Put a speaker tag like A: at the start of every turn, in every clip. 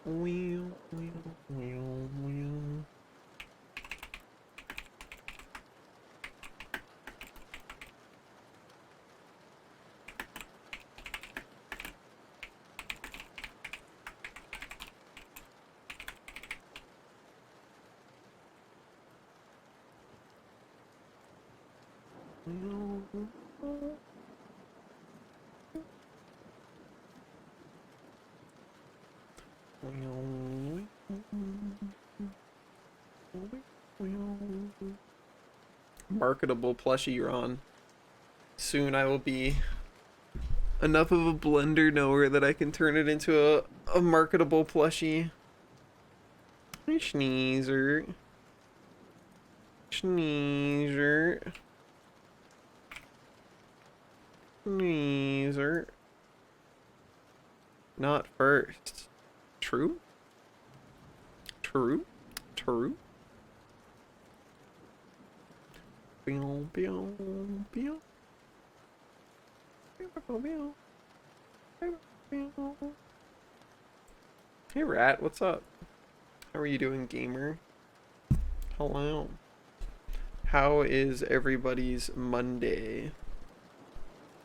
A: Wheel, wheel, wheel, wheel. Marketable plushie you're on. Soon I will be enough of a blender knower that I can turn it into a marketable plushie. Sneezer. Sneezer. Sneezer. Not first. True? True? True? Pew, pew, pew. Hey Rat, what's up? How are you doing, gamer? Hello. How is everybody's Monday?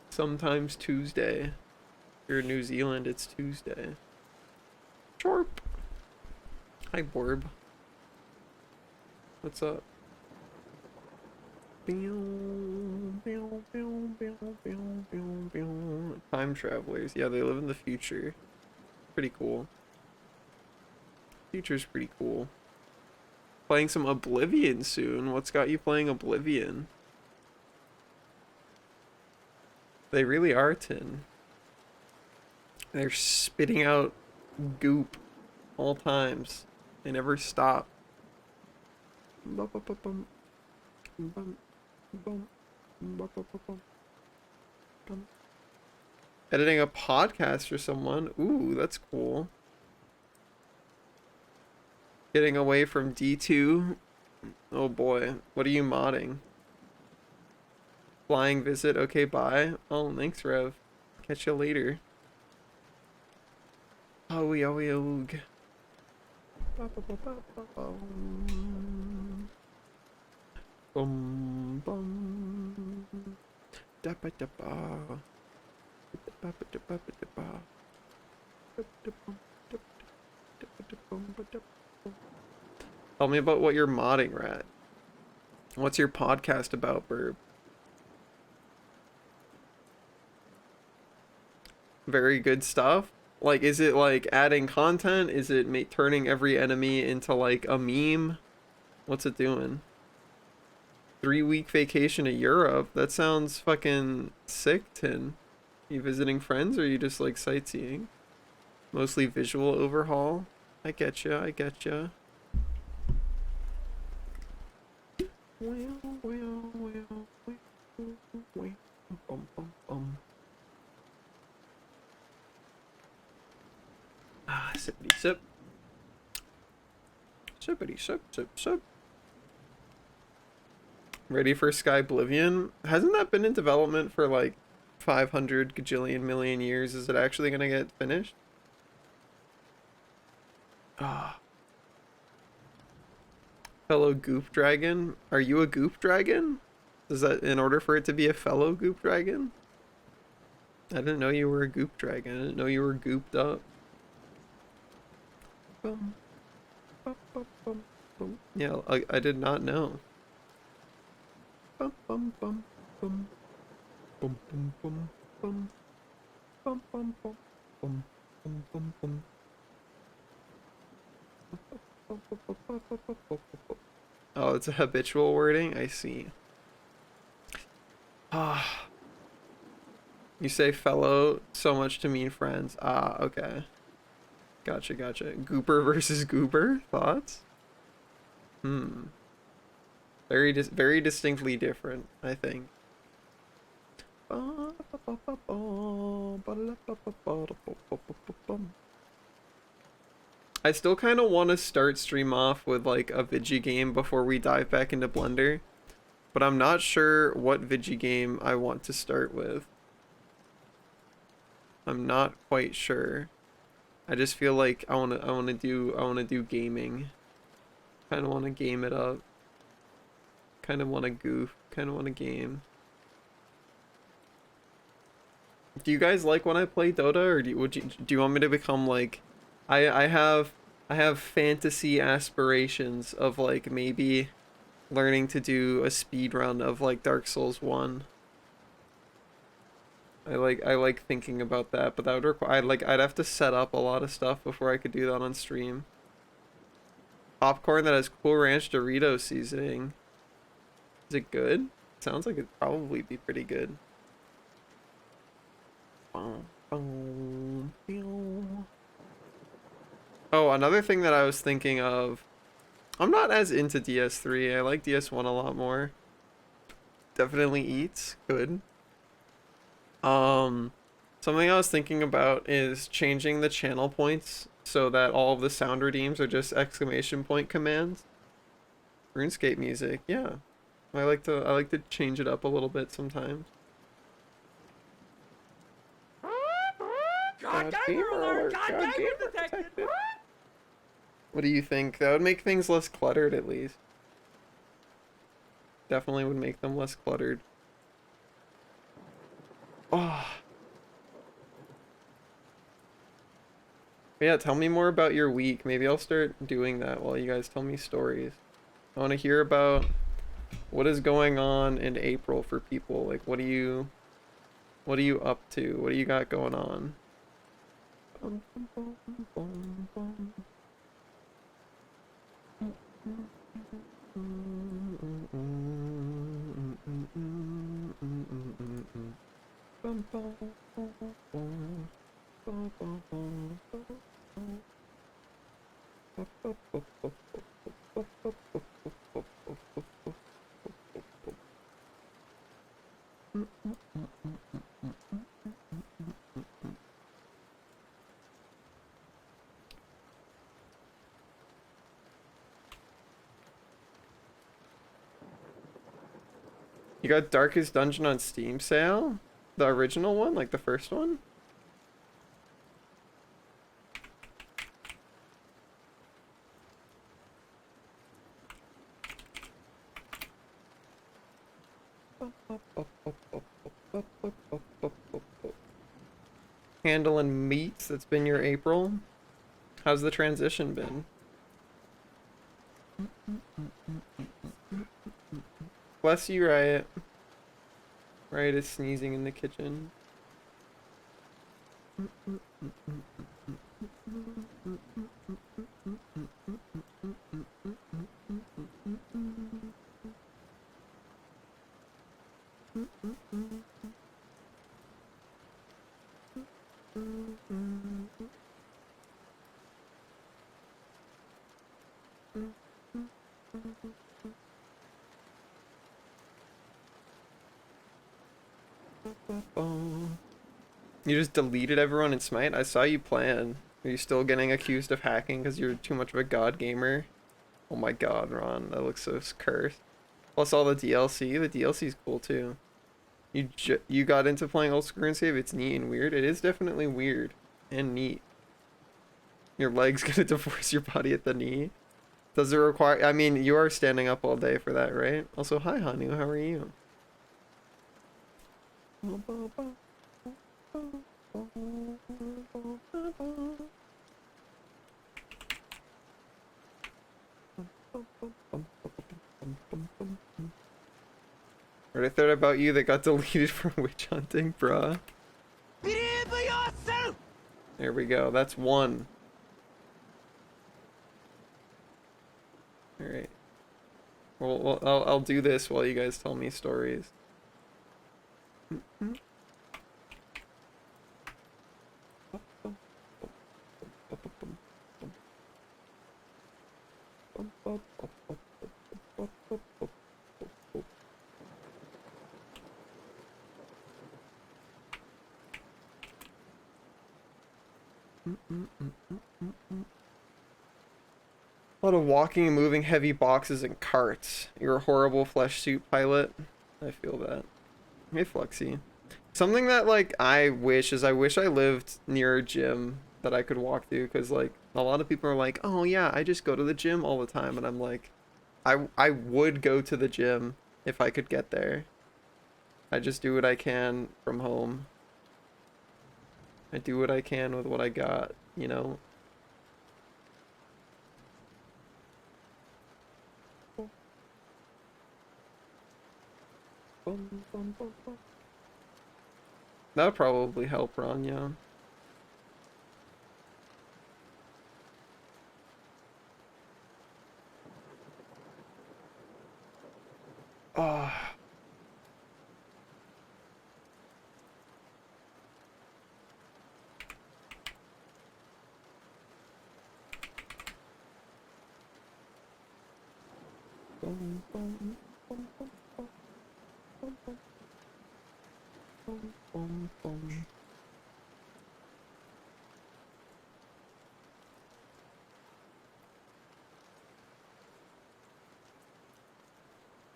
A: Sometimes Tuesday. If you're in New Zealand, it's Tuesday. Chorp. Hi, Borb. What's up? Time travelers. Yeah, they live in the future. Pretty cool. Future's pretty cool. Playing some Oblivion soon. What's got you playing Oblivion? They really are tin. They're spitting out goop all times. They never stop. Editing a podcast for someone. Ooh, that's cool. Getting away from D2. Oh boy. What are you modding? Flying visit. Okay, bye. Oh, thanks, Rev. Catch you later. Oh, yoog. Bum bum. Dappa dappa. Tell me about what you're modding, Rat. What's your podcast about, Burb? Very good stuff. Like, is it like adding content? Is it turning every enemy into like a meme? What's it doing? 3-week vacation to Europe? That sounds fucking sick, Tin. You visiting friends or are you just like sightseeing? Mostly visual overhaul? I get ya, I get ya. Ah, sippity sip. Sippity sip, sip, sip. Ready for Sky Oblivion? Hasn't that been in development for like 500 gajillion million years? Is it actually gonna get finished? Ah. Fellow goop dragon? Are you a goop dragon? Is that in order for it to be a fellow goop dragon? I didn't know you were a goop dragon. I didn't know you were gooped up. Bum, bum, bum, bum, bum. Yeah, I did not know. Bum, bum, bum, bum. Bum, bum, bum, bum. Bum, bum, bum, bum, bum, bum, bum. Oh, it's a habitual wording? I see. Ah. You say fellow so much to mean friends. Ah, okay. Gotcha, gotcha. Gooper versus goober? Thoughts? Hmm. Very distinctly different, I think. I still kind of want to start stream off with like a Vigi game before we dive back into Blender, but I'm not sure what Vigi game I want to start with. I'm not quite sure. I just feel like I wanna do gaming. Kind of want to game it up. Kind of want to goof. Kind of want to game. Do you guys like when I play Dota, or do you want me to become like, I have fantasy aspirations of like maybe learning to do a speed run of like Dark Souls 1. I like thinking about that, but that would require I'd have to set up a lot of stuff before I could do that on stream. Popcorn that has Cool Ranch Dorito seasoning. Is it good? Sounds like it'd probably be pretty good. Oh, another thing that I was thinking of. I'm not as into DS3. I like DS1 a lot more. Definitely eats. Good. Um, Something I was thinking about is changing the channel points so that all of the sound redeems are just exclamation point commands. RuneScape music, yeah. I like to change it up a little bit sometimes. God gamer alert! God gamer detected! What do you think? That would make things less cluttered at least. Definitely would make them less cluttered. Oh. Yeah, tell me more about your week. Maybe I'll start doing that while you guys tell me stories. I want to hear about what is going on in April for people. Like, what are you up to? What do you got going on? You got Darkest Dungeon on Steam sale? The original one, like the first one? Handling meats, that's been your April. How's the transition been? Bless you, Riot. Riot is sneezing in the kitchen. You just deleted everyone in Smite? I saw you plan. Are you still getting accused of hacking because you're too much of a god gamer? Oh my god, Ron, that looks so cursed. Plus all the DLC. The DLC's cool too. You got into playing Old School RuneScape? It's neat and weird. It is definitely weird and neat. Your leg's gonna divorce your body at the knee. Does it require? I mean, you are standing up all day for that, right? Also, hi, Hanu. How are you? What I thought about you that got deleted from witch hunting, bruh. There we go. That's one. All right. Well, I'll do this while you guys tell me stories. A lot of walking and moving heavy boxes and carts. You're a horrible flesh suit pilot. I feel that. Hey, Fluxy. Something that, like, I wish I lived near a gym that I could walk to, because like a lot of people are like, oh yeah, I just go to the gym all the time, and I'm like, I would go to the gym if I could get there. I just do what I can from home. I do what I can with what I got, you know? That would probably help Ron, yeah. Oh.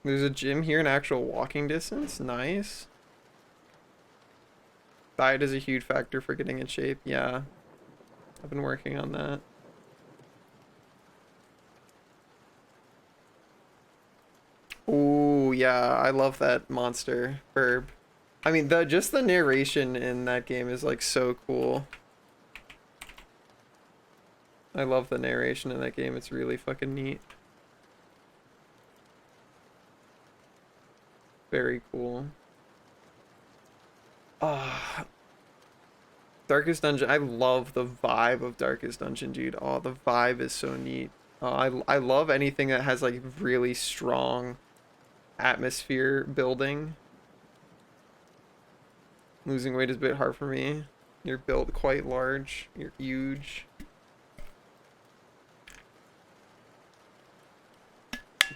A: There's a gym here in actual walking distance. Nice. Diet is a huge factor for getting in shape. Yeah, I've been working on that. Ooh, yeah, I love that monster verb. I mean, the just the narration in that game is like so cool. I love the narration in that game. It's really fucking neat. Very cool. Ah, Darkest Dungeon. I love the vibe of Darkest Dungeon, dude. Oh, the vibe is so neat. I love anything that has like really strong atmosphere building. Losing weight is a bit hard for me. You're built quite large. You're huge.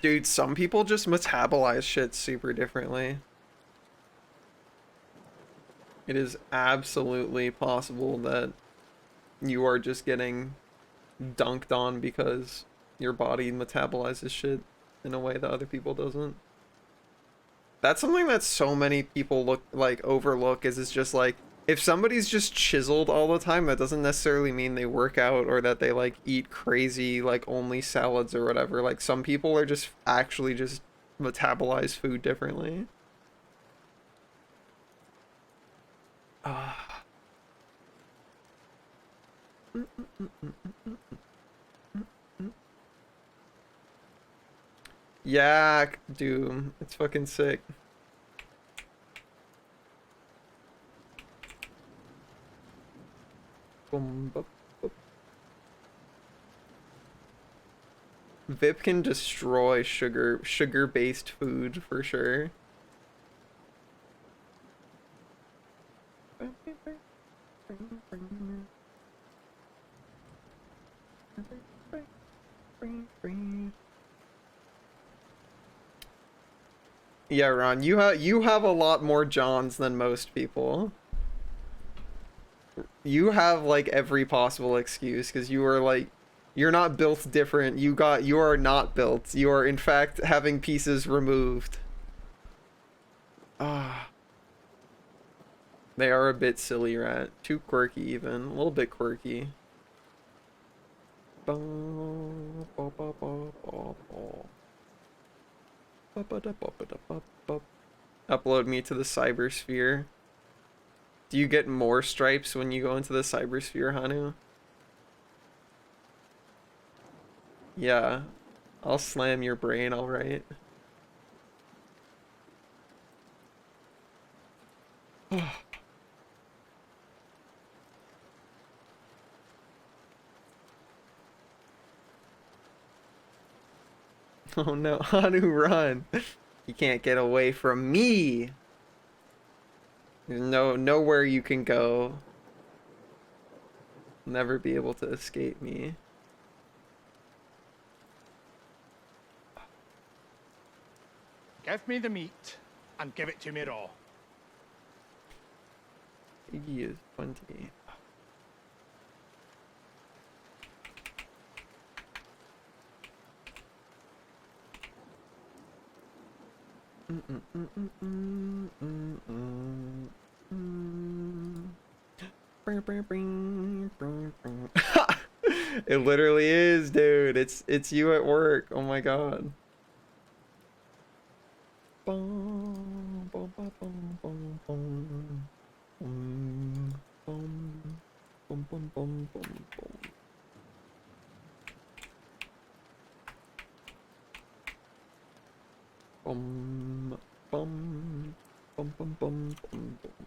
A: Dude, some people just metabolize shit super differently. It is absolutely possible that you are just getting dunked on because your body metabolizes shit in a way that other people doesn't. That's something that so many people overlook is it's just like if somebody's just chiseled all the time, that doesn't necessarily mean they work out or that they like eat crazy like only salads or whatever. Like some people are just actually just metabolize food differently. Ah. Yeah, Doom. It's fucking sick. Boom, boop, boop. Vip can destroy sugar-based food for sure. Yeah, Ron, you have a lot more Johns than most people. You have like every possible excuse because you are like you're not built different. You are not built. You are in fact having pieces removed. Ah, they are a bit silly, rat. Too quirky even. A little bit quirky. Upload me to the cybersphere. Do you get more stripes when you go into the cybersphere, Hanu? Yeah. I'll slam your brain, alright. Oh no, Hanu, run! You can't get away from me! There's nowhere you can go. Never be able to escape me.
B: Give me the meat, and give it to me raw.
A: Iggy is 20. It literally is, dude. It's you at work. Oh my god. Bum, bum, bum, bum, bum, bum. Bum, bum, bum, bum, bum, bum, bum. Bum, bum, bum, bum, bum, bum, bum.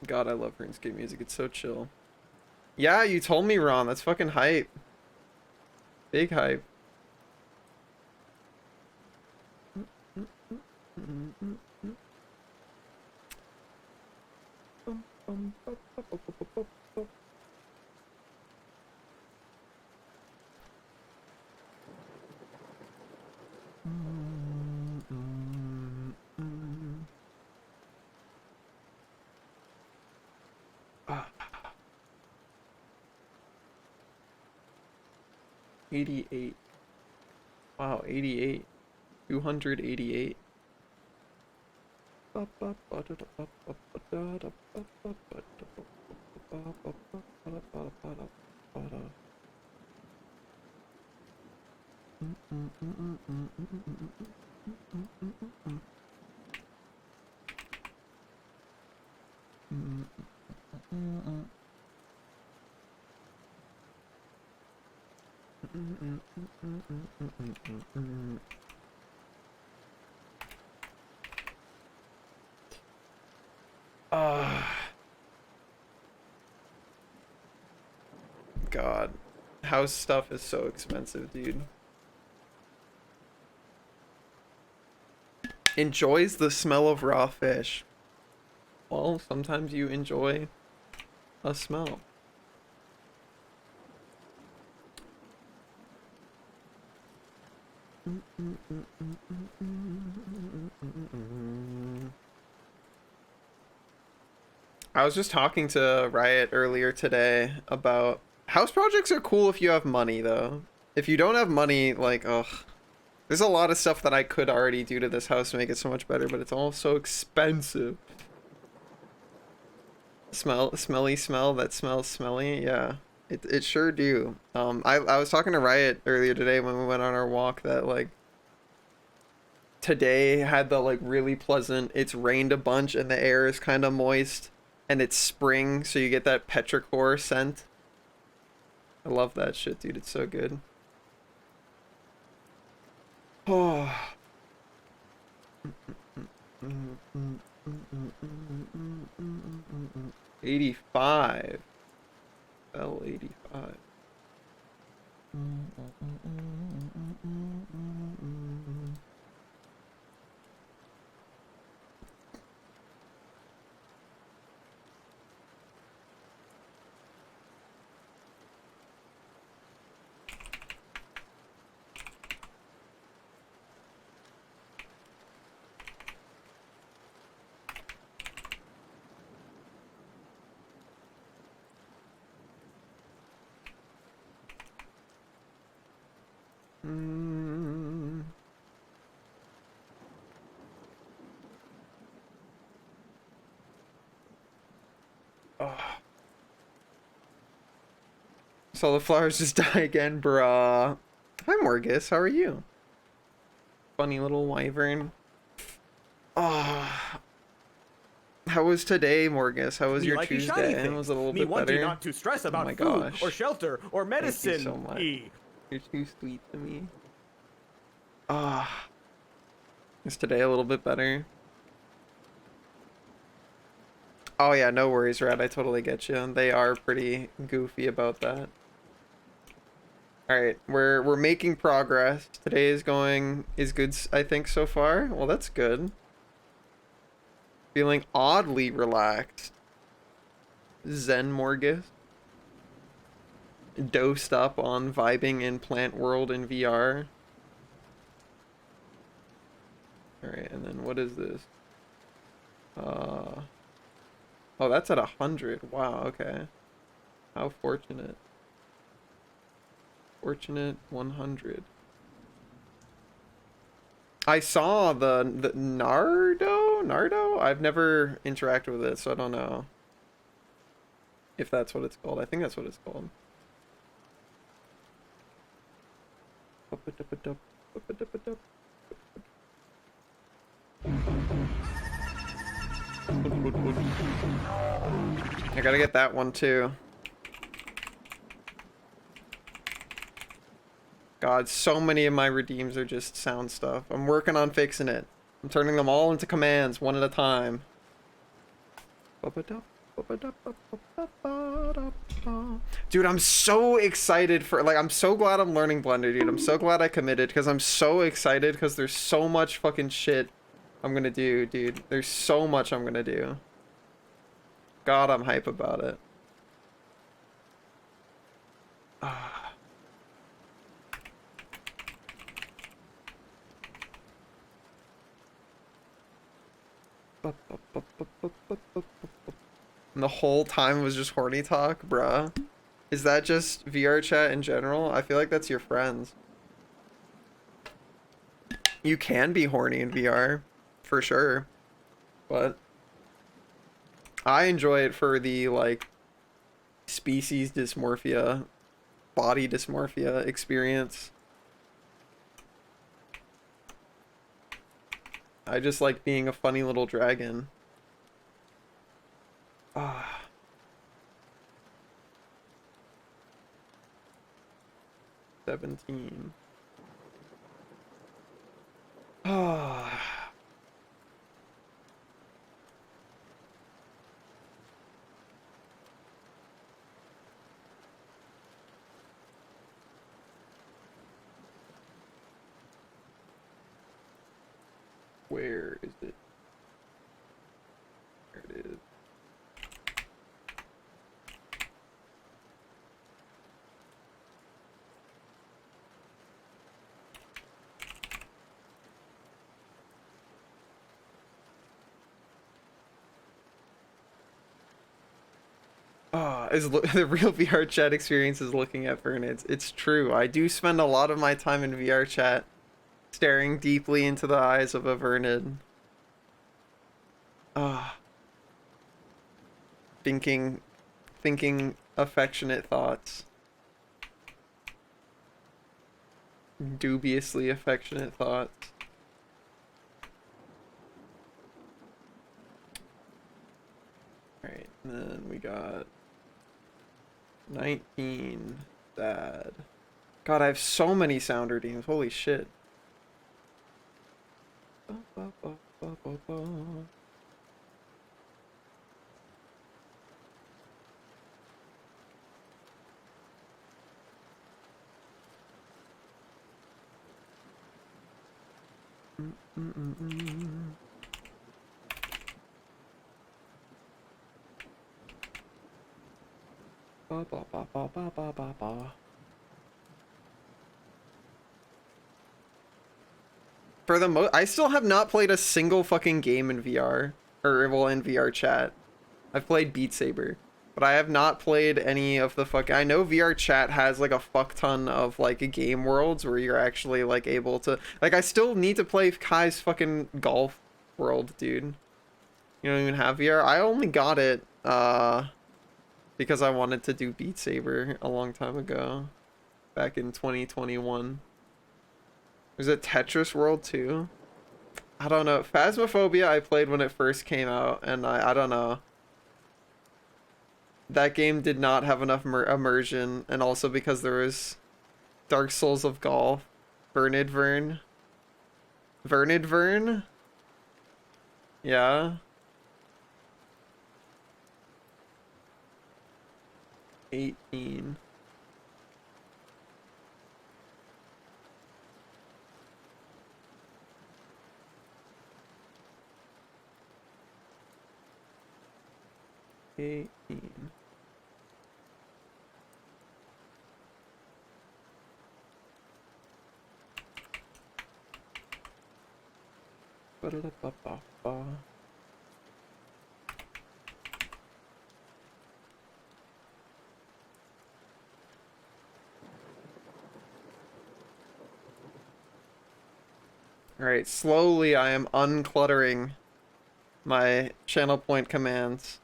A: God, I love RuneScape music. It's so chill. Yeah, you told me, Ron. That's fucking hype. Big hype. Ah, 88. Wow, 88. 288. God. House stuff is so expensive, dude. Enjoys the smell of raw fish. Well, sometimes you enjoy a smell. I was just talking to Riot earlier today about house projects are cool if you have money, though. If you don't have money, like, ugh. There's a lot of stuff that I could already do to this house to make it so much better, but it's all so expensive. Smelly smell that smells smelly, yeah. It sure do. I was talking to Riot earlier today when we went on our walk that, like, today had the, like, really pleasant, it's rained a bunch and the air is kind of moist and it's spring, so you get that petrichor scent. I love that shit, dude. It's so good. Oh. 85. L85. Oh. So the flowers just die again, bruh. Hi, Morgus. How are you? Funny little wyvern. Ah. How was today, Morgus? How was
C: Me
A: your
C: like
A: Tuesday? Was it a little
C: Me
A: bit
C: want you
A: better?
C: not to stress
A: Oh
C: about
A: my
C: food
A: gosh.
C: or shelter or
A: Thank you
C: medicine.
A: so much.
C: E.
A: You're too sweet to me. Ah. Is today a little bit better? Oh yeah, no worries, Red. I totally get you. They are pretty goofy about that. All right, we're making progress. Today is good, I think, so far. Well, that's good. Feeling oddly relaxed. Zen Morgus. Dosed up on vibing in Plant World in VR. All right, and then what is this? Oh, that's at 100. Wow, okay. How fortunate. Fortunate 100. I saw the Nardo? I've never interacted with it, so I don't know if that's what it's called. I think that's what it's called. I gotta get that one too. God, so many of my redeems are just sound stuff. I'm working on fixing it. I'm turning them all into commands one at a time. Dude, I'm so excited for, like, I'm so glad I'm learning Blender, dude. I'm so glad I committed because I'm so excited because there's so much fucking shit I'm gonna do, dude. There's so much I'm gonna do. God, I'm hype about it. Ah. And the whole time was just horny talk, bruh. Is that just VR chat in general? I feel like that's your friends. You can be horny in VR, for sure. But I enjoy it for the, like, species dysmorphia, body dysmorphia experience. I just like being a funny little dragon. Ah. 17. Ah. Where is it? There it is. The real VR chat experience is looking at Vern. It's true. I do spend a lot of my time in VR chat staring deeply into the eyes of a Vernid. Ah. Thinking affectionate thoughts. Dubiously affectionate thoughts. Alright, and then we got 19. Sad. God, I have so many sound redeems. Holy shit. For the most, I still have not played a single fucking game in VR, or well, in VR chat. I've played Beat Saber, but I have not played any of the fuck. I know VR chat has like a fuck ton of like game worlds where you're actually like able to, like, I still need to play Kai's fucking golf world, dude. You don't even have VR. I only got it because I wanted to do Beat Saber a long time ago, back in 2021. Was it Tetris World too? I don't know. Phasmophobia I played when it first came out, and I don't know. That game did not have enough immersion, and also because there was Dark Souls of Golf, Vernid Vern. Vernid Vern? Yeah. 18. Ba-da-da-ba-ba-ba. Alright, slowly I am uncluttering my channel point commands.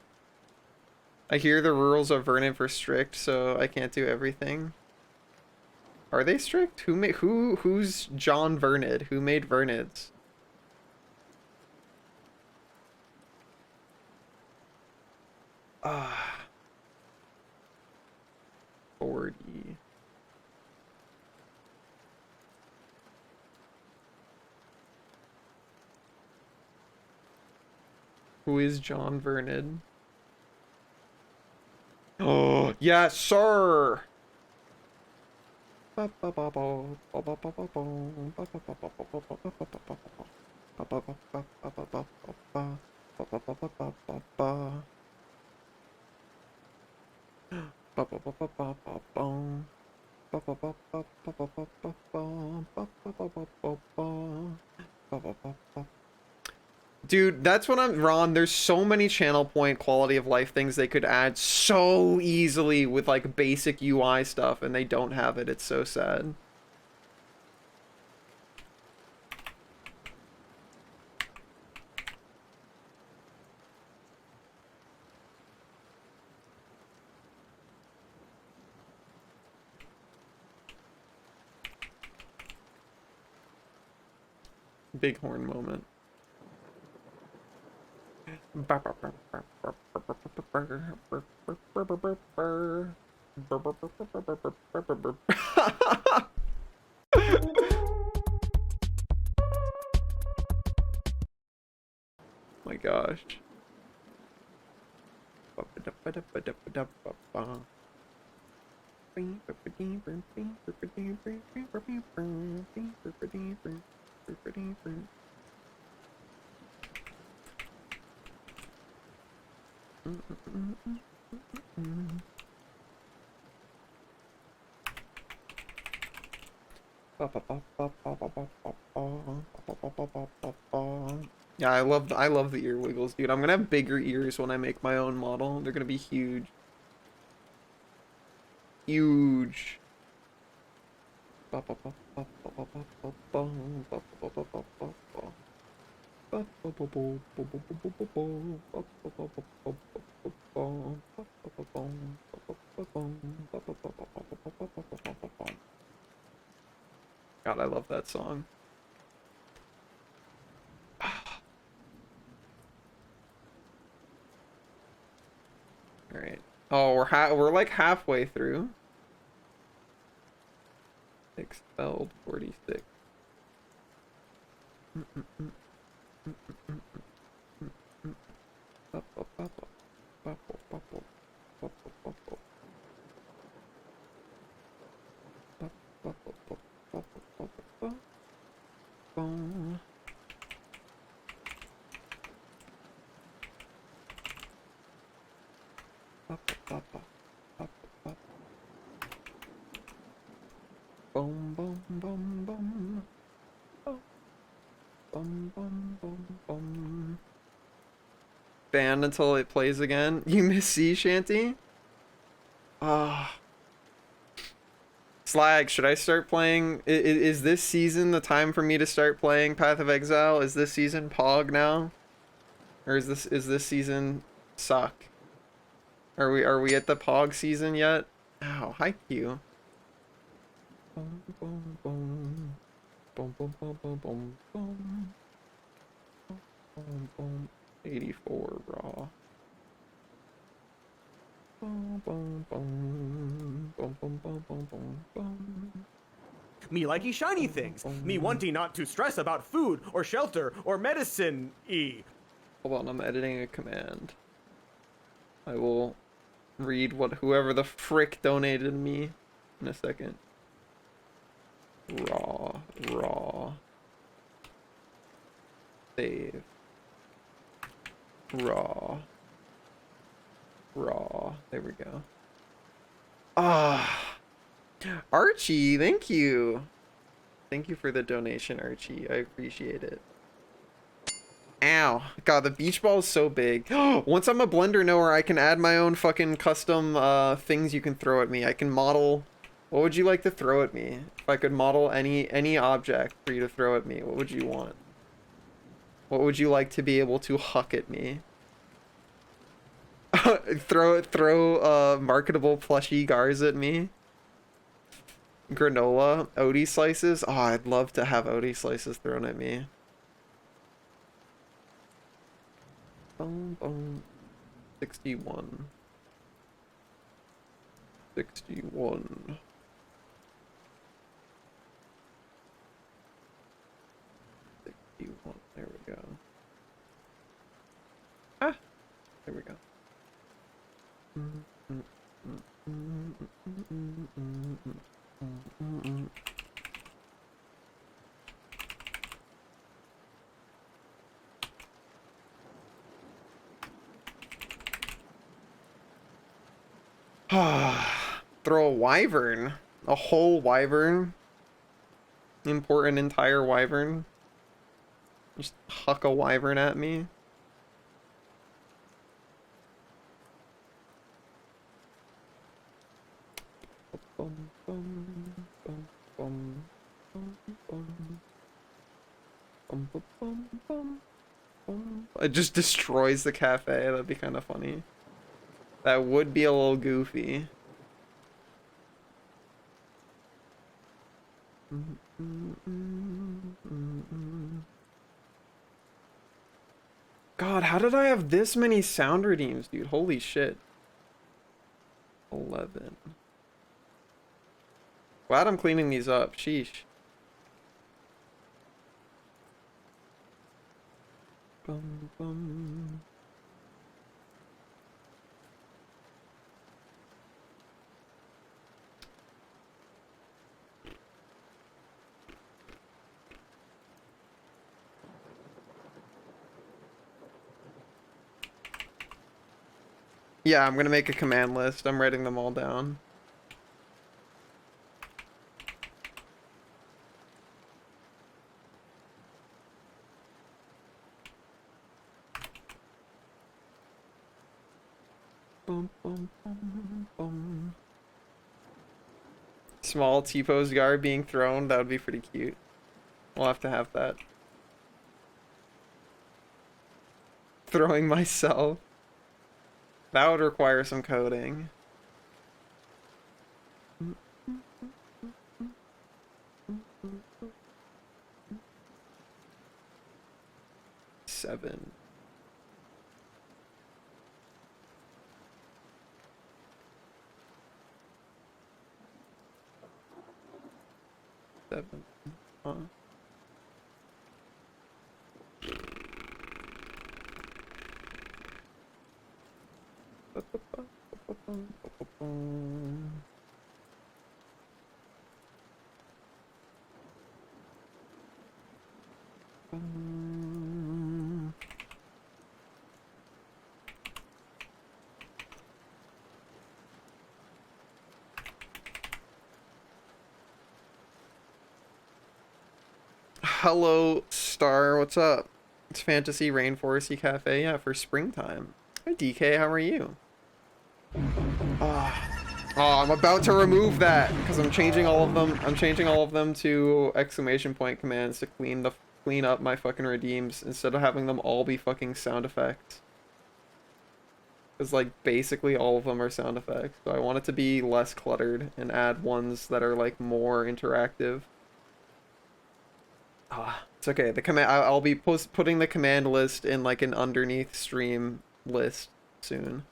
A: I hear the rules of Vernon are strict, so I can't do everything. Are they strict? Who's John Vernid? Who made Vernids? Ah. 40. Who is John Vernid? Oh, yes, sir! Dude, that's what I'm Ron. There's so many channel point quality of life things they could add so easily with like basic UI stuff, and they don't have it. It's so sad. Bighorn moment. My gosh. Yeah, I love the ear wiggles, dude. I'm gonna have bigger ears when I make my own model. They're gonna be huge. Huge. God, I love that song. All right. Oh, we're like halfway through. Expelled 46. Boom, boom, boom, boom. Oh. Boom, boom, boom, boom. Banned until it plays again. You miss Sea Shanty? Ah. Slag, should I start playing? Is this season the time for me to start playing Path of Exile? Is this season Pog now? Or is this season suck? Are we at the Pog season yet? Ow, hi Q. Boom, boom, boom. Boom, boom, boom, boom, boom, boom. Boom, boom. 84 raw. Boom, boom, boom. Boom, boom, boom, boom, boom, boom.
C: Me likey shiny things. Me wanting not to stress about food or shelter or medicine-y.
A: Hold on, I'm editing a command. I will read what whoever the frick donated me in a second. Raw. Save. Raw. There we go. Ah. Archie, thank you. Thank you for the donation, Archie. I appreciate it. Ow. God, the beach ball is so big. Once I'm a blender knower, I can add my own fucking custom things you can throw at me. I can model What would you like to throw at me? If I could model any object for you to throw at me, what would you want? What would you like to be able to huck at me? throw marketable plushy Gars at me? Granola? Odie slices? Oh, I'd love to have Odie slices thrown at me. Boom, boom. 61. 61. There we go. Ah! There we go. Throw a wyvern. A whole wyvern. Import an entire wyvern. Just huck a wyvern at me. It just destroys the cafe. That'd be kind of funny. That would be a little goofy. God, how did I have this many sound redeems, dude? Holy shit. 11. Glad I'm cleaning these up. Sheesh. Bum, bum. Yeah, I'm gonna make a command list. I'm writing them all down. Bum, bum, bum, bum. Small T-pose guard being thrown, that would be pretty cute. We'll have to have that. Throwing myself. That would require some coding. Seven. Seven. Huh? Hello, Star. What's up? It's Fantasy Rainforesty Cafe. Yeah, for springtime. Hi, DK. How are you? Oh, I'm about to remove that because I'm changing all of them. I'm changing all of them to exclamation point commands to clean up my fucking redeems instead of having them all be fucking sound effects. Because like basically all of them are sound effects. So I want it to be less cluttered and add ones that are like more interactive. It's okay. The command I'll be putting the command list in like an underneath stream list soon.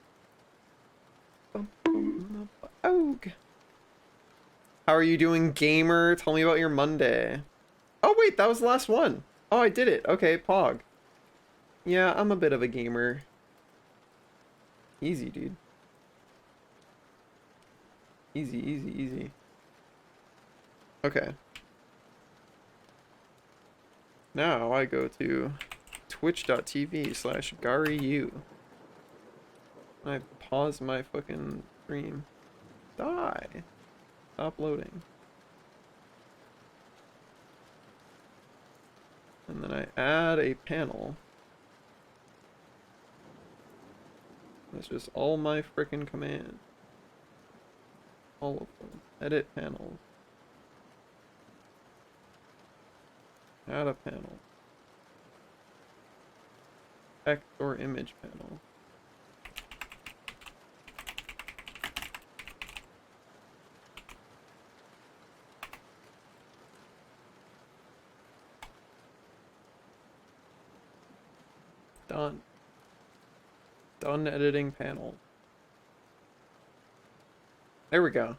A: How are you doing, gamer? Tell me about your Monday. Oh wait, that was the last one. Oh, I did it. Okay, Pog. Yeah, I'm a bit of a gamer. Easy, dude. Easy, easy, easy. Okay. Now I go to twitch.tv/GaryU. I pause my fucking stream. Die. Stop loading. And then I add a panel. That's just all my frickin' command. All of them. Edit panels. Add a panel. Text or image panel. Done. Done editing panel. There we go.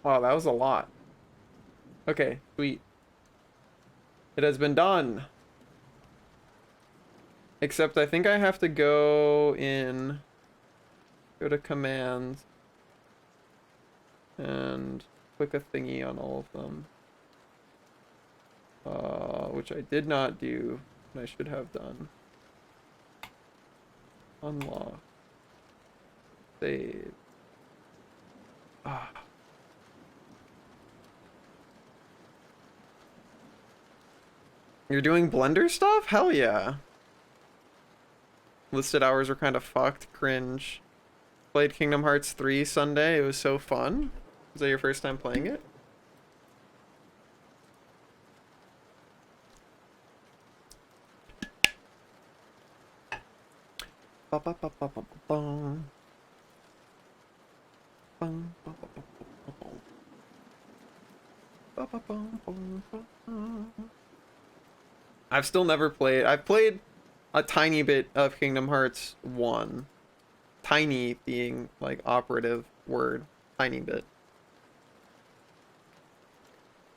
A: Wow, that was a lot. Okay, sweet. It has been done. Except I think I have to go to commands, and click a thingy on all of them. Which I did not do, and I should have done. Unlock. Save. Ah. You're doing Blender stuff? Hell yeah. Listed hours were kind of fucked. Cringe. Played Kingdom Hearts 3 Sunday. It was so fun. Was that your first time playing it? I've still never played. I've played a tiny bit of Kingdom Hearts 1. Tiny being like operative word. Tiny bit.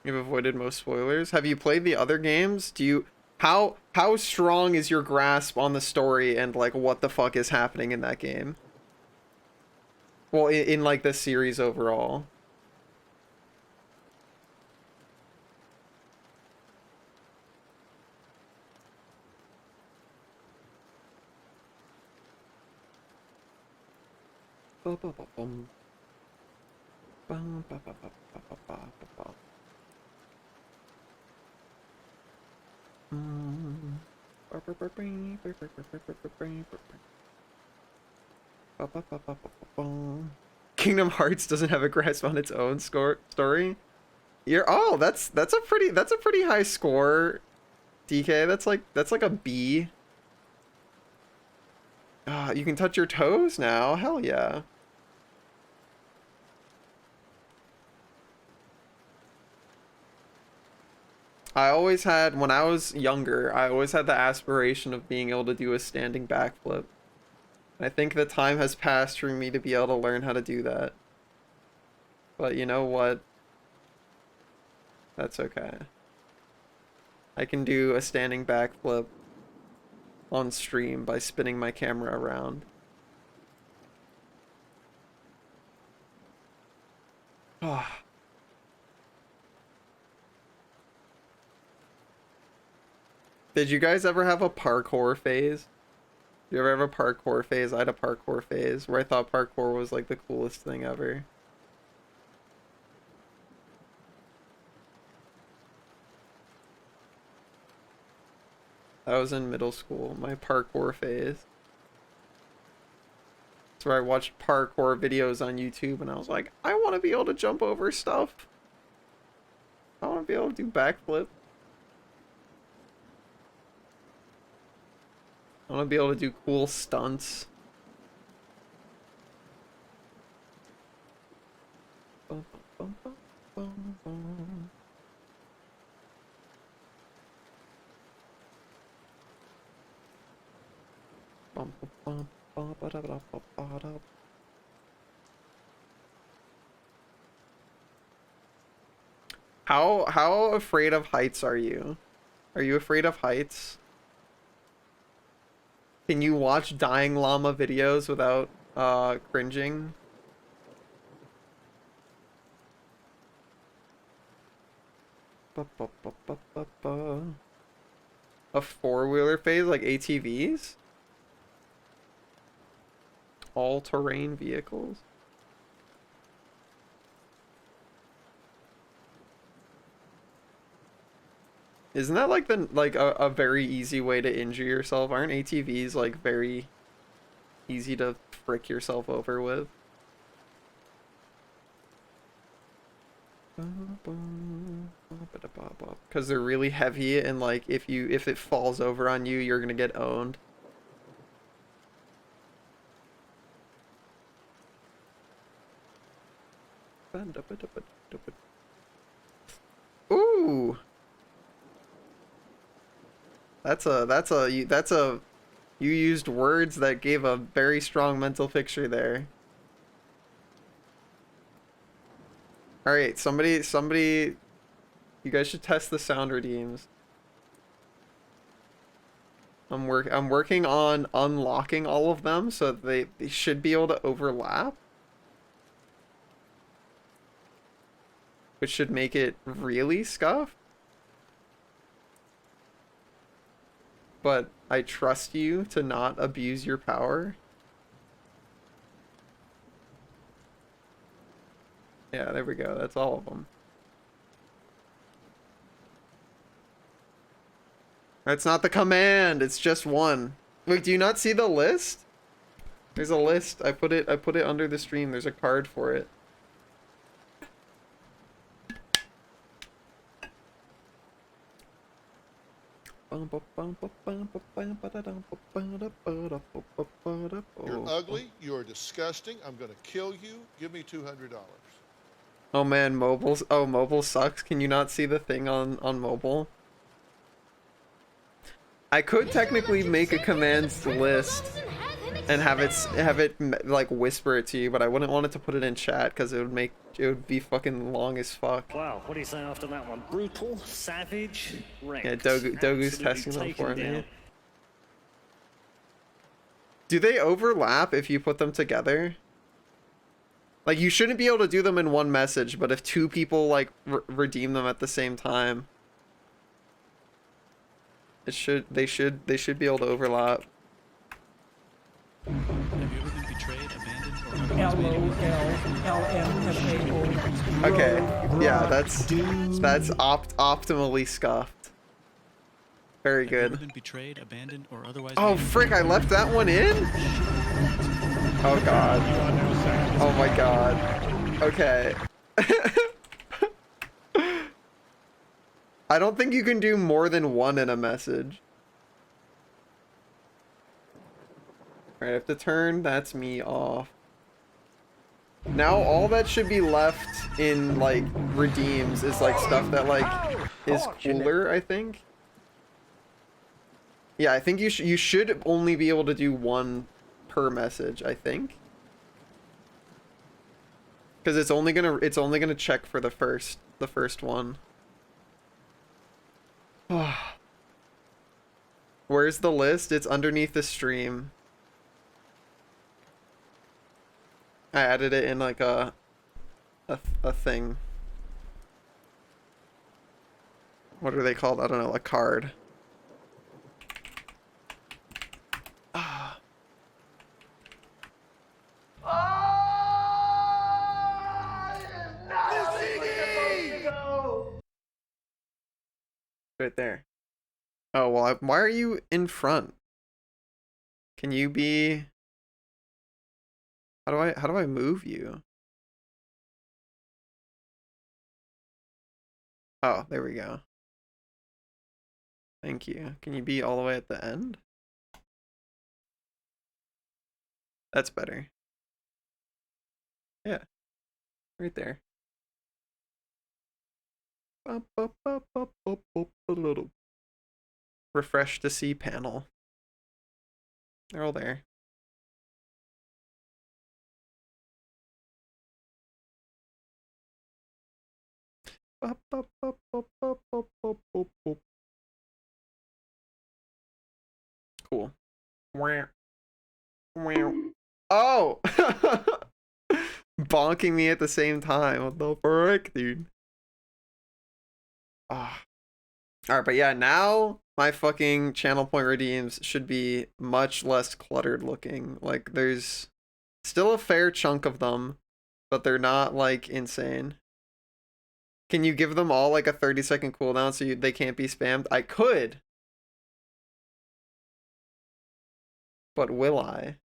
A: You've avoided most spoilers. Have you played the other games? Do you how strong is your grasp on the story and like what the fuck is happening in that game? Well, in like the series overall. Kingdom Hearts doesn't have a grasp on its own story. That's a pretty high score, DK. That's like a B. You can touch your toes now. Hell yeah. When I was younger, I always had the aspiration of being able to do a standing backflip. I think the time has passed for me to be able to learn how to do that. But you know what? That's okay. I can do a standing backflip on stream by spinning my camera around. Ah. Did you guys ever have a parkour phase? Did you ever have a parkour phase? I had a parkour phase where I thought parkour was like the coolest thing ever. I was in middle school, my parkour phase. That's where I watched parkour videos on YouTube and I was like, I want to be able to jump over stuff. I want to be able to do backflip. I want to be able to do cool stunts. How afraid of heights are you? Are you afraid of heights? Can you watch dying llama videos without cringing? A four-wheeler phase like ATVs? All-terrain vehicles? Isn't that like a very easy way to injure yourself? Aren't ATVs like very easy to frick yourself over with? Because they're really heavy and like if it falls over on you, you're gonna get owned. Ooh. That's a you used words that gave a very strong mental picture there. All right, somebody, you guys should test the sound redeems. I'm working on unlocking all of them so they should be able to overlap, which should make it really scuffed. But I trust you to not abuse your power. Yeah, there we go. That's all of them. That's not the command. It's just one. Wait, do you not see the list? There's a list. I put it under the stream. There's a card for it.
D: You're ugly. You're disgusting. I'm gonna kill you. Give me $200.
A: Oh man, mobile sucks. Can you not see the thing on mobile? I could technically make a commands list and have it like whisper it to you, but I wouldn't want it to put it in chat because it would be fucking long as fuck.
E: Wow, what do you say after that one? Brutal, savage, wrecked.
A: Yeah, Dogu's
E: Absolutely
A: testing them
E: taken
A: for me.
E: down.
A: Do they overlap if you put them together? Like, you shouldn't be able to do them in one message, but if two people like redeem them at the same time, they should be able to overlap.
F: Have you ever been betrayed, abandoned, or otherwise
G: LOL.
A: Okay, yeah, that's optimally scuffed. Very
F: Have you ever
A: good.
F: been betrayed, abandoned, or otherwise
A: Oh frick! I left that one in. Oh god. Oh my god. Okay. I don't think you can do more than one in a message. Alright, I have to turn that's me off. Now all that should be left in like redeems is like stuff that like is cooler, I think. Yeah, I think you should only be able to do one per message, I think. Cuz it's only going to check for the first one. Where's the list? It's underneath the stream. I added it in like a thing. What are they called? I don't know, a card. Right there. Oh, well, why are you in front? Can you be... How do I move you? Oh, there we go. Thank you. Can you be all the way at the end? That's better. Yeah. Right there. Refresh to see panel. They're all there. Cool. Oh! Bonking me at the same time. What the frick, dude? Ah. Alright, but yeah, now my fucking channel point redeems should be much less cluttered looking. Like, there's still a fair chunk of them, but they're not, like, insane. Can you give them all, like, a 30-second cooldown so they can't be spammed? I could. But will I?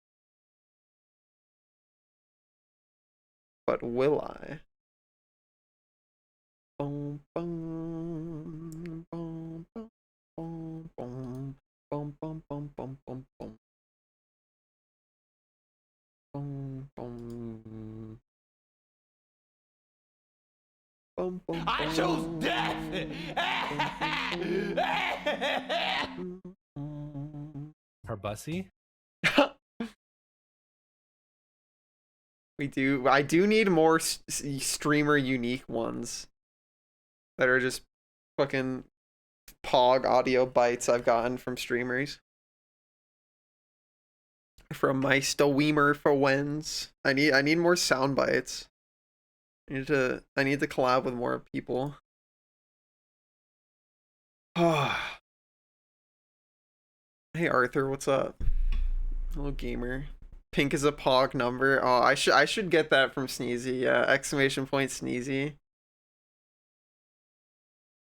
A: But will I? Boom, boom, boom, boom, boom, boom, boom, boom, boom, boom, boom, boom. Boom, boom. Boom, boom,
C: I chose death!
G: Her bussy?
A: I do need more streamer unique ones that are just fucking pog audio bites I've gotten from streamers. From my Steamer for wins. I need more sound bites. I need to collab with more people. Hey Arthur, what's up? Hello gamer. Pink is a pog number. Oh, I should get that from Sneezy. Yeah, exclamation point Sneezy.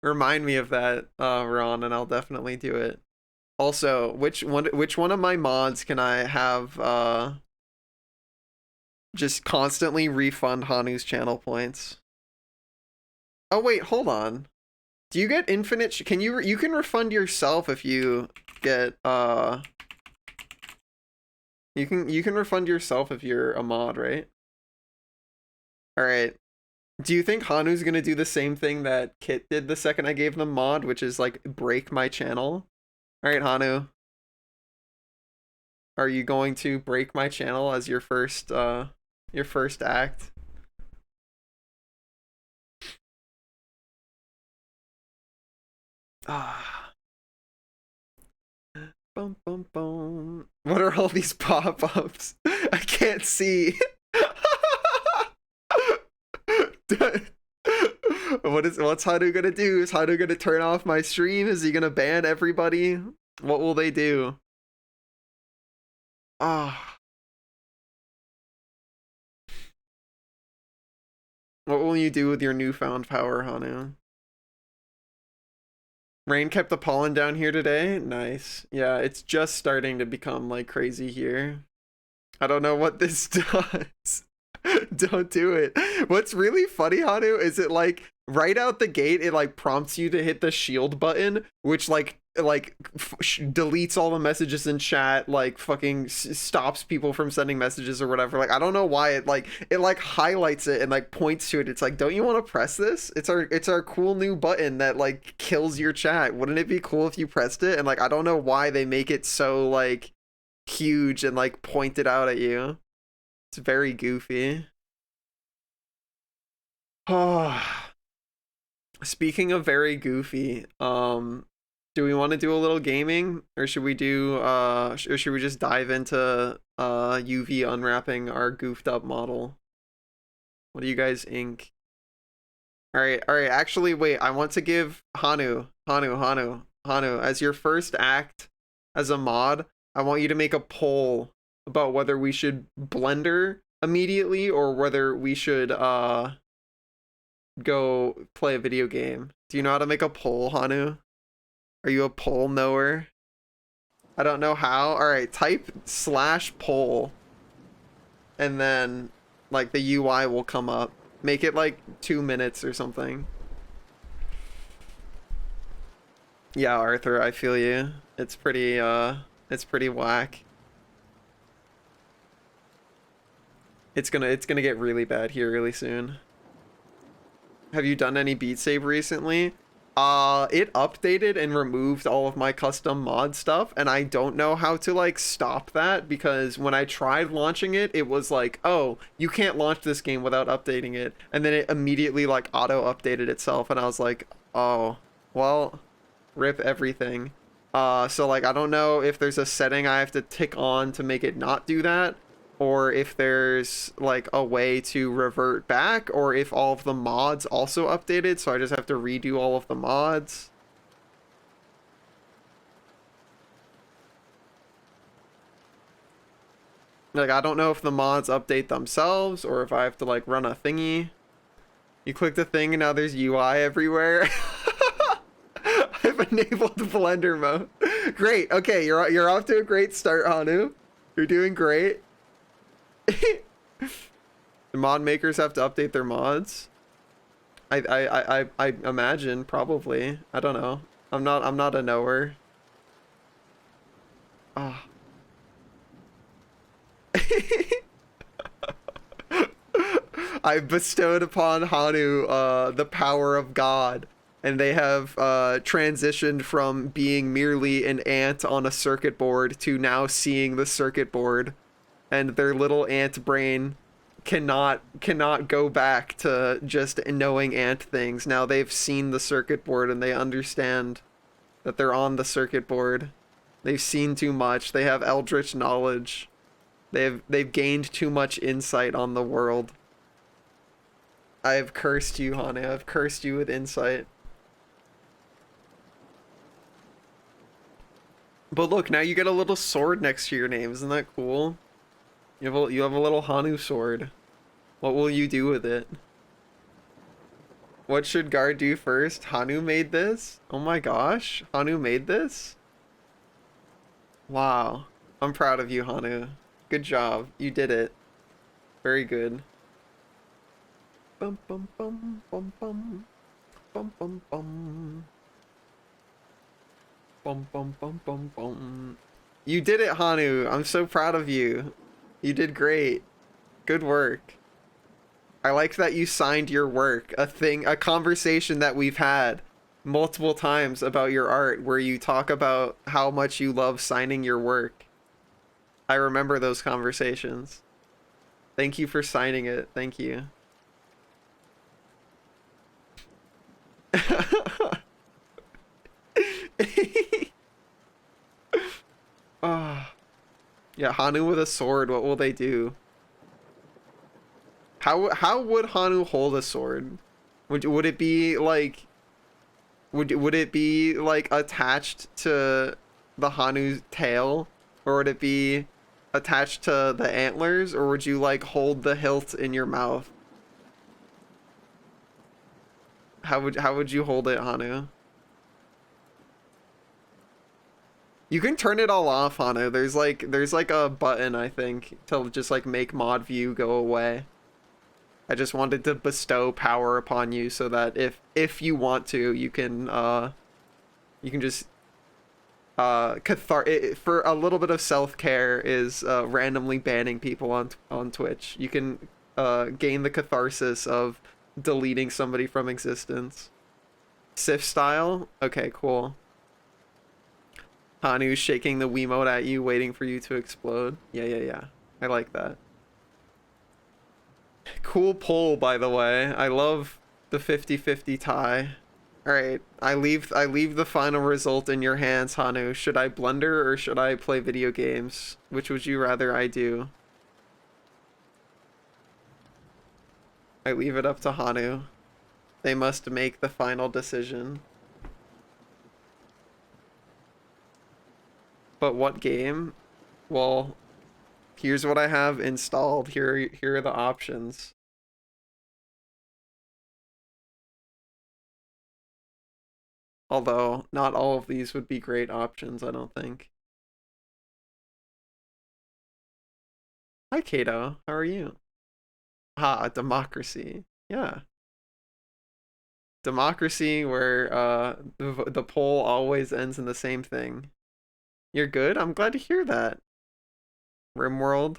A: Remind me of that, Ron, and I'll definitely do it. Also, which one of my mods can I have just constantly refund Hanu's channel points? Oh wait, hold on. Do you get infinite? You can refund yourself if you get you can refund yourself if you're a mod, right? All right. Do you think Hanu's gonna do the same thing that Kit did the second I gave them mod, which is like break my channel? All right, Hanu. Are you going to break my channel as your first act? Ah. Boom, boom, boom. What are all these pop-ups? I can't see. What's Hanu gonna do? Is Hanu gonna turn off my stream? Is he gonna ban everybody? What will they do? Ah. What will you do with your newfound power, Hanu? Rain kept the pollen down here today. Nice. Yeah, it's just starting to become like crazy here. I don't know what this does. Don't do it. What's really funny, Hanu, is it like right out the gate it like prompts you to hit the shield button, which like deletes all the messages in chat, like fucking stops people from sending messages or whatever. Like I don't know why it highlights it and like points to it. It's like, don't you want to press this? It's our cool new button that like kills your chat. Wouldn't it be cool if you pressed it? And like I don't know why they make it so like huge and like pointed out at you. It's very goofy. Oh. Speaking of very goofy, do we want to do a little gaming, or should we do or should we just dive into UV unwrapping our goofed up model? What do you guys think? All right, actually wait, I want to give Hanu as your first act as a mod, I want you to make a poll about whether we should blender immediately or whether we should go play a video game. Do you know how to make a poll, Hanu? Are you a poll knower? I don't know how. All right, type /poll and then like the UI will come up. Make it like 2 minutes or something. Yeah, Arthur, I feel you. It's pretty whack. It's gonna get really bad here really soon. Have you done any Beat Saber recently? It updated and removed all of my custom mod stuff, and I don't know how to like stop that, because when I tried launching it, it was like, oh, you can't launch this game without updating it, and then it immediately like auto updated itself, and I was like, oh, well, rip everything. So like I don't know if there's a setting I have to tick on to make it not do that, or if there's like a way to revert back, or if all of the mods also updated, so I just have to redo all of the mods. Like I don't know if the mods update themselves or if I have to like run a thingy. You click the thing and now there's UI everywhere. I've enabled the blender mode. Great. Okay, you're off to a great start, Hanu. You're doing great. The mod makers have to update their mods. I imagine probably. I don't know. I'm not a knower. Ah. I bestowed upon Hanu the power of God, and they have transitioned from being merely an ant on a circuit board to now seeing the circuit board, and their little ant brain cannot go back to just knowing ant things. Now they've seen the circuit board and they understand that they're on the circuit board. They've seen too much. They have eldritch knowledge. They've gained too much insight on the world. I have cursed you, Hane. I've cursed you with insight. But look, now you get a little sword next to your name. Isn't that cool? You have a little Hanu sword. What will you do with it? What should Gar do first? Hanu made this? Oh my gosh. Hanu made this? Wow. I'm proud of you, Hanu. Good job. You did it. Very good. Bum bum bum bum bum. Bum bum bum. Bum bum bum bum bum. You did it, Hanu. I'm so proud of you. You did great. Good work. I like that you signed your work. A conversation that we've had multiple times about your art where you talk about how much you love signing your work. I remember those conversations. Thank you for signing it. Thank you. Yeah, Hanu with a sword, what will they do? How would Hanu hold a sword? Would it be like would it be like attached to the Hanu's tail, or would it be attached to the antlers, or would you like hold the hilt in your mouth? How would you hold it, Hanu? You can turn it all off, Hanu. There's like a button, I think, to just like make mod view go away. I just wanted to bestow power upon you so that if you want to, you can just for a little bit of self-care is randomly banning people on Twitch. You can gain the catharsis of deleting somebody from existence. Sif style? Okay, cool. Hanu's shaking the Wiimote at you, waiting for you to explode. Yeah. I like that. Cool pull, by the way. I love the 50-50 tie. Alright, I leave the final result in your hands, Hanu. Should I blunder or should I play video games? Which would you rather I do? I leave it up to Hanu. They must make the final decision. But what game? Well, here's what I have installed. Here are the options. Although, not all of these would be great options, I don't think. Hi, Kato. How are you? Ah, democracy. Yeah. Democracy where the poll always ends in the same thing. You're good? I'm glad to hear that. RimWorld.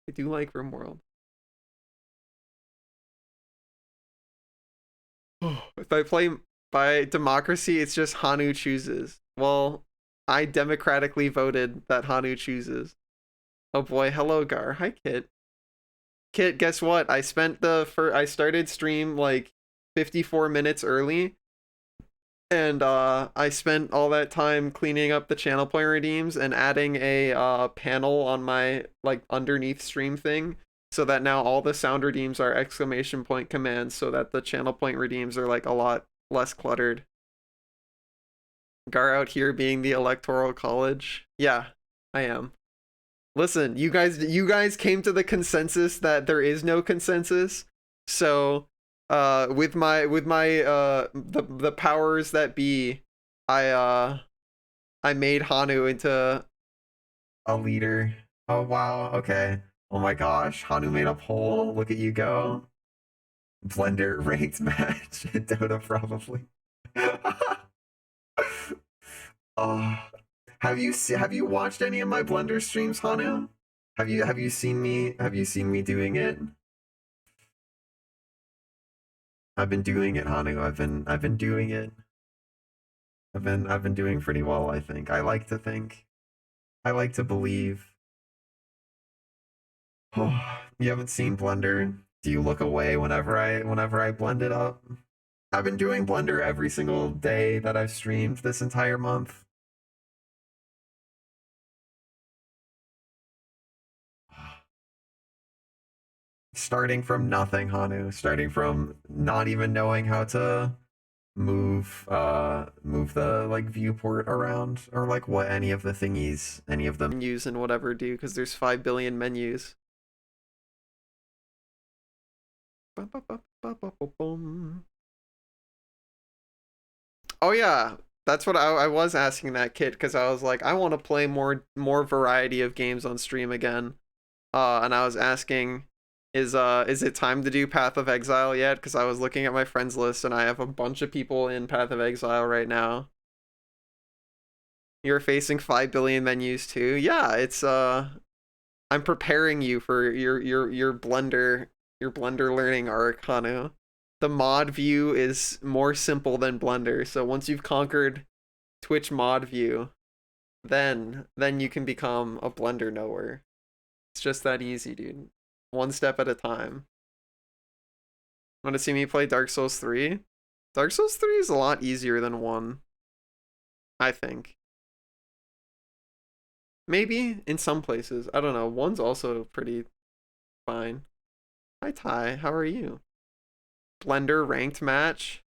A: I do like RimWorld. If I play by democracy, it's just Hanu chooses. Well, I democratically voted that Hanu chooses. Oh boy, hello Gar. Hi Kit. Kit, guess what? I started stream like 54 minutes early. And I spent all that time cleaning up the channel point redeems and adding a panel on my like underneath stream thing, so that now all the sound redeems are exclamation point commands, so that the channel point redeems are like a lot less cluttered. Gar out here being the electoral college. Yeah, I am. Listen, you guys came to the consensus that there is no consensus, so with my the powers that be, I made Hanu into a leader. Oh wow, okay. Oh my gosh, Hanu made a poll. Look at you go. Blender ranked match in Dota probably. Oh, have you watched any of my Blender streams, Hanu? Have you seen me doing it? I've been doing it, Hanu. I've been doing it. I've been doing pretty well, I think. I like to think. I like to believe. Oh, you haven't seen Blender? Do you look away whenever I blend it up? I've been doing Blender every single day that I've streamed this entire month. Starting from nothing, Hanu. Starting from not even knowing how to move the like viewport around, or like what any of the thingies, any of the menus and whatever do, because there's 5 billion menus. Oh yeah, that's what I was asking that kid, because I was like, I want to play more variety of games on stream again. And I was asking, is it time to do Path of Exile yet? Because I was looking at my friends list and I have a bunch of people in Path of Exile right now. You're facing 5 billion menus too. Yeah, it's I'm preparing you for your Blender learning arc, Hanu. The mod view is more simple than Blender, so once you've conquered Twitch mod view, then you can become a Blender knower. It's just that easy, dude. One step at a time. Want to see me play Dark Souls 3? Dark Souls 3 is a lot easier than 1, I think. Maybe in some places. I don't know. 1's also pretty fine. Hi Ty, how are you? Blender ranked match.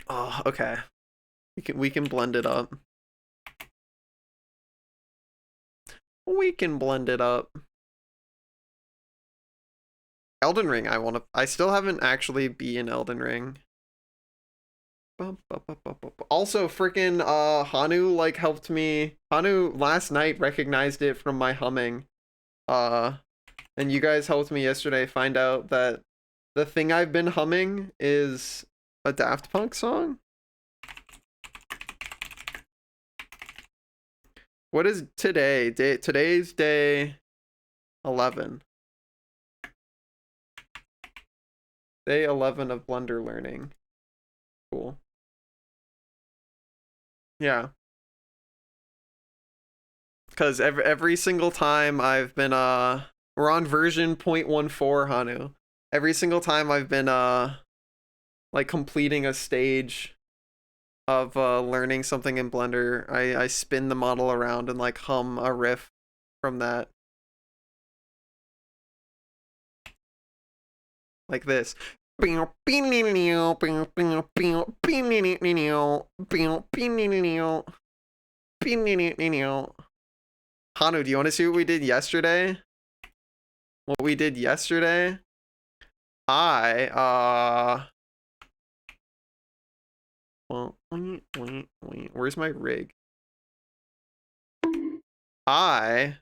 A: Oh, okay. We can blend it up. We can blend it up. Elden Ring, I still haven't actually been in Elden Ring. Also, freaking Hanu like helped me. Hanu last night recognized it from my humming. And you guys helped me yesterday find out that the thing I've been humming is a Daft Punk song. What is today? Today's day 11. Day 11 of Blender learning. Cool. Yeah. Because every single time I've been we're on version 0.14, Hanu. Every single time I've been like completing a stage of learning something in Blender, I spin the model around and like hum a riff from that. Like this. Hanu, do you want to see what we did yesterday? What we did yesterday? Where's my rig? I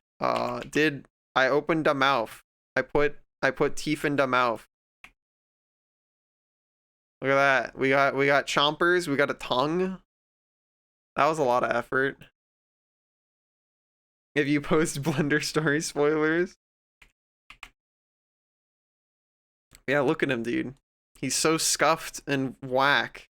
A: opened a mouth. I put teeth in the mouth. Look at that. We got chompers, we got a tongue. That was a lot of effort. If you post Blender story spoilers. Yeah, look at him, dude. He's so scuffed and whack.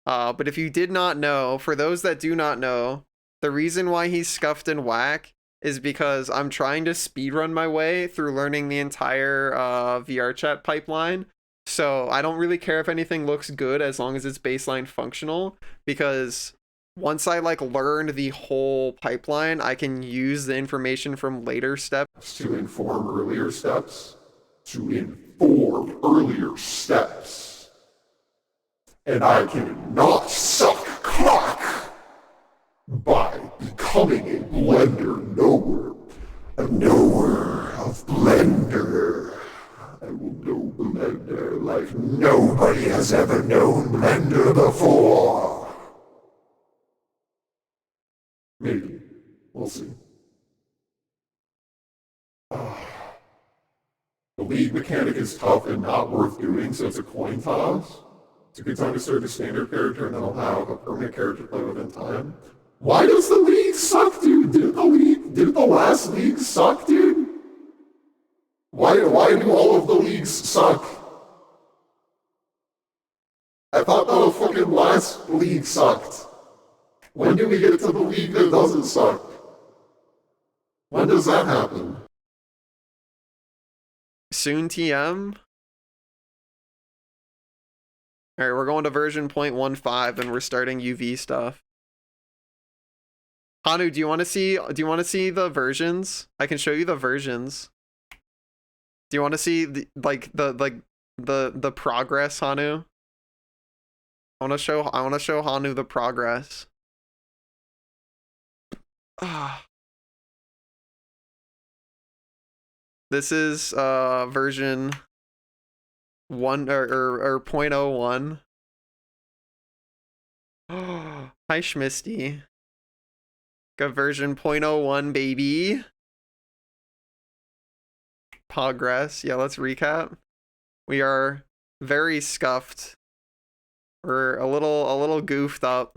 A: But if you did not know, for those that do not know, the reason why he's scuffed and whack is because I'm trying to speedrun my way through learning the entire VRChat pipeline. So I don't really care if anything looks good as long as it's baseline functional, because once I like learned the whole pipeline, I can use the information from later steps
H: to inform earlier steps. To inform earlier steps. And I cannot suck cock by becoming a Blender knower. A knower of Blender. I will know Blender like nobody has ever known Blender before. Maybe. We'll see. The The league mechanic is tough and not worth doing, so it's a coin toss. It's a good time to start a standard character, and then I'll have a permanent character play within time. Why does the league suck, dude? Didn't the last league suck, dude? Why do all of the leagues suck? I thought the fucking last league sucked. When do we get to the league that doesn't suck? When does that happen?
A: Soon TM. All right, we're going to version 0.15 and we're starting UV stuff. Hanu, do you want to see the versions? I can show you the versions. Do you want to see the progress, Hanu? I want to show Hanu the progress. This is version 1 or 0.01. Hi Schmisty. Got version 0.01, baby. Progress. Yeah, let's recap. We are very scuffed. We're a little goofed up.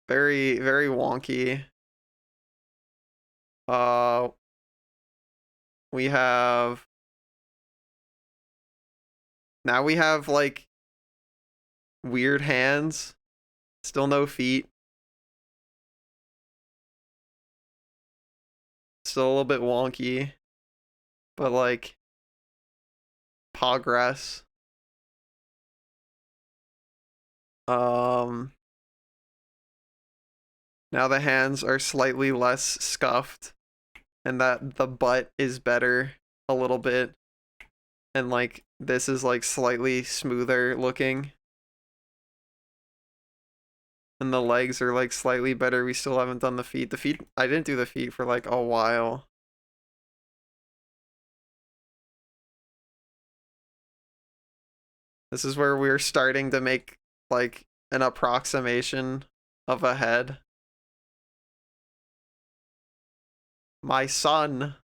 A: Very, very wonky. We have now we have like weird hands. Still no feet. Still a little bit wonky. But like progress. Now the hands are slightly less scuffed, and that the butt is better a little bit, and like this is like slightly smoother looking, and the legs are like slightly better. We still haven't done the feet. I didn't do the feet for like a while. This is where we're starting to make like an approximation of a head. My son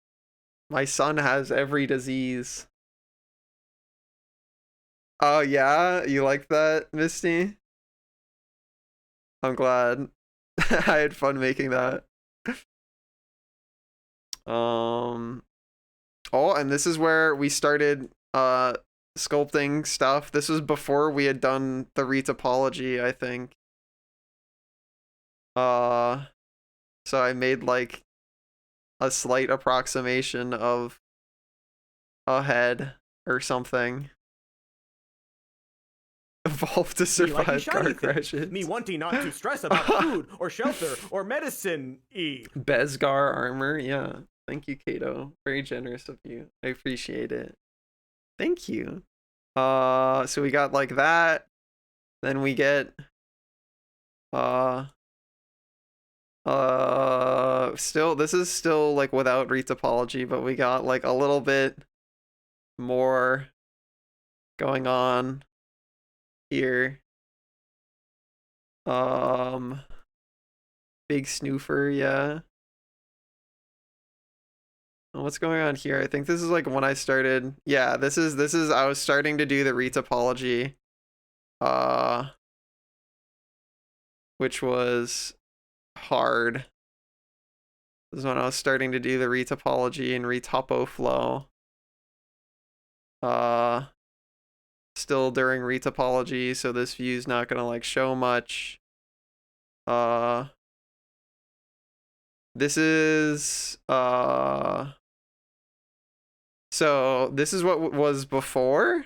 A: has every disease. Oh yeah, you like that, Misty? I'm glad. I had fun making that. Oh, and this is where we started sculpting stuff. This was before we had done the retopology, I think. So I made like a slight approximation of a head or something. Evolve to survive car crashes.
C: Me wanting not to stress about food or shelter or medicine.
A: Besgar armor, yeah. Thank you, Kato. Very generous of you. I appreciate it. Thank you. So we got like that. Then we get still, this is still like without retopology, but we got like a little bit more going on here. Big snoofer, yeah. What's going on here? I think this is like when I started. Yeah, this is I was starting to do the retopology. Which was hard. This is when I was starting to do the retopology and retopo flow. Still during retopology, so this view's not gonna like show much. This is so this is what was before,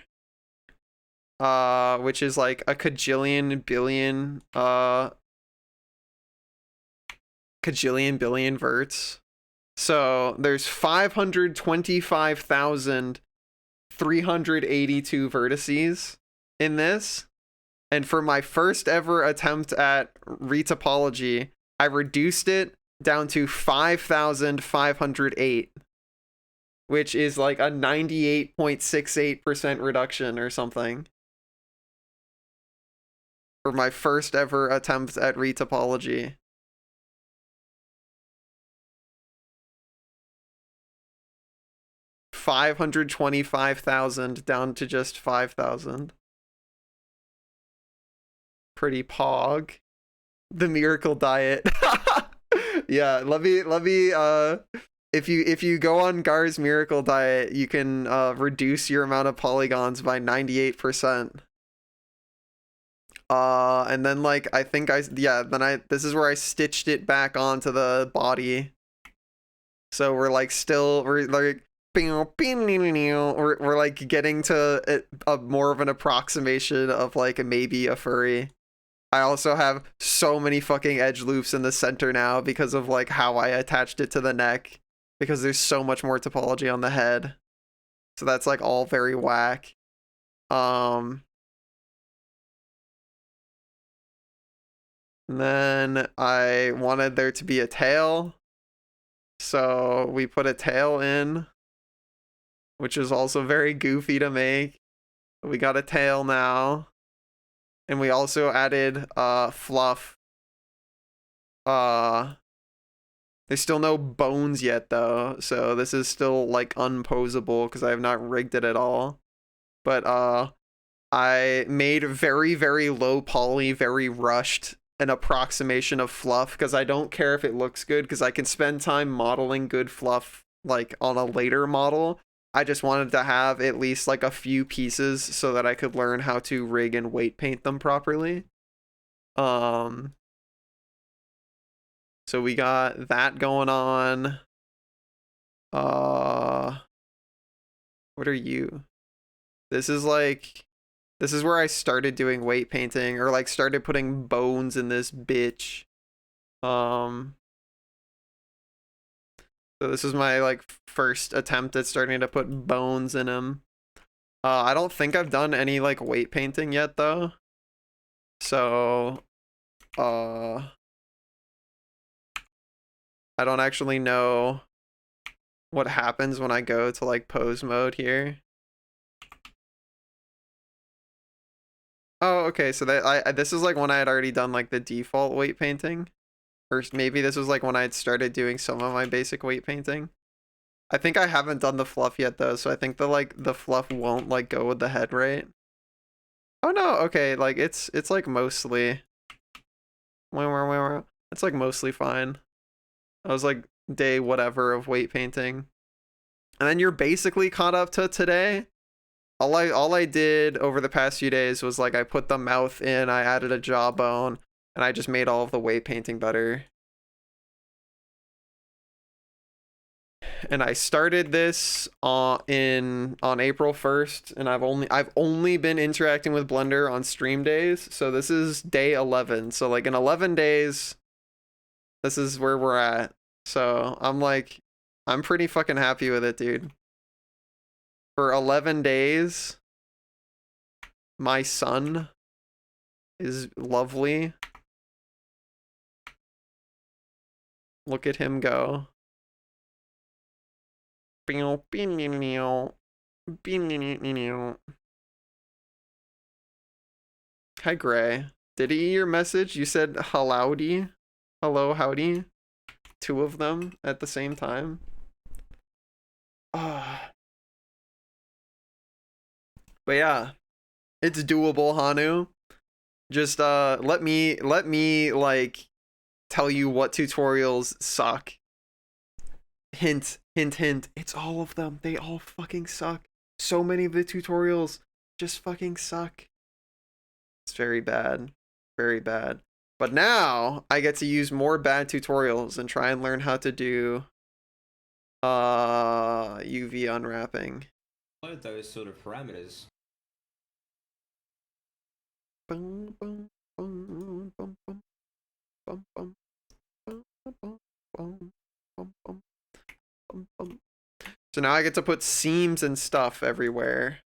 A: which is like a kajillion billion verts. So there's 525,382 vertices in this. And for my first ever attempt at retopology, I reduced it down to 5,508, which is like a 98.68% reduction or something. For my first ever attempt at retopology. 525,000 down to just 5,000. Pretty pog. The miracle diet. Yeah, let me if you go on Gar's miracle diet, you can reduce your amount of polygons by 98%. And then like I think this is where I stitched it back onto the body. So we're like we're like getting to a more of an approximation of like maybe a furry. I also have so many fucking edge loops in the center now because of like how I attached it to the neck, because there's so much more topology on the head. So that's like all very whack. And then I wanted there to be a tail. So we put a tail in, which is also very goofy to make. We got a tail now. And we also added fluff. There's still no bones yet though, so this is still like unposable because I have not rigged it at all. But I made very, very low poly, very rushed an approximation of fluff because I don't care if it looks good because I can spend time modeling good fluff like on a later model. I just wanted to have at least like a few pieces so that I could learn how to rig and weight paint them properly. So we got that going on. What are you? This is where I started doing weight painting, or like started putting bones in this bitch. So this is my like first attempt at starting to put bones in him. I don't think I've done any like weight painting yet though. So I don't actually know what happens when I go to like pose mode here. Oh, okay, so that this is like when I had already done like the default weight painting. Or maybe this was like when I had started doing some of my basic weight painting. I think I haven't done the fluff yet though, so I think the fluff won't like go with the head, right? Oh no, okay, like it's like mostly it's like mostly fine. I was like day whatever of weight painting. And then you're basically caught up to today. All I did over the past few days was like I put the mouth in, I added a jawbone, and I just made all of the weight painting better. And I started this on April 1st, and I've only been interacting with Blender on stream days, so this is day 11. So like in 11 days, this is where we're at. So I'm pretty fucking happy with it, dude. For 11 days, my son is lovely. Look at him go. Hi, Gray. Did he eat your message? You said howdy. Hello, howdy. Two of them at the same time. But yeah, it's doable, Hanu. Just let me like tell you what tutorials suck. Hint, hint, hint. It's all of them. They all fucking suck. So many of the tutorials just fucking suck. It's very bad. Very bad. But now I get to use more bad tutorials and try and learn how to do UV unwrapping.
I: What are those sort of parameters?
A: Bum, bum, bum, bum, bum, bum, bum, bum, bum, bum, bum, bum. So now I get to put seams and stuff everywhere.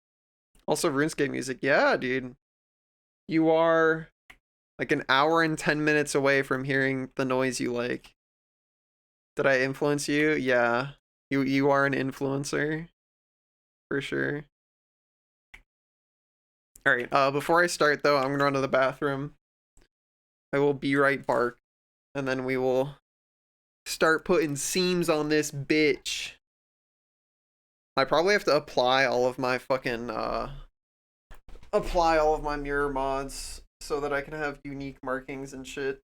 A: Also RuneScape music. Yeah, dude. You are like an hour and 10 minutes away from hearing the noise you like. Did I influence you? Yeah. You are an influencer. For sure. Alright, before I start though, I'm gonna run to the bathroom. I will be right back. And then we will start putting seams on this bitch. I probably have to apply all of my fucking apply all of my mirror mods so that I can have unique markings and shit.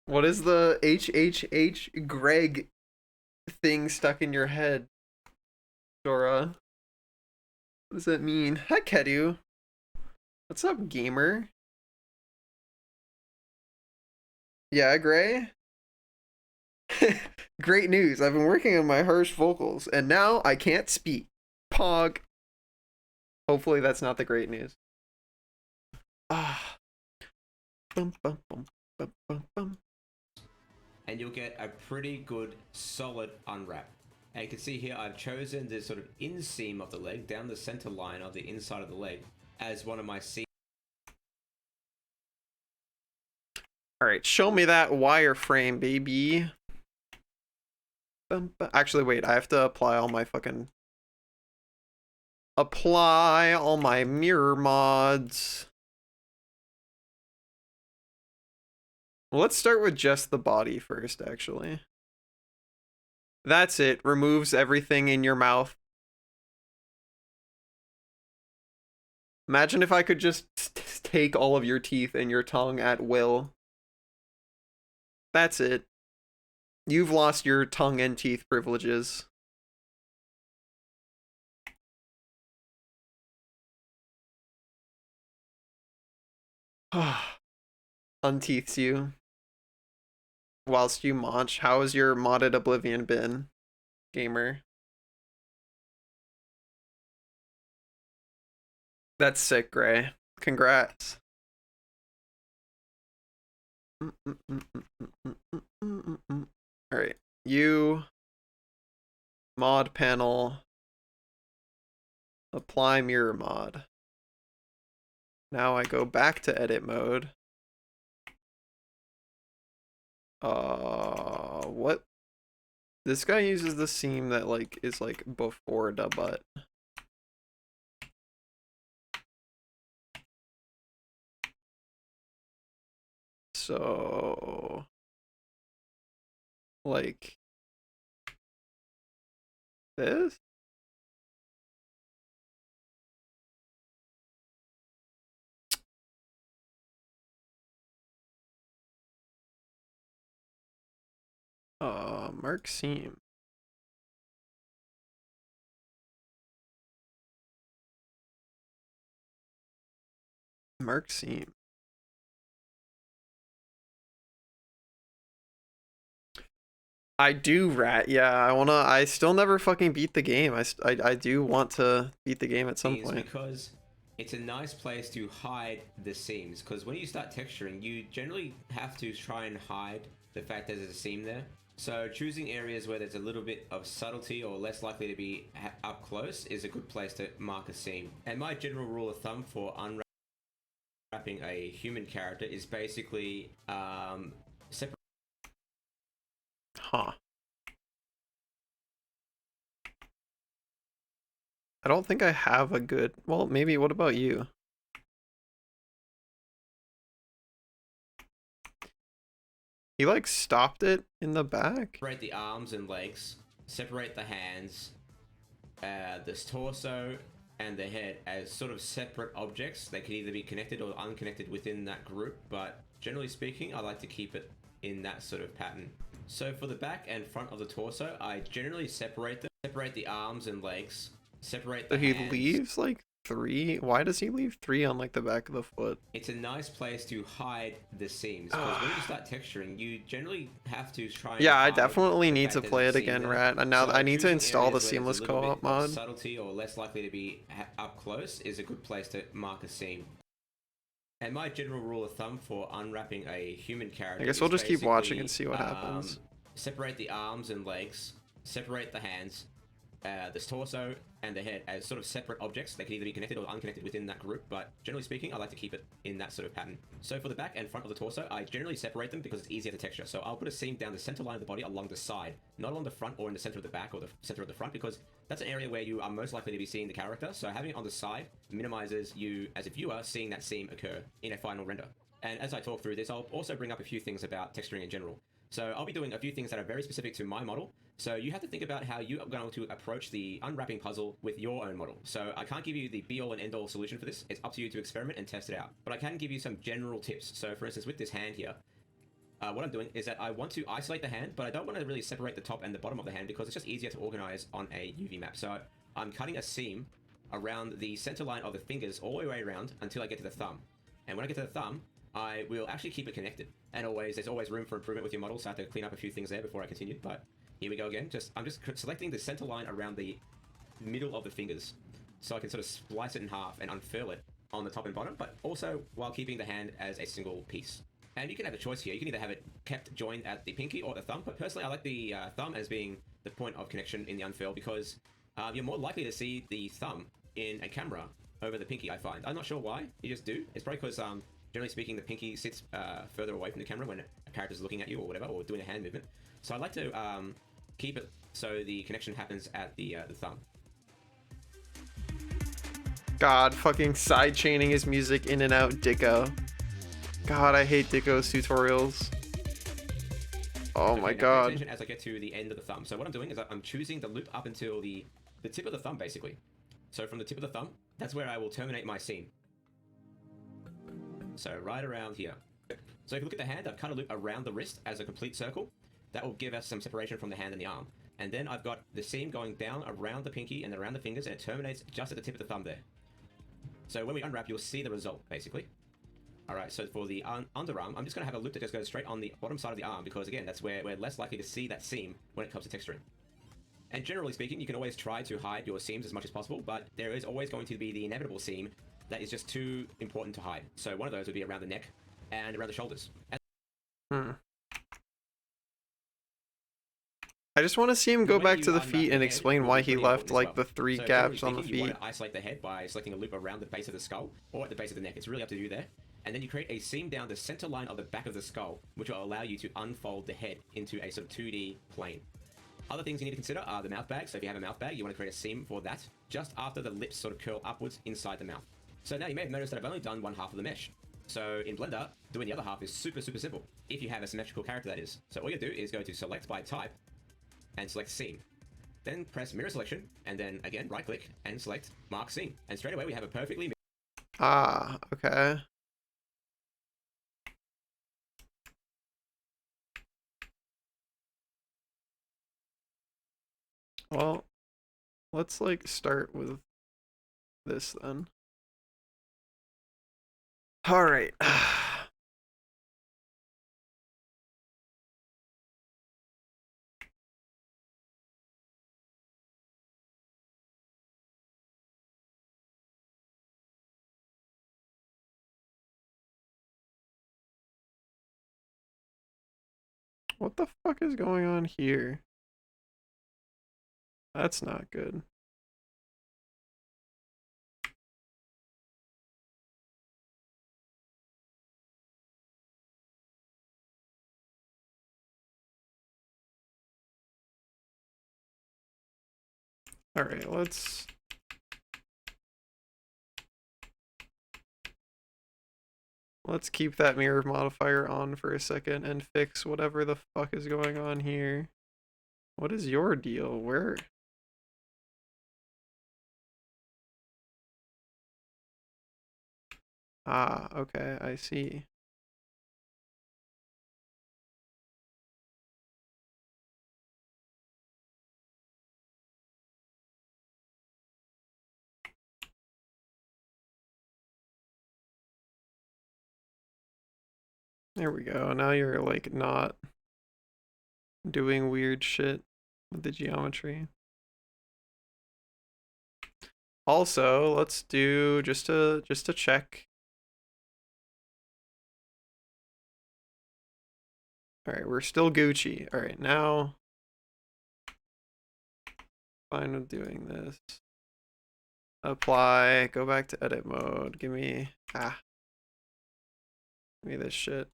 A: What is the HHH Greg thing stuck in your head, Dora? What does that mean? Hi, Kedu. What's up, gamer? Yeah, Gray? Great news. I've been working on my harsh vocals, and now I can't speak. Pog. Hopefully that's not the great news. Ah. Bum, bum, bum, bum, bum, bum.
I: And you'll get a pretty good, solid unwrap. And you can see here I've chosen the sort of inseam of the leg down the center line of the inside of the leg as one of my seams.
A: Alright, show me that wireframe, baby. Actually, wait, I have to apply all my fucking... Apply all my mirror mods. Well, let's start with just the body first, actually. That's it. Removes everything in your mouth. Imagine if I could just take all of your teeth and your tongue at will. That's it. You've lost your tongue and teeth privileges. Unteeths you. Whilst you munch. How has your modded Oblivion been, gamer? That's sick, Gray. Congrats. Alright. You. Mod panel. Apply mirror mod. Now I go back to edit mode. What? This guy uses the seam that like is like before the butt. So like this? Mark seam. Mark seam. I do, Rat. Yeah, I still never fucking beat the game. I do want to beat the game at some point.
I: Because it's a nice place to hide the seams. Because when you start texturing, you generally have to try and hide the fact that there's a seam there. So choosing areas where there's a little bit of subtlety or less likely to be up close is a good place to mark a seam. And my general rule of thumb for unwrapping a human character is basically separate.
A: Huh. I don't think I have a good... Well, maybe. What about you? He like stopped it in the back?
I: Separate the arms and legs, separate the hands, this torso and the head as sort of separate objects. They can either be connected or unconnected within that group, but generally speaking, I like to keep it in that sort of pattern. So for the back and front of the torso, I generally separate them, separate the arms and legs, separate the hands.
A: He leaves like 3? Why does he leave 3 on like the back of the foot?
I: It's a nice place to hide the seams, because when you start texturing, you generally have to try and
A: yeah, I
I: hide
A: definitely
I: the
A: need
I: fact
A: to
I: there's
A: play
I: a
A: it
I: seam
A: again,
I: there.
A: Rat. And now
I: So
A: I need to
I: choosing
A: install the
I: areas where
A: seamless
I: there's a little
A: co-op
I: bit of
A: mod.
I: subtlety or less likely to be up close is a good place to mark a seam. And my general rule of thumb for unwrapping a human character,
A: I guess we'll just keep watching and see what happens.
I: Separate the arms and legs, separate the hands, this torso and the head as sort of separate objects. They can either be connected or unconnected within that group, but generally speaking, I like to keep it in that sort of pattern. So for the back and front of the torso, I generally separate them because it's easier to texture. So I'll put a seam down the center line of the body along the side, not along the front or in the center of the back or the center of the front, because that's an area where you are most likely to be seeing the character. So having it on the side minimizes you as a viewer seeing that seam occur in a final render. And as I talk through this, I'll also bring up a few things about texturing in general. So I'll be doing a few things that are very specific to my model. So you have to think about how you are going to approach the unwrapping puzzle with your own model. So I can't give you the be-all and end-all solution for this. It's up to you to experiment and test it out. But I can give you some general tips. So for instance, with this hand here, what I'm doing is that I want to isolate the hand, but I don't want to really separate the top and the bottom of the hand because it's just easier to organize on a UV map. So I'm cutting a seam around the center line of the fingers all the way around until I get to the thumb. And when I get to the thumb, I will actually keep it connected. And there's always room for improvement with your model, so I have to clean up a few things there before I continue. But here we go again. I'm just selecting the center line around the middle of the fingers, so I can sort of splice it in half and unfurl it on the top and bottom, but also while keeping the hand as a single piece. And you can have a choice here. You can either have it kept joined at the pinky or the thumb, but personally I like the thumb as being the point of connection in the unfurl because you're more likely to see the thumb in a camera over the pinky, I find. I'm not sure why, you just do. It's probably because, generally speaking, the pinky sits further away from the camera when a character's looking at you or whatever, or doing a hand movement. So I like to keep it so the connection happens at the thumb.
A: God, fucking side chaining his music in and out, Dicko. God, I hate Dicko's tutorials. Oh my
I: Okay, now pay
A: god.
I: attention as I get to the end of the thumb. So what I'm doing is I'm choosing the loop up until the tip of the thumb, basically. So from the tip of the thumb, that's where I will terminate my scene. So right around here. So if you look at the hand, I've cut a loop around the wrist as a complete circle. That will give us some separation from the hand and the arm. And then I've got the seam going down around the pinky and then around the fingers, and it terminates just at the tip of the thumb there. So when we unwrap, you'll see the result, basically. Alright, so for the underarm, I'm just going to have a loop that just goes straight on the bottom side of the arm, because again, that's where we're less likely to see that seam when it comes to texturing. And generally speaking, you can always try to hide your seams as much as possible, but there is always going to be the inevitable seam that is just too important to hide. So one of those would be around the neck and around the shoulders.
A: I just want to see him go
I: When
A: back
I: you
A: to the
I: unwrap
A: feet and
I: head,
A: explain
I: will
A: why
I: be
A: he
I: pretty
A: left
I: important as
A: like
I: well.
A: the 3
I: So
A: gaps
I: generally
A: on the
I: speaking, you
A: feet.
I: want to isolate the head by selecting a loop around the base of the skull or at the base of the neck. It's really up to you there. And then you create a seam down the center line of the back of the skull, which will allow you to unfold the head into a sort of 2D plane. Other things you need to consider are the mouth bag. So if you have a mouth bag, you want to create a seam for that just after the lips sort of curl upwards inside the mouth. So now you may have noticed that I've only done one half of the mesh. So in Blender, doing the other half is super simple. If you have a symmetrical character, that is. So all you do is go to select by type and select seam. Then press mirror selection, and then again right click and select mark seam. And straight away we have a perfectly
A: Ah, okay. Well, let's like start with this then. All right. What the fuck is going on here? That's not good. All right, let's keep that mirror modifier on for a second and fix whatever the fuck is going on here. What is your deal? Where? Ah, okay, I see. There we go. Now you're like not doing weird shit with the geometry. Also, let's do just to check. All right, we're still Gucci. All right, now fine with doing this. Apply, go back to edit mode. Give me this shit.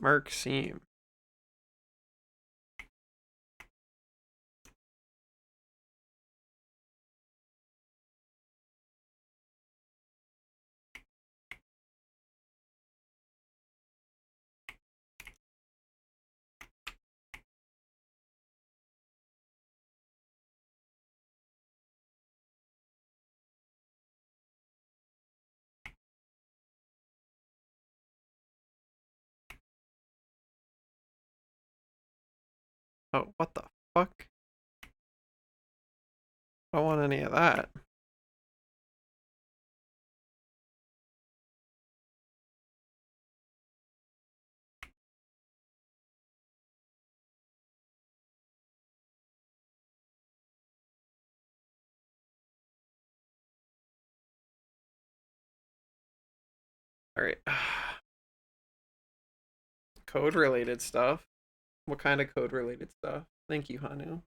A: Mark seam. Oh, what the fuck? I don't want any of that. Alright. Code related stuff. What kind of code related stuff? Thank you, Hanu.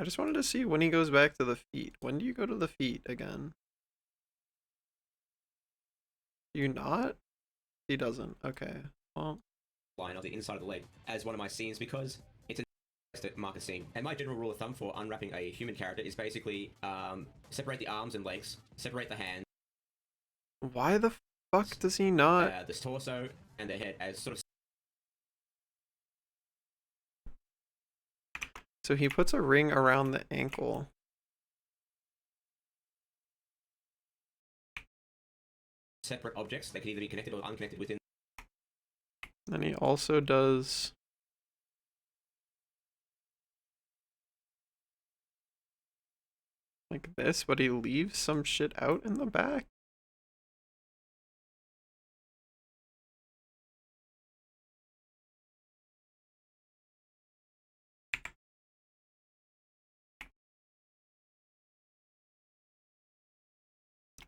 A: I just wanted to see when he goes back to the feet. When do you go to the feet again? Do you not? He doesn't. Okay. Well,
I: line of the inside of the leg as one of my scenes because it's a marker scene. And my general rule of thumb for unwrapping a human character is basically separate the arms and legs, separate the hands.
A: why the fuck does he not?
I: This torso and the head as sort of.
A: So he puts a ring around the ankle.
I: Separate objects. They can either be connected or unconnected within.
A: And he also does like this, but he leaves some shit out in the back.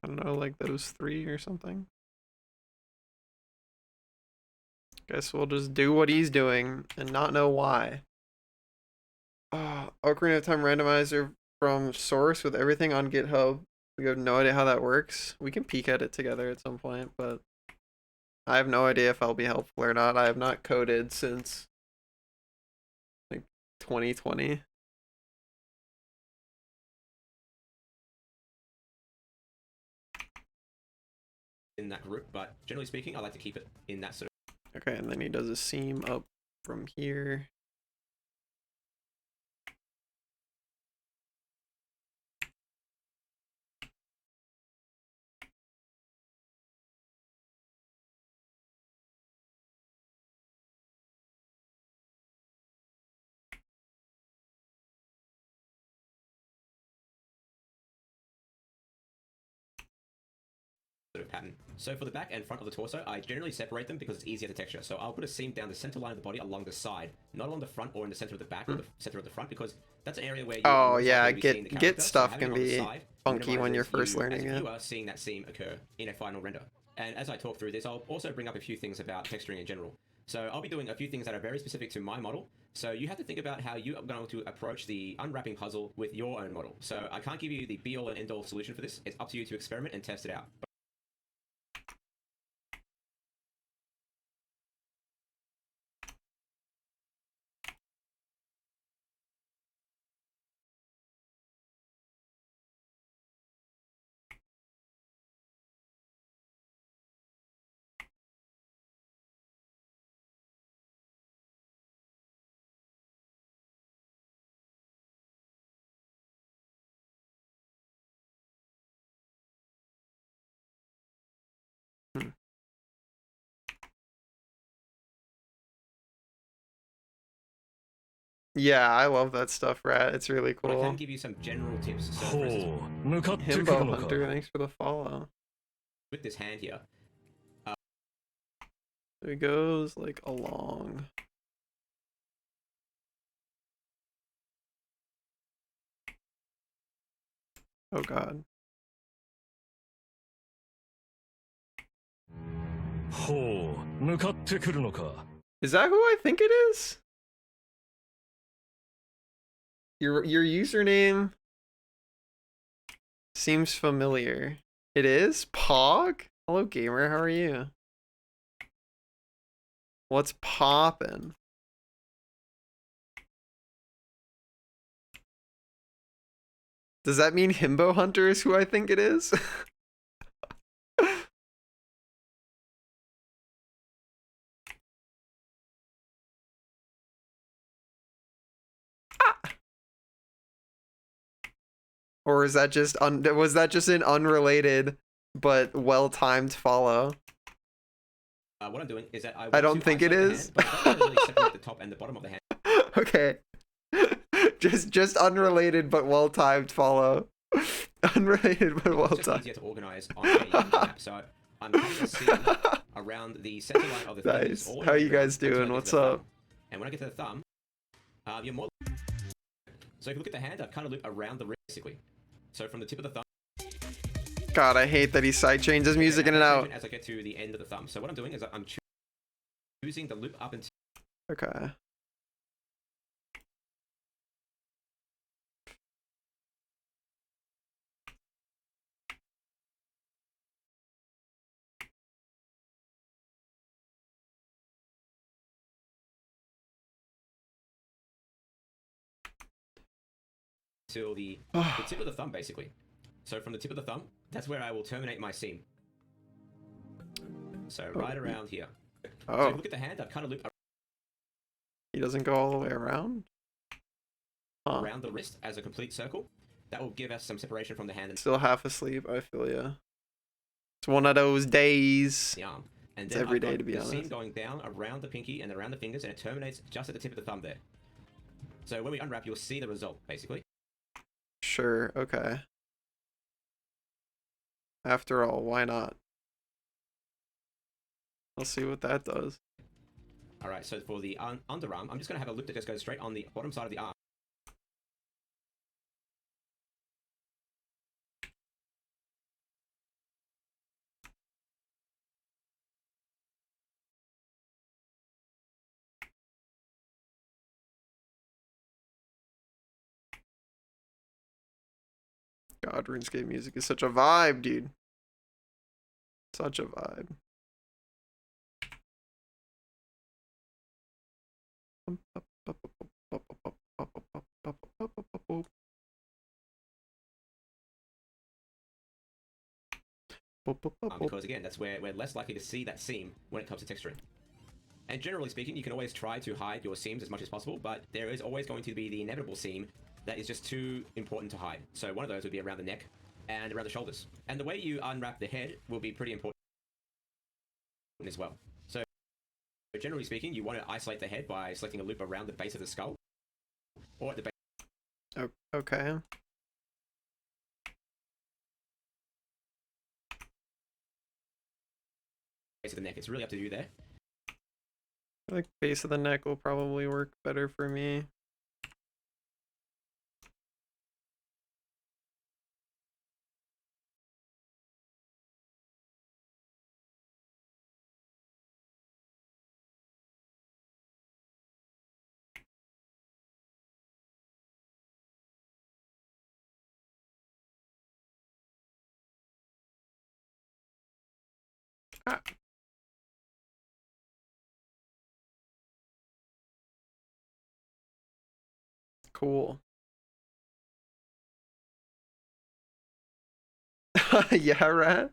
A: I don't know, like those three or something. Guess we'll just do what he's doing and not know why. Ocarina of Time randomizer from source with everything on GitHub. We have no idea how that works. We can peek at it together at some point, but I have no idea if I'll be helpful or not. I have not coded since like 2020.
I: In that group, but generally speaking, I like to keep it in that sort of.
A: Okay, and then he does a seam up from here.
I: Sort of pattern. So for the back and front of the torso, I generally separate them because it's easier to texture. So I'll put a seam down the center line of the body along the side, not along the front or in the center of the back or the center of the front, because that's an area where you
A: Oh yeah,
I: be seeing the
A: Git
I: character, so
A: stuff
I: having
A: can
I: it on the
A: be
I: side
A: funky when you're
I: minimizes
A: first
I: you
A: learning
I: as a
A: it.
I: viewer seeing that seam occur in a final render. And as I talk through this, I'll also bring up a few things about texturing in general. So I'll be doing a few things that are very specific to my model. So you have to think about how you are going to approach the unwrapping puzzle with your own model. So I can't give you the be-all and end-all solution for this. It's up to you to experiment and test it out.
A: Yeah, I love that stuff, Rat. It's really
I: But I
A: cool.
I: can give you some general tips. So for instance,
A: Himbo Hunter, thanks for the follow.
I: with this hand here,
A: It goes like along. Oh god. Is that who I think it is? Your username seems familiar. It is? Pog? Hello gamer, how are you? What's poppin'? Does that mean Himbo Hunter is who I think it is? Or is that just was that just an unrelated but well-timed follow?
I: what I'm doing is that I
A: don't
I: want to
A: think it
I: isolate the
A: is.
I: hand, but I don't really separate the top and the bottom of the hand.
A: Okay. Just unrelated but well timed follow. Unrelated but well
I: It's just
A: timed.
I: easier to organize on a map. So I'm cutting a seam around the center line of the fingers.
A: Nice.
I: all the
A: How
I: way
A: you
I: around
A: guys
I: until I
A: doing?
I: get to
A: What's
I: the
A: up?
I: thumb. And when I get to the thumb, you're more. So if you look at the hand, I've kind of looped around the wrist basically. So from the tip of the thumb.
A: God, I hate that he sidechains his music in and out.
I: As I get to the end of the thumb. So what I'm doing is I'm choosing the loop up until.
A: Okay.
I: Till the tip of the thumb, basically. So from the tip of the thumb, that's where I will terminate my seam. So right around here. So if
A: Oh,
I: you look at the hand, I've kind of looped
A: he doesn't go all the way around? Huh.
I: around the wrist as a complete circle. That will give us some separation from the hand and
A: Still half asleep, I feel ya. It's one of those days.
I: the arm. And
A: It's
I: then
A: every
I: I've got
A: day, to be
I: the seam
A: honest.
I: going down around the pinky and around the fingers, and it terminates just at the tip of the thumb there. So when we unwrap, you'll see the result, basically.
A: Sure, okay. After all, why not? I'll see what that does.
I: Alright, so for the underarm, I'm just going to have a loop that just goes straight on the bottom side of the arm.
A: God, RuneScape music is such a vibe, dude. Such a vibe.
I: Because again, that's where we're less likely to see that seam when it comes to texturing. And generally speaking, you can always try to hide your seams as much as possible, but there is always going to be the inevitable seam that is just too important to hide. So one of those would be around the neck and around the shoulders. And the way you unwrap the head will be pretty important as well. So generally speaking, you want to isolate the head by selecting a loop around the base of the skull or at the base.
A: Okay.
I: Of the neck. It's really up to you there.
A: I think base of the neck will probably work better for me. Ah. Cool. Yeah, right.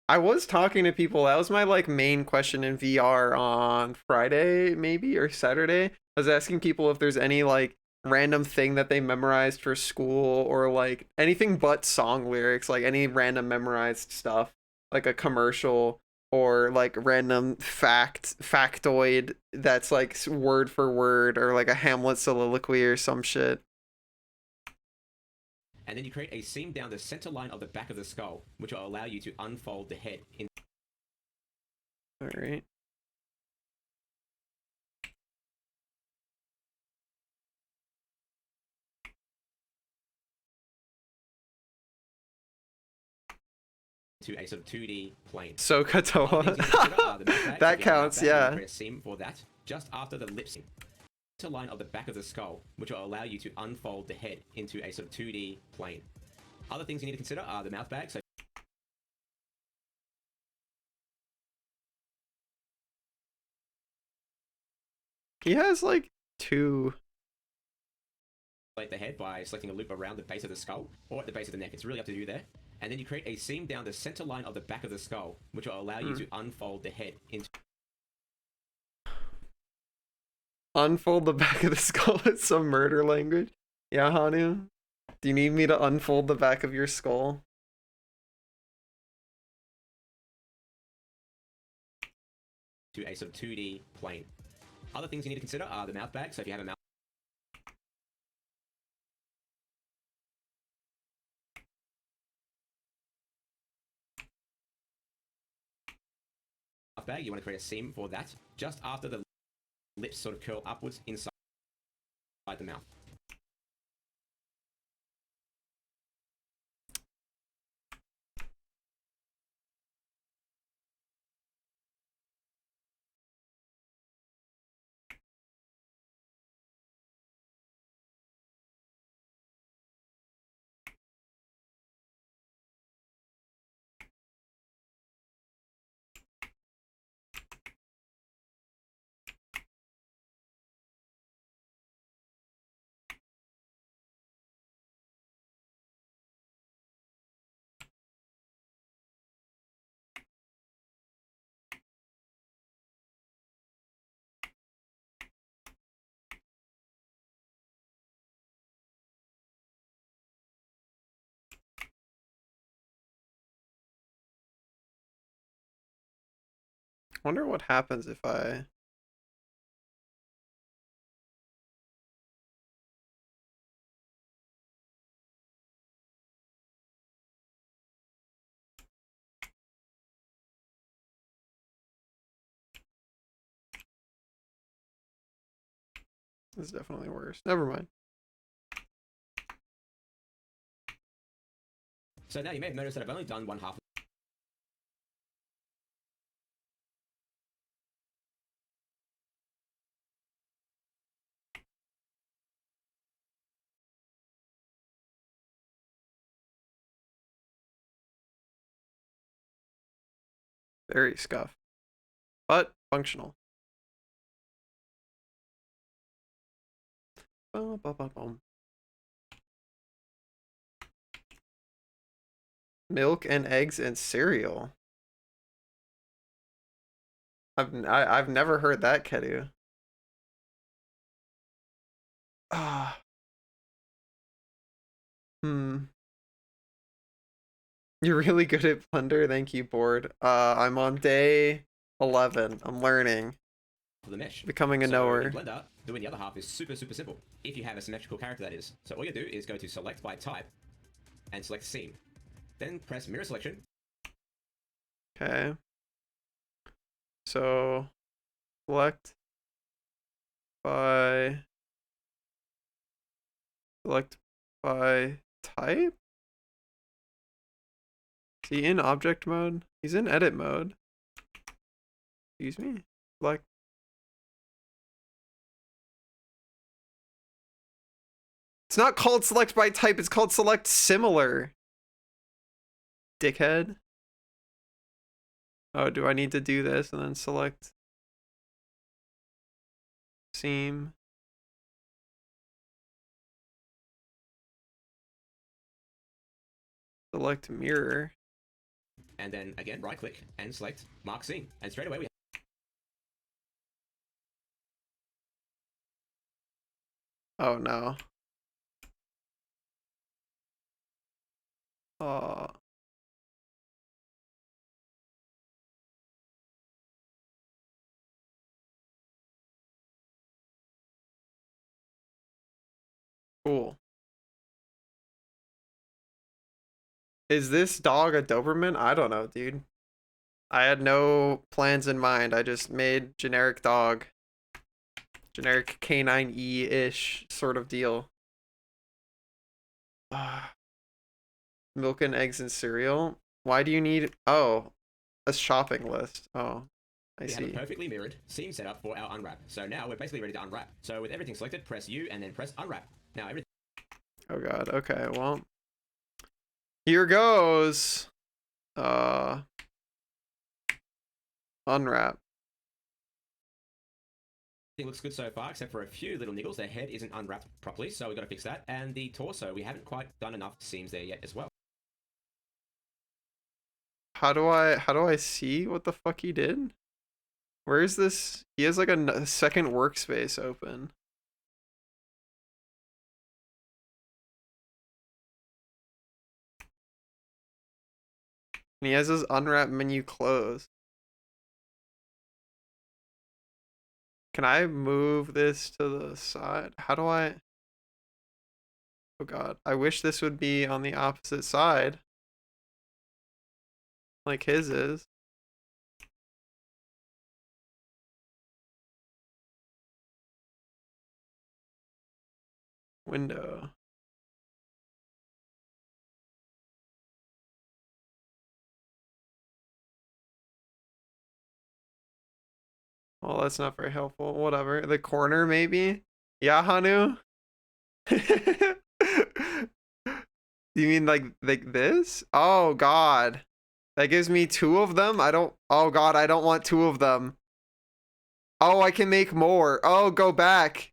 A: I was talking to people. That was my like main question in VR on Friday, maybe, or Saturday. I was asking people if there's any like random thing that they memorized for school or like anything but song lyrics, like any random memorized stuff, like a commercial or like random factoid that's like word for word or like a Hamlet soliloquy or some shit.
I: And then you create a seam down the center line of the back of the skull, which will allow you to unfold the head in.
A: All right.
I: To a sort of 2D plane.
A: So
I: Other things you need to consider are the mouth bag. So
A: That
I: if you have a
A: counts,
I: mouth bag, you
A: yeah.
I: create a seam for that just after the lip seam. Center line of the back of the skull, which will allow you to unfold the head into a sort of 2D plane. Other things you need to consider are the mouth bag. So
A: He has like two.
I: isolate the head by selecting a loop around the base of the skull or at the base of the neck. It's really up to you there. And then you create a seam down the center line of the back of the skull, which will allow you to unfold the head into.
A: Unfold the back of the skull with some murder language. Yeah, Hanu? Do you need me to unfold the back of your skull?
I: To a sort of 2D plane. Other things you need to consider are the mouth bag. So if you have a mouth mouth bag, you want to create a seam for that, just after the lips sort of curl upwards inside the mouth.
A: Wonder what happens if I... This is definitely worse. Never mind.
I: So now you may have noticed that I've only done one half.
A: Very scuffed. But functional. Bum, bum, bum, bum. Milk and eggs and cereal. I've never heard that, Kedu. Ah. You're really good at Blender. Thank you, board. I'm on day 11. I'm learning.
I: The mesh.
A: Becoming a
I: so
A: knower.
I: In Blender, doing the other half is super simple. If you have a symmetrical character, that is. So all you do is go to select by type and select seam. Then press mirror selection.
A: Okay. So select by type. Is he in object mode? He's in edit mode. Excuse me. Select. It's not called select by type, it's called select similar. Dickhead. Oh, do I need to do this and then select seam? Select mirror.
I: And then again, right click and select mark seam. And straight away we
A: Oh no. Cool. Is this dog a Doberman? I don't know, dude. I had no plans in mind. I just made generic dog. Generic canine-y-ish sort of deal. Milk and eggs and cereal. Why do you need... Oh, a shopping list. Oh, I see.
I: have a perfectly mirrored seam setup for our unwrap. So now we're basically ready to unwrap. So with everything selected, press U and then press unwrap. Now everything...
A: Oh god, okay, well. Here goes. Unwrap.
I: Everything looks good so far, except for a few little niggles. Their head isn't unwrapped properly, so we've got to fix that. And the torso, we haven't quite done enough seams there yet as well.
A: How do I see what the fuck he did? Where is this? He has like a second workspace open. And he has his unwrap menu closed. Can I move this to the side? How do I? Oh god, I wish this would be on the opposite side. Like his is. Window. Well, that's not very helpful. Whatever. The corner, maybe? Yeah, Hanu? You mean like this? Oh, God. That gives me 2 of them? Oh, God, I don't want 2 of them. Oh, I can make more. Oh, go back.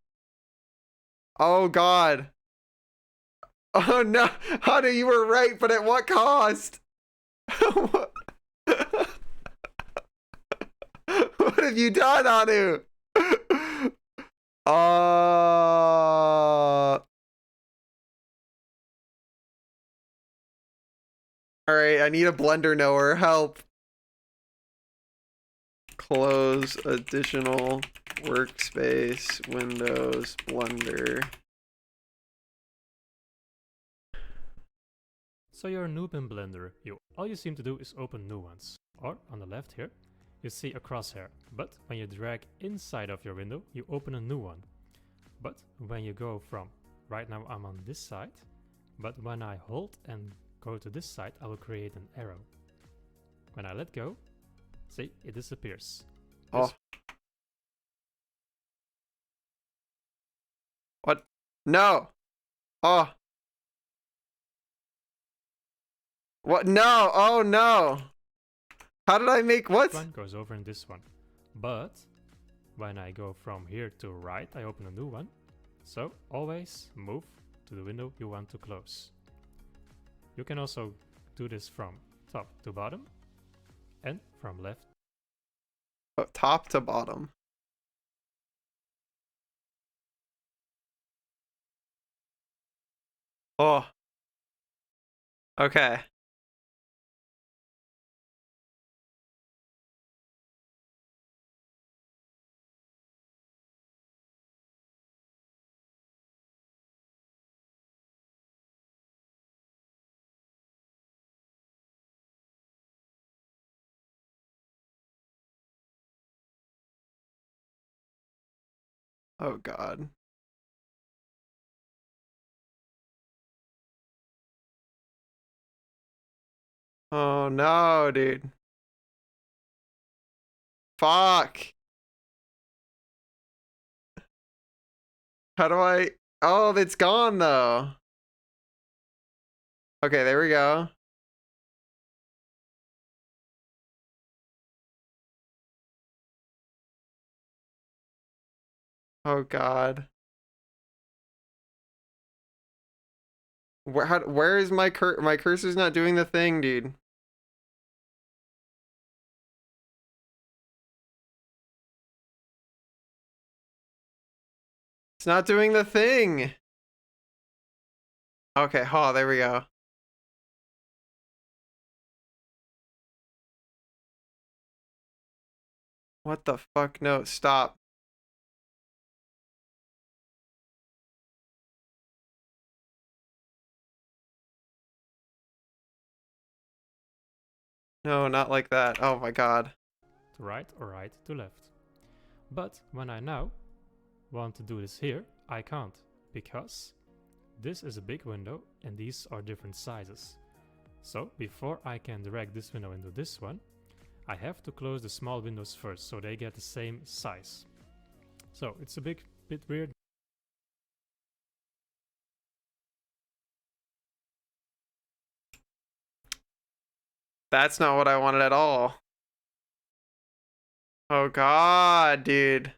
A: Oh, God. Oh, no. Hanu, you were right, but at what cost? What have you done, Hanu? Alright, I need a blender knower. Help. Close additional workspace, Windows, Blender.
J: So you're a noob in Blender. All you seem to do is open new ones. Or, on the left here, you see a crosshair. But when you drag inside of your window, you open a new one. But when you go from, right now I'm on this side, but when I hold and go to this side, I will create an arrow. When I let go, see, it disappears.
A: Oh. What? No. Oh. What? No. Oh, no. How did I make what?
J: This one goes over in this one. But when I go from here to right, I open a new one. So always move to the window you want to close. You can also do this from top to bottom and from left.
A: Oh, top to bottom. Oh. Okay. Oh, God. Oh, no, dude. Fuck. How do I... Oh, it's gone, though. Okay, there we go. Oh, God. Where is my my cursor's not doing the thing, dude. It's not doing the thing. Okay, oh, there we go. What the fuck? No, stop. No, not like that. Oh my God.
J: To right or right to left. But when I now want to do this here, I can't, because this is a big window and these are different sizes. So before I can drag this window into this one, I have to close the small windows first so they get the same size. So it's a bit weird.
A: That's not what I wanted at all. Oh God, dude.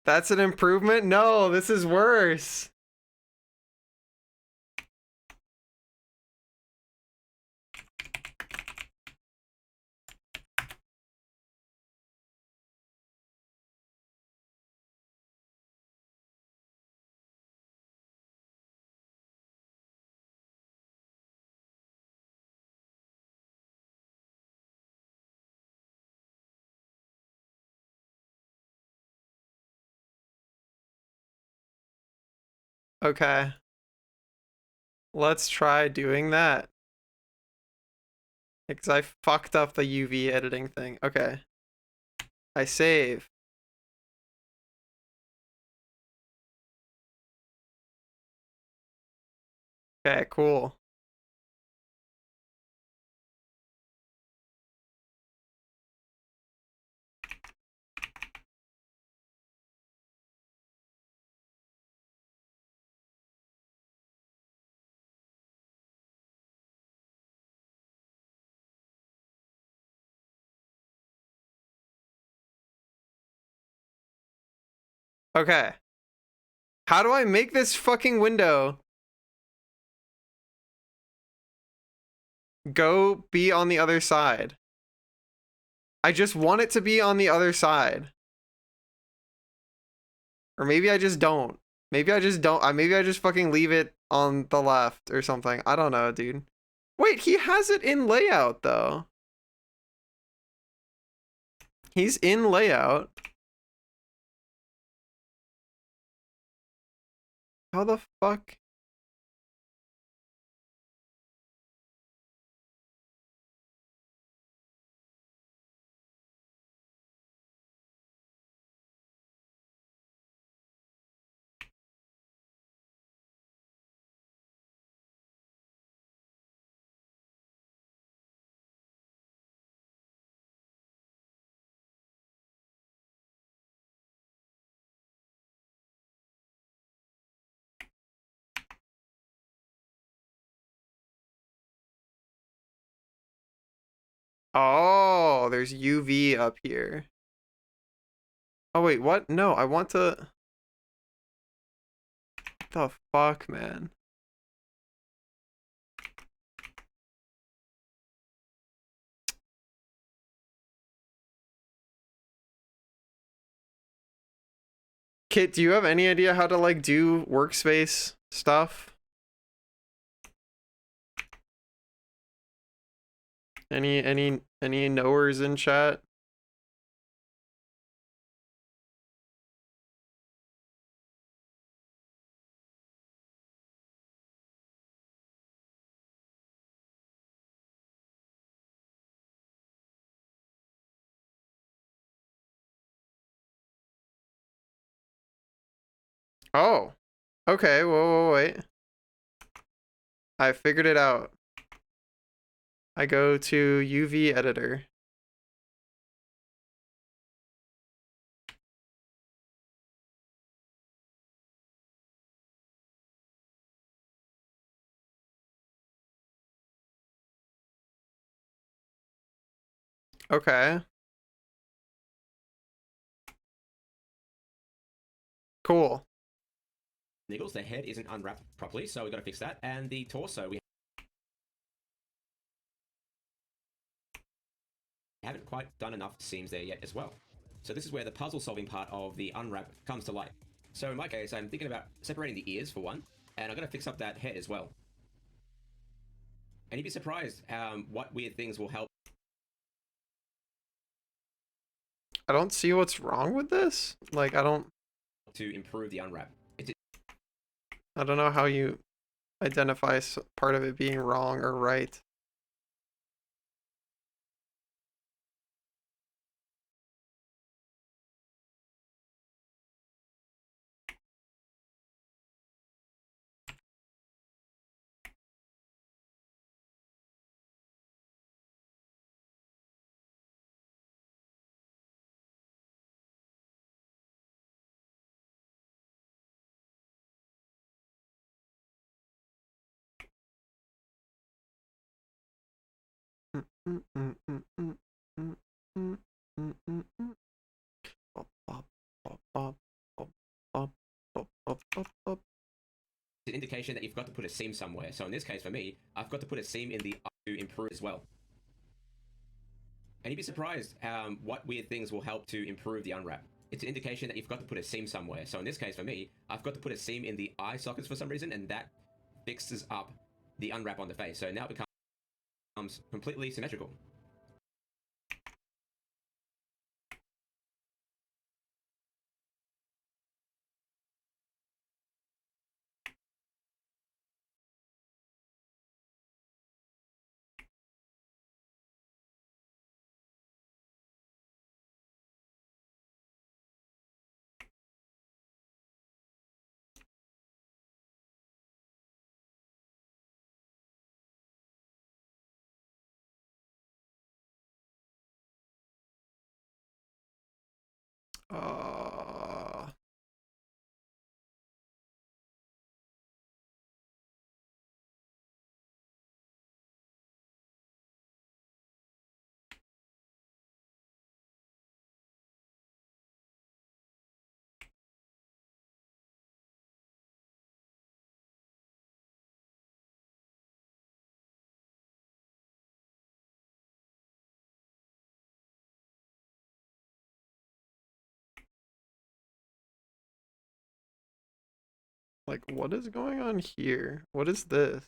A: That's an improvement? No, this is worse. Okay. Let's try doing that. Because I fucked up the UV editing thing. Okay. I save. Okay, cool. Okay. How do I make this fucking window go be on the other side? I just want it to be on the other side. Or maybe I just don't. Maybe I just don't. Maybe I just fucking leave it on the left or something. I don't know, dude. Wait, he has it in layout, though. He's in layout. How the fuck? Oh, there's UV up here. Oh, wait, what? No, I want to... What the fuck, man? Kit, do you have any idea how to, like, do workspace stuff? Any knowers in chat? Oh. Okay, whoa, wait. I figured it out. I go to UV editor. Okay. Cool.
I: Niggles, their head isn't unwrapped properly, so we got to fix that. And the torso, we haven't quite done enough seams there yet as well. So this is where the puzzle solving part of the unwrap comes to light. So in my case, I'm thinking about separating the ears for one, and I'm going to fix up that head as well. And you'd be surprised what weird things will help.
A: I don't see what's wrong with this. Like, I don't...
I: To improve the unwrap.
A: I don't know how you identify part of it being wrong or right.
I: An indication that you've got to put a seam somewhere. So in this case, for me, I've got to put a seam in the eye to improve as well. And you'd be surprised what weird things will help to improve the unwrap. It's an indication that you've got to put a seam somewhere. So in this case, for me, I've got to put a seam in the eye sockets for some reason, and that fixes up the unwrap on the face. So now it becomes completely symmetrical.
A: Uh, like, what is going on here? What is this?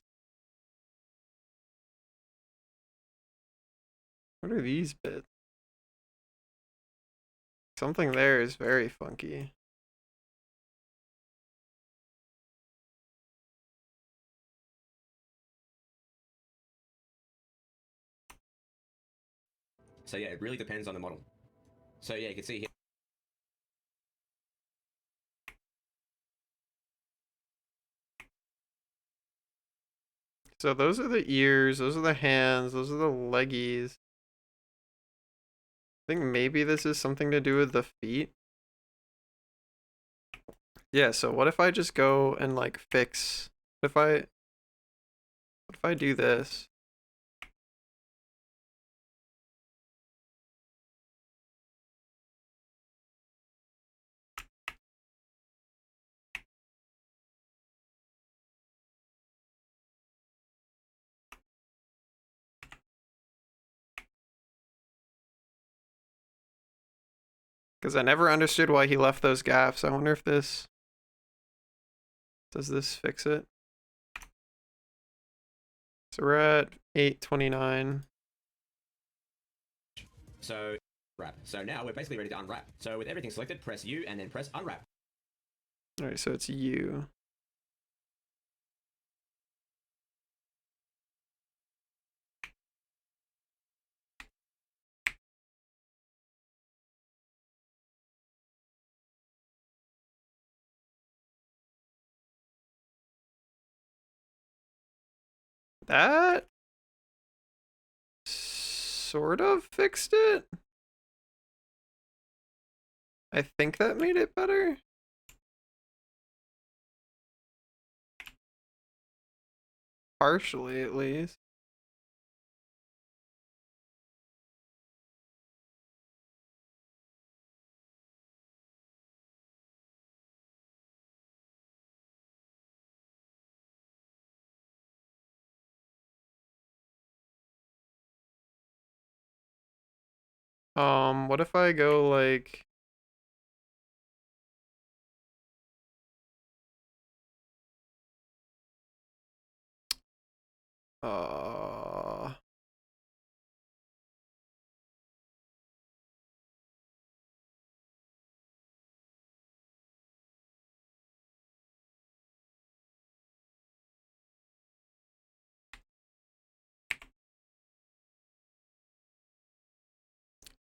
A: What are these bits? Something there is very funky.
I: So yeah, it really depends on the model. So yeah, you can see here.
A: So those are the ears, those are the hands, those are the leggies. I think maybe this is something to do with the feet. Yeah, so what if I just go and like fix, what if I do this? Because I never understood why he left those gaps. I wonder if this, does this fix it? So we're at 829.
I: So wrap. So now we're basically ready to unwrap. So with everything selected, press U and then press unwrap.
A: Alright, so it's U. That sort of fixed it. I think that made it better. Partially, at least. What if I go like uh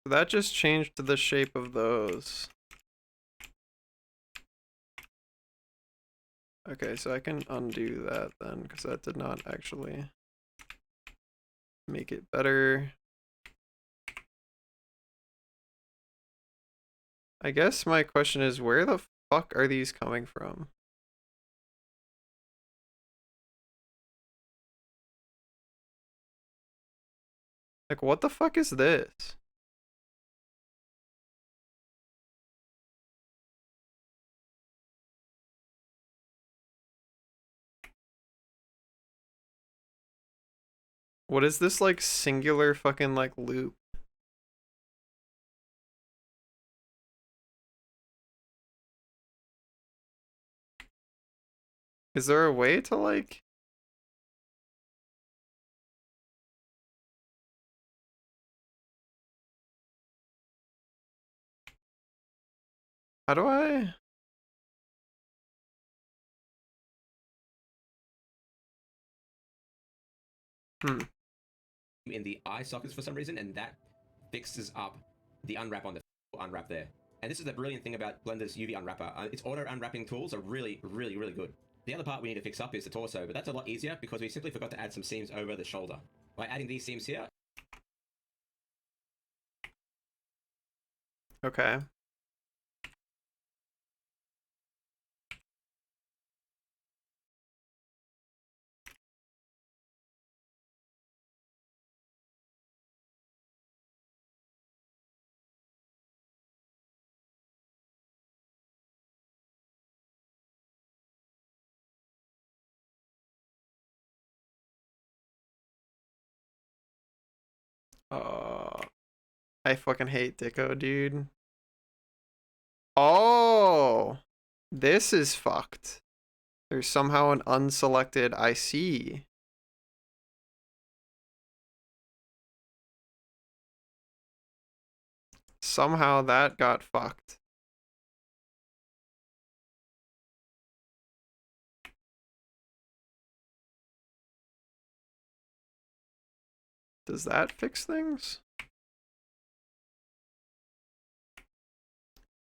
A: that just changed the shape of those. Okay, so I can undo that then, because that did not actually make it better. I guess my question is, where the fuck are these coming from? Like, what the fuck is this? What is this, like, singular fucking, like, loop? Is there a way to, like... How do I...
I: In the eye sockets for some reason, and that fixes up the unwrap on the unwrap there. And this is the brilliant thing about Blender's UV unwrapper. Its auto unwrapping tools are really, really, really good. The other part we need to fix up is the torso, but that's a lot easier because we simply forgot to add some seams over the shoulder. By adding these seams here.
A: Okay. I fucking hate Dicko, dude. Oh, this is fucked. There's somehow an unselected IC. Somehow that got fucked. Does that fix things?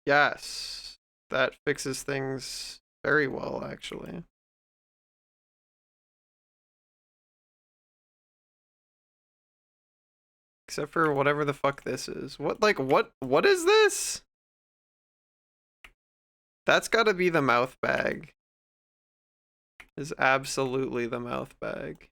A: Yes, that fixes things very well, actually. Except for whatever the fuck this is. What is this? That's gotta be the mouth bag. Is absolutely the mouth bag.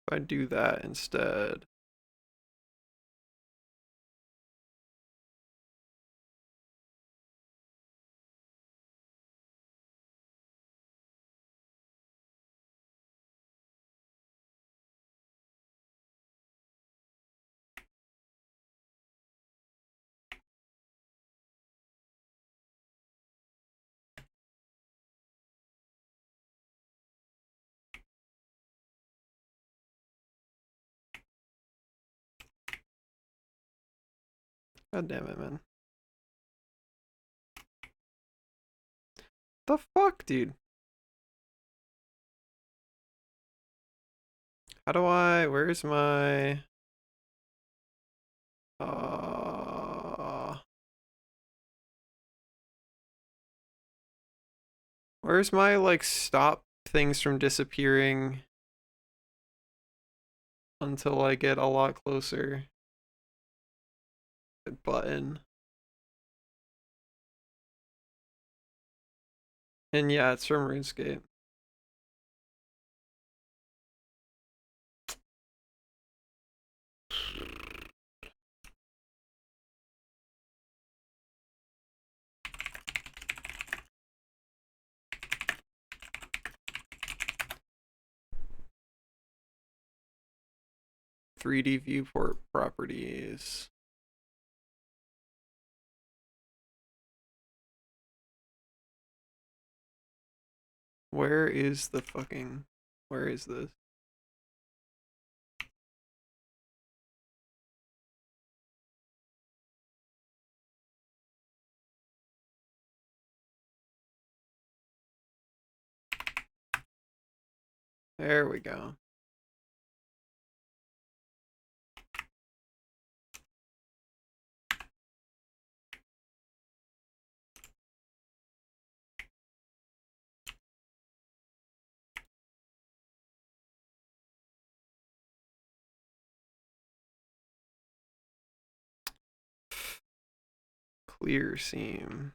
A: If I do that instead. God damn it, man. The fuck, dude? How do I, where's my, where's my, like, stop things from disappearing until I get a lot closer button? And yeah, it's from RuneScape. 3D viewport properties. Where is the fucking, where is this? There we go. Clear seam.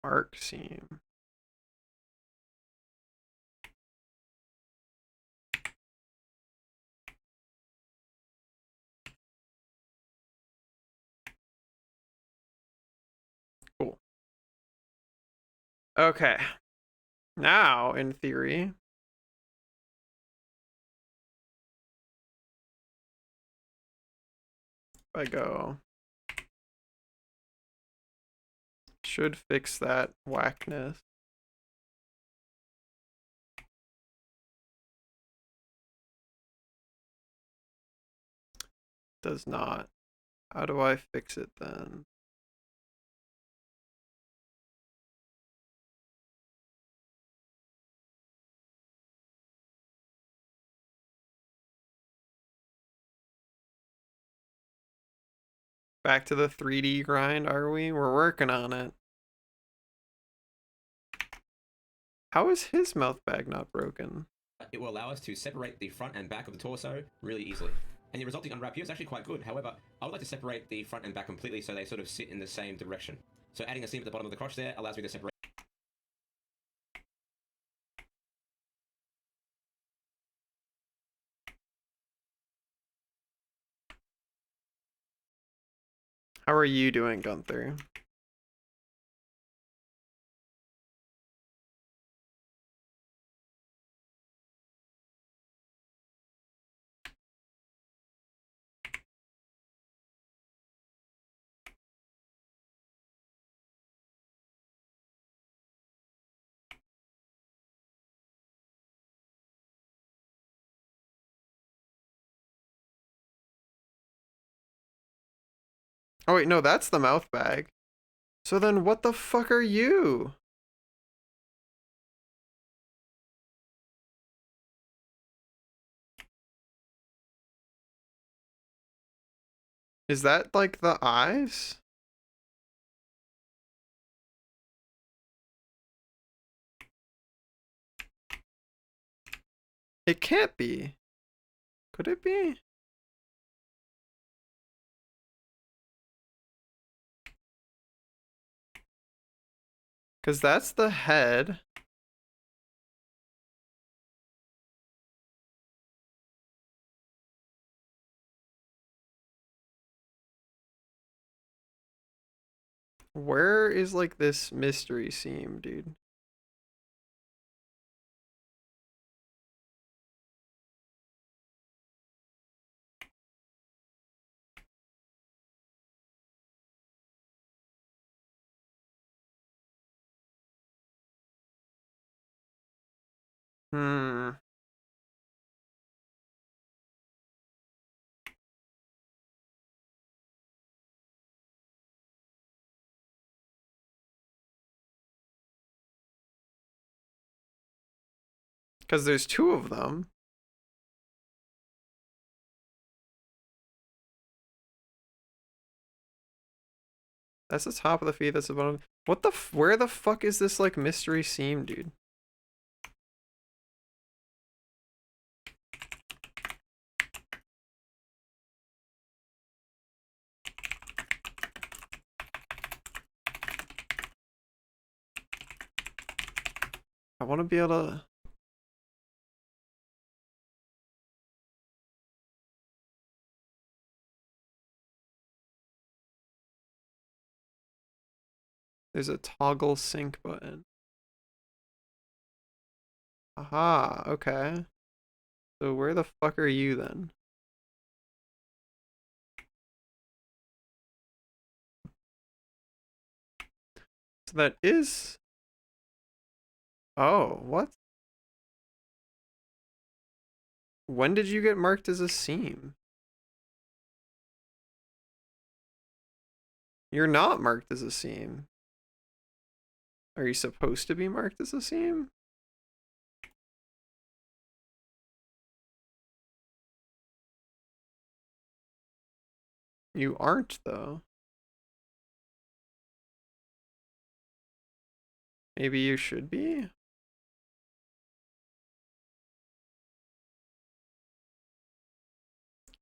A: Arc seam. Cool. Okay. Now, in theory, I go. Should fix that whackness. Does not. How do I fix it then? Back to the 3D grind, are we? We're working on it. How is his mouth bag not broken?
I: It will allow us to separate the front and back of the torso really easily. And the resulting unwrap here is actually quite good. However, I would like to separate the front and back completely so they sort of sit in the same direction. So adding a seam at the bottom of the crotch there allows me to separate.
A: How are you doing, Gunther? Oh wait, no, that's the mouth bag. So then what the fuck are you? Is that like the eyes? It can't be. Could it be? Because that's the head. Where is like this mystery seam, dude? Hmm. Because there's two of them. That's the top of the feet, that's the bottom. What the where the fuck is this like mystery seam, dude? I want to be able to... There's a toggle sync button. Aha, okay. So where the fuck are you then? So that is... Oh, what? When did you get marked as a seam? You're not marked as a seam. Are you supposed to be marked as a seam? You aren't, though. Maybe you should be?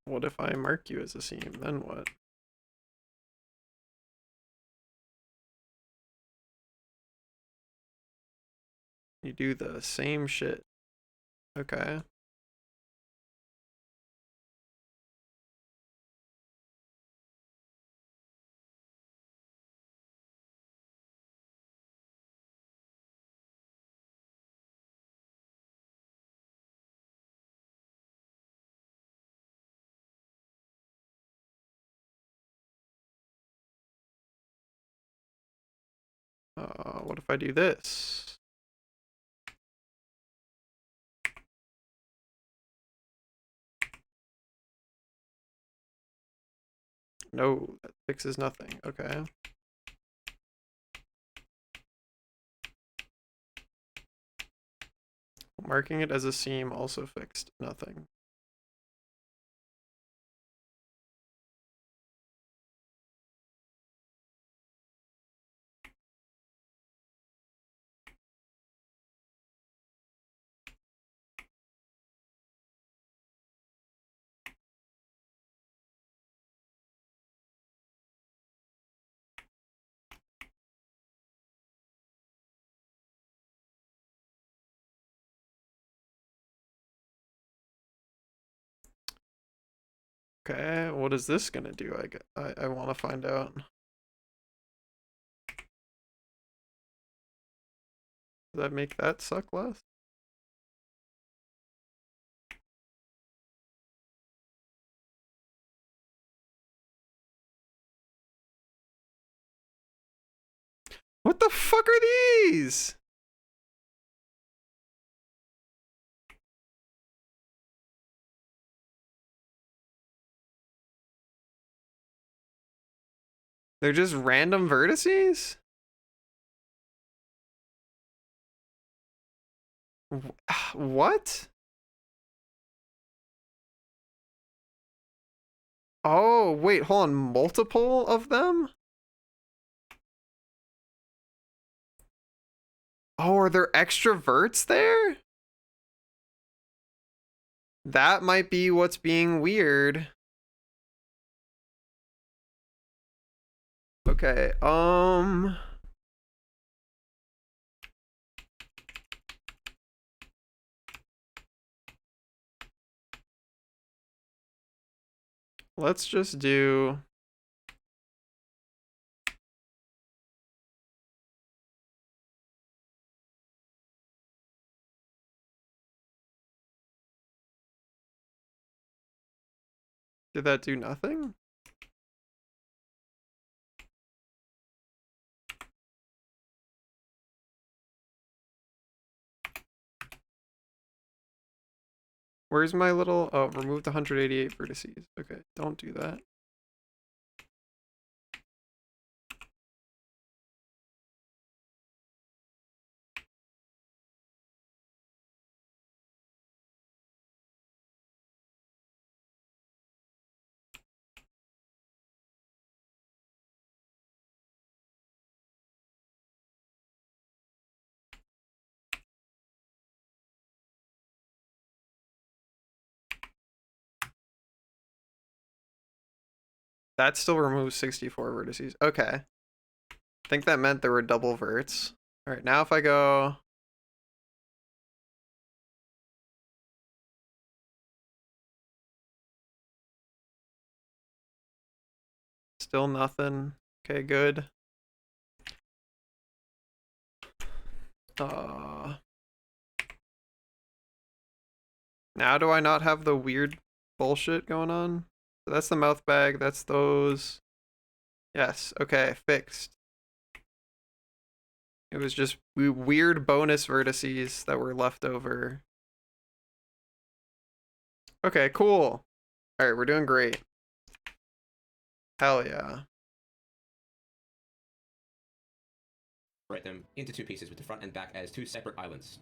A: What if I mark you as a seam? Then what? You do the same shit. Okay. What if I do this? No, that fixes nothing. Okay. Marking it as a seam also fixed nothing. Okay, what is this gonna do? I want to find out. Does that make that suck less? What the fuck are these? They're just random vertices? What? Oh, wait, hold on. Multiple of them? Oh, are there extra verts there? That might be what's being weird. Okay, let's just do Did that do nothing? Where's my little... Oh, removed 188 vertices. Okay, don't do that. That still removes 64 vertices. Okay. I think that meant there were double verts. Alright, now if I go... Still nothing. Okay, good. Now do I not have the weird bullshit going on? So that's the mouth bag, that's those. Yes, okay, fixed. It was just weird bonus vertices that were left over. Okay, cool. Alright, we're doing great. Hell yeah.
I: Separate them into two pieces with the front and back as two separate islands.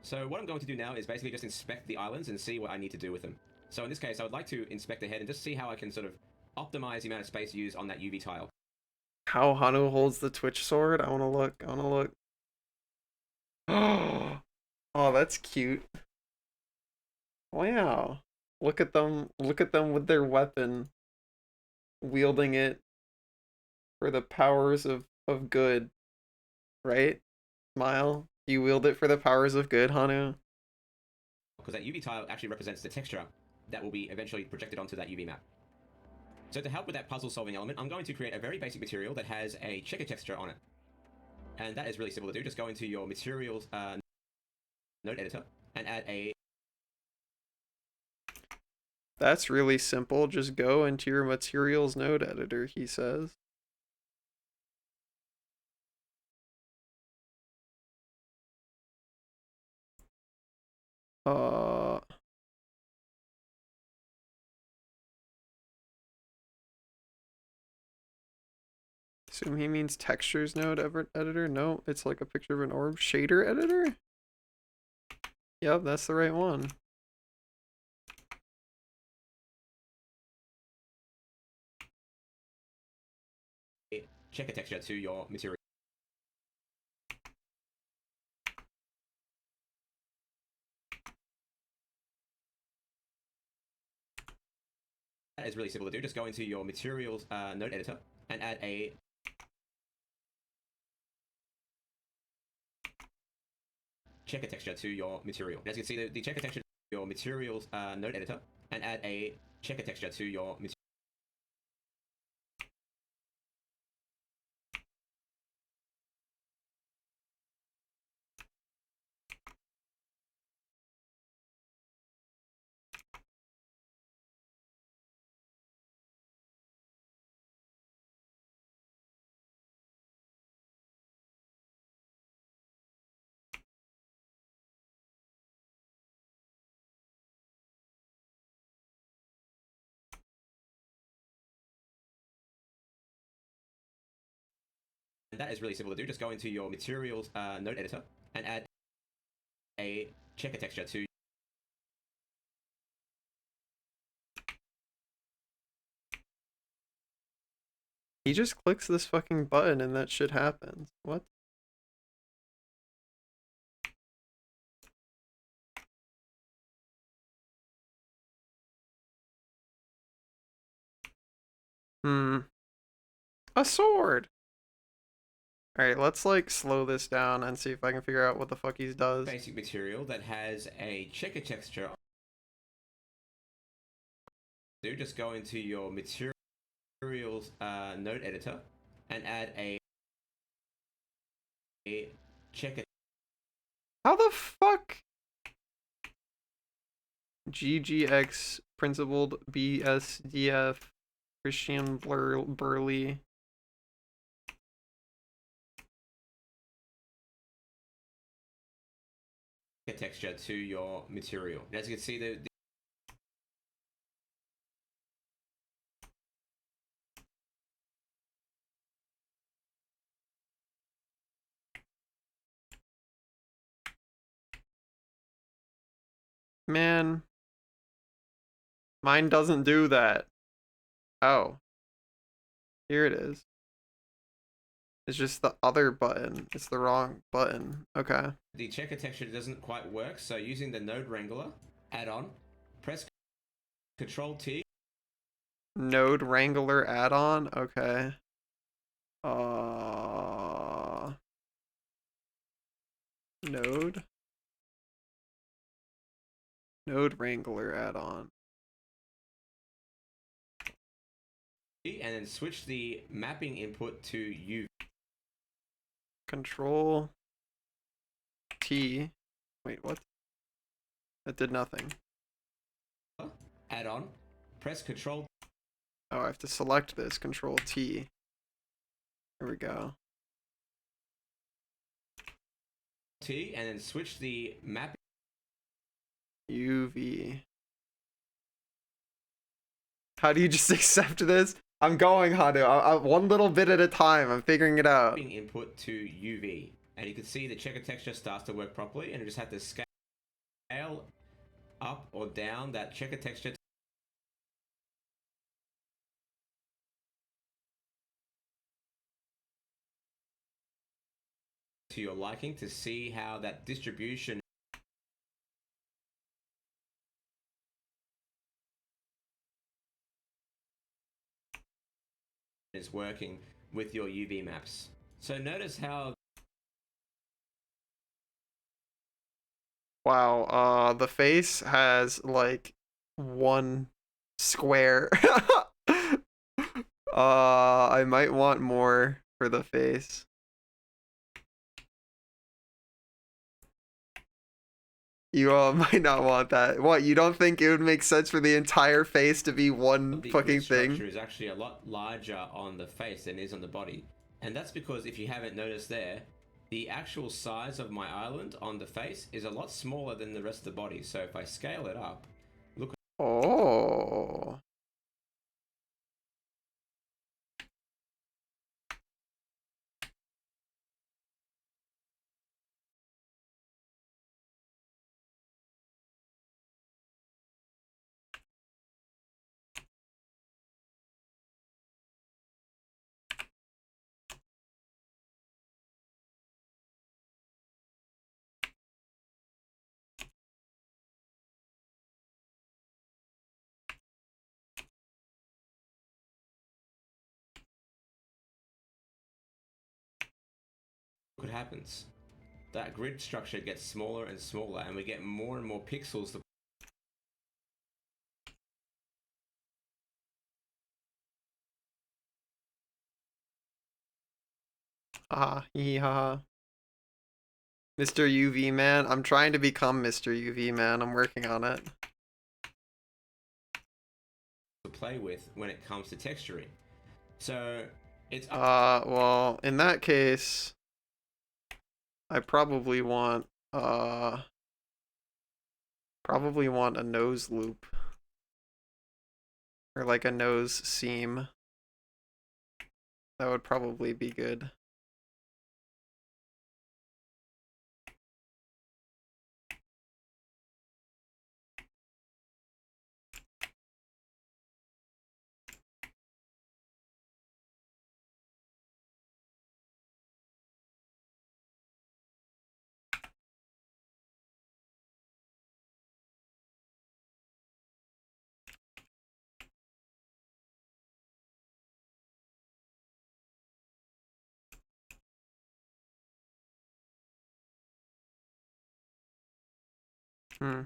I: So what I'm going to do now is basically just inspect the islands and see what I need to do with them. So in this case, I would like to inspect the head and just see how I can sort of optimize the amount of space used on that UV tile.
A: How Hanu holds the Twitch sword? I wanna look, I wanna look. Oh, that's cute. Wow. Look at them with their weapon. Wielding it for the powers of good. Right? Smile. You wield it for the powers of good, Hanu.
I: Because that UV tile actually represents the texture that will be eventually projected onto that UV map. So to help with that puzzle solving element, I'm going to create a very basic material that has a checker texture on it. And that is really simple to do. Just go into your materials node editor and add a...
A: That's really simple. Just go into your materials node editor, he says. Assume he means textures node editor. No, it's like a picture of an orb. Shader editor? Yep, that's the right one.
I: Check a texture to your material. That is really simple to do. Just go into your materials node editor and add a checker texture to your material. As you can see, the checker texture to your materials node editor and add a checker texture to your material. And that is really simple to do. Just go into your materials node editor and add a checker texture to.
A: He just clicks this fucking button and that shit happens. What? A sword! Alright, let's like slow this down and see if I can figure out what the fuck he does.
I: Basic material that has a checker texture. Do just go into your materials node editor and add a checker.
A: How the fuck? GGX principled BSDF Christian Burley.
I: Texture to your material. And as you can see, the
A: Man, mine doesn't do that. Oh, here it is. It's just the other button. It's the wrong button. Okay.
I: the checker texture doesn't quite work, so using the Node Wrangler add-on, press Control T.
A: Node Wrangler add-on. Okay. Node Wrangler add-on.
I: And then switch the mapping input to UV.
A: Control T. Wait, what? That did nothing.
I: Add-on, press Control.
A: Oh, I have to select this. Control T. There we go.
I: T, and then switch the mapping.
A: UV. How do you just accept this? I'm going, Hadu. One little bit at a time. I'm figuring it out.
I: Input to UV, and you can see the checker texture starts to work properly, and you just have to scale up or down that checker texture to your liking to see how that distribution is working with your UV maps. So notice how
A: Wow, the face has like one square. I might want more for the face. You might not want that. What, you don't think it would make sense for the entire face to be one fucking thing?
I: The structure is actually a lot larger on the face than it is on the body. And that's because if you haven't noticed there, the actual size of my island on the face is a lot smaller than the rest of the body. So if I scale it up, look.
A: Oh.
I: what happens? That grid structure gets smaller and smaller, and we get more and more pixels to
A: Ah, hee ha. Mr. UV man, I'm trying to become Mr. UV man. I'm working on it.
I: play with when it comes to texturing. So it's
A: Well, in that case, I probably want a nose loop. Or like a nose seam. That would probably be good. Hmm.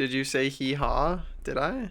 A: Did you say hee haw? Did I?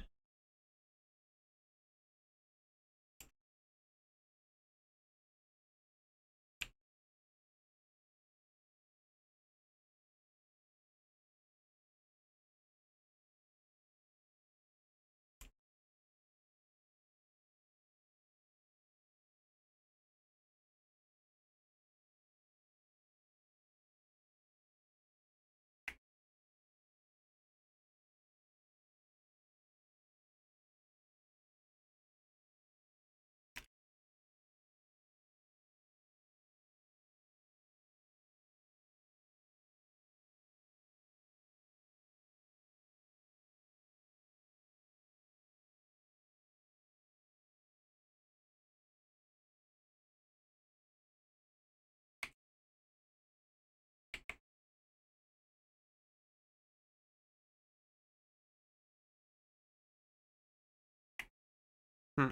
A: Hmm.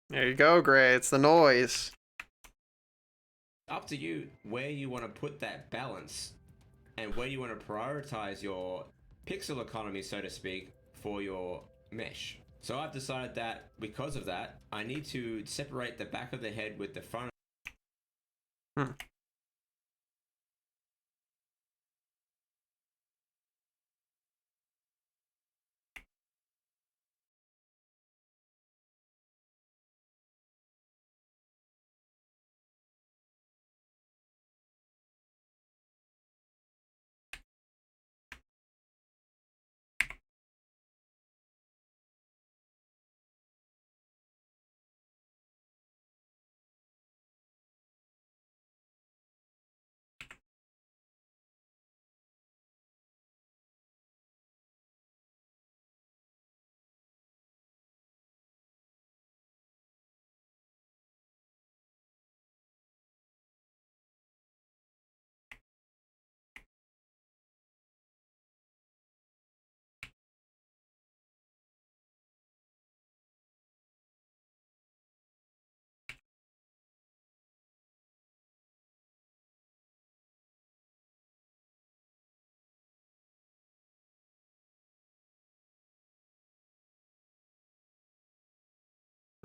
A: There you go, Gray. It's the noise.
I: up to you where you want to put that balance and where you want to prioritize your pixel economy, so to speak, for your mesh. So I've decided that because of that, I need to separate the back of the head with the front.
A: Hmm.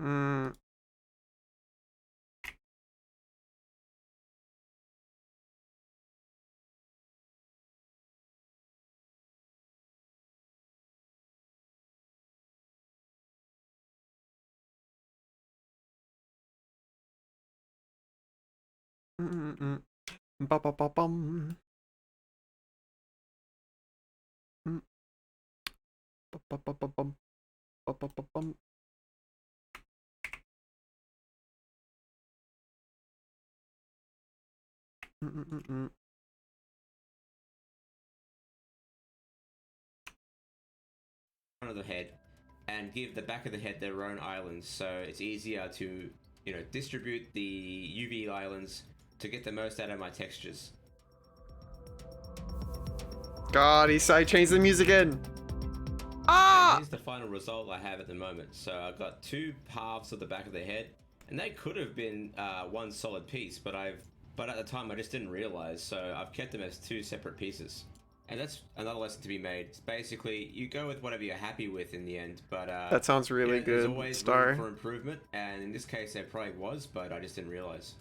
A: Mm. Mm-mm-mm. Ba-ba-ba-bum. Mm. Ba-ba-ba-ba-bum. Ba-ba-ba-bum.
I: Front of the head and give the back of the head their own islands, so it's easier to, you know, distribute the UV islands to get the most out of my textures.
A: God, he sidechains the music in.
I: And
A: Ah!
I: here's the final result I have at the moment. So I've got two halves of the back of the head, and they could have been one solid piece, but at the time I just didn't realize, so I've kept them as two separate pieces. And that's another lesson to be made. It's basically, you go with whatever you're happy with in the end, but
A: That sounds really
I: there's
A: good,
I: always
A: Star.
I: room for improvement, and in this case there probably was, but I just didn't realize.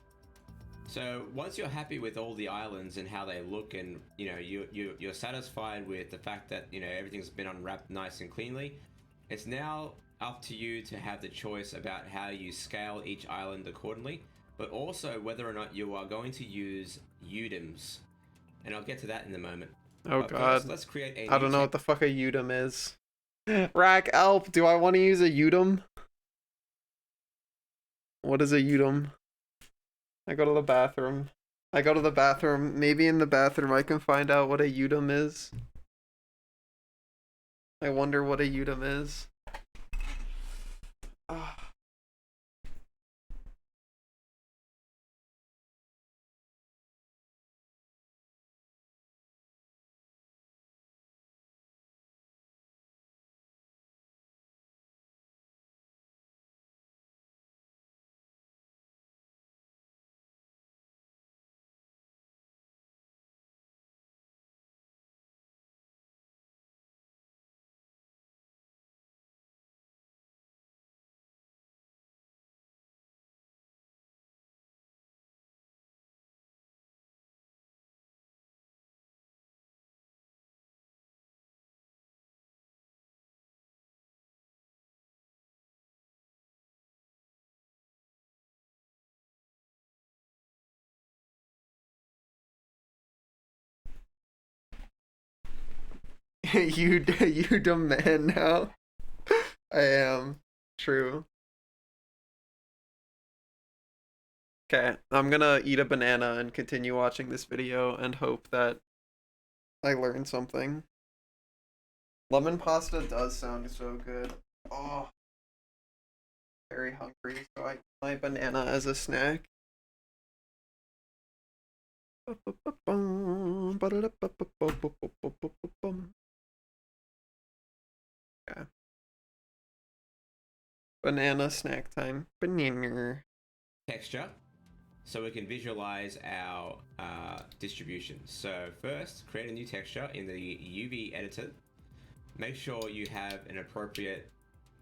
I: So once you're happy with all the islands and how they look, and you know you're satisfied with the fact that, you know, everything's been unwrapped nice and cleanly, it's now up to you to have the choice about how you scale each island accordingly, but also whether or not you are going to use UDIMs, and I'll get to that in a moment.
A: Oh
I: But
A: god.
I: first, let's create a
A: I
I: new
A: don't know what the fuck a UDIM is. Rack Alp, do I want to use a UDIM? What is a UDIM? I go to the bathroom. Maybe in the bathroom I can find out what a UDIM is. I wonder what a UDIM is. Ah. You demand now. I am. True. Okay, I'm gonna eat a banana and continue watching this video and hope that I learn something. Lemon pasta does sound so good. Oh, very hungry, so I eat my banana as a snack. Yeah. Banana snack time. Banana.
I: texture so we can visualize our distribution. So first, create a new texture in the UV editor. Make sure you have an appropriate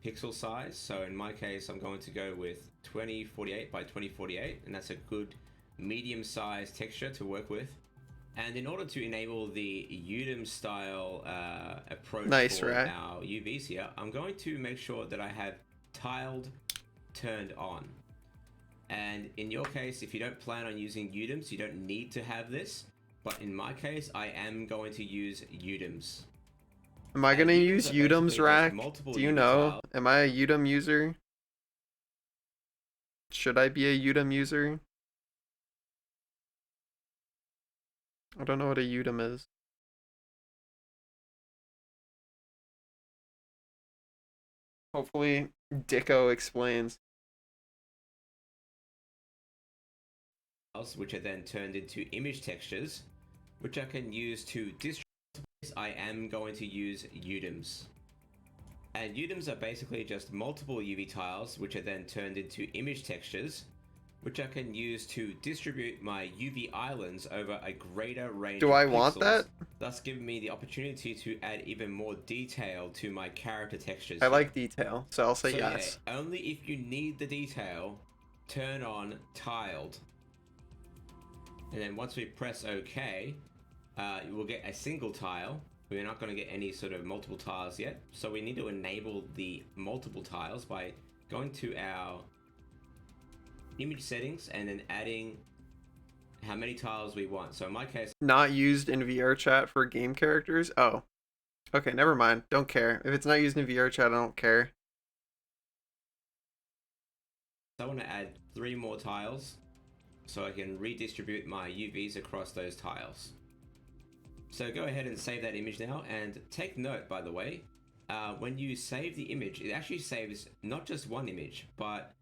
I: pixel size. So in my case, I'm going to go with 2048 by 2048, and that's a good medium sized texture to work with. And in order to enable the UDIM style approach for our UVs here, I'm going to make sure that I have tiled turned on. And in your case, if you don't plan on using UDIMs, you don't need to have this. But in my case, I am going to use UDIMs.
A: Am I gonna use UDIMs, Rack? Do you know? Am I a UDIM user? Should I be a UDIM user? I don't know what a UDIM is. Hopefully, Dicko explains.
I: Which are then turned into image textures, which I can use to distribute. I am going to use UDIMs. And UDIMs are basically just multiple UV tiles, which are then turned into image textures, which I can use to distribute my UV islands over a greater range
A: Do
I: of
A: I
I: pixels,
A: want that?
I: thus giving me the opportunity to add even more detail to my character textures.
A: I like detail, so I'll say yes.
I: Yeah, only if you need the detail, turn on tiled. And then once we press OK, you will get a single tile. We're not going to get any sort of multiple tiles yet. So we need to enable the multiple tiles by going to our image settings and then adding how many tiles we want. So in my case,
A: Not used in VR chat for game characters? Oh. Okay, never mind. Don't care. If it's not used in VR chat, I don't care.
I: I want to add 3 more tiles. so I can redistribute my UVs across those tiles. So go ahead and save that image now, and take note, by the way, when you save the image, it actually saves not just one image, but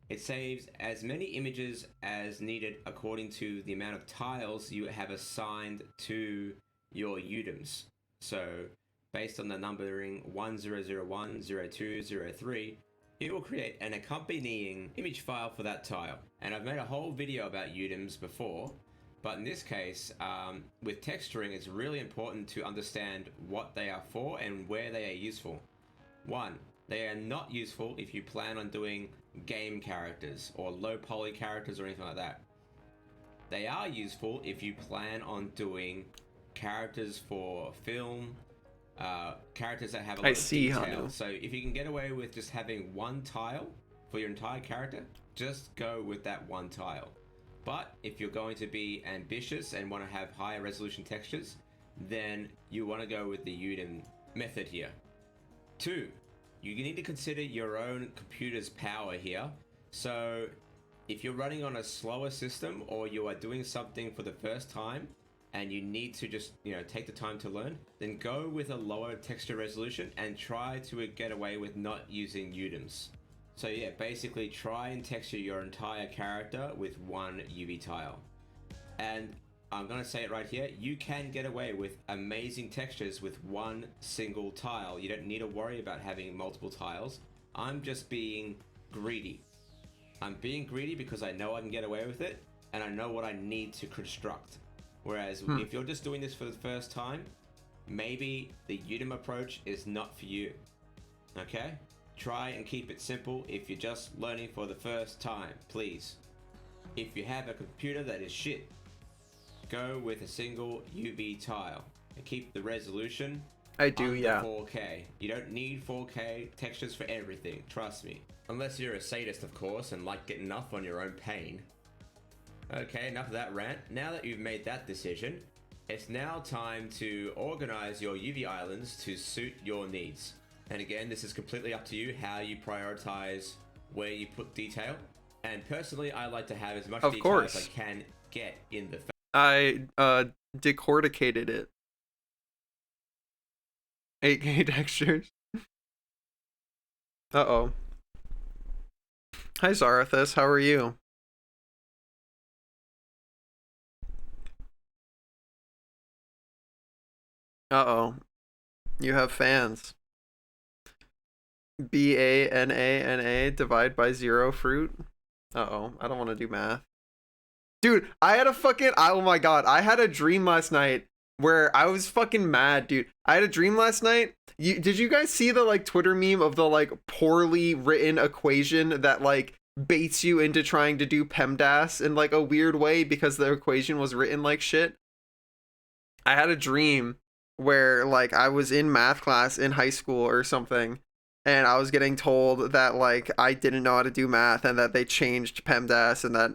I: it saves as many images as needed according to the amount of tiles you have assigned to your UDIMs. So based on the numbering 1001, 02, 03, it will create an accompanying image file for that tile. And I've made a whole video about UDIMs before, but in this case, with texturing, it's really important to understand what they are for and where they are useful. 1, they are not useful if you plan on doing game characters or low poly characters or anything like that. They are useful if you plan on doing characters for film, characters that have a lot of detail. So if you can get away with just having one tile for your entire character, just go with that one tile. But if you're going to be ambitious and want to have higher resolution textures, then you want to go with the UDIM method here. 2, you need to consider your own computer's power here. So if you're running on a slower system, or you are doing something for the first time and you need to just, take the time to learn, then go with a lower texture resolution and try to get away with not using UDIMs. So yeah, basically try and texture your entire character with one UV tile. And I'm gonna say it right here, you can get away with amazing textures with one single tile. You don't need to worry about having multiple tiles. I'm just being greedy. I'm being greedy because I know I can get away with it, and I know what I need to construct. Whereas if you're just doing this for the first time, maybe the UDIM approach is not for you. Okay? Try and keep it simple if you're just learning for the first time, please. If you have a computer that is shit, go with a single UV tile and keep the resolution under 4K. You don't need 4K textures for everything, trust me. Unless you're a sadist, of course, and like getting off on your own pain. Okay, enough of that rant. Now that you've made that decision, it's now time to organize your UV islands to suit your needs. And again, this is completely up to you how you prioritize where you put detail. And personally, I like to have as much detail as I can get in the
A: I decorticated it. 8K textures. Uh-oh. Hi Zarathus, how are you? Uh-oh. You have fans. BANANA divide by 0 fruit. Uh-oh, I don't want to do math. Dude, I had a fucking, oh my god, I had a dream last night where I was fucking mad, dude. I had a dream last night. Did you guys see the Twitter meme of the poorly written equation that baits you into trying to do PEMDAS in a weird way because the equation was written like shit? I had a dream where I was in math class in high school or something, and I was getting told that I didn't know how to do math and that they changed PEMDAS and that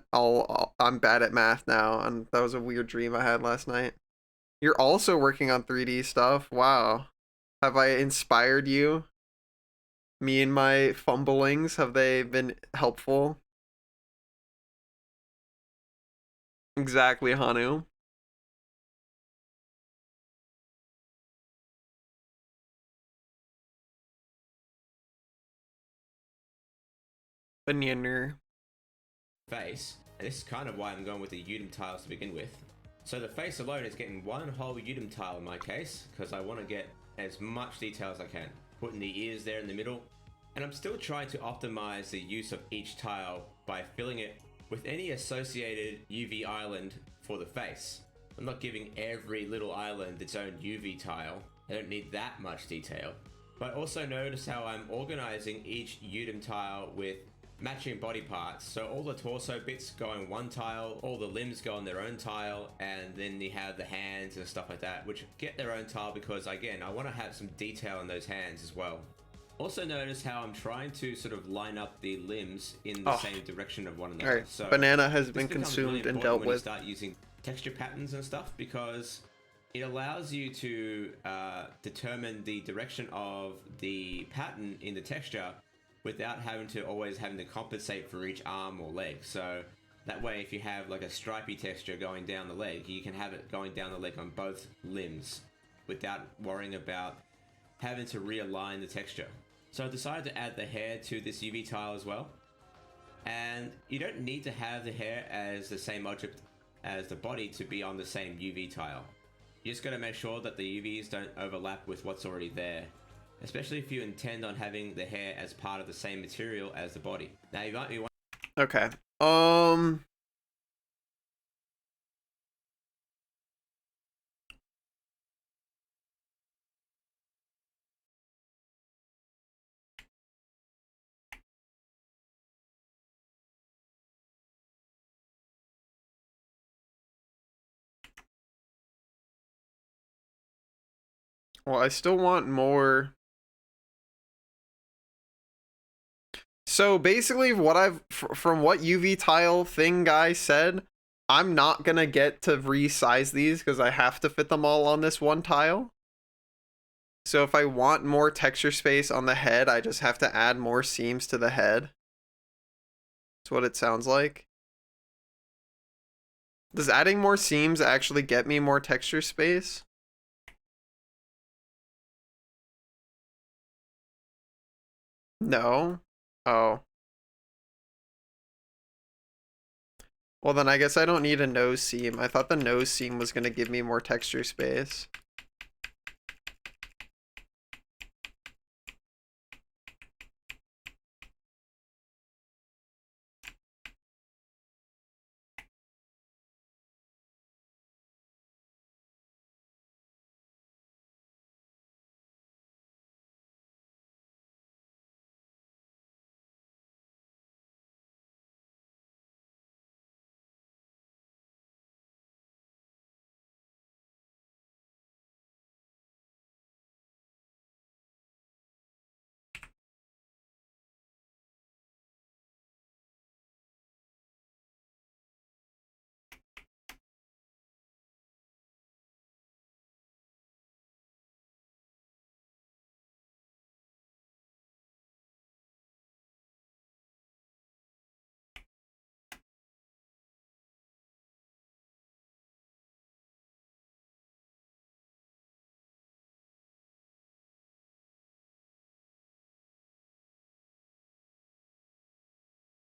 A: I'm bad at math now, and that was a weird dream I had last night. You're also working on 3D stuff. Wow. Have I inspired you? Me and my fumblings, have they been helpful? Exactly, Hanu. Banana.
I: face, and this is kind of why I'm going with the UDIM tiles to begin with. So the face alone is getting one whole UDIM tile in my case, because I want to get as much detail as I can. Putting the ears there in the middle, and I'm still trying to optimize the use of each tile by filling it with any associated UV island for the face. I'm not giving every little island its own UV tile. I don't need that much detail. But also notice how I'm organizing each UDIM tile with matching body parts. So all the torso bits go on one tile, all the limbs go on their own tile, and then you have the hands and stuff like that, which get their own tile because, again, I want to have some detail in those hands as well. Also notice how I'm trying to sort of line up the limbs in the same direction of one another.
A: Alright,
I: so
A: banana has been consumed and dealt
I: when
A: with.
I: you start using texture patterns and stuff, because it allows you to determine the direction of the pattern in the texture without having to compensate for each arm or leg. So That way, if you have like a stripy texture going down the leg, you can have it going down the leg on both limbs without worrying about having to realign the texture. So I decided to add the hair to this UV tile as well. And you don't need to have the hair as the same object as the body to be on the same UV tile. You just gotta make sure that the UVs don't overlap with what's already there, especially if you intend on having the hair as part of the same material as the body. Now you might be wondering,
A: Okay. Well, I still want more. So basically what from what UV tile thing guy said, I'm not gonna get to resize these because I have to fit them all on this one tile. So if I want more texture space on the head, I just have to add more seams to the head. That's what it sounds like. Does adding more seams actually get me more texture space? No. Oh. Well, then I guess I don't need a nose seam. I thought the nose seam was going to give me more texture space.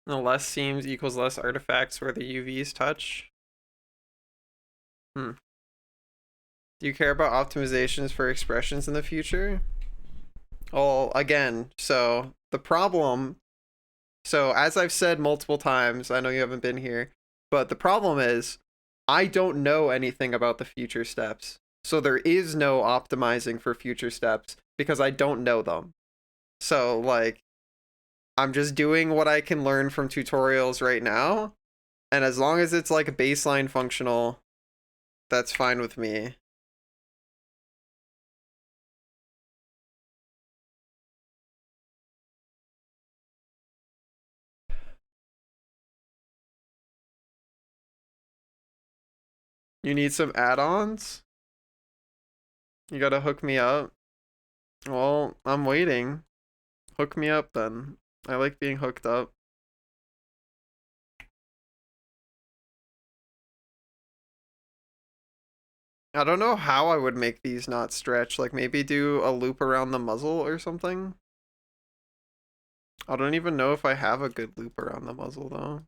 A: No, less seams equals less artifacts where the UVs touch. Do you care about optimizations for expressions in the future? Well, again, so the problem, so as I've said multiple times, I know you haven't been here, but the problem is I don't know anything about the future steps. So there is no optimizing for future steps because I don't know them. So like, I'm just doing what I can learn from tutorials right now. And as long as it's like baseline functional, that's fine with me. You need some add-ons? You gotta hook me up? Well, I'm waiting. Hook me up then. I like being hooked up. I don't know how I would make these not stretch. Like maybe do a loop around the muzzle or something? I don't even know if I have a good loop around the muzzle though.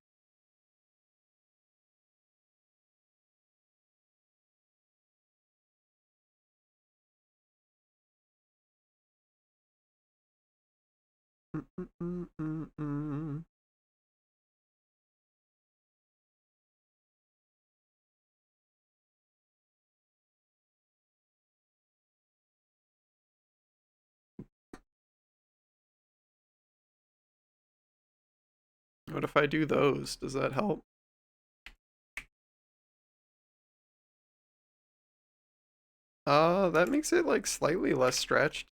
A: What if I do those? Does that help? That makes it like slightly less stretched.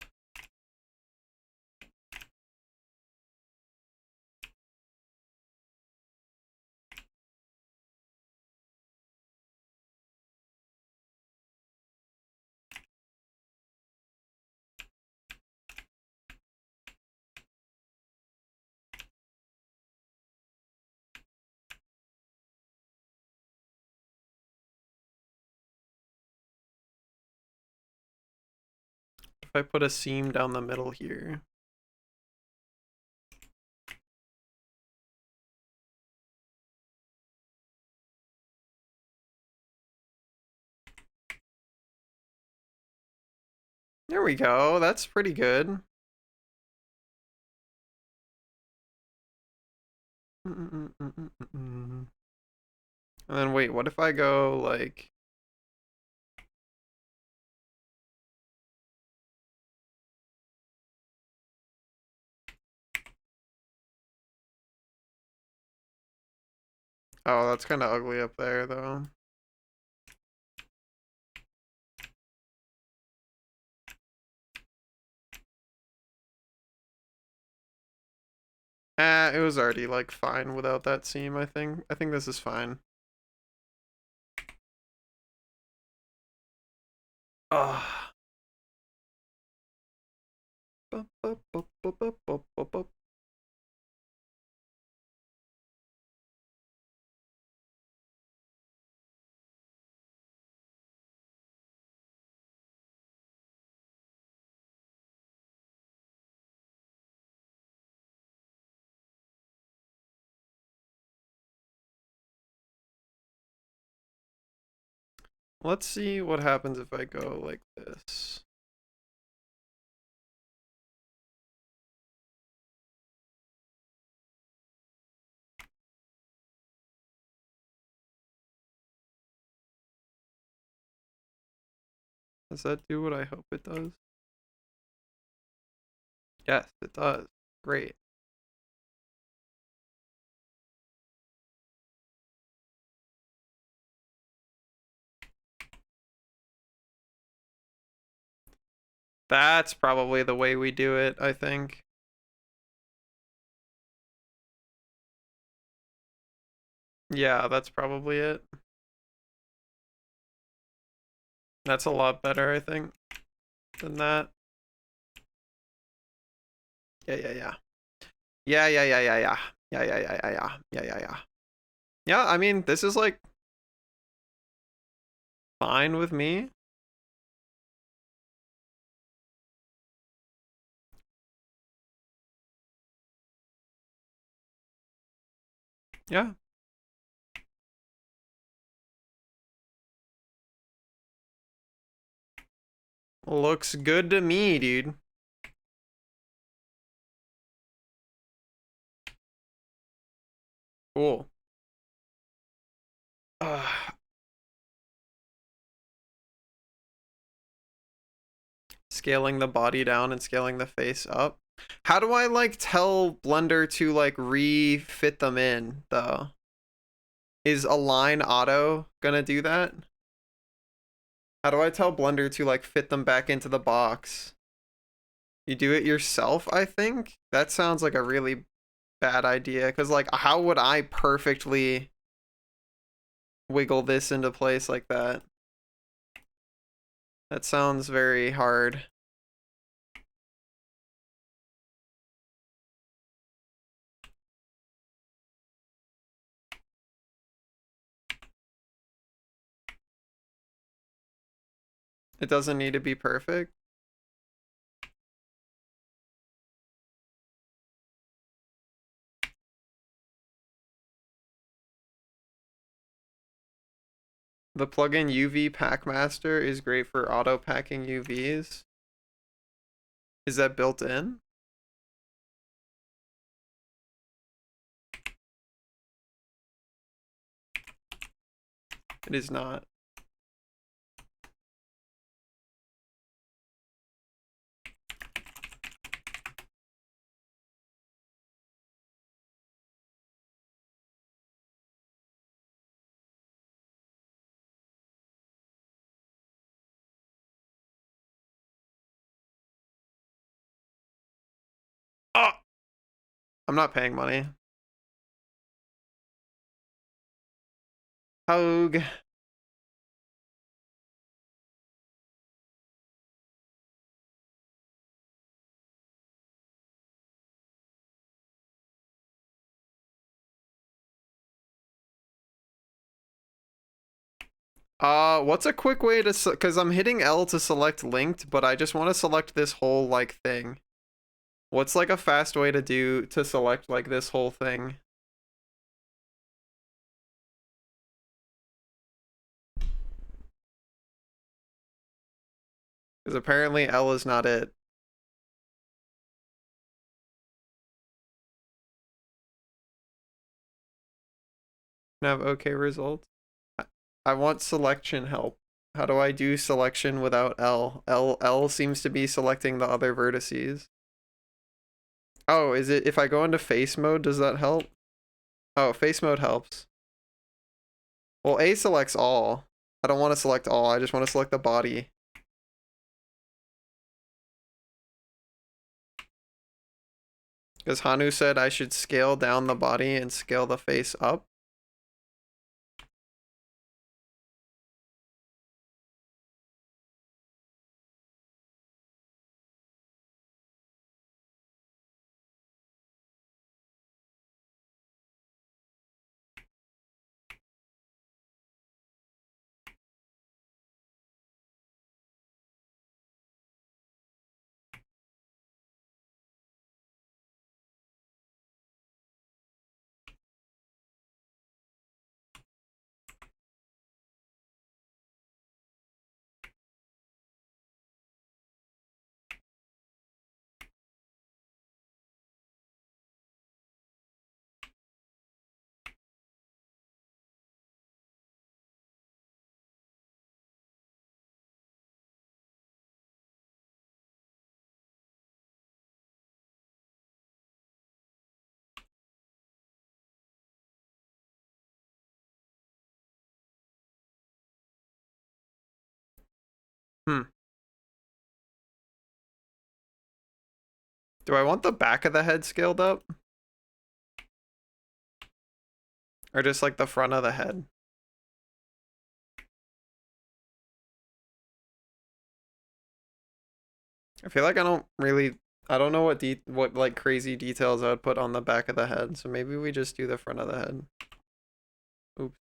A: I put a seam down the middle here? There we go. That's pretty good. And then wait, what if I go like... Oh, that's kind of ugly up there though. It was already like fine without that seam, I think. I think this is fine. Ah. Let's see what happens if I go like this. Does that do what I hope it does? Yes, it does. Great. That's probably the way we do it, I think. Yeah, that's probably it. That's a lot better, I think, than that. Yeah. Yeah, I mean, this is like fine with me. Yeah. Looks good to me, dude. Cool. Scaling the body down and scaling the face up. How do I like tell Blender to like refit them in though? Is Align Auto gonna do that? How do I tell Blender to like fit them back into the box? You do it yourself, I think? That sounds like a really bad idea, because like how would I perfectly wiggle this into place like that? That sounds very hard. It doesn't need to be perfect. The plugin UV Packmaster is great for auto packing UVs. Is that built in? It is not. Oh! I'm not paying money. Hogue. What's a quick way to, because I'm hitting L to select linked, but I just want to select this whole, like, thing. What's, like, a fast way to select, like, this whole thing? Because apparently L is not it. Have okay results. I want selection help. How do I do selection without L? L seems to be selecting the other vertices. Oh, is it if I go into face mode, does that help? Oh, face mode helps. Well, A selects all. I don't want to select all, I just want to select the body. Because Hanu said I should scale down the body and scale the face up. Do I want the back of the head scaled up? Or just like the front of the head? I feel like I don't know what like crazy details I would put on the back of the head, so maybe we just do the front of the head. Oops.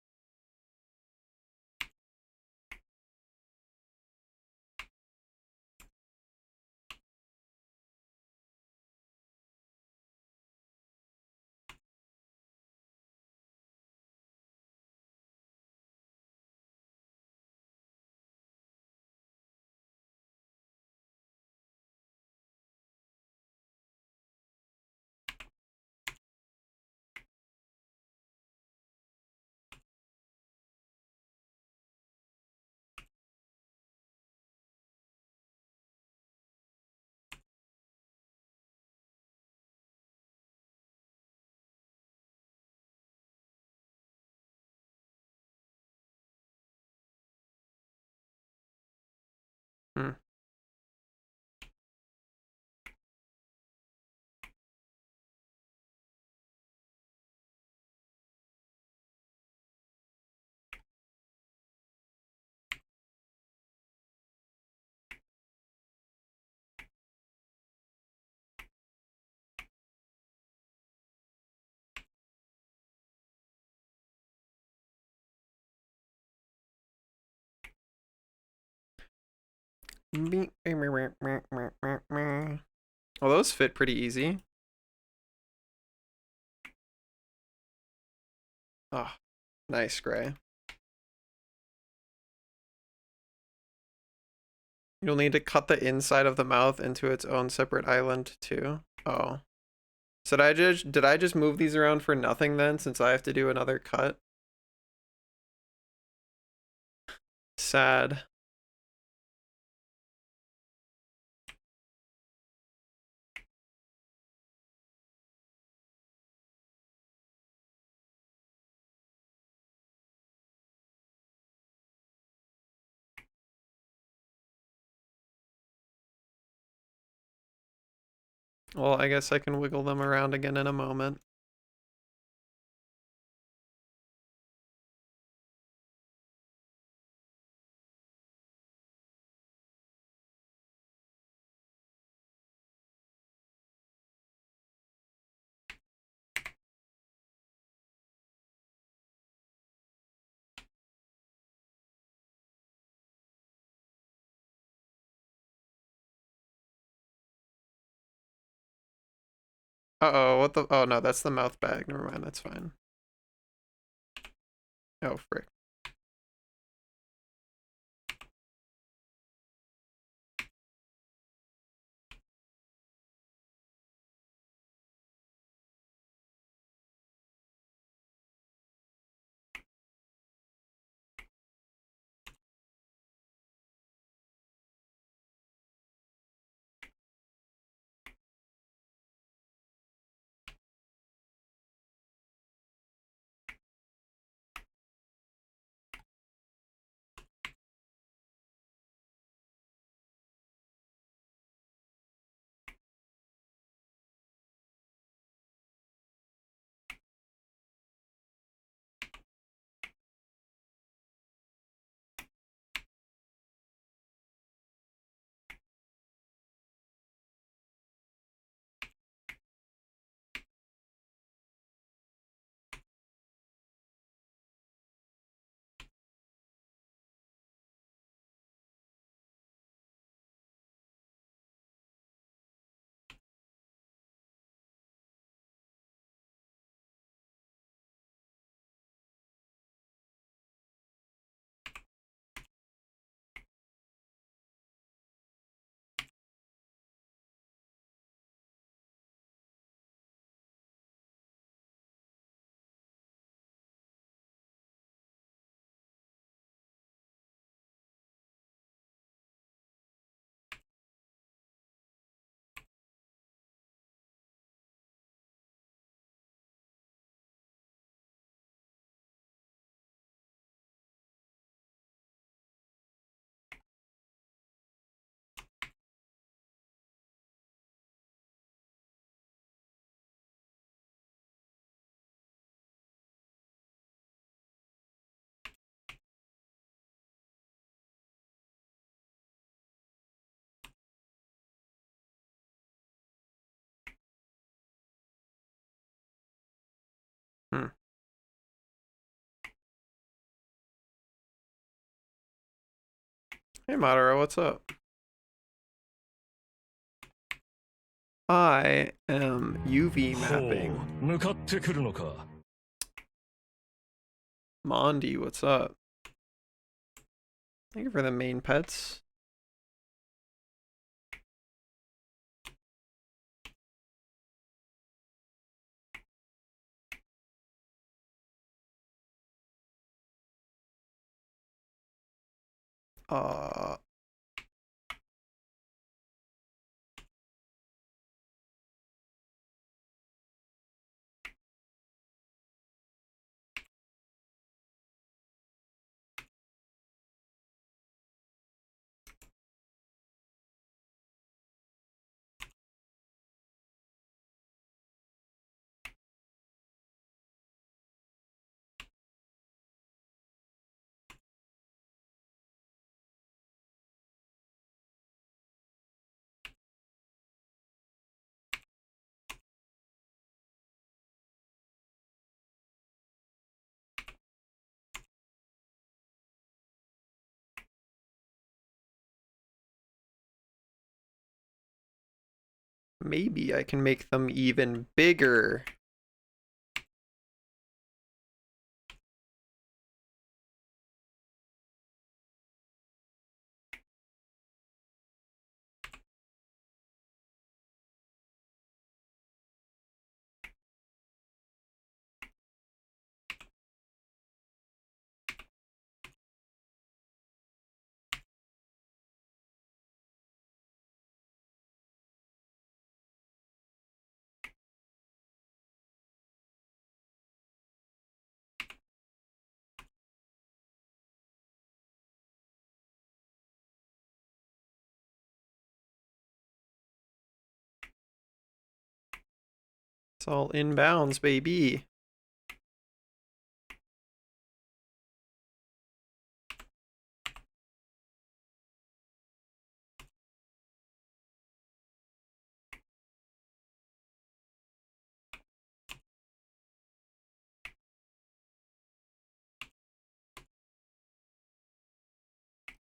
A: Hmm. Well, those fit pretty easy. Oh, nice, Gray. You'll need to cut the inside of the mouth into its own separate island too. Oh. So did I just move these around for nothing then, since I have to do another cut? Sad. Well, I guess I can wiggle them around again in a moment. Uh-oh, what the... Oh, no, that's the mouth bag. Never mind, that's fine. Oh, frick. Hmm. Hey, Madara, what's up? I am UV mapping.
E: 向かってくるのか。
A: Mondi, what's up? Thank you for the main pets. Uh... Maybe I can make them even bigger. It's all inbounds, baby.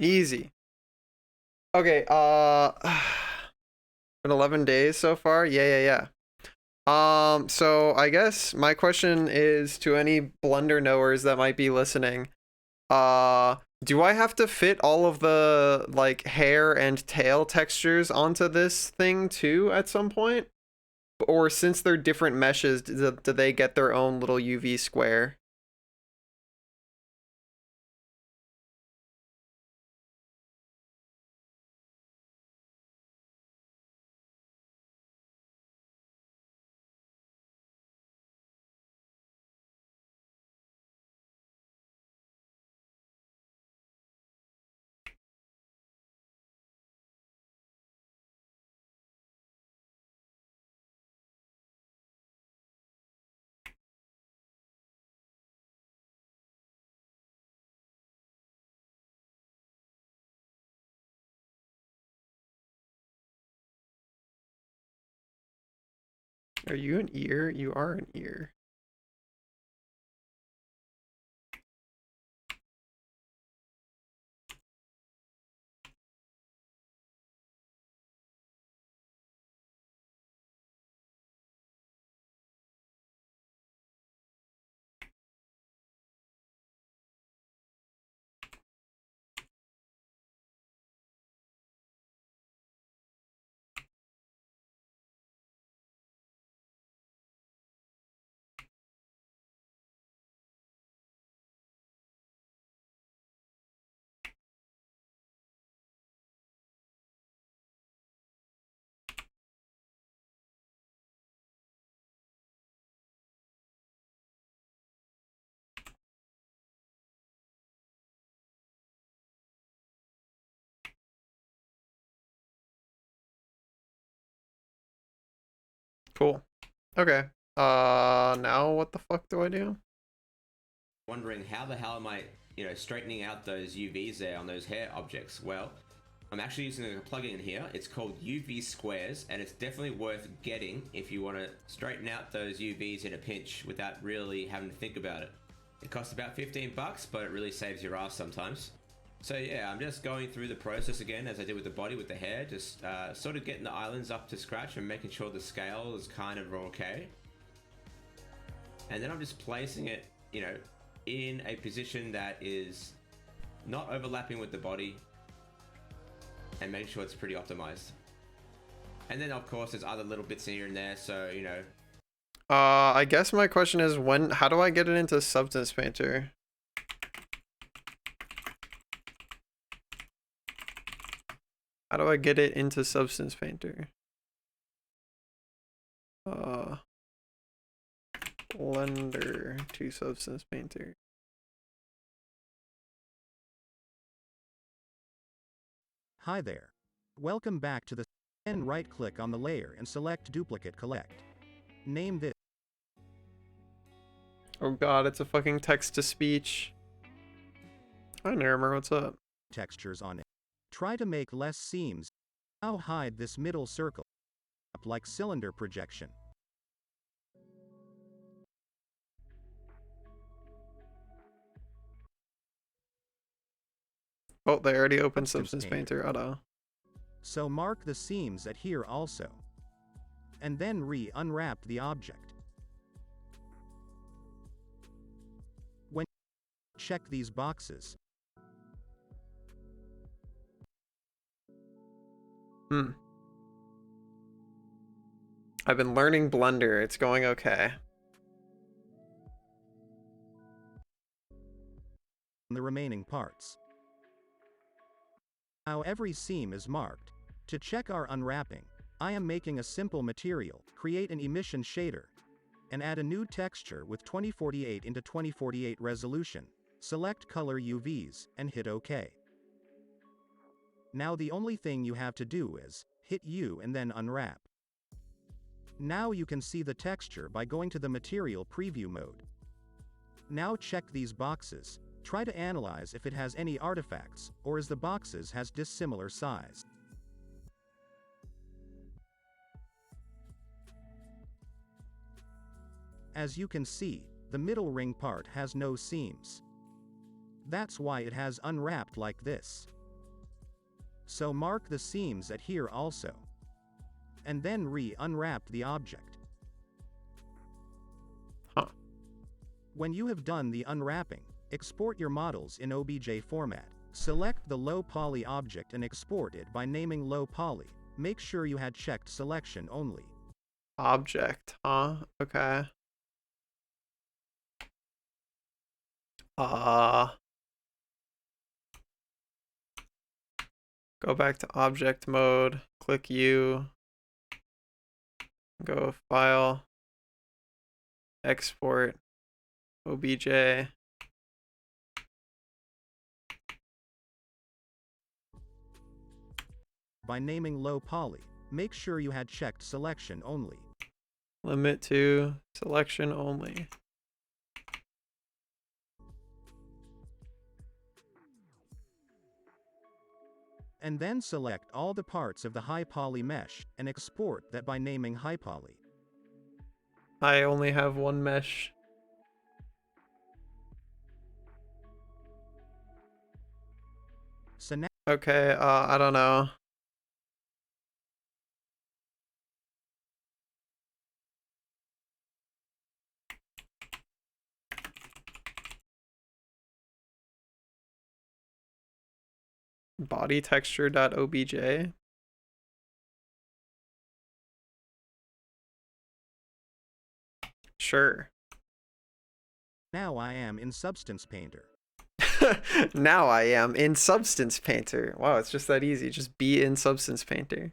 A: Easy. Okay, been 11 days so far? Yeah. So I guess my question is to any Blender knowers that might be listening. Do I have to fit all of the like hair and tail textures onto this thing too at some point? Or since they're different meshes, do they get their own little UV square? Are you an ear? You are an ear. Cool. Okay. Now what the fuck do I do?
I: Wondering how the hell am I, straightening out those UVs there on those hair objects? Well, I'm actually using a plugin in here. It's called UV Squares, and it's definitely worth getting if you want to straighten out those UVs in a pinch without really having to think about it. It costs about 15 bucks, but it really saves your ass sometimes. So yeah, I'm just going through the process again as I did with the body, with the hair, just sort of getting the islands up to scratch and making sure the scale is kind of okay. And then I'm just placing it, in a position that is not overlapping with the body and making sure it's pretty optimized. And then of course there's other little bits here and there, so
A: I guess my question is how do I get it into Substance Painter? How do I get it into Substance Painter? Blender to Substance Painter.
K: Hi there. Welcome back to the and right-click on the layer and select Duplicate Collect. Name this.
A: Oh god, it's a fucking text-to-speech. I don't remember what's up.
K: Textures on it. Try to make less seams. Now hide this middle circle. Up like cylinder projection.
A: Oh, they already opened Substance Painter.
K: So mark the seams at here also. And then unwrap the object. When check these boxes.
A: I've been learning Blender. It's going okay.
K: The remaining parts. Now every seam is marked. To check our unwrapping, I am making a simple material, create an emission shader, and add a new texture with 2048 into 2048 resolution. Select color UVs, and hit OK. Now the only thing you have to do is, hit U and then unwrap. Now you can see the texture by going to the material preview mode. Now check these boxes. Try to analyze if it has any artifacts, or is the boxes has dissimilar size. As you can see, the middle ring part has no seams. That's why it has unwrapped like this. So mark the seams at here also. And then unwrap the object. When you have done the unwrapping, export your models in OBJ format. Select the low poly object and export it by naming low poly. Make sure you had checked selection only.
A: Object, huh? Okay. Go back to object mode, click U, go file, export, OBJ.
K: By naming low poly, make sure you had checked selection only.
A: Limit to selection only.
K: And then select all the parts of the high poly mesh and export that by naming high poly.
A: I only have one mesh.
K: So now
A: Okay, I don't know. Body texture.obj. Sure.
K: now I am in Substance Painter.
A: Now I am in Substance Painter. Wow, it's just that easy. Just be in Substance Painter.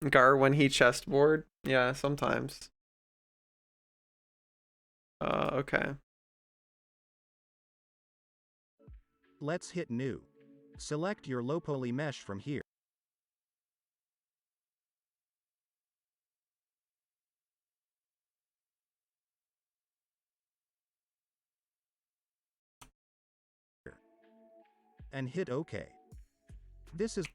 A: Gar when he chestboard? Yeah, sometimes. Okay.
K: Let's hit New. Select your low poly mesh from here. And hit OK. This is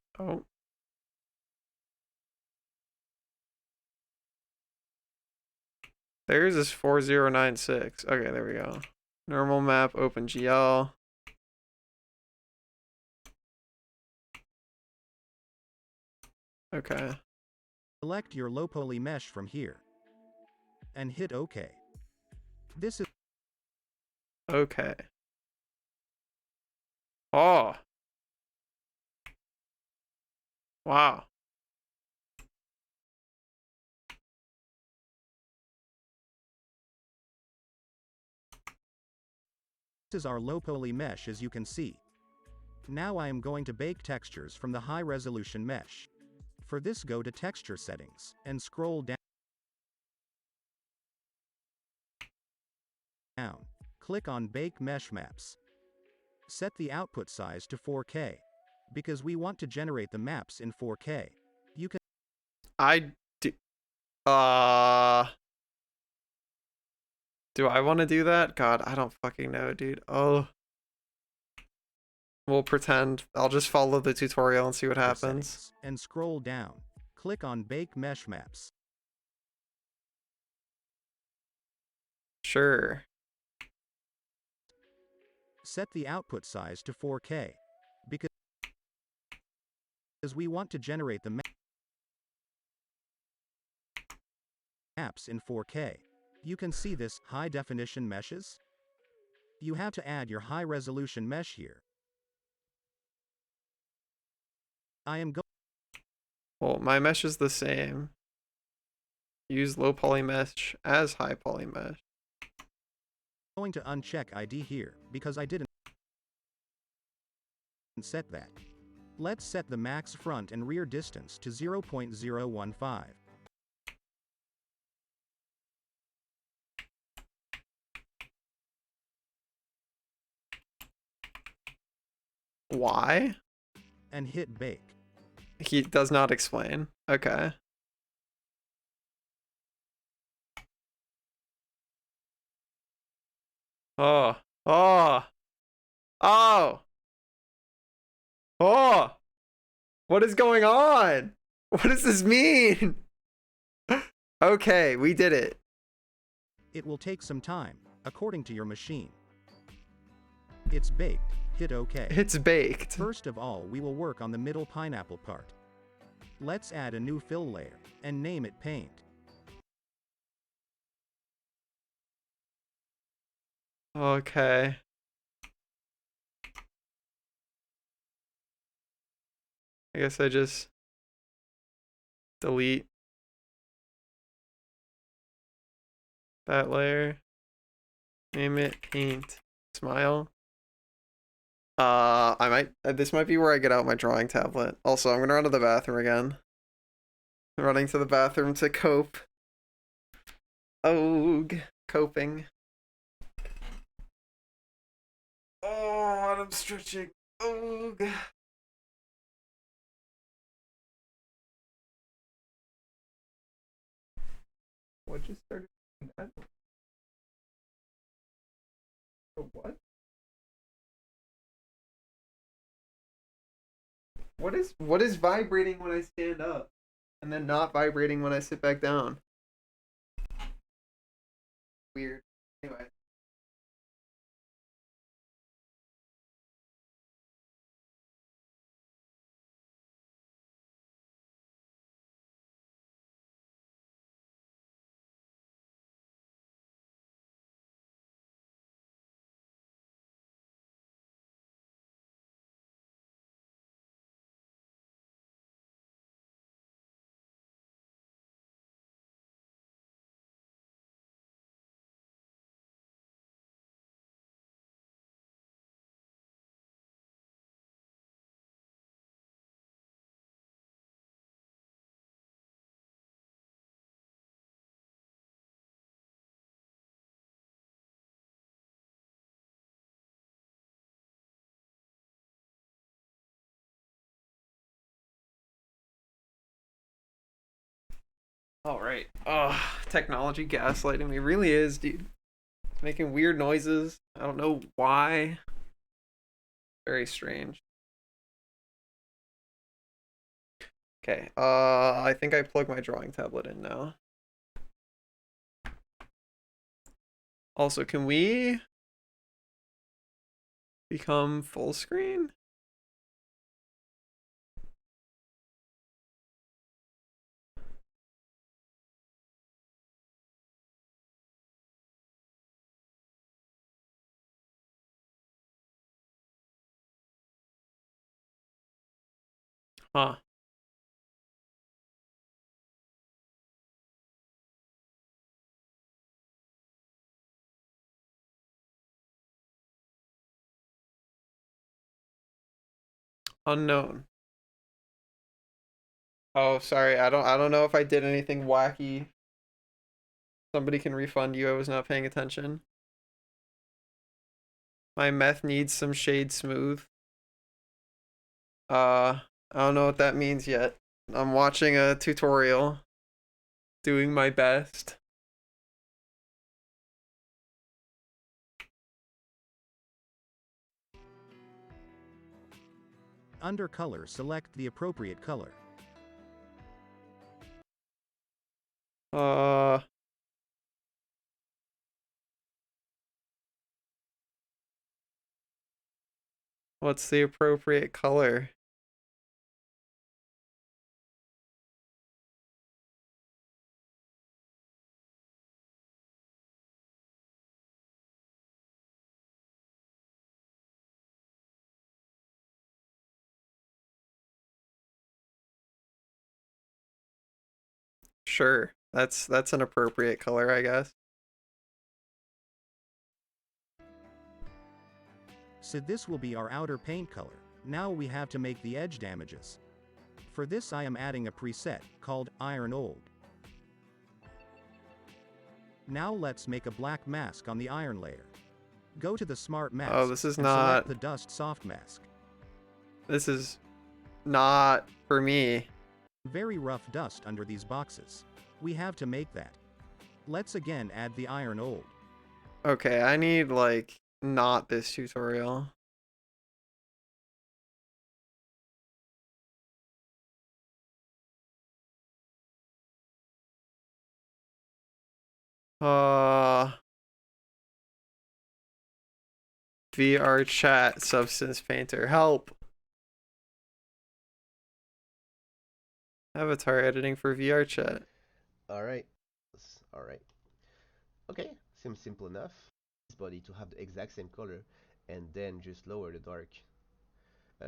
A: Theirs is 4096. Okay, there we go. Normal map, OpenGL. Okay.
K: Select your low poly mesh from here. And hit OK. This is
A: Okay. Oh. Wow.
K: This is our low poly mesh, as you can see. Now I am going to bake textures from the high resolution mesh. For this, go to texture settings and scroll down. Click on bake mesh maps. Set the output size to 4K because we want to generate the maps in 4K. You can
A: Do I want to do that? God, I don't fucking know, dude. Oh. We'll pretend. I'll just follow the tutorial and see what happens.
K: And scroll down. Click on Bake Mesh Maps.
A: Sure.
K: Set the output size to 4K because we want to generate the maps in 4K. You can see this high definition meshes. You have to add your high resolution mesh here. I am
A: Well, my mesh is the same. Use low poly mesh as high poly mesh.
K: going to uncheck ID here because I didn't set that. Let's set the max front and rear distance to 0.015.
A: Why?
K: And hit bake.
A: He does not explain. Okay. Oh. Oh. Oh. Oh. What is going on? What does this mean? Okay, we did it.
K: It will take some time, according to your machine. It's baked. Hit OK.
A: It's baked.
K: First of all, we will work on the middle pineapple part. Let's add a new fill layer and name it Paint.
A: Okay. I guess I just delete that layer. Name it paint. Smile. I might, this might be where I get out my drawing tablet. Also, I'm gonna run to the bathroom again. I'm running to the bathroom to cope. Oog. Coping. Oh, I'm stretching. Oog. What just started doing that? Oh, what? What is vibrating when I stand up and then not vibrating when I sit back down? Weird. Anyway. All right. Oh, technology gaslighting me really is, dude. It's making weird noises. I don't know why. Very strange. Okay. I think I plugged my drawing tablet in now. Also, can we become full screen? Huh. Unknown. Oh, sorry. I don't know if I did anything wacky. Somebody can refund you. I was not paying attention. My meth needs some shade smooth. I don't know what that means yet. I'm watching a tutorial. Doing my best.
K: Under color, select the appropriate color.
A: What's the appropriate color? Sure. That's an appropriate color, I guess.
K: So this will be our outer paint color. Now we have to make the edge damages. For this I am adding a preset, called Iron Old. Now let's make a black mask on the iron layer. Go to the Smart Mask.
A: Oh, this is
K: and
A: not...
K: select the Dust Soft Mask.
A: This is not for me.
K: Very rough dust under these boxes. We have to make that. Let's again add the Iron Old.
A: Okay, I need, like, not this tutorial. VR chat Substance Painter, help. Avatar editing for VR chat.
L: Alright. Alright. Okay, seems simple enough. body to have the exact same color, and then just lower the dark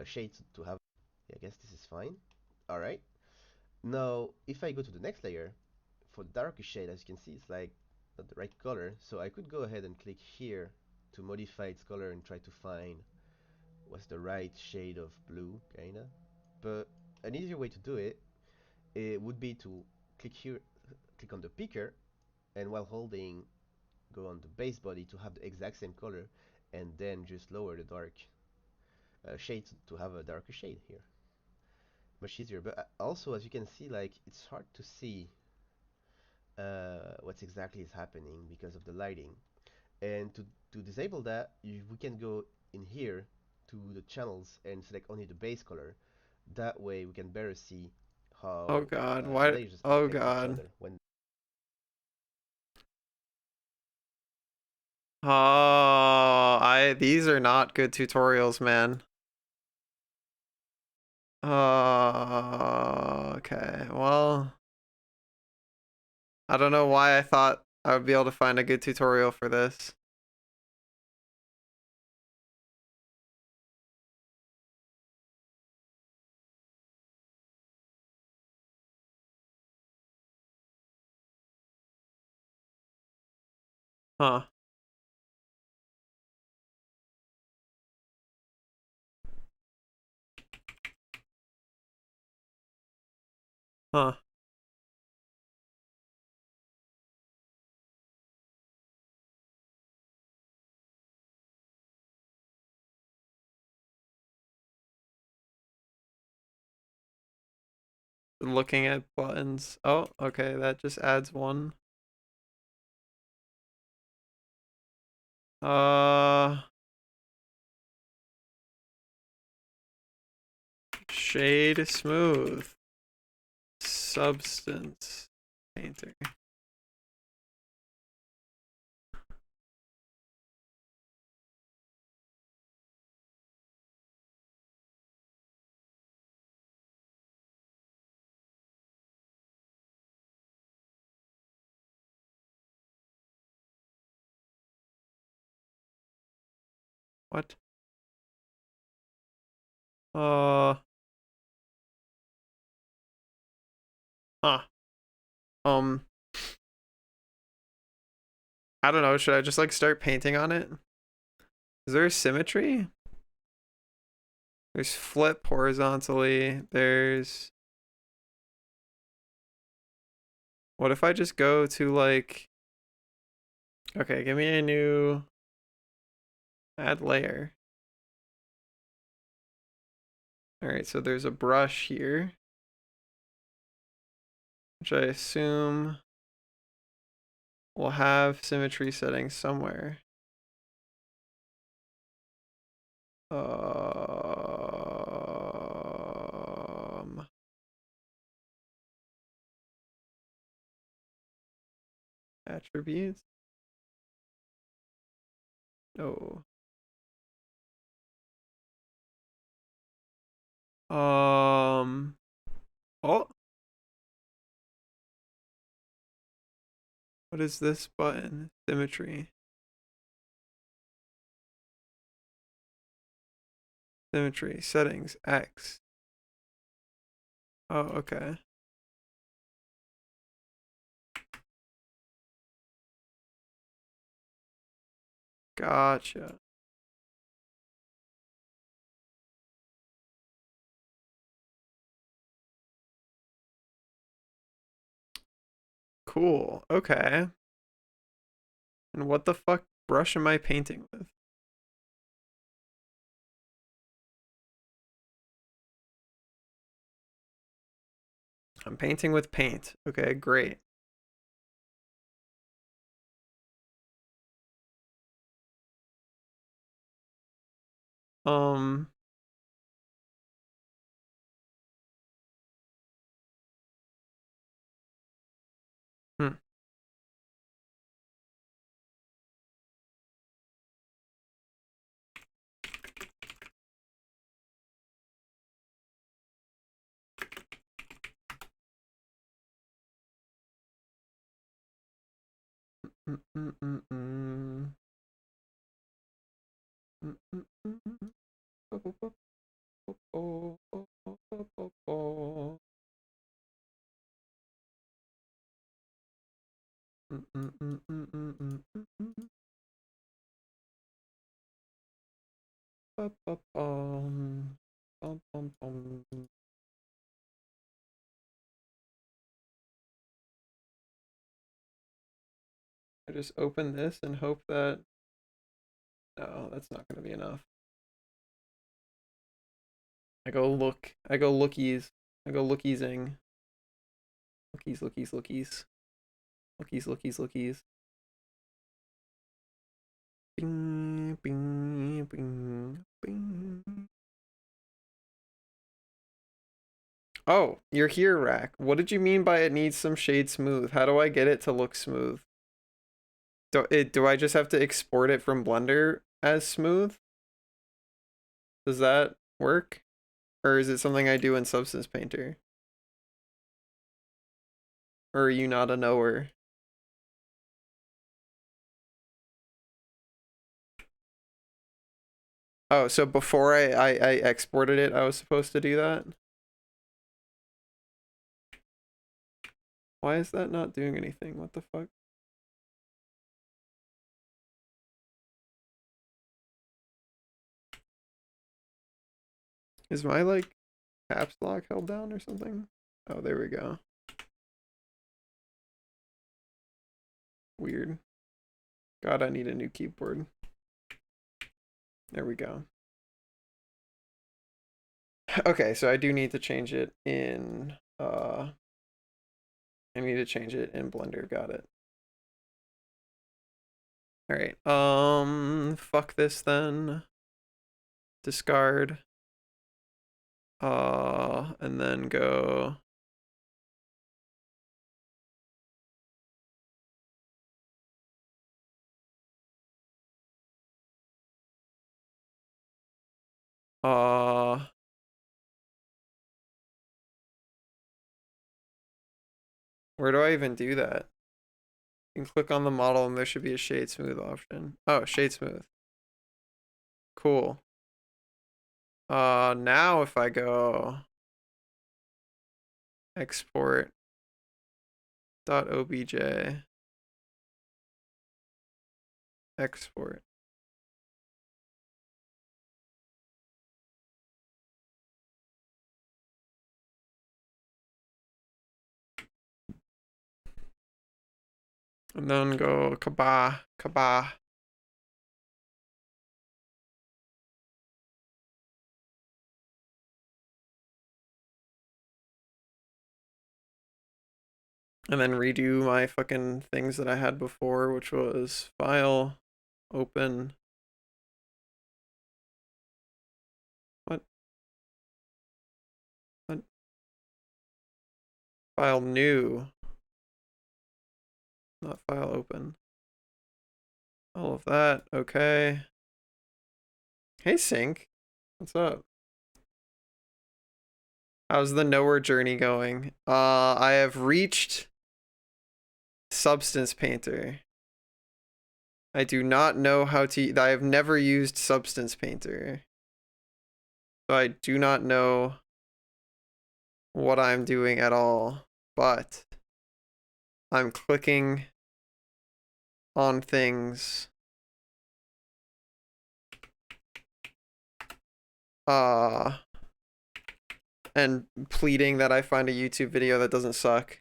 L: shades to have. Yeah, I guess this is fine. All right. Now, if I go to the next layer, for the darker shade, as you can see, it's like not the right color. So I could go ahead and click here to modify its color and try to find what's the right shade of blue, kinda. But an easier way to do it, it would be to click here, click on the picker, and while holding, go on the base body to have the exact same color, and then just lower the dark shades to have a darker shade here. Much easier. But also, as you can see, like it's hard to see what's exactly is happening because of the lighting. And to disable that, we can go in here to the channels and select only the base color. That way we can better see how
A: Oh god,
L: the
A: why?
L: layers
A: Oh
L: affect each
A: god.
L: other when.
A: Oh, these are not good tutorials, man. Okay, well, I don't know why I thought I would be able to find a good tutorial for this. Huh. Huh. Looking at buttons. Oh, okay, that just adds one. Shade smooth. Substance painter. What? Huh. I don't know, should I just like start painting on it? Is there symmetry? There's flip horizontally. There's... What if I just go to like... Okay, give me a new... Add layer. Alright, so there's a brush here. Which I assume will have symmetry settings somewhere. Attributes? No. Oh. What is this button? Symmetry. Symmetry. Settings. X. Oh, okay. Gotcha. Cool. Okay. And what the fuck brush am I painting with? I'm painting with paint. Okay, great. Um... Hmm. I just open this and hope that... No, that's not going to be enough. I go lookies. I go lookiesing. Lookies. Bing, bing, bing, bing. Oh, you're here, Rack. What did you mean by it needs some shade smooth? How do I get it to look smooth? Do I just have to export it from Blender as smooth? Does that work? Or is it something I do in Substance Painter? Or are you not a knower? Oh, so before I exported it, I was supposed to do that? Why is that not doing anything? What the fuck? Is my, like, caps lock held down or something? Oh, there we go. Weird. God, I need a new keyboard. There we go. Okay, so I do need to change it in, I need to change it in Blender, got it. Alright, fuck this then. Discard. And then go... Where do I even do that? You can click on the model and there should be a shade smooth option. Oh, shade smooth. Cool. Now if I go export .obj export. And then go kaba. And then redo my fucking things that I had before, which was file, open. What? File new. Not file open. All of that, okay. Hey Sync, what's up? How's the knower journey going? I have reached Substance Painter. I do not know how to... I have never used Substance Painter. So I do not know what I'm doing at all. But I'm clicking on things. And pleading that I find a YouTube video that doesn't suck.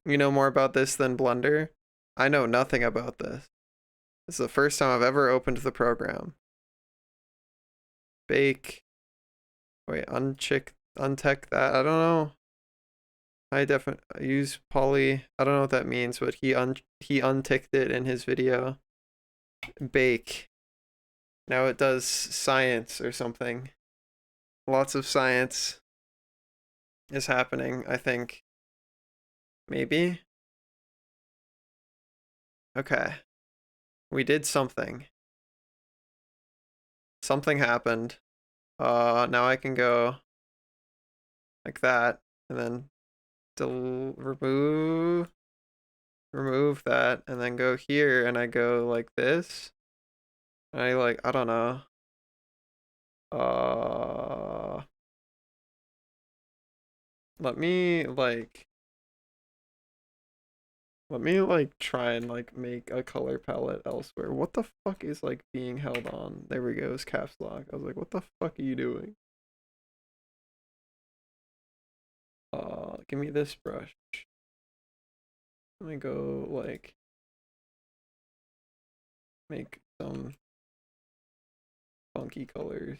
A: You know more about this than Blender? I know nothing about this. This is the first time I've ever opened the program. Bake. Wait, untech that. I don't know. I definitely use poly. I don't know what that means, but he unticked it in his video. Bake. Now it does science or something. Lots of science is happening, I think. Maybe? Okay. We did something. Something happened. Now I can go like that, and then remove that, and then go here, and I go like this. I don't know. Let me like try and like make a color palette elsewhere. What the fuck is like being held on? There we go, it's caps lock. I was like, what the fuck are you doing? Give me this brush. Let me go like make some funky colors.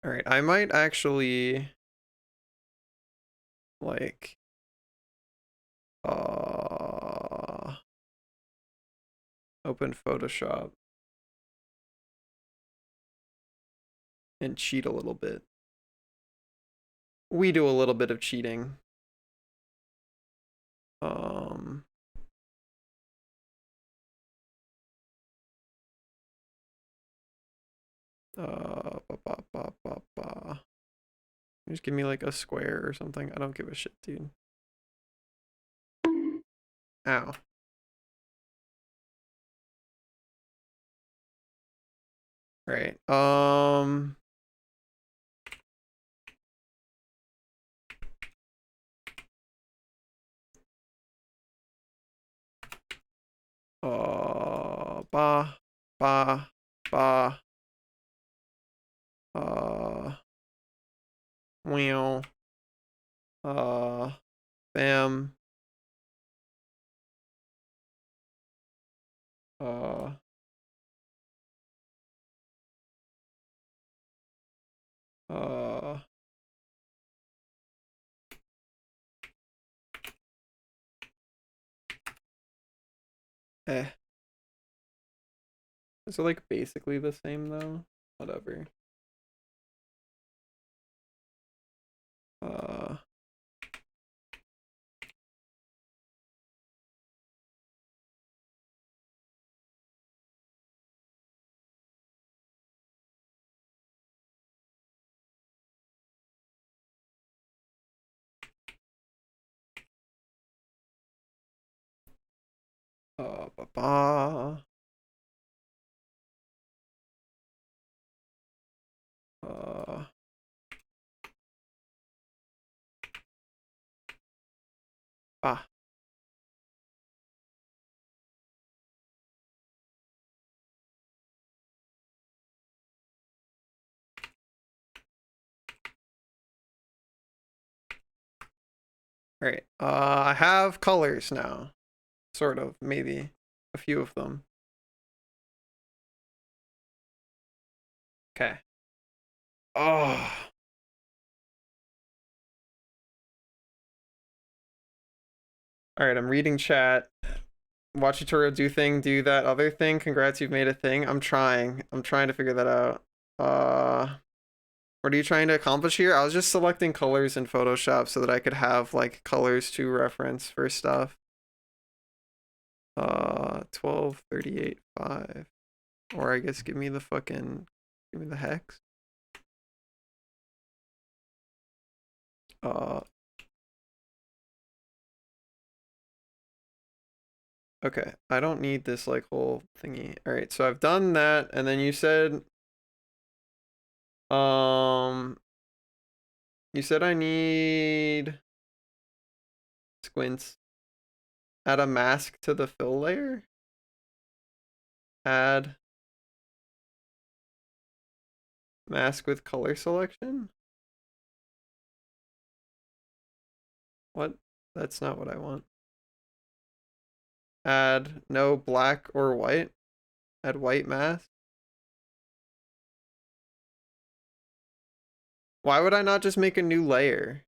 A: All right, I might actually like open Photoshop and cheat a little bit. We do a little bit of cheating. Just give me like a square or something. I don't give a shit, dude. Ow. Right. Ba, ba, ba. Wow. Bam. Is it like basically the same though? Whatever. Ba ba. Ah. All right. I have colors now. Sort of, maybe a few of them. Okay. Oh. All right, I'm reading chat. Watch tutorial, do thing, do that other thing. Congrats, you've made a thing. I'm trying to figure that out. What are you trying to accomplish here? I was just selecting colors in Photoshop so that I could have like colors to reference for stuff. 12, 38, 5. Or I guess give me the hex. Okay, I don't need this like whole thingy. All right, so I've done that, and then you said I need squints. Add a mask to the fill layer. Add mask with color selection. What? That's not what I want. Add no black or white. Add white mask. Why would I not just make a new layer?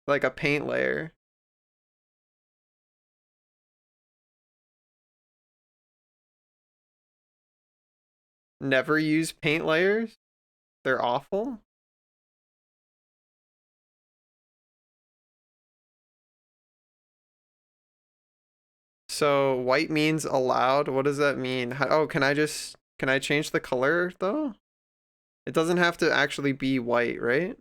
A: Like a paint layer. Never use paint layers? They're awful? So white means allowed. What does that mean? Oh, can I change the color though? It doesn't have to actually be white, right?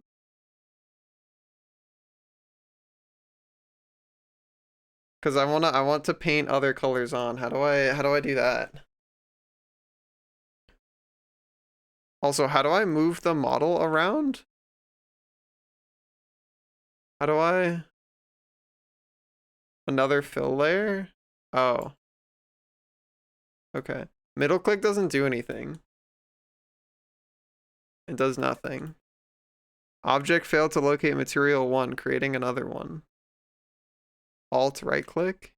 A: Cause I want to paint other colors on. How do I do that? Also, how do I move the model around? How do I? Another fill layer? Oh. Okay. Middle click doesn't do anything. It does nothing. Object failed to locate material 1, creating another one. Alt right click?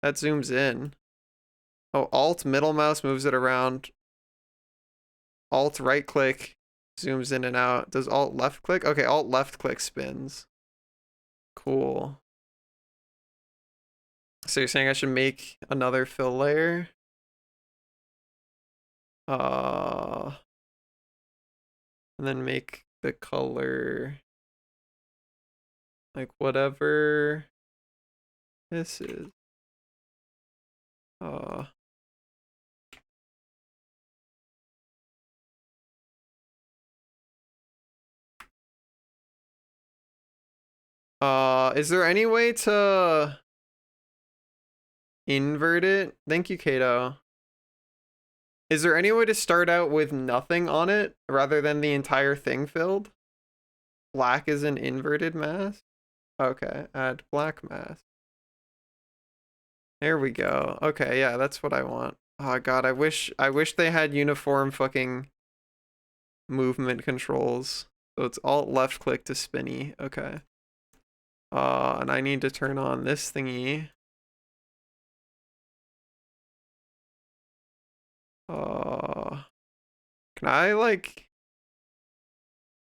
A: That zooms in. Oh, Alt middle mouse moves it around. Alt right click zooms in and out. Does Alt left click? Okay, Alt left click spins. Cool. So you're saying I should make another fill layer? And then make the color like whatever this is. Is there any way to invert it? Thank you, Kato. Is there any way to start out with nothing on it rather than the entire thing filled? Black is an inverted mask? Okay, add black mask. There we go. Okay, yeah, that's what I want. Oh god, I wish they had uniform fucking movement controls. So it's alt left click to spinny. Okay. And I need to turn on this thingy. Can I like,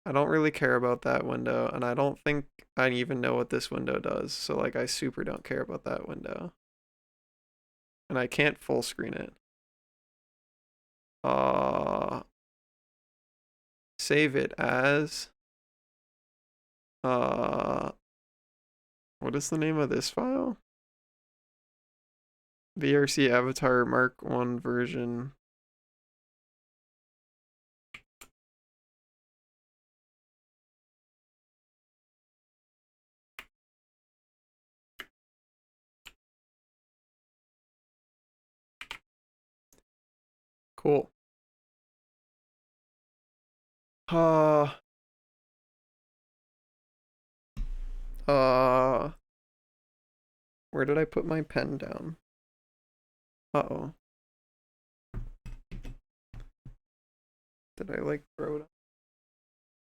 A: I don't really care about that window, and I don't think I even know what this window does, so like I super don't care about that window. And I can't full screen it. Save it as what is the name of this file? VRC Avatar Mark 1 version. Cool. Where did I put my pen down? Uh-oh. Did I like throw it up?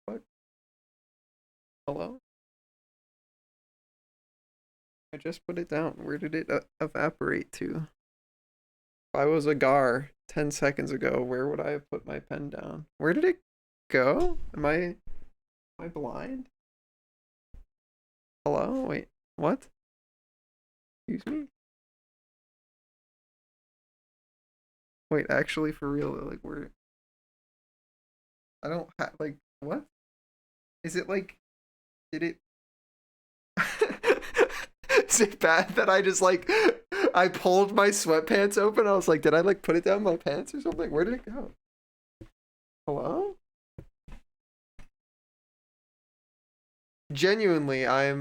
A: What? Hello? I just put it down. Where did it evaporate to? If I was a Gar 10 seconds ago, where would I have put my pen down? Where did it go? Am I blind? Hello? Wait, what? Excuse me? Wait, actually, for real, like, where? I don't have, like, what? Is it like, did it? Is it bad that I just, like, I pulled my sweatpants open? I was like, did I, like, put it down my pants or something? Where did it go? Hello? Genuinely, I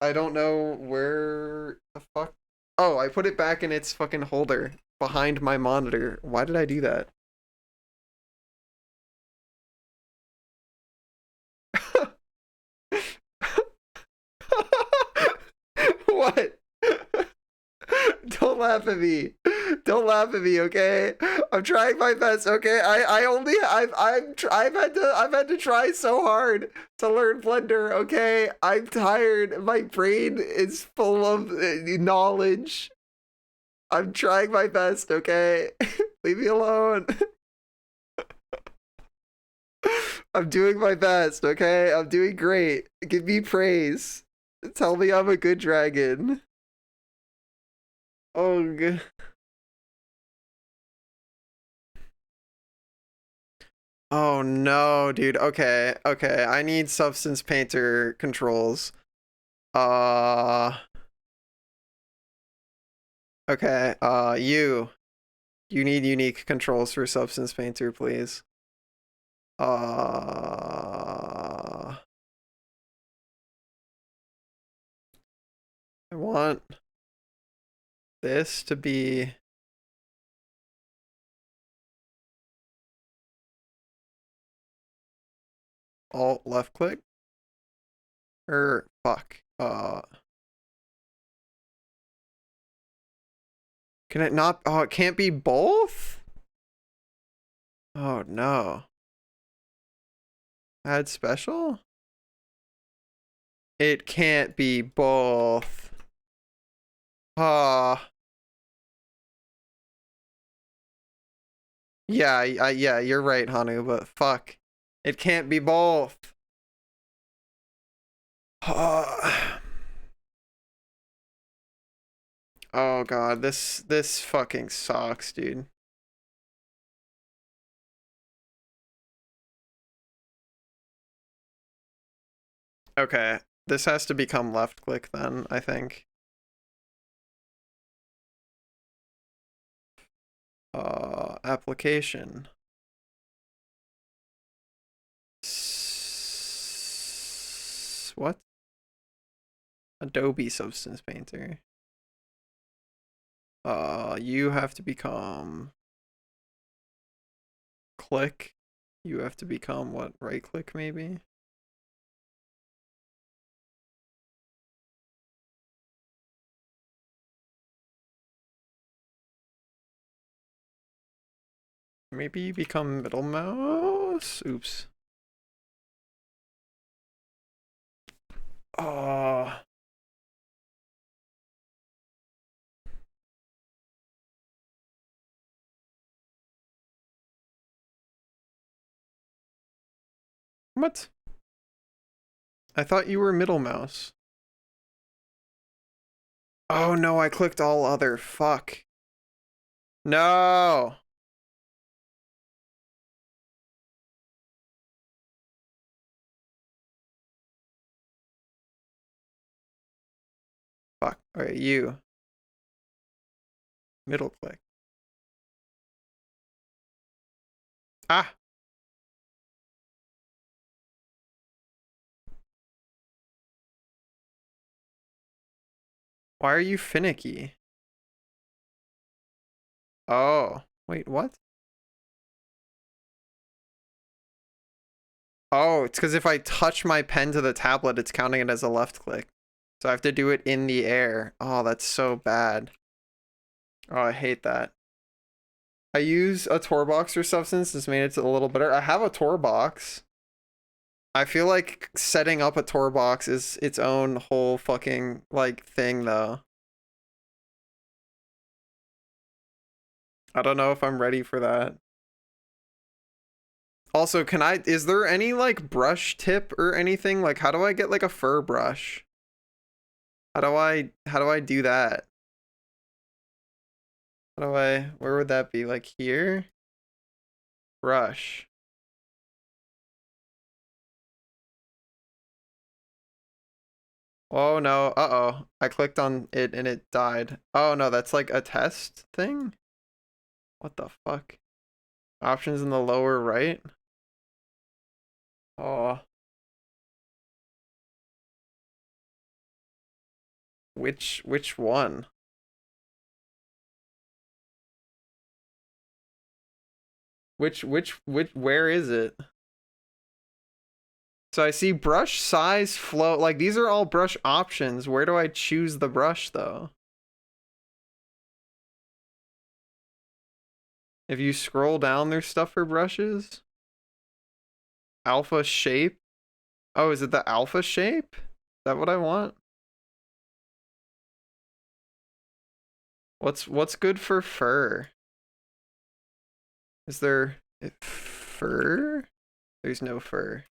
A: don't know where the fuck. Oh, I put it back in its fucking holder behind my monitor. Why did I do that? What? Don't laugh at me. Don't laugh at me, okay? I'm trying my best, okay? I've had to try so hard to learn Blender, okay? I'm tired. My brain is full of knowledge. I'm trying my best, okay? Leave me alone. I'm doing my best, okay? I'm doing great. Give me praise. Tell me I'm a good dragon. Oh, oh no, dude. Okay, okay. I need Substance Painter controls. Okay, you need unique controls for Substance Painter, please. I want this to be alt left click? Or fuck. Can it not? Oh, it can't be both? Oh no. Add special? It can't be both. Yeah, yeah, you're right, Hanu, but fuck. It can't be both. Oh god, this fucking sucks, dude. Okay, this has to become left click then, I think. Application. What? Adobe Substance Painter. You have to become click. You have to become what? Right click maybe? Maybe you become middle mouse? Oops. What? I thought you were middle mouse. Oh no, I clicked all other. Fuck. No. Fuck. Alright, you. Middle click. Ah. Why are you finicky? Oh, wait, what? Oh, it's because if I touch my pen to the tablet, it's counting it as a left click. So I have to do it in the air. Oh, that's so bad. Oh, I hate that. I use a Torbox or Substance. This made it a little better. I have a Torbox. I feel like setting up a Torbox is its own whole fucking, like, thing, though. I don't know if I'm ready for that. Also, is there any, like, brush tip or anything? Like, how do I get, like, a fur brush? How do I do that? Where would that be? Like, here? Brush. Oh no, uh-oh. I clicked on it and it died. Oh no, that's like a test thing? What the fuck? Options in the lower right? Oh. Which one? Where is it? So I see brush size, flow, like these are all brush options. Where do I choose the brush though? If you scroll down, there's stuff for brushes. Alpha shape. Oh, is it the alpha shape? Is that what I want? What's good for fur? Is there fur? There's no fur.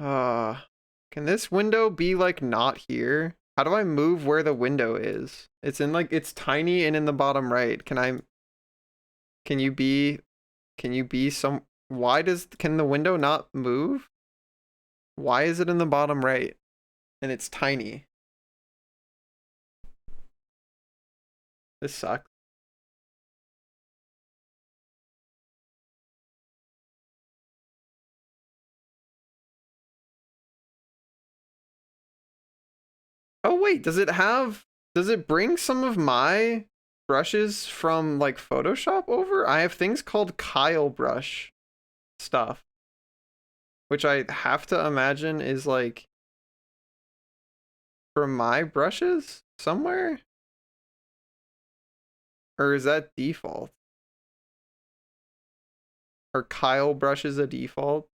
A: Can this window be like not here? How do I move where the window is? It's in like, it's tiny and in the bottom right. Can you be some, can the window not move? Why is it in the bottom right? And it's tiny. This sucks. wait, does it bring some of my brushes from like Photoshop over? I have things called Kyle brush stuff, which I have to imagine is like from my brushes somewhere? Or is that default? Are Kyle brushes a default?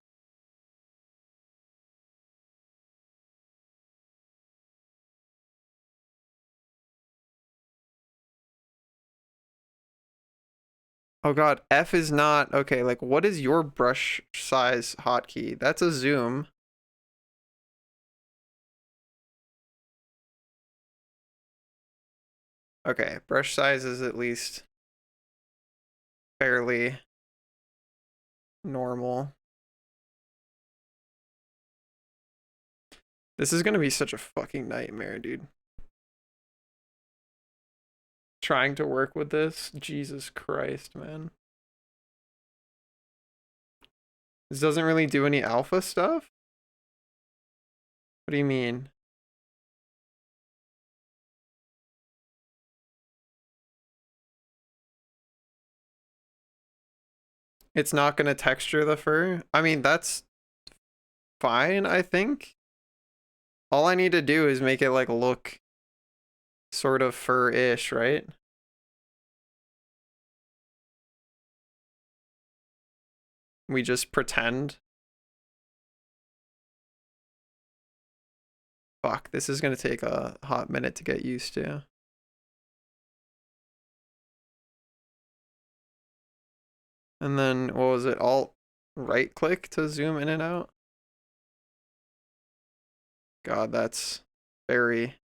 A: Oh god, F is not... Okay, like what is your brush size hotkey? That's a zoom. Okay, brush size is at least fairly normal. This is gonna be such a fucking nightmare, dude. Trying to work with this? Jesus Christ, man. This doesn't really do any alpha stuff? What do you mean? It's not gonna texture the fur? I mean, that's fine, I think. All I need to do is make it like look sort of fur-ish, right? We just pretend. Fuck, this is gonna take a hot minute to get used to. And then, what was it? Alt right click to zoom in and out? God, that's very...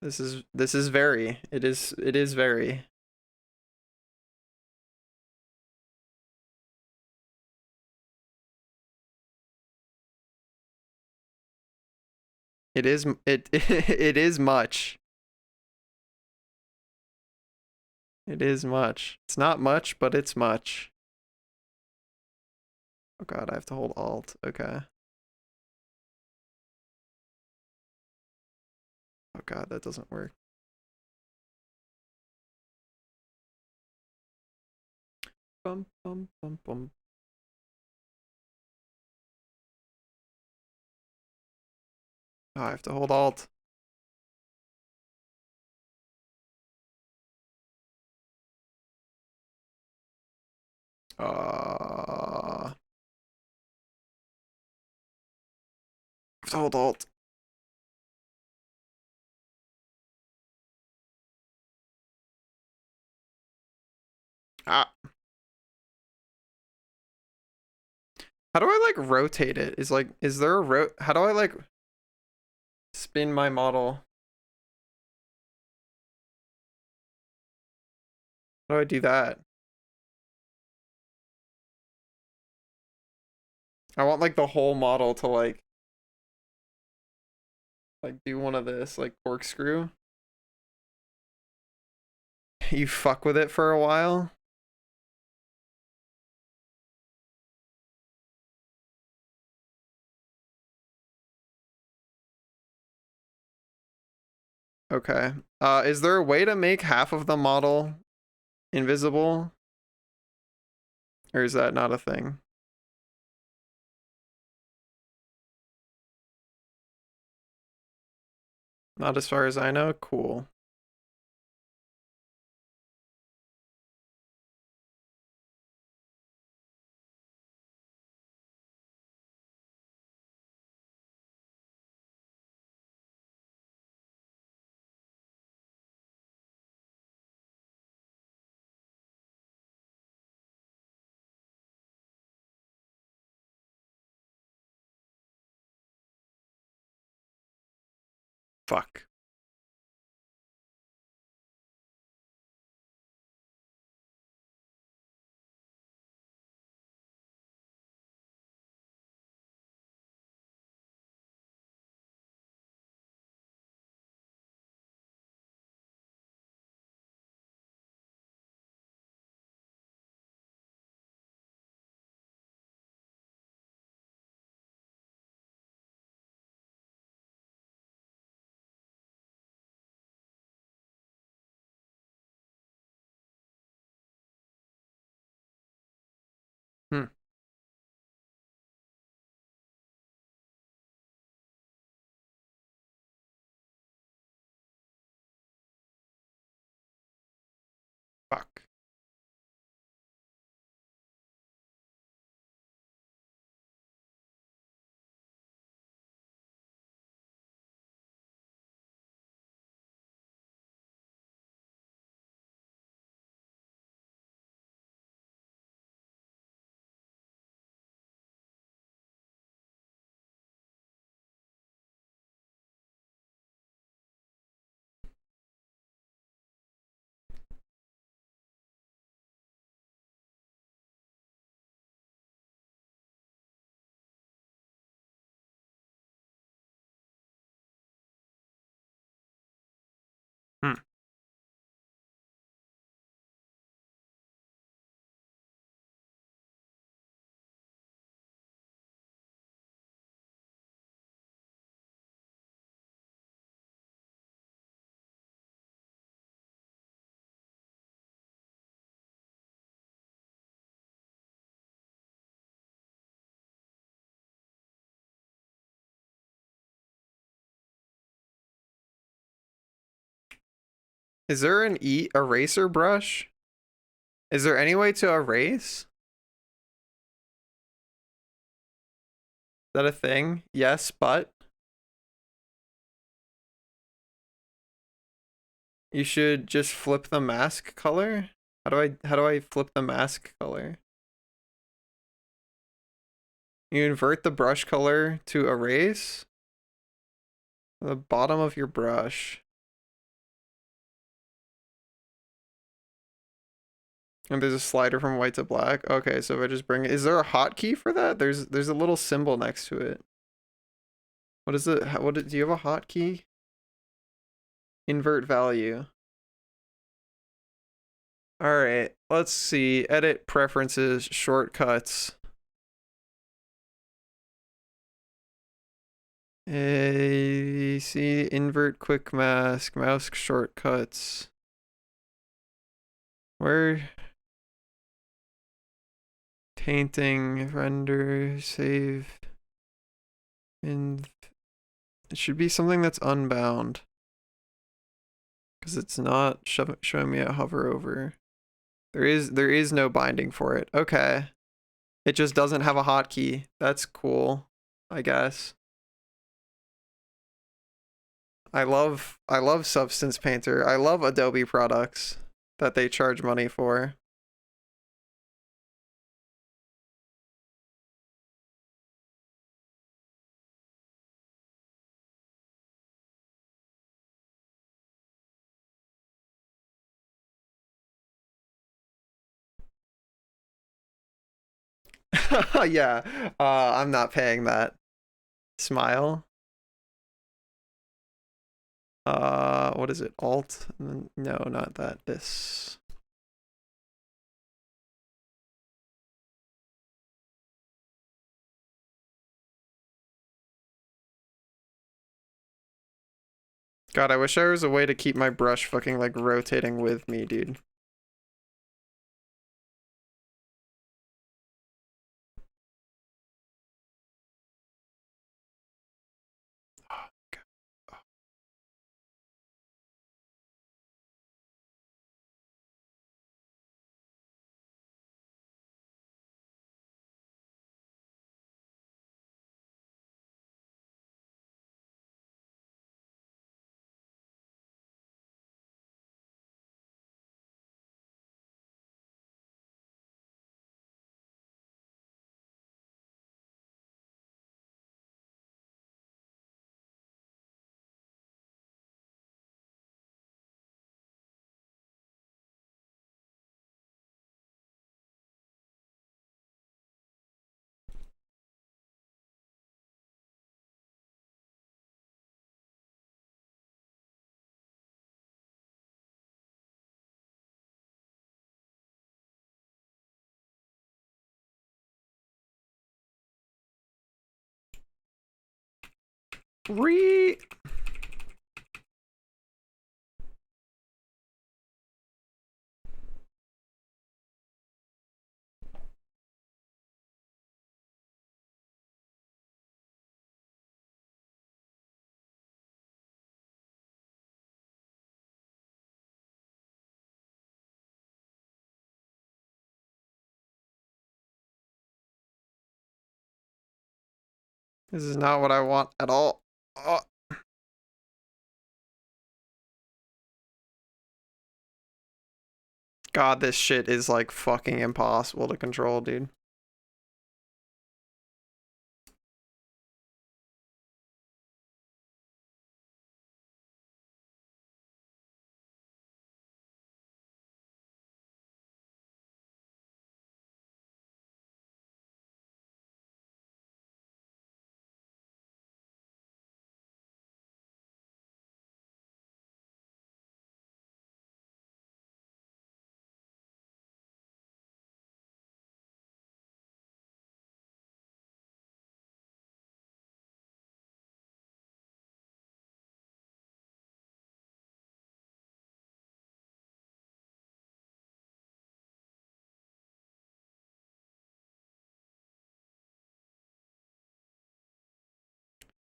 A: This is very... It is very... It is it is much. It is much. It's not much, but it's much. Oh god, I have to hold Alt. Okay. Oh god, that doesn't work. Bum bum bum bum. Oh, I have to hold Alt. I have to hold Alt. Ah. How do I like rotate it? Is there a how do I like spin my model? How do I do that? I want like the whole model to like do one of this, like corkscrew. You fuck with it for a while. Okay. Is there a way to make half of the model invisible? Or is that not a thing? Not as far as I know. Cool. Fuck. Fuck. Hmm. Is there an eraser brush? Is there any way to erase? Is that a thing? Yes, but you should just flip the mask color. How do I flip the mask color? You invert the brush color to erase the bottom of your brush. And there's a slider from white to black. Okay, so if I just bring it, is there a hotkey for that? There's a little symbol next to it. What is it? Do you have a hotkey? Invert value. All right, let's see. Edit preferences, shortcuts. See, invert quick mask, mouse shortcuts. Where? Painting, render, save. And it should be something that's unbound. Because it's not showing me a hover over. There is no binding for it. Okay. It just doesn't have a hotkey. That's cool, I guess. I love Substance Painter. I love Adobe products that they charge money for. Yeah, I'm not paying that. Smile. What is it? Alt? No, not that. This. God, I wish there was a way to keep my brush fucking like rotating with me, dude. Re This is not what I want at all. Oh. God, this shit is like fucking impossible to control, dude.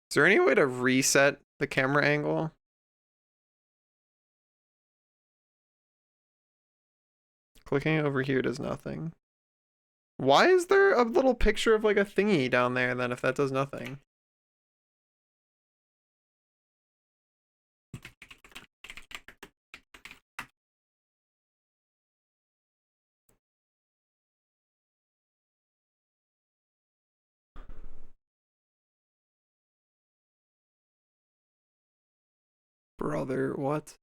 A: Is there any way to reset the camera angle? Clicking over here does nothing. Why is there a little picture of like a thingy down there then if that does nothing? Brother, what?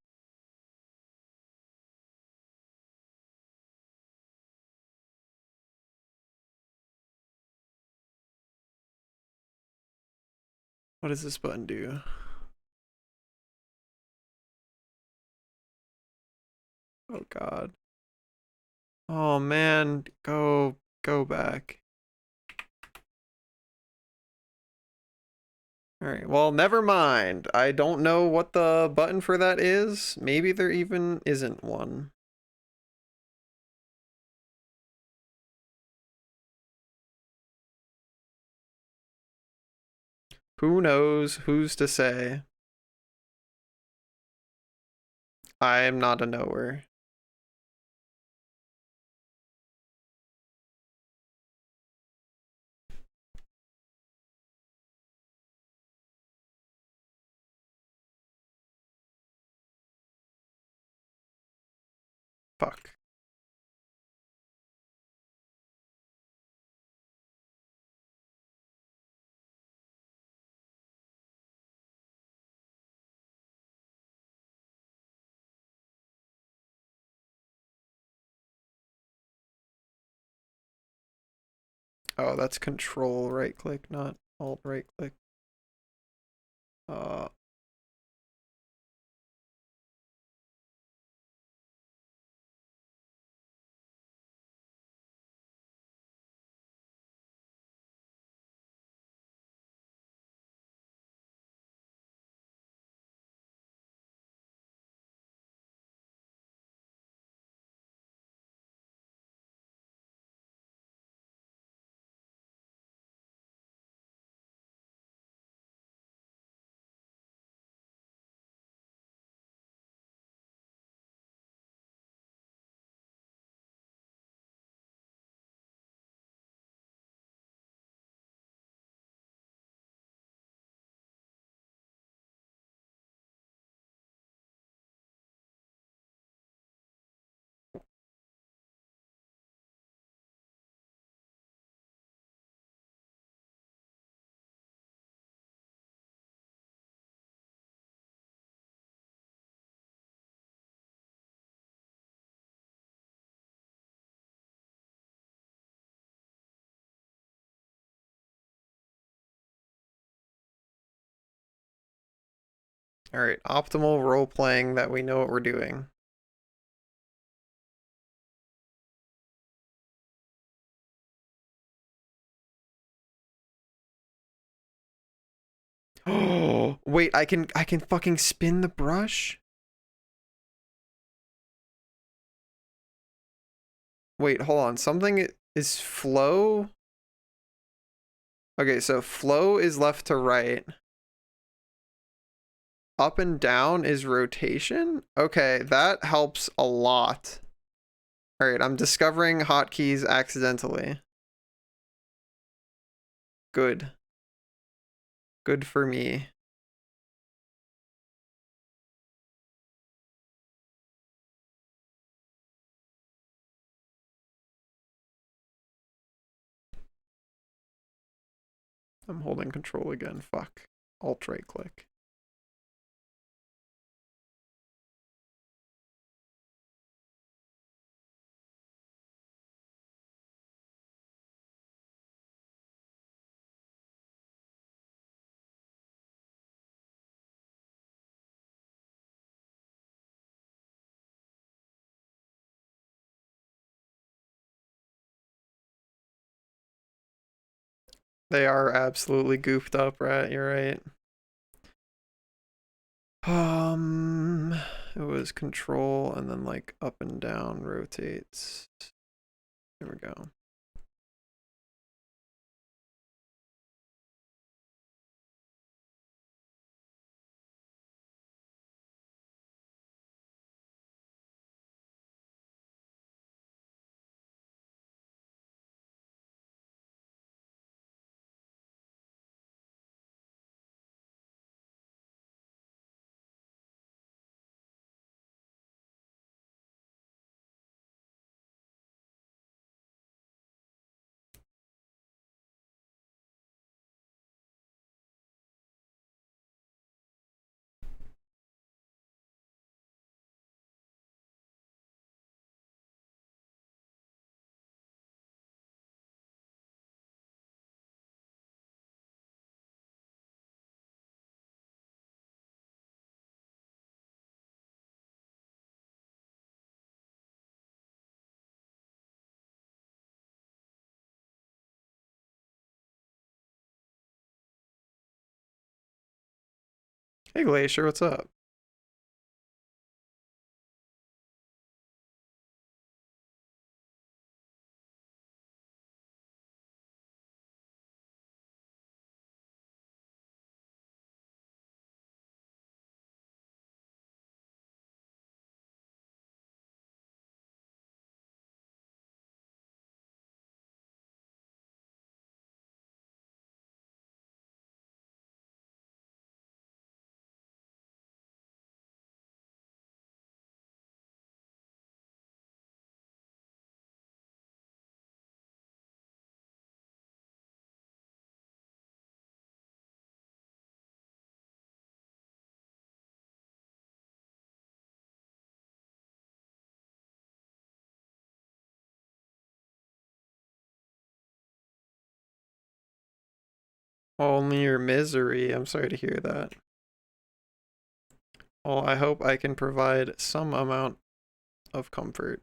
A: What does this button do? Oh God. Oh man, go back. Alright, well, never mind. I don't know what the button for that is. Maybe there even isn't one. Who knows? Who's to say? I am not a knower. Fuck. Oh, that's control right click, not alt right click. Alright, optimal role playing that we know what we're doing. Oh, wait, I can fucking spin the brush? Wait, hold on. Something is flow? Okay, so flow is left to right. Up and down is rotation? Okay, that helps a lot. Alright, I'm discovering hotkeys accidentally. Good. Good for me. I'm holding control again. Fuck. Alt right click. They are absolutely goofed up, right? You're right. It was control and then like up and down rotates. There we go. Hey Glacier, what's up? Only your misery. I'm sorry to hear that. Well, I hope I can provide some amount of comfort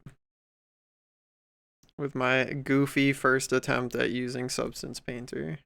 A: with my goofy first attempt at using Substance Painter.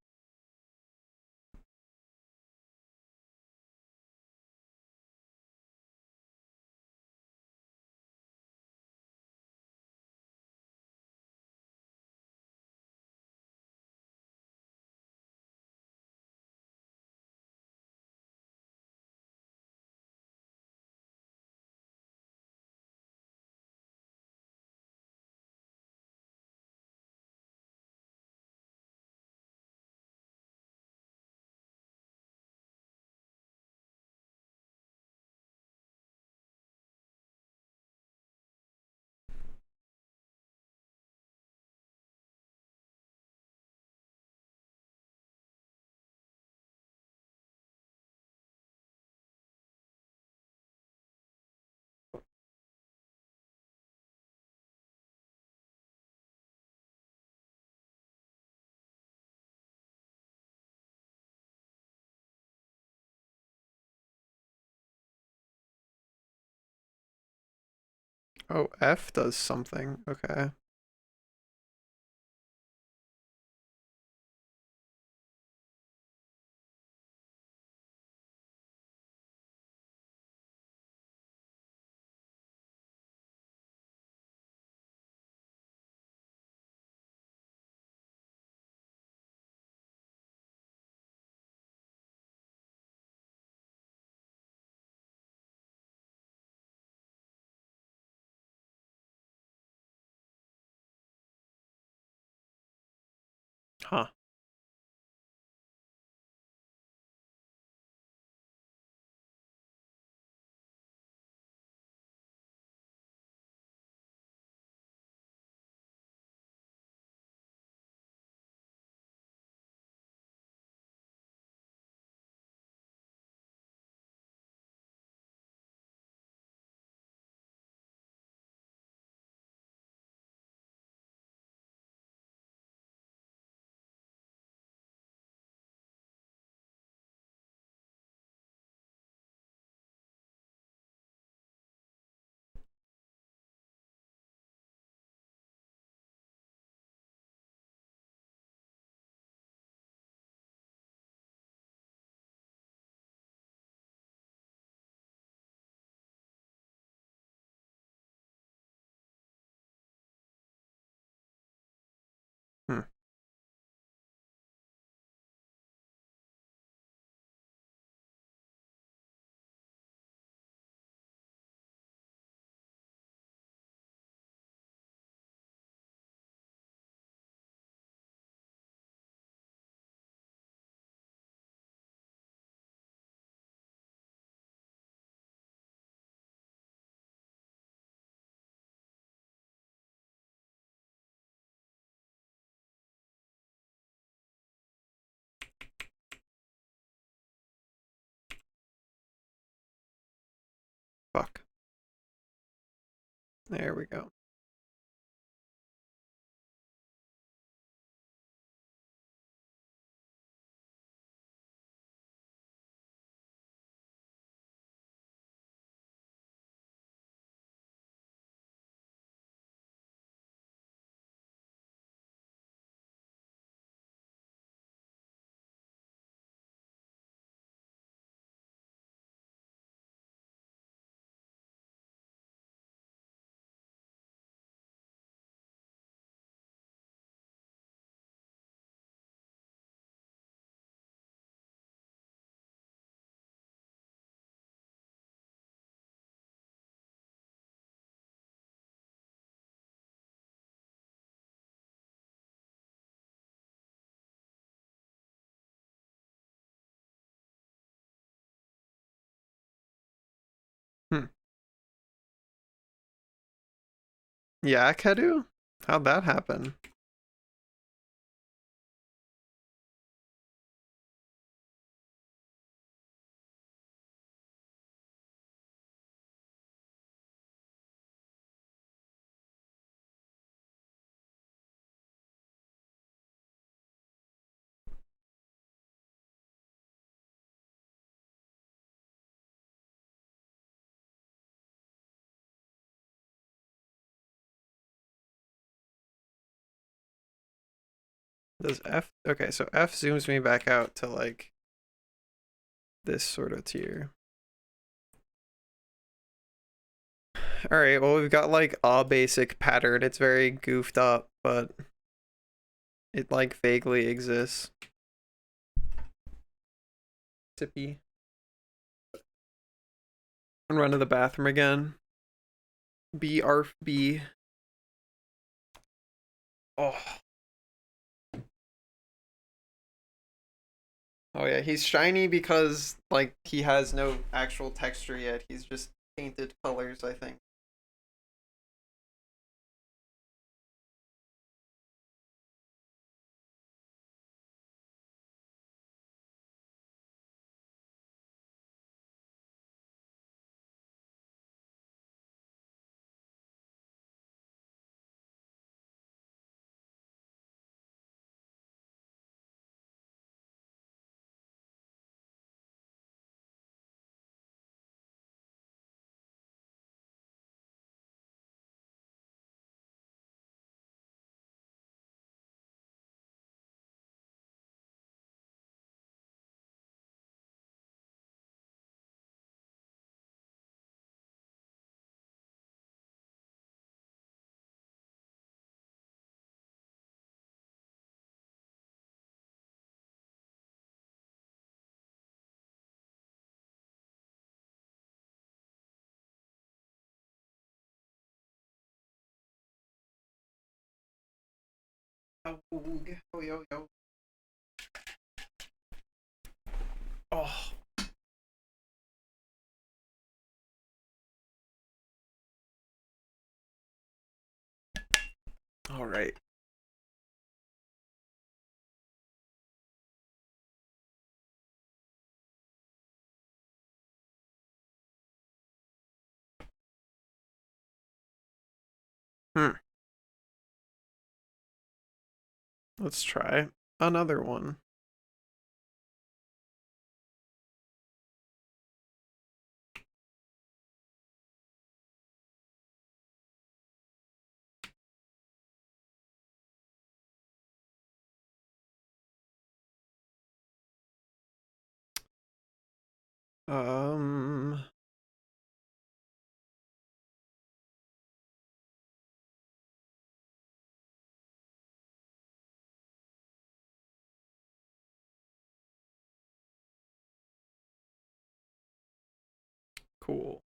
A: Oh, F does something. Okay. Huh. Fuck. There we go. Yeah, Kedu? How'd that happen? Does F... Okay, so F zooms me back out to, like, this sort of tier. Alright, well, we've got, like, a basic pattern. It's very goofed up, but it, like, vaguely exists. Sippy. And run to the bathroom again. B, ARF, B. Oh. Oh yeah, he's shiny because, like, he has no actual texture yet. He's just painted colors, I think. Oh, yo, yo. Oh. All right. Let's try another one. Um... Cool.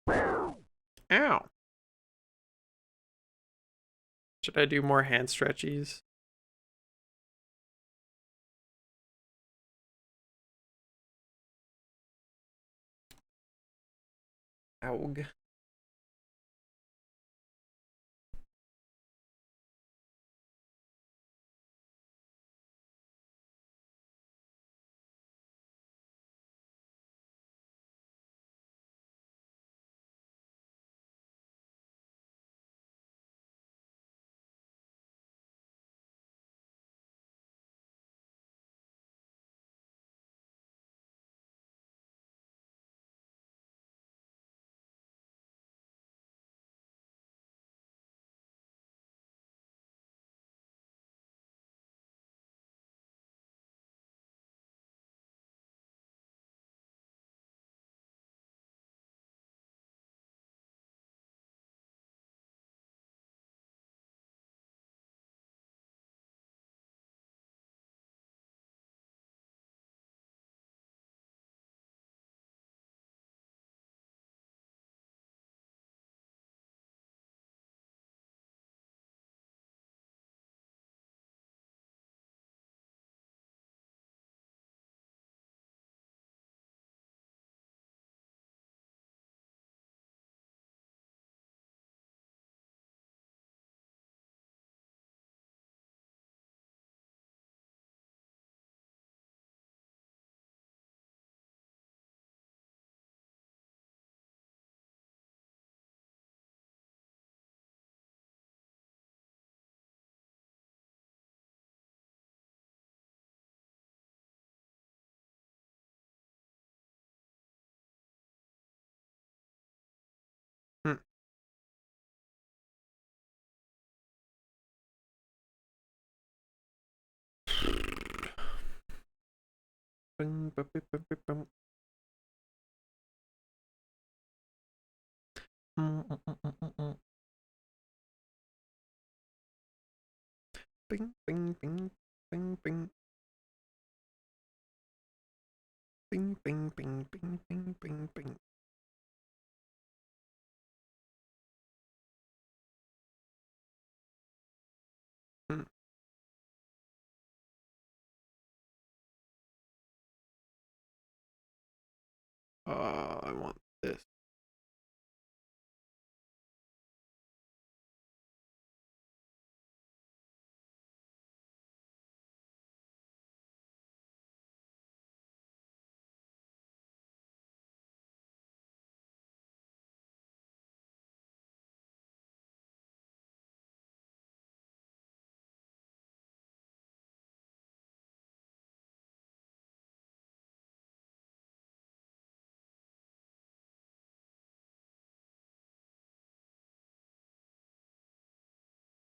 A: Ow. Should I do more hand stretchies? Ow. Hmm. Bing, ba, bi, ba, bi, bum. Bing, bing, bing, bing, bing. Bing, bing, bing, bing, bing, bing, bing. Hmm. I want this.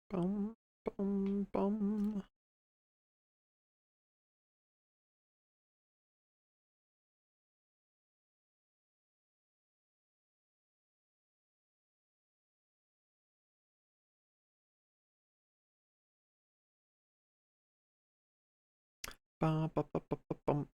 A: Bum, bum, bum. Ba, ba, ba, ba, ba, bum.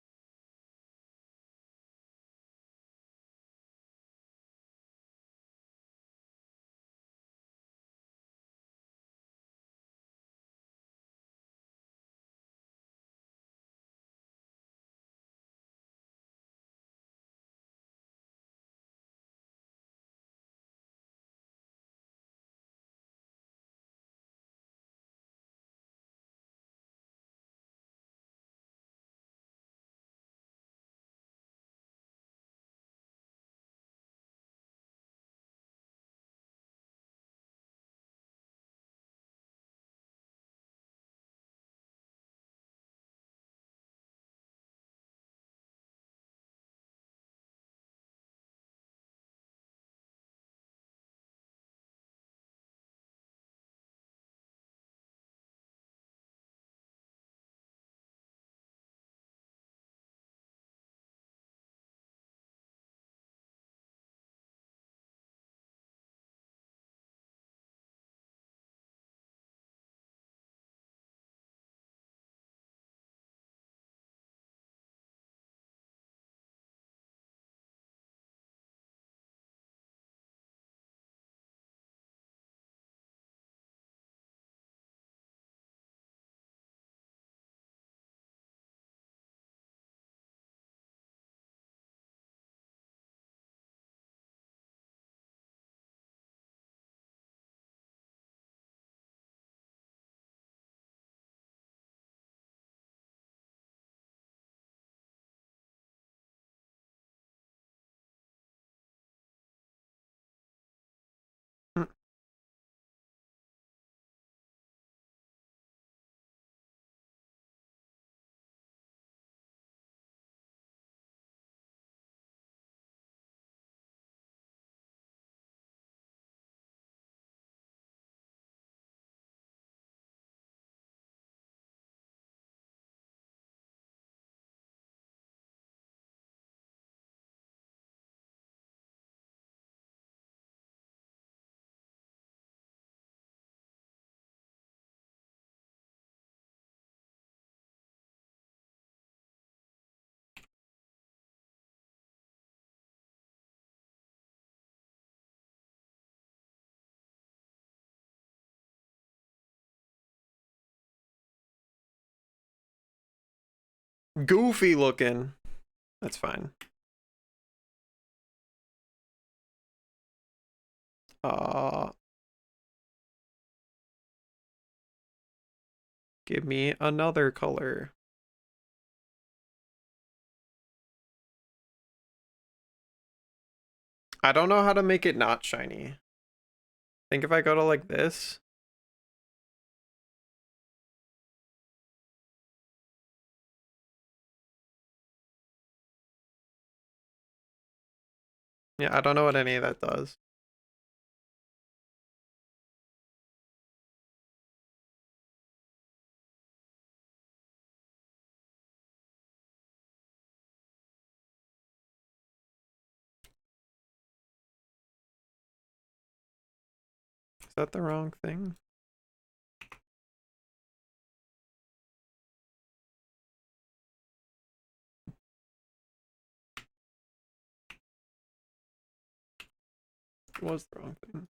A: goofy looking. That's fine. Give me another color. I don't know how to make it not shiny. I think if I go to like this. Yeah, I don't know what any of that does. Is that the wrong thing? It was the wrong thing.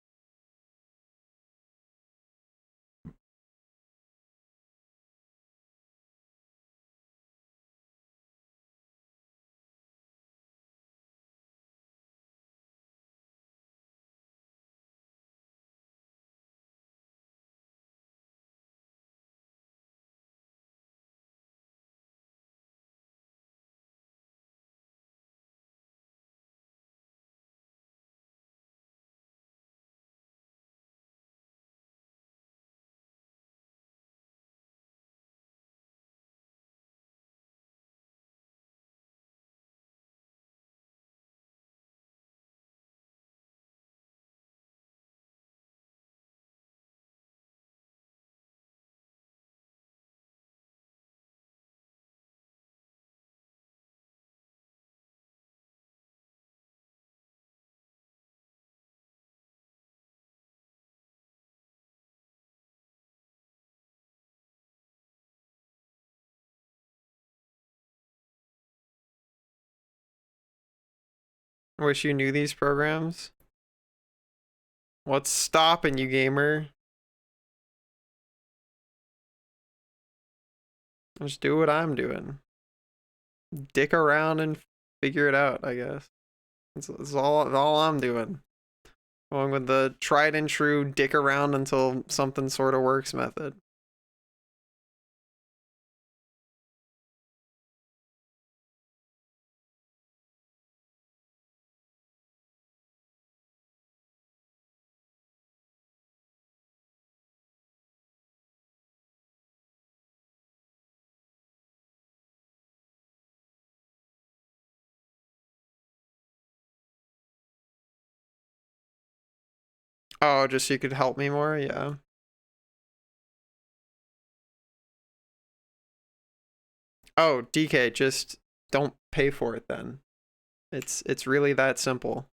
A: I wish you knew these programs. What's stopping you, gamer? Just do what I'm doing. Dick around and figure it out, I guess. That's all I'm doing. Going with the tried and true dick around until something sort of works method. Oh, just so you could help me more? Yeah. Oh, DK, just don't pay for it then. It's really that simple.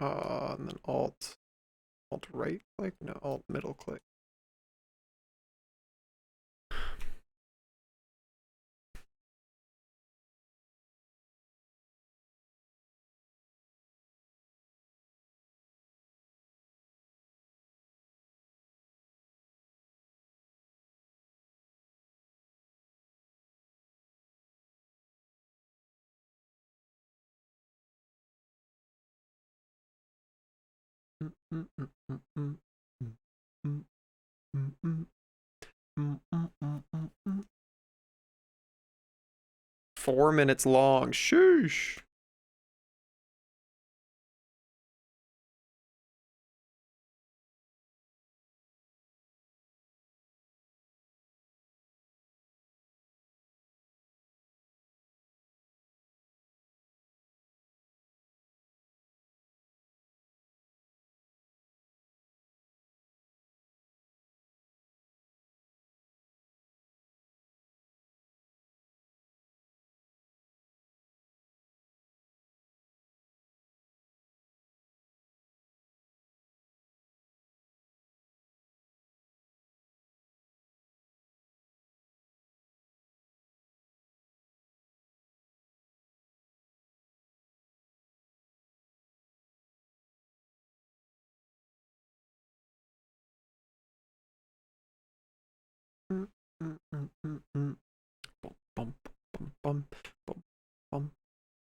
A: And then alt right click? No, alt middle click. 4 minutes long. Sheesh.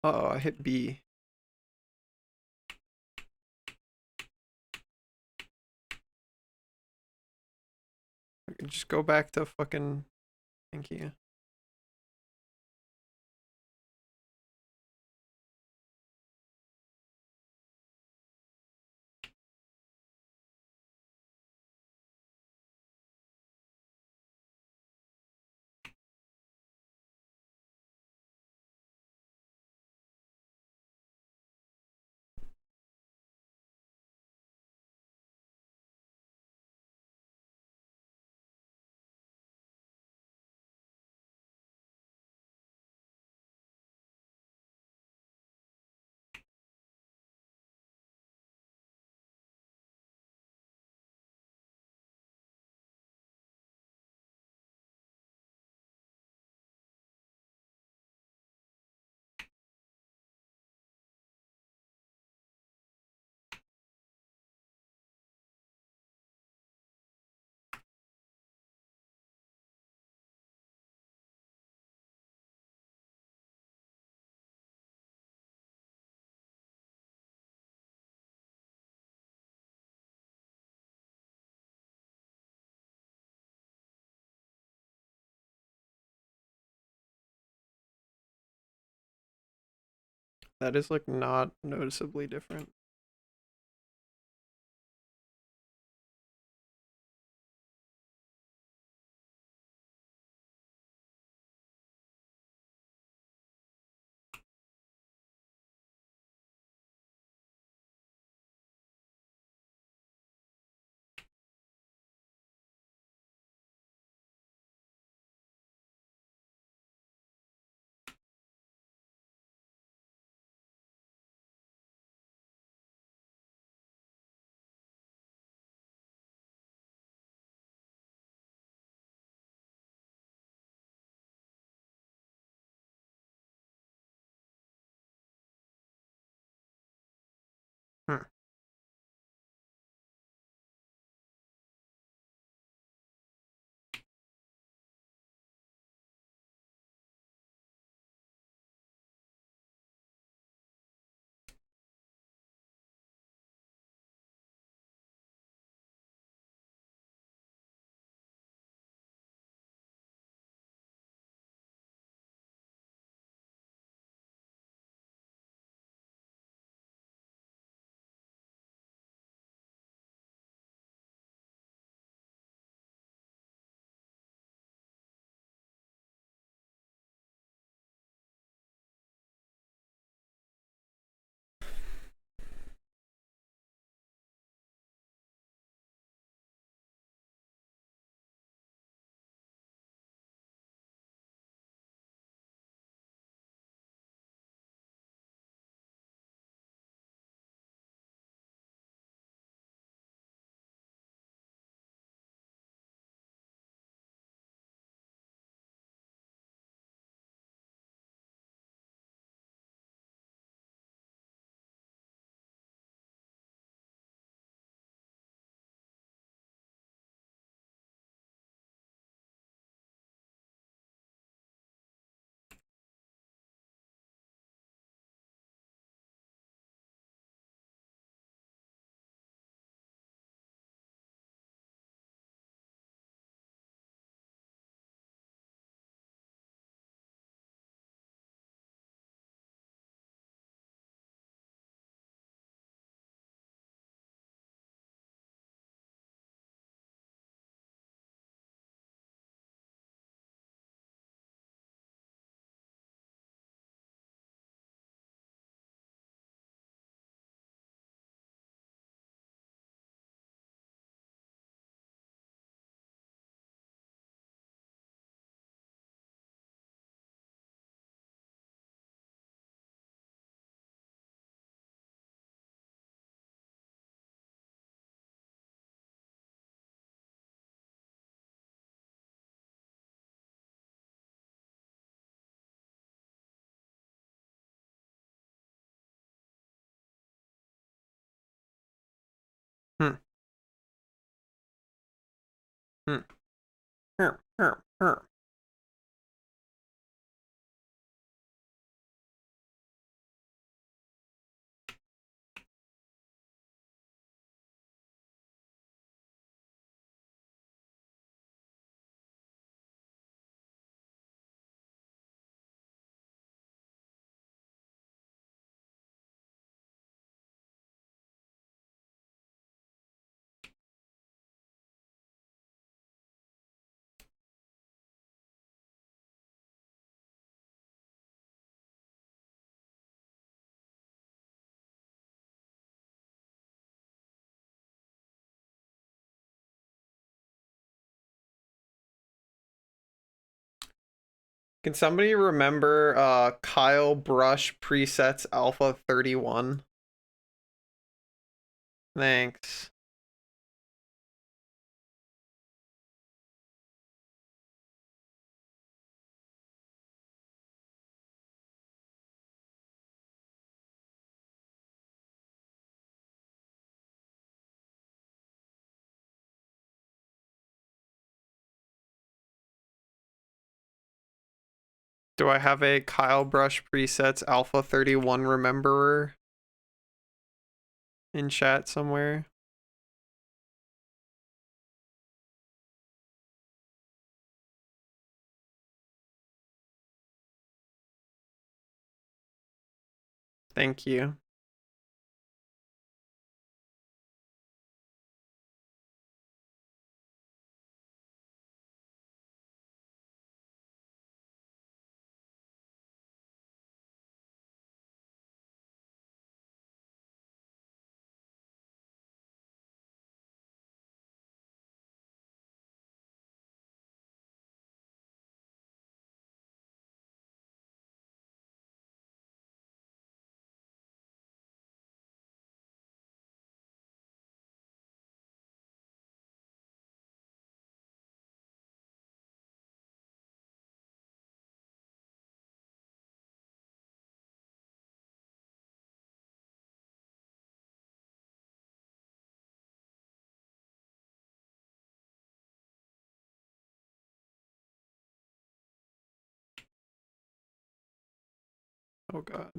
A: Oh, I hit B. I can just go back to fucking. Thank you. That is like not noticeably different. Hmm. Hmm. Her, her, her. Can somebody remember Kyle Brush presets Alpha 31? Thanks. Do I have a Kyle Brush presets Alpha 31 rememberer in chat somewhere? Thank you. Oh god.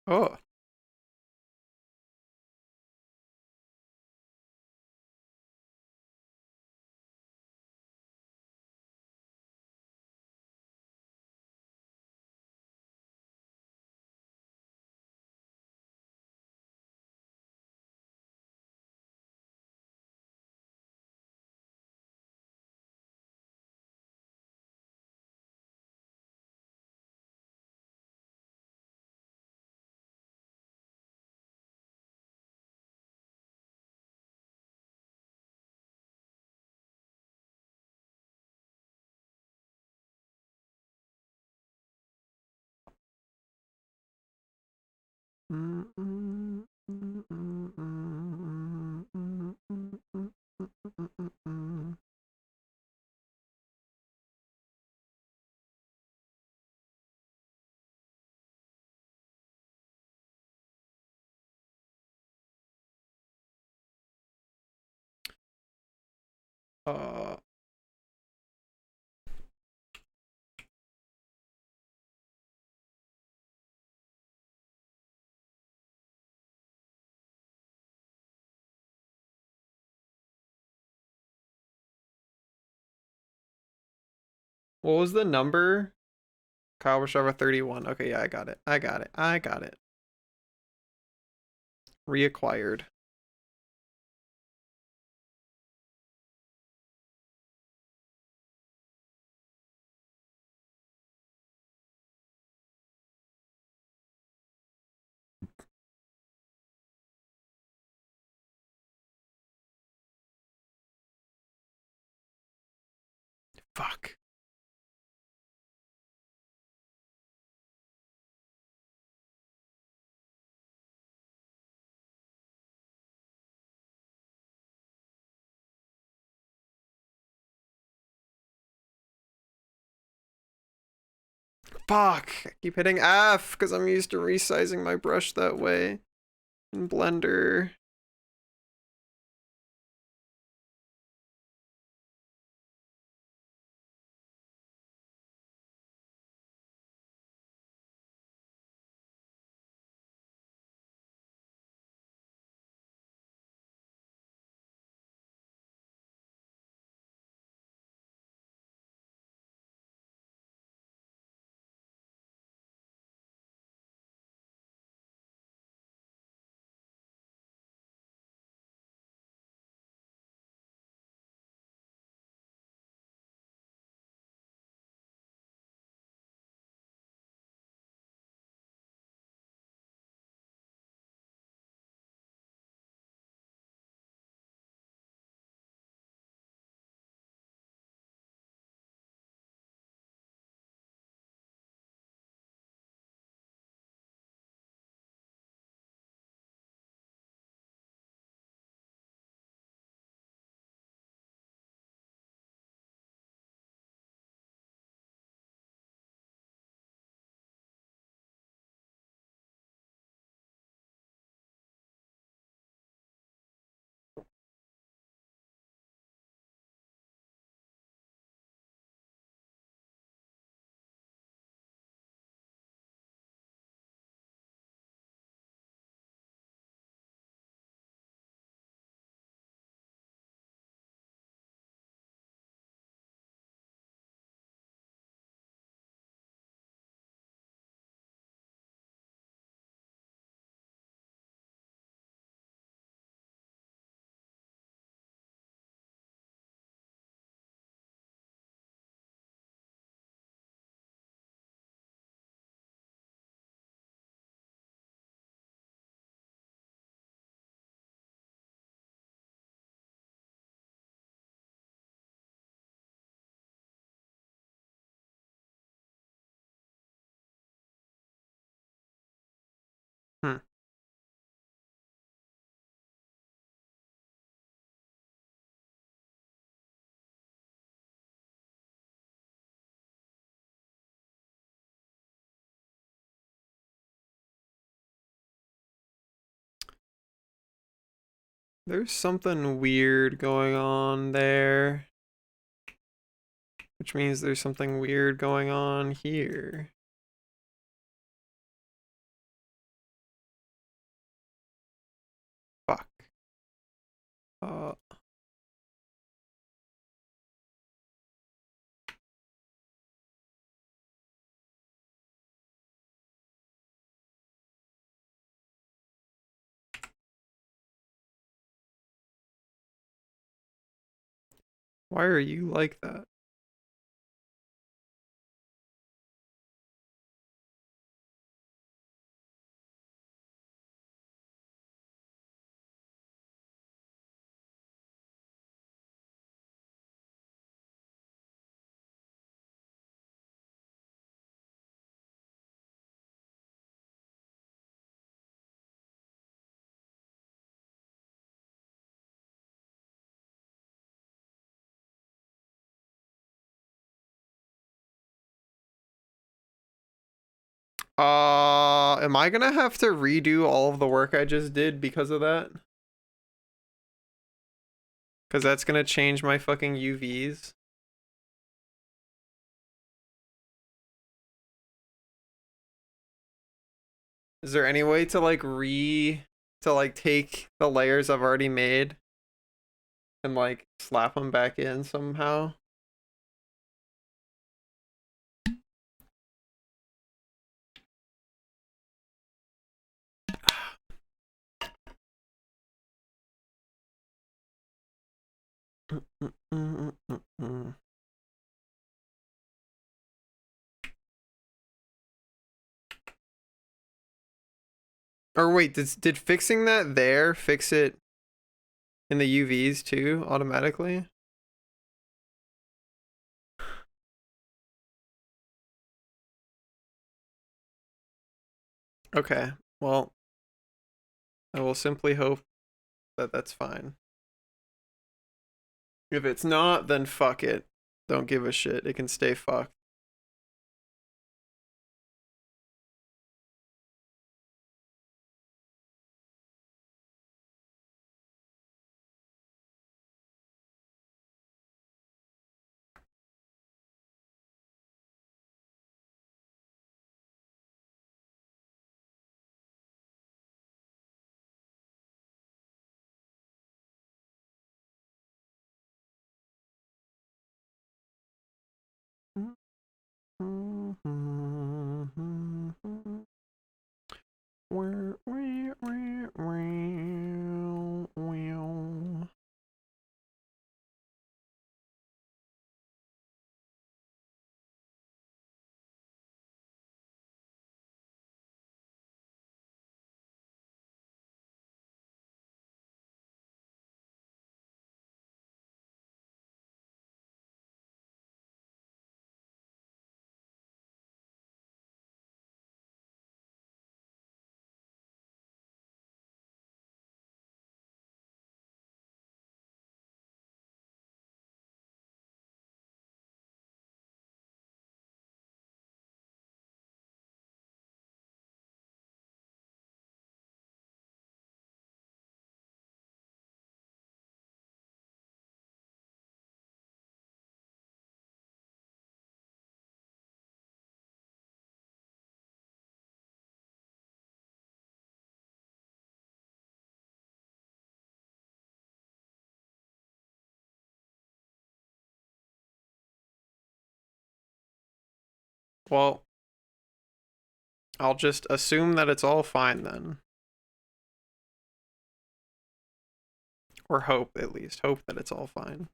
A: Oh. What was the number? Kyle Washava 31. Okay, yeah, I got it. I got it. I got it. Reacquired. Fuck. Fuck! I keep hitting F because I'm used to resizing my brush that way in Blender. Hmm. There's something weird going on there. Which means there's something weird going on here. Fuck. Why are you like that? Am I gonna have to redo all of the work I just did because of that? Because that's gonna change my fucking UVs. Is there any way to like take the layers I've already made and like slap them back in somehow? Or wait, did fixing that there fix it in the UVs too automatically? Okay, well, I will simply hope that that's fine. If it's not, then fuck it. Don't give a shit. It can stay fucked. Well, I'll just assume that it's all fine then. Or hope, at least. Hope that it's all fine.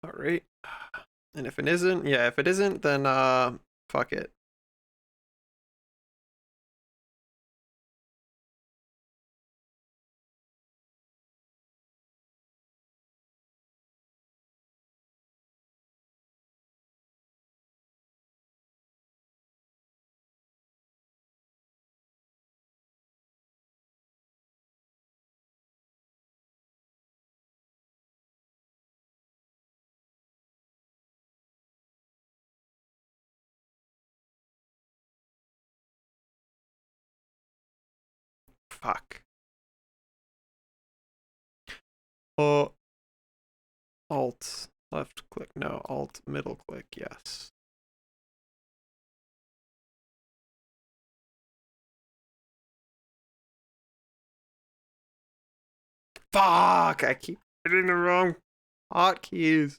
A: All right. And if it isn't, yeah, if it isn't, then fuck it. Fuck. Oh. Alt left click. No, Alt middle click. Yes. Fuck! I keep hitting the wrong hotkeys.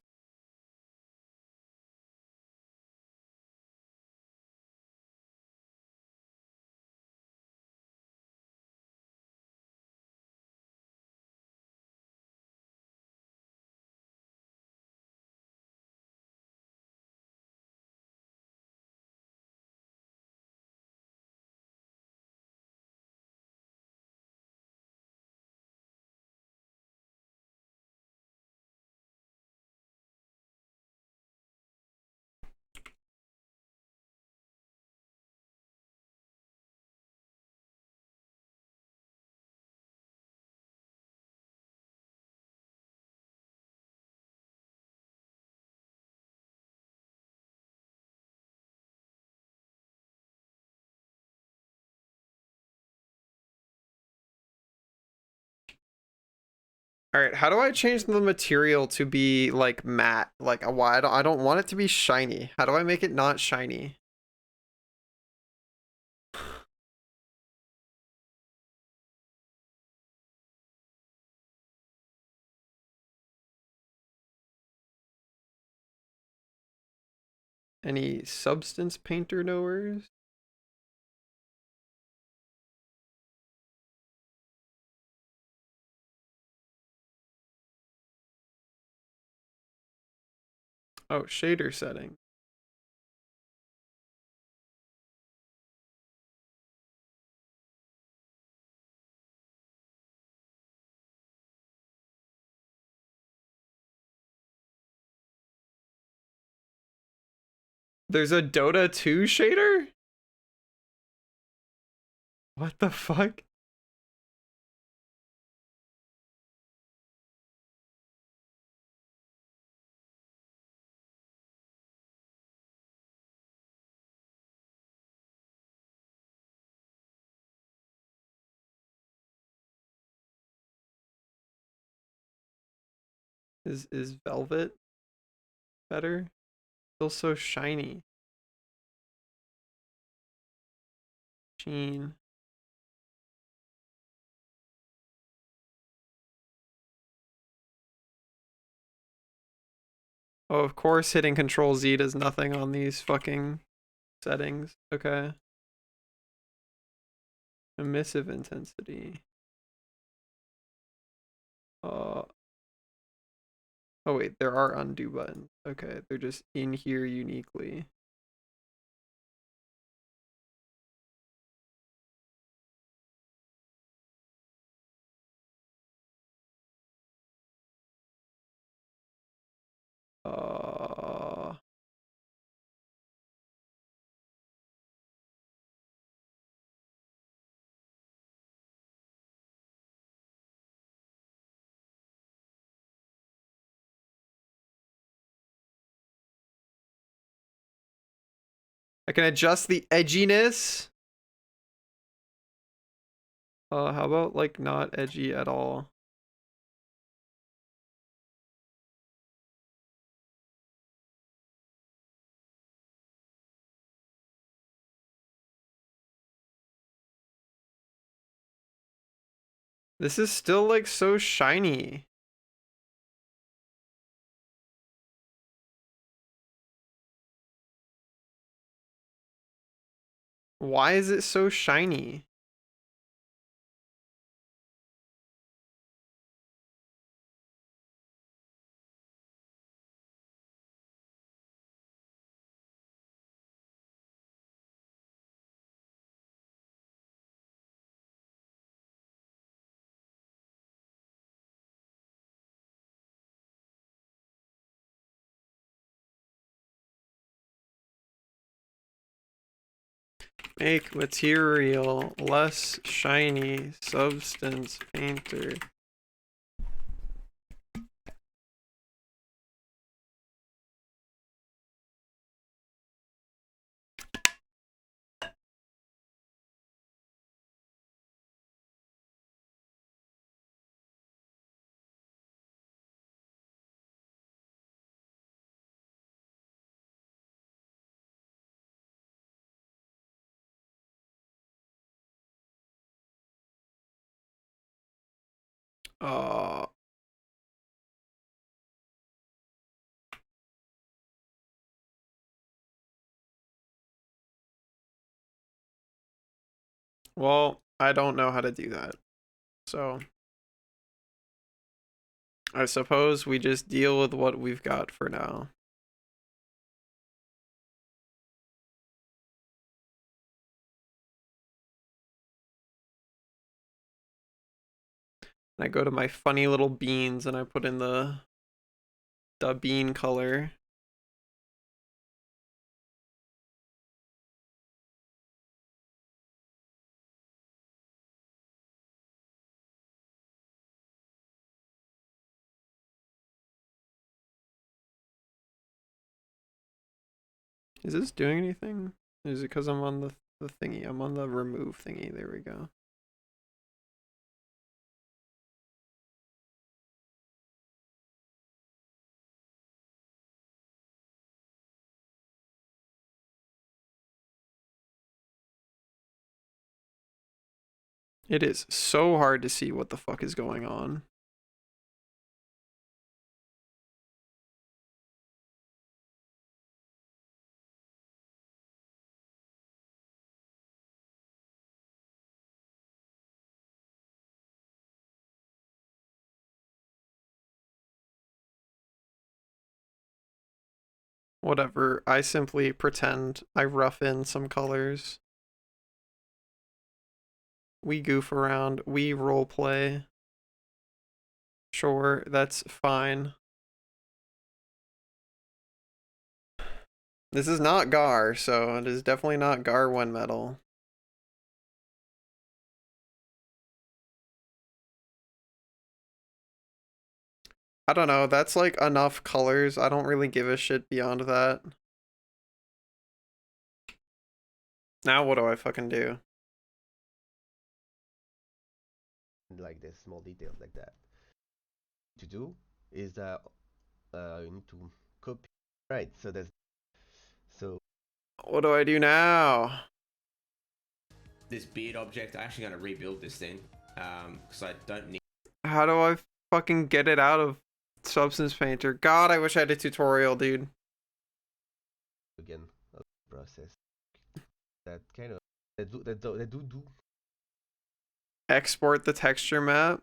A: All right, how do I change the material to be like matte? Like why I don't want it to be shiny. How do I make it not shiny? Any substance painter knowers? Oh, shader setting. There's a Dota 2 shader? What the fuck? Is Velvet better? Feels so shiny. Sheen. Oh, of course hitting Control Z does nothing on these fucking settings. Okay. Emissive intensity. Oh wait, there are undo buttons. Okay, they're just in here uniquely. I can adjust the edginess. How about like not edgy at all? This is still like so shiny. Why is it so shiny? Make material less shiny, substance painter. Uh, well, I don't know how to do that. So I suppose we just deal with what we've got for now. I go to my funny little beans and I put in the bean color. Is this doing anything? Is it because I'm on the thingy? I'm on the remove thingy. There we go. It is so hard to see what the fuck is going on. Whatever, I simply pretend I rough in some colors. We goof around, we role play. Sure, that's fine. This is not Gar, so it is definitely not Gar 1 metal. I don't know, that's like enough colors. I don't really give a shit beyond that. Now what do I fucking do?
L: Like this, small details like that. To do is you need to copy. Right, so that's
A: What do I do now?
I: This beard object, I'm actually going to rebuild this thing. Because I don't need...
A: How do I fucking get it out of Substance Painter? God, I wish I had a tutorial, dude.
L: Again, a process that kind of that do
A: Export the texture map.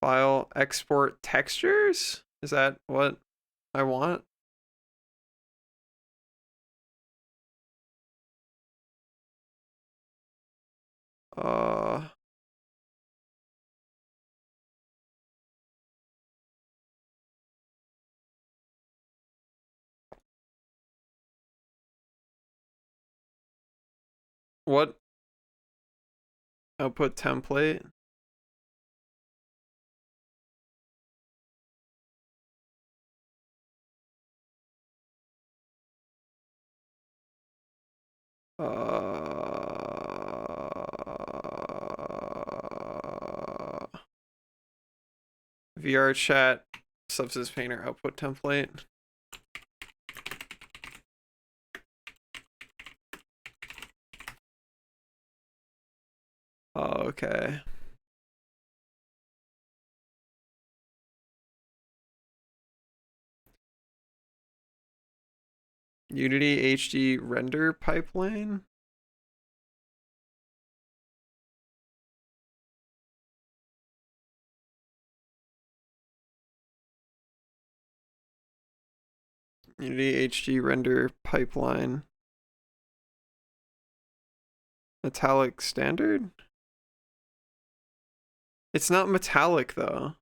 A: File, export textures? Is that what I want? What? Output template. VR chat, Substance Painter output template. Okay. Unity HD render pipeline. Unity HD render pipeline. Metallic standard? It's not metallic though.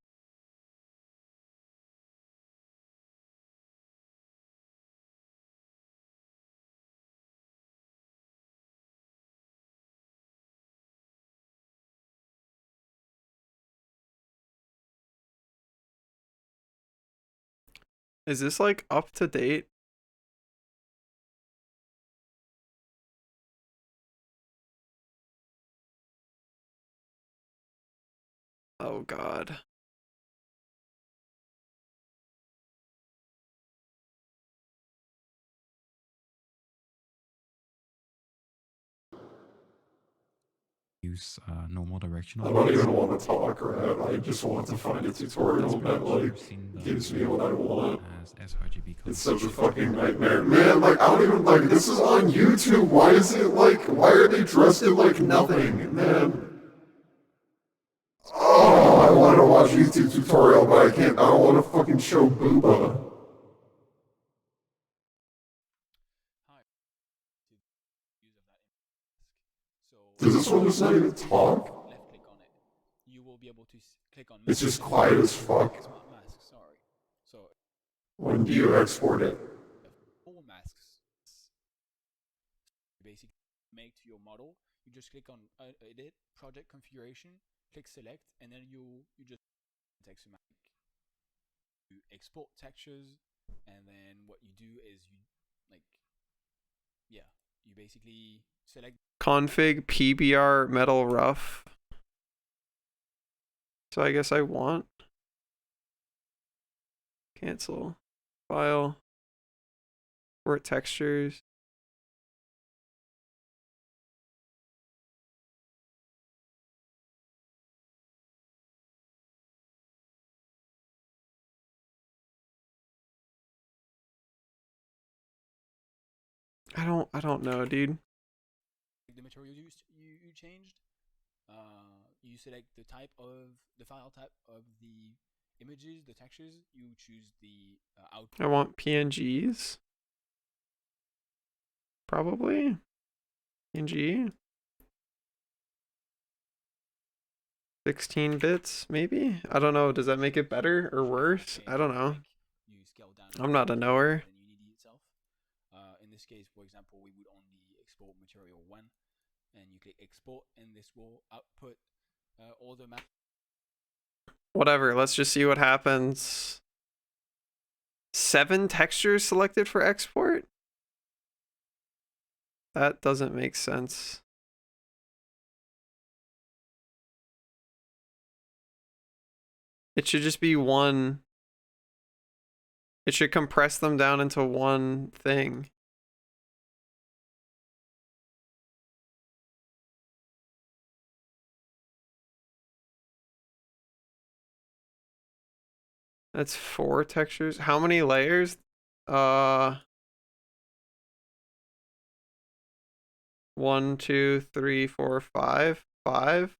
A: Is this like up to date? Oh god.
F: use normal directional.
H: I don't even want to talk, right? I just want to find a tutorial that, like, gives me what I want.
F: As sRGB
H: It's such a fucking nightmare. Man, like, I don't even, like, this is on YouTube. Why is it, like, why are they dressed in, like, nothing, man? Oh, I want to watch YouTube tutorial, but I can't. I don't want to fucking show booba. Does this one just not even talk?
M: Left click on it. You will be able to click on.
H: It's just quiet as fuck.
M: Smart mask. Sorry. So.
H: When do you export it?
M: All masks. Basically, make to your model. You just click on edit, project configuration, click select, and then you just text mask. You export textures, and then what you do is you you basically select
A: Config PBR metal rough. So I guess I want cancel file for textures. I don't know, dude.
M: the material you changed. You select the type of the file type of the images, the textures. You choose the output.
A: I want PNGs. Probably. PNG. 16 bits, maybe? I don't know. Does that make it better or worse? I don't know. I'm not a knower.
M: In this case, for example, we would only export material 1, and you click export, and this will output all the map.
A: Whatever, let's just see what happens. 7 textures selected for export? That doesn't make sense. It should just be one. It should compress them down into one thing. That's 4 textures. How many layers? 1, 2, 3, 4, 5. 5.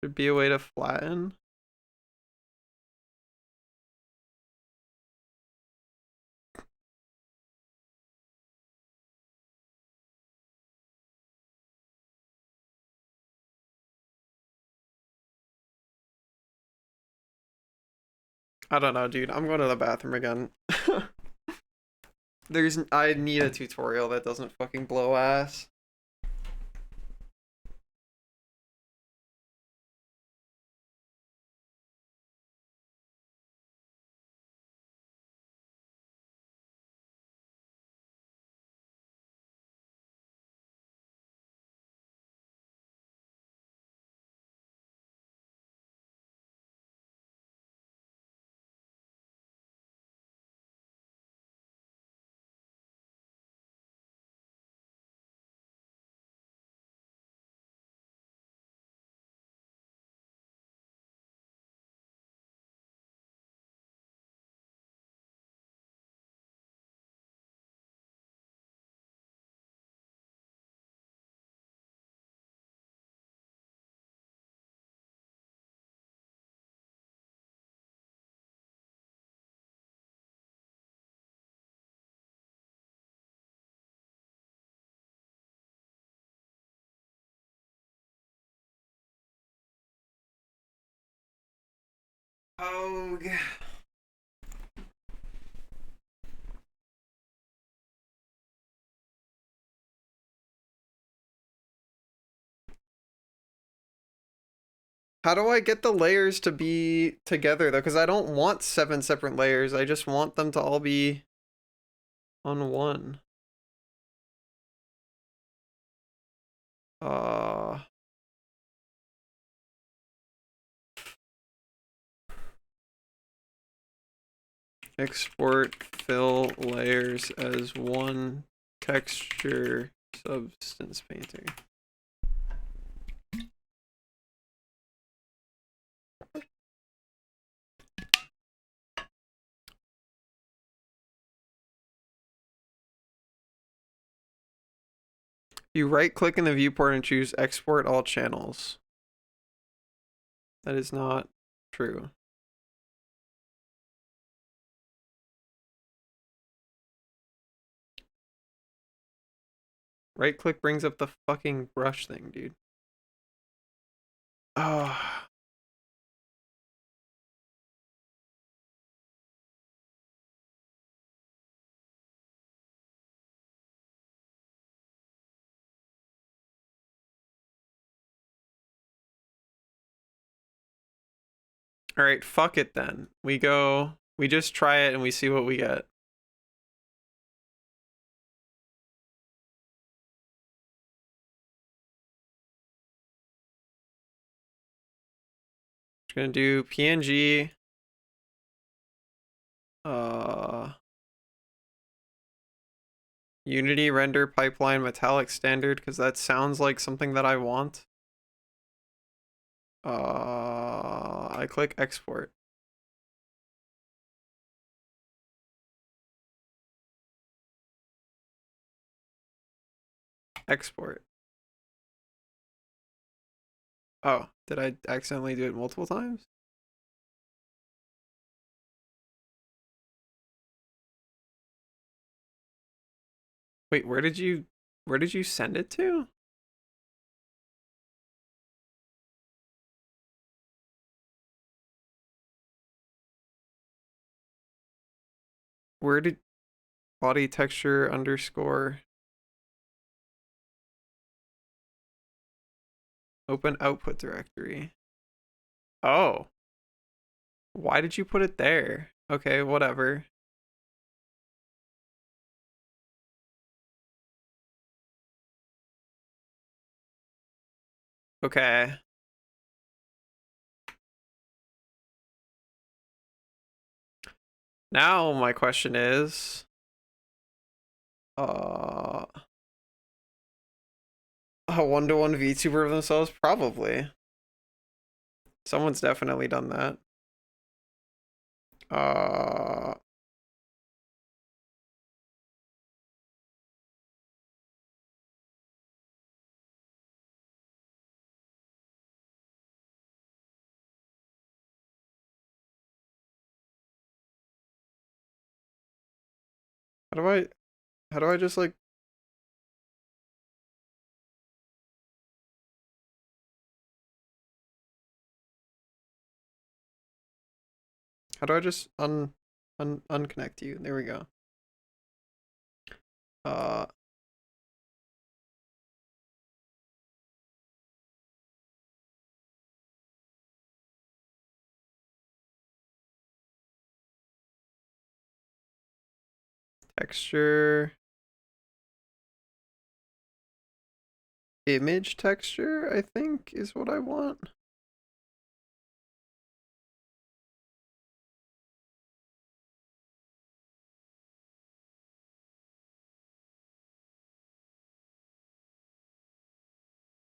A: Should be a way to flatten. I don't know, dude. I'm going to the bathroom again. I need a tutorial that doesn't fucking blow ass. Oh, God. How do I get the layers to be together though? Because I don't want 7 separate layers. I just want them to all be on one. Export fill layers as one texture substance painter. You right click in the viewport and choose export all channels. That is not true. Right click brings up the fucking brush thing, dude. Oh. All right, fuck it then. We just try it and we see what we get. Just gonna do PNG. Unity render pipeline metallic standard, because that sounds like something that I want. I click export. Export. Oh, did I accidentally do it multiple times? Wait, where did you send it to? Where did body texture underscore open output directory? Oh. Why did you put it there? Okay, whatever. Okay. Now my question is, a 1-to-1 VTuber of themselves? Probably. Someone's definitely done that. How do I just like how do I just unconnect you? There we go. Texture. Image texture, I think, is what I want.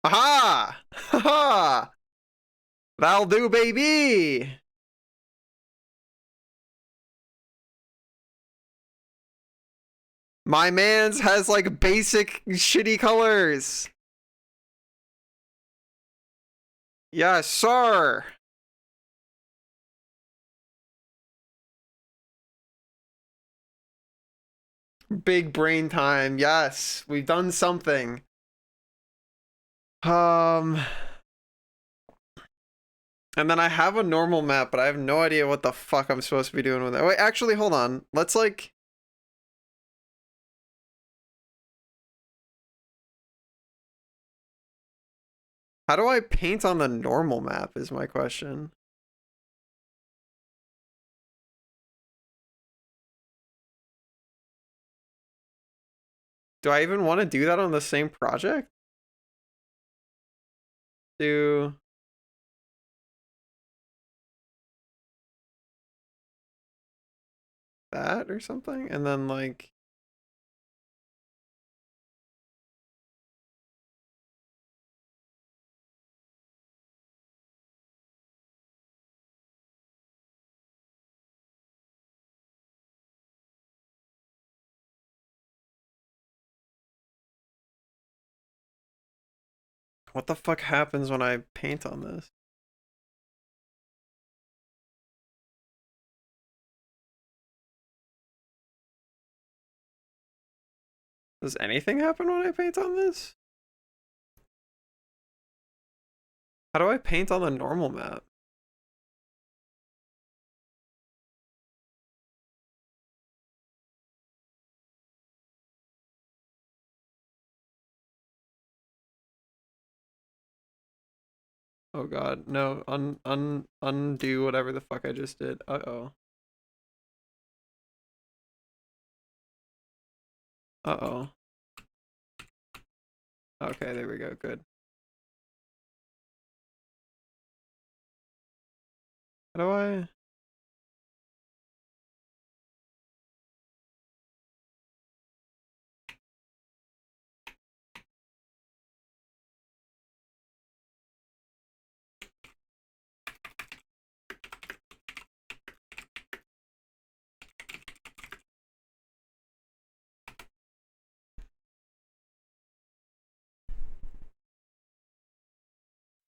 A: Aha! Haha! That'll do, baby! My man's has like basic shitty colors. Yes, sir. Big brain time. Yes, we've done something. And then I have a normal map, but I have no idea what the fuck I'm supposed to be doing with it. Wait, actually, hold on. Let's like... How do I paint on the normal map is my question. Do I even want to do that on the same project? Do... that or something? And then like... What the fuck happens when I paint on this? Does anything happen when I paint on this? How do I paint on the normal map? Oh god, no, undo whatever the fuck I just did. Uh-oh. Uh-oh. Okay, there we go, good. How do I...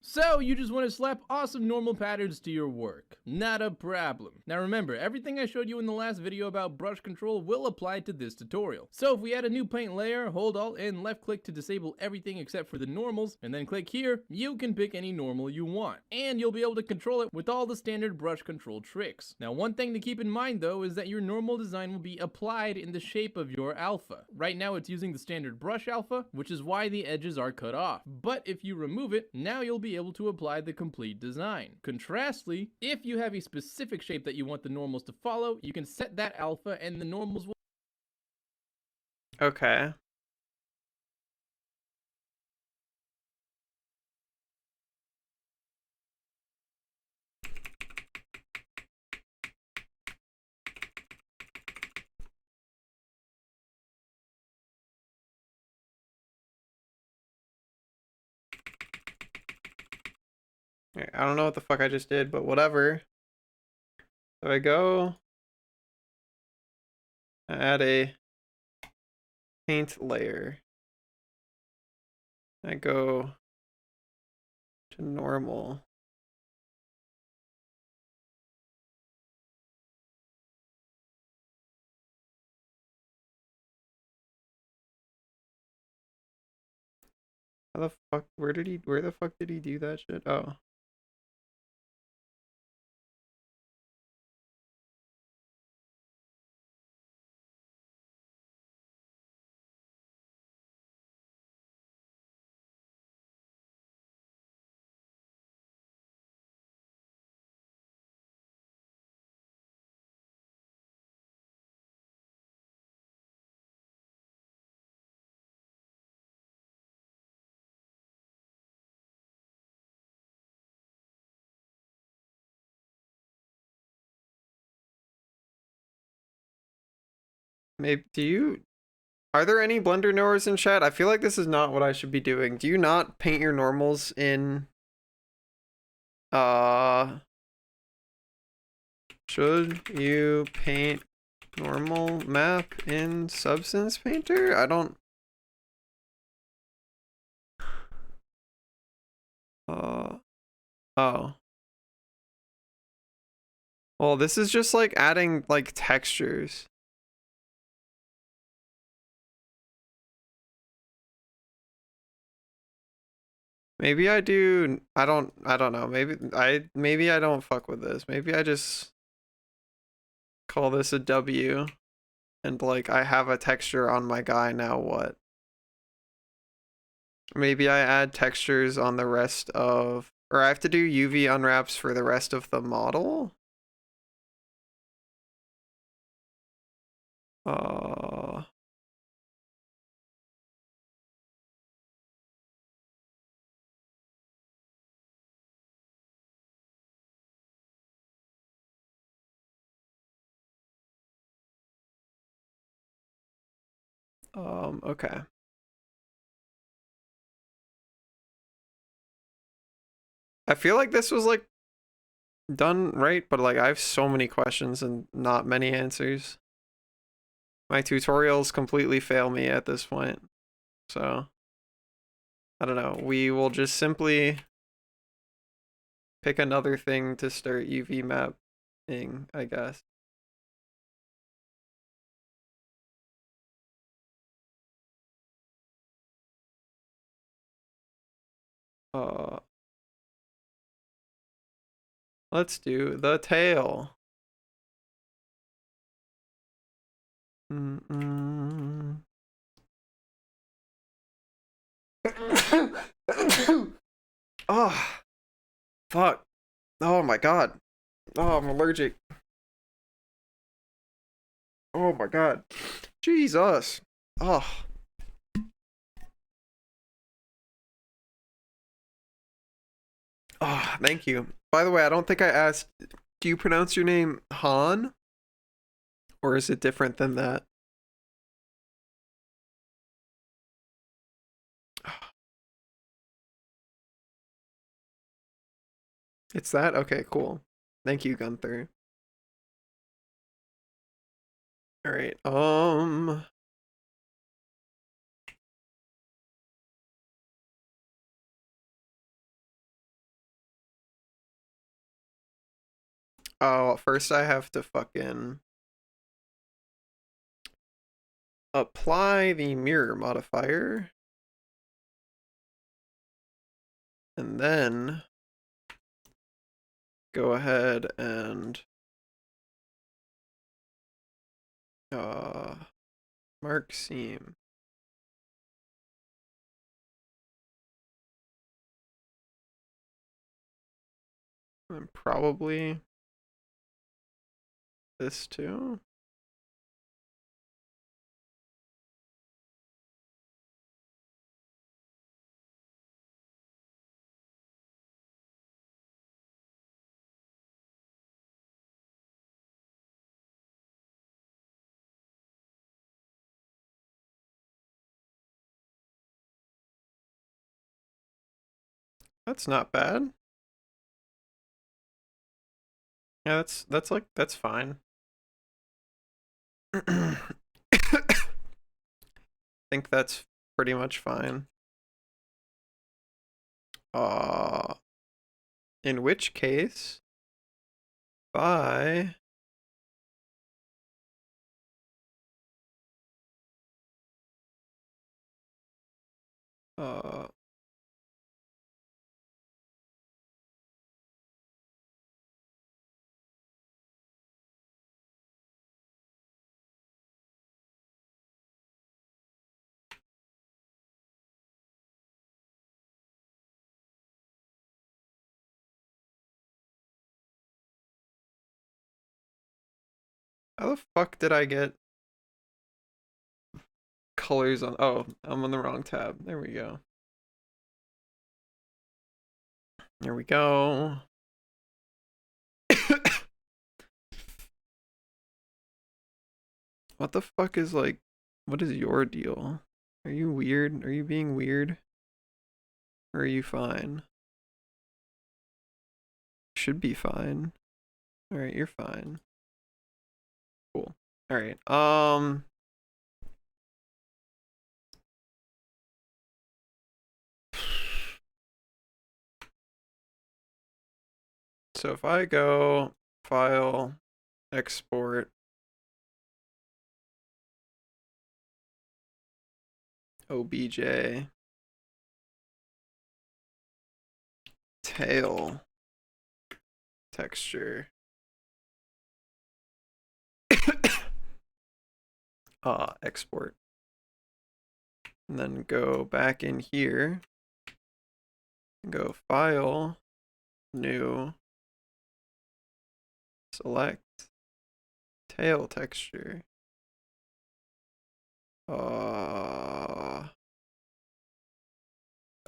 N: So, you just want to slap awesome normal patterns to your work. Not a problem. Now remember, everything I showed you in the last video about brush control will apply to this tutorial. So if we add a new paint layer, hold Alt and left click to disable everything except for the normals, and then click here, you can pick any normal you want. And you'll be able to control it with all the standard brush control tricks. Now one thing to keep in mind though is that your normal design will be applied in the shape of your alpha. Right now it's using the standard brush alpha, which is why the edges are cut off. But if you remove it, now you'll be able to apply the complete design. Contrastly, if you have a specific shape that you want the normals to follow, you can set that alpha and the normals will...
A: Okay. I don't know what the fuck I just did, but whatever. So I go, add a paint layer. I go to normal. How the fuck, where the fuck did he do that shit? Oh. Maybe, are there any Blender knowers in chat? I feel like this is not what I should be doing. Do you not paint your normals in, should you paint normal map in Substance Painter? I don't, oh. Well, this is just like adding like textures. Maybe I do, I don't know. Maybe I don't fuck with this. Maybe I just call this a W and like I have a texture on my guy, now what? Maybe I add textures on the rest of, or I have to do UV unwraps for the rest of the model? Okay. I feel like this was like done right, but like I have so many questions and not many answers. My tutorials completely fail me at this point, so I don't know. We will just simply pick another thing to start UV mapping, I guess. Let's do the tail. Oh, fuck. Oh my god. Oh, I'm allergic. Oh my god. Jesus. Oh. Oh, thank you. By the way, I don't think I asked, do you pronounce your name Han? Or is it different than that? It's that? Okay, cool. Thank you, Gunther. Alright, oh, first I have to fucking apply the mirror modifier. And then go ahead and mark seam. And probably this too. That's not bad. Yeah, that's fine. I think that's pretty much fine. In which case, bye. How the fuck did I get colors on? Oh, I'm on the wrong tab. There we go. There we go. What the fuck is like, what is your deal? Are you weird? Are you being weird? Or are you fine? Should be fine. Alright, you're fine. Cool. Alright, so if I go file, export, OBJ, tail, texture, export, and then go back in here, and go file, new, select, tail texture,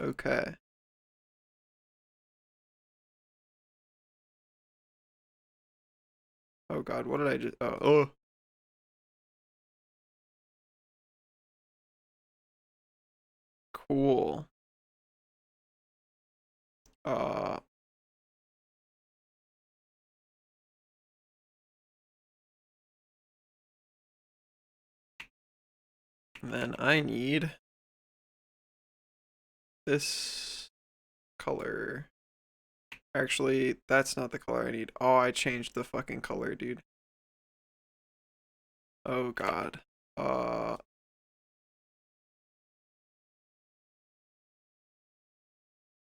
A: okay. Oh god, what did I just, oh. Cool. Then I need this color. Actually, that's not the color I need. Oh, I changed the fucking color, dude. Oh god.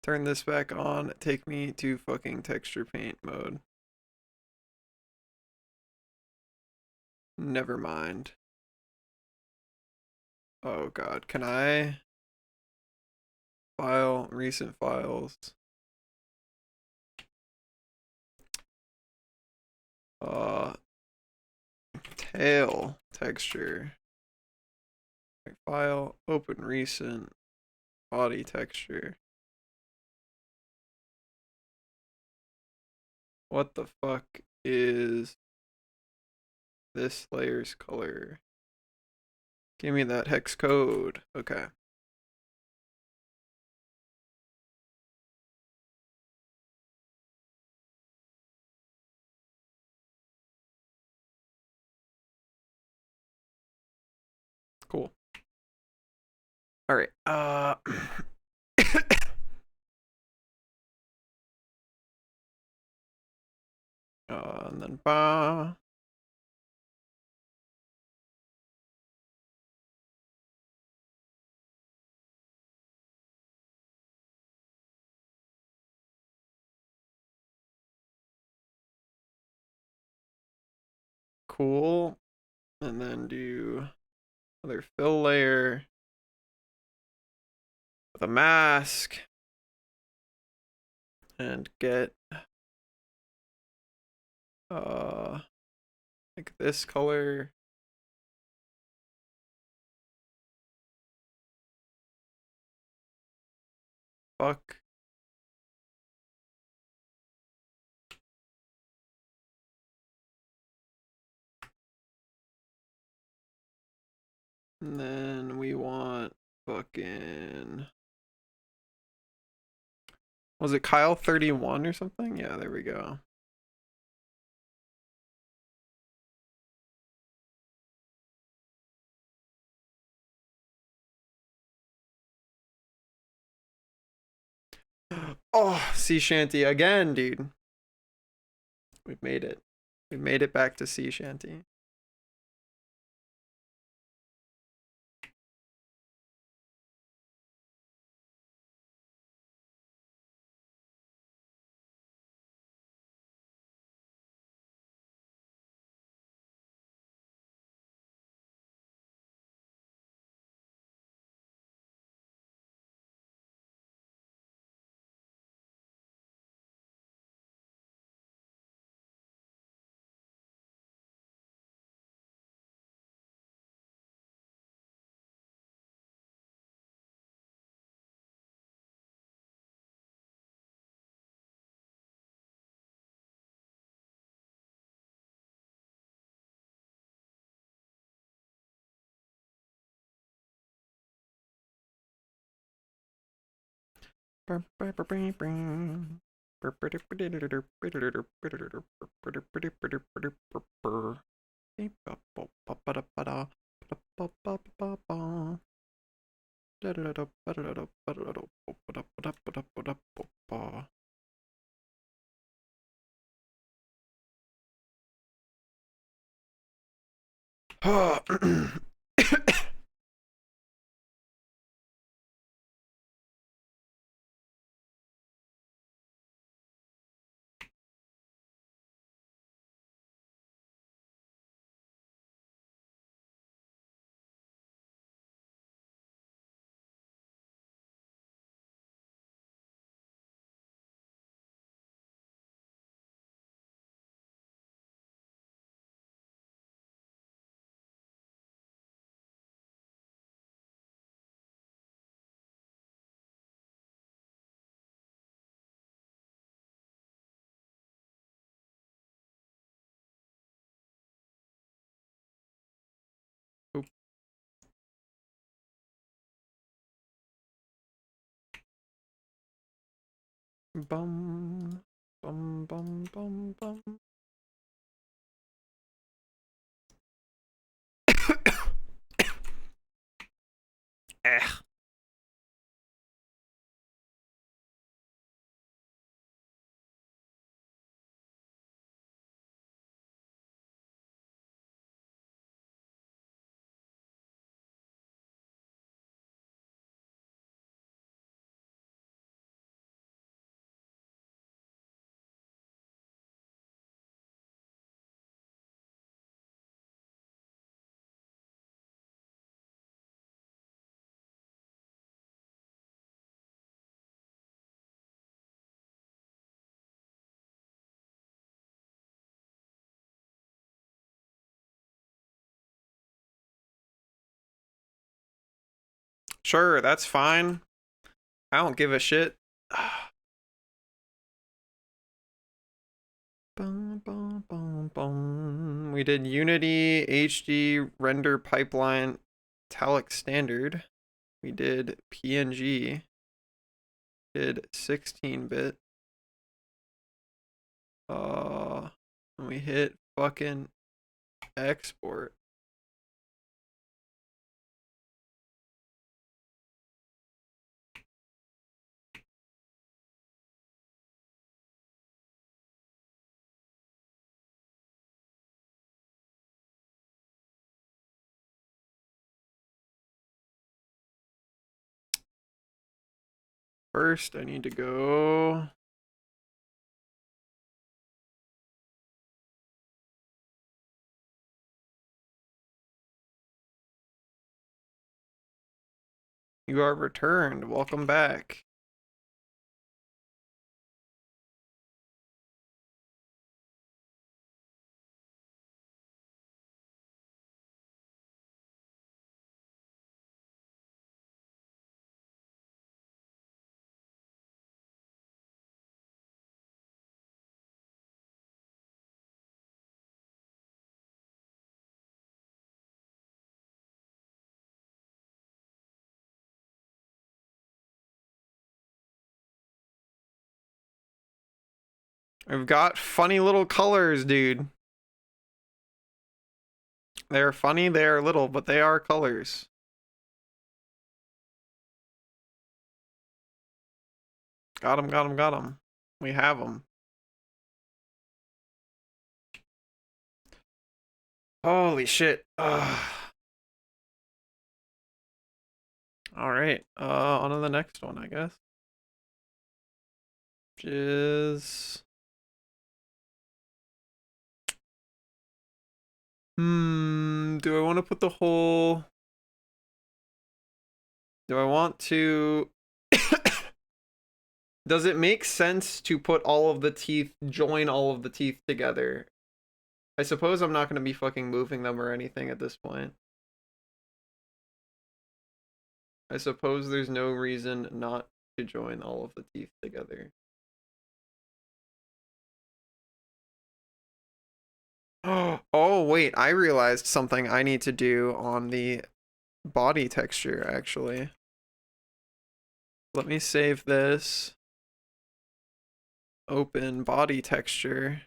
A: Turn this back on. Take me to fucking texture paint mode. Never mind. Oh god, can I? File, recent files. Tail texture. File, open recent, body texture. What the fuck is this layer's color? Give me that hex code. Okay. Cool. All right. And then ba. Cool. And then do another fill layer with a mask and get like this color. Fuck. And then we want fucking, was it Kyle 31 or something? Yeah, there we go. Oh, sea shanty again, dude. We've made it. We made it back to sea shanty. Oop. Bum, bum, bum, bum, bum. Sure, that's fine. I don't give a shit. Bum, bum, bum, bum. We did Unity, HD, Render Pipeline, Italic Standard. We did PNG. Did 16-bit. And we hit fucking export. First, I need to go. You are returned. Welcome back. I've got funny little colors, dude. They're funny, they are little, but they are colors. Got him, got him, got him. We have them. Holy shit. Alright, on to the next one, I guess. Which is... do I want to put the whole... Do I want to... Does it make sense to put all of the teeth, join all of the teeth together? I suppose I'm not going to be fucking moving them or anything at this point. I suppose there's no reason not to join all of the teeth together. Oh, wait, I realized something I need to do on the body texture, actually. Let me save this. Open body texture.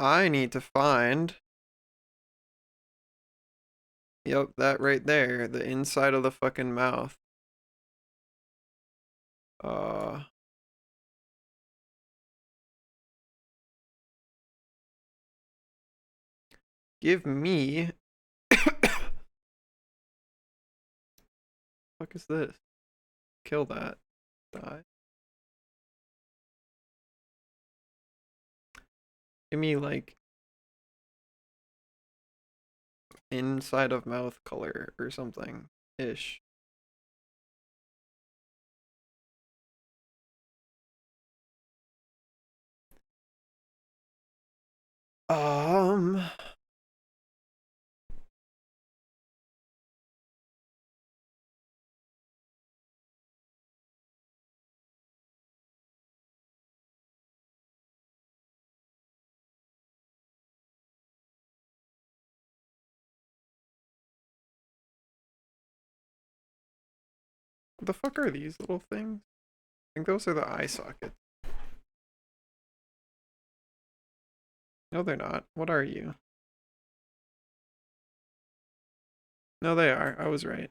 A: I need to find... Yep, that right there. The inside of the fucking mouth. Give me... Fuck is this? Kill that. Die. Give me, like... inside of mouth color or something. Ish. What the fuck are these little things? I think those are the eye sockets. No, they're not. What are you? No, they are. I was right.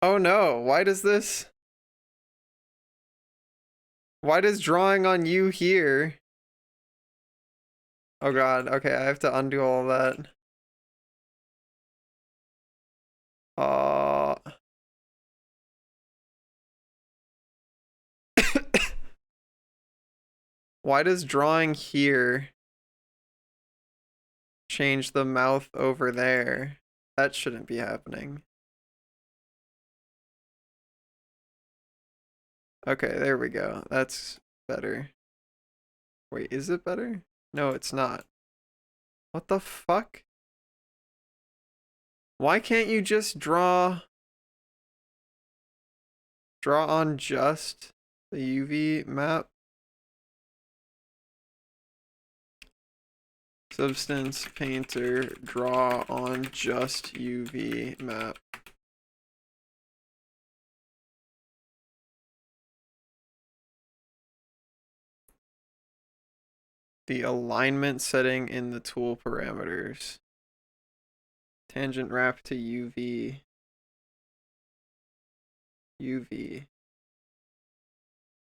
A: Oh no, why does this... Why does drawing on you here? Oh god, okay, I have to undo all that. Why does drawing here change the mouth over there? That shouldn't be happening. Okay, there we go. That's better. Wait, is it better? No, it's not. What the fuck? Why can't you just draw on just the UV map? Substance Painter, draw on just UV map. The alignment setting in the tool parameters. Tangent wrap to UV. UV.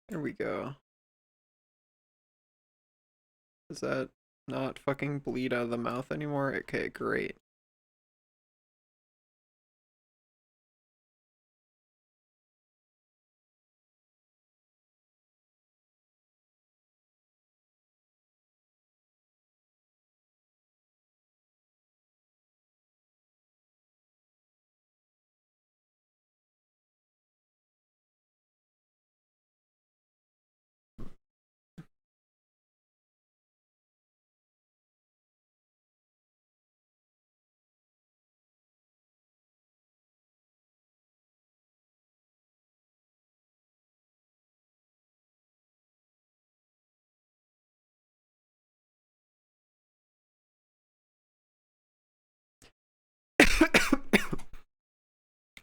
A: There we go. Does that not fucking bleed out of the mouth anymore? Okay, great.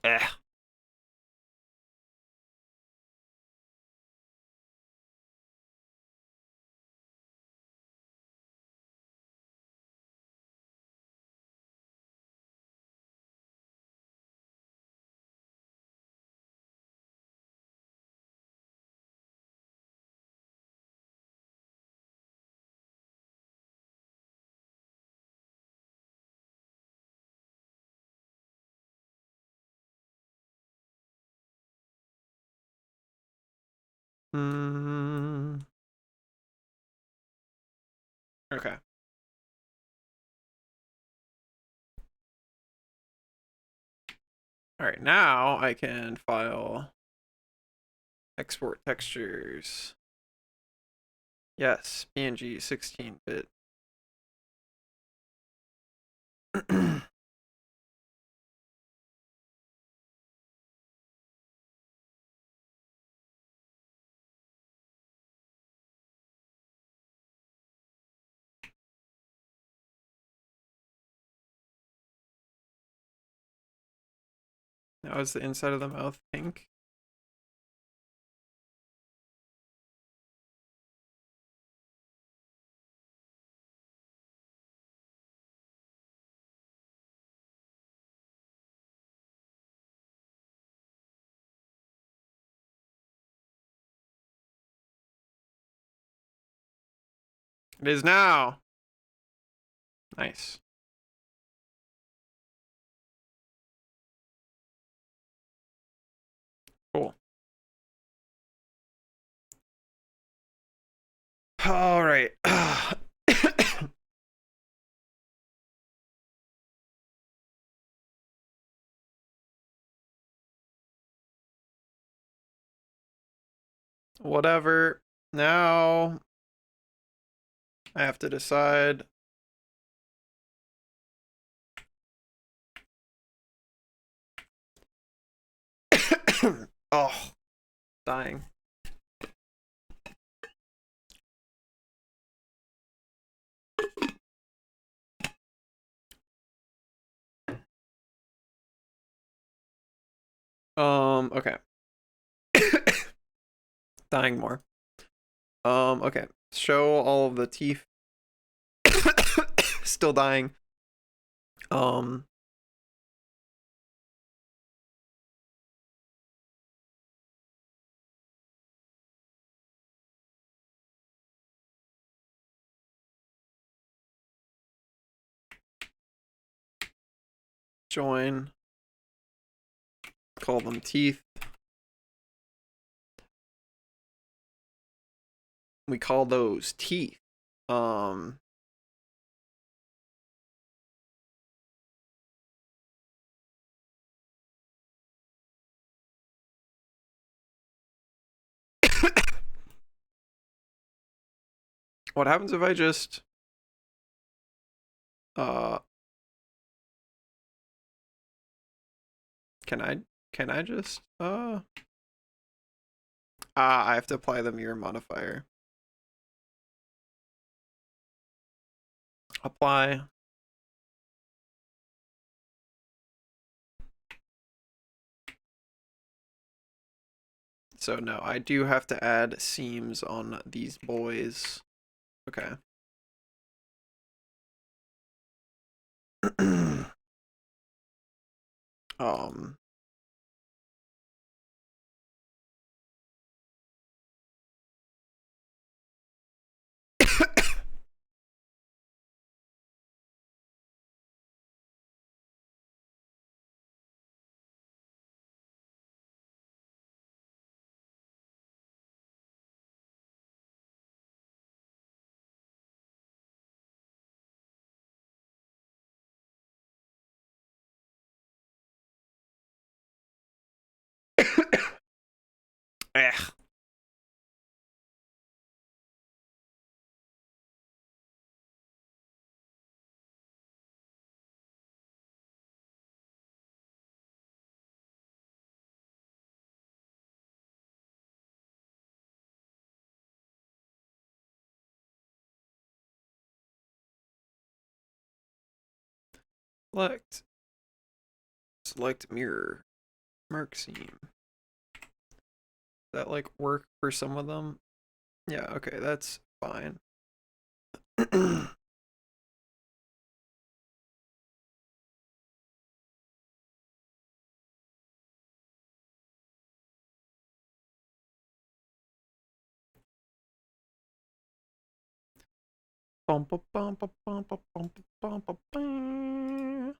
A: Eh. Okay. All right, now I can file export textures. Yes, PNG 16-bit. Now is the inside of the mouth pink? It is now. Nice. Cool. All right. Whatever. Now I have to decide. Oh, dying. Okay. Dying more. Okay. Show all of the teeth. Still dying. Join. Call them teeth. We call those teeth. What happens if I just Uh, can I just I have to apply the mirror modifier. Apply. So no, I do have to add seams on these boys. Okay. um Ugh. Select mirror. Mark seam. That like work for some of them? Yeah, okay, that's fine. Bum, bum, bum, bum, bum, bum, bum, bum, bum, bum.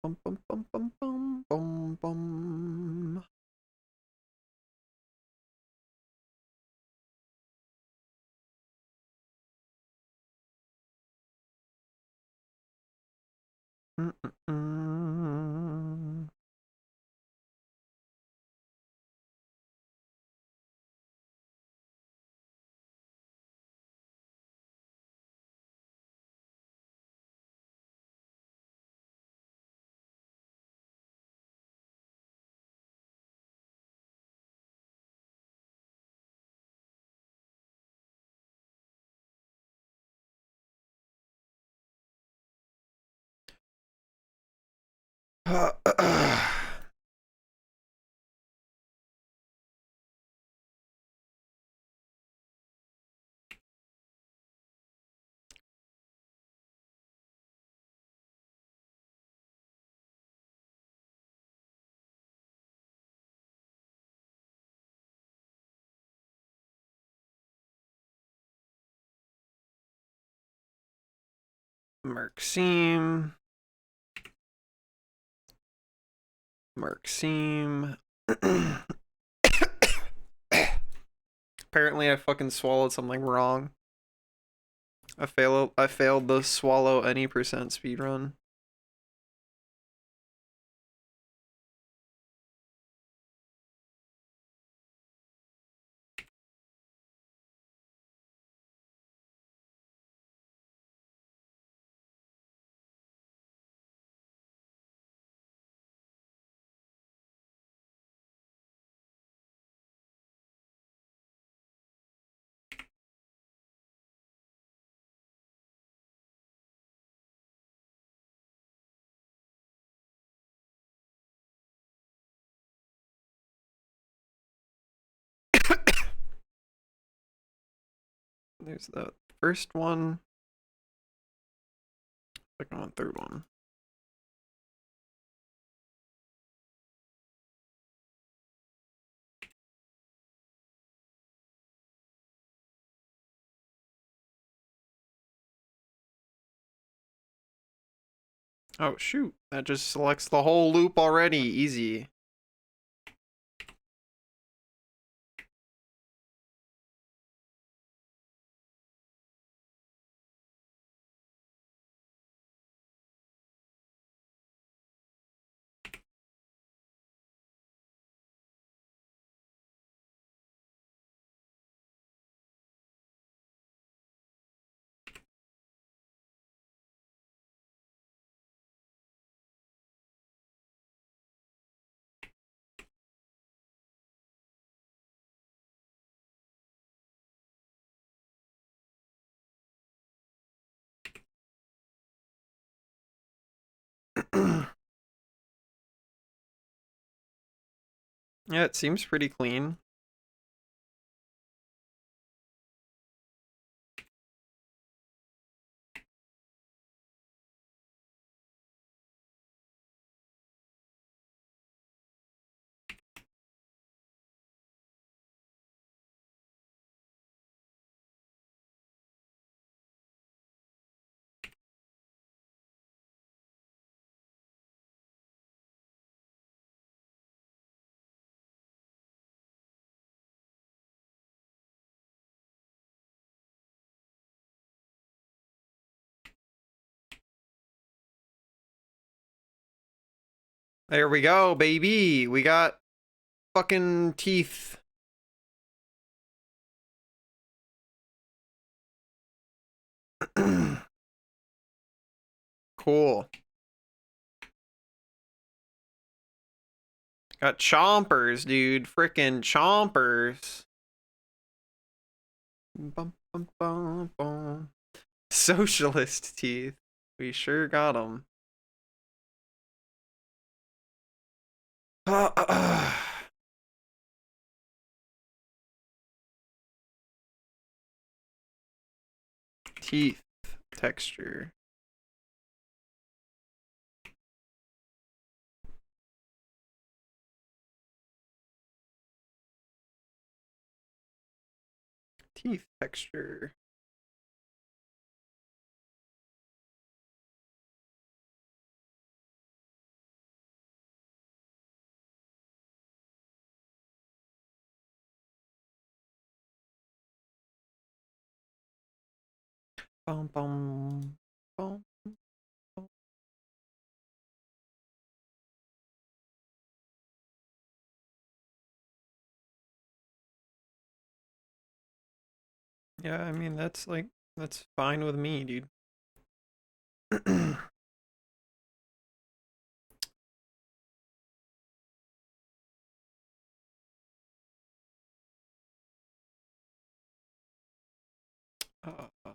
A: Bum, bum, bum, bum, bum, bum, bum. Mark seam. Mark seam. Apparently I fucking swallowed something wrong. I failed the swallow any percent speedrun. There's the first one. Second one, third one. Oh shoot, that just selects the whole loop already. Easy. Yeah, it seems pretty clean. There we go, baby. We got fucking teeth. Cool. Got chompers, dude. Frickin' chompers. Bum, bum, bum, bum. Socialist teeth. We sure got them. Teeth texture. Teeth texture. Bum, bum, bum, bum. Yeah, I mean, that's like, that's fine with me, dude. uh,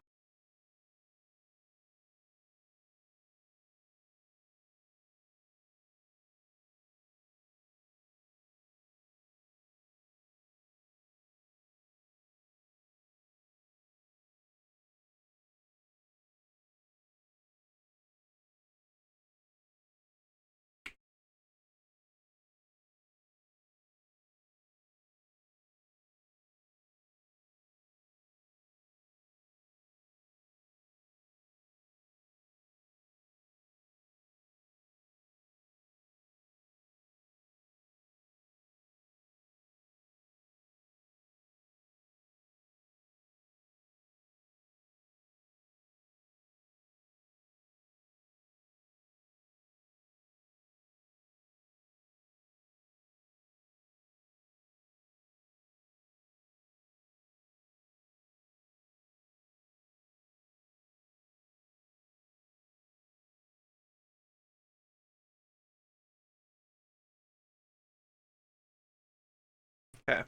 A: Okay.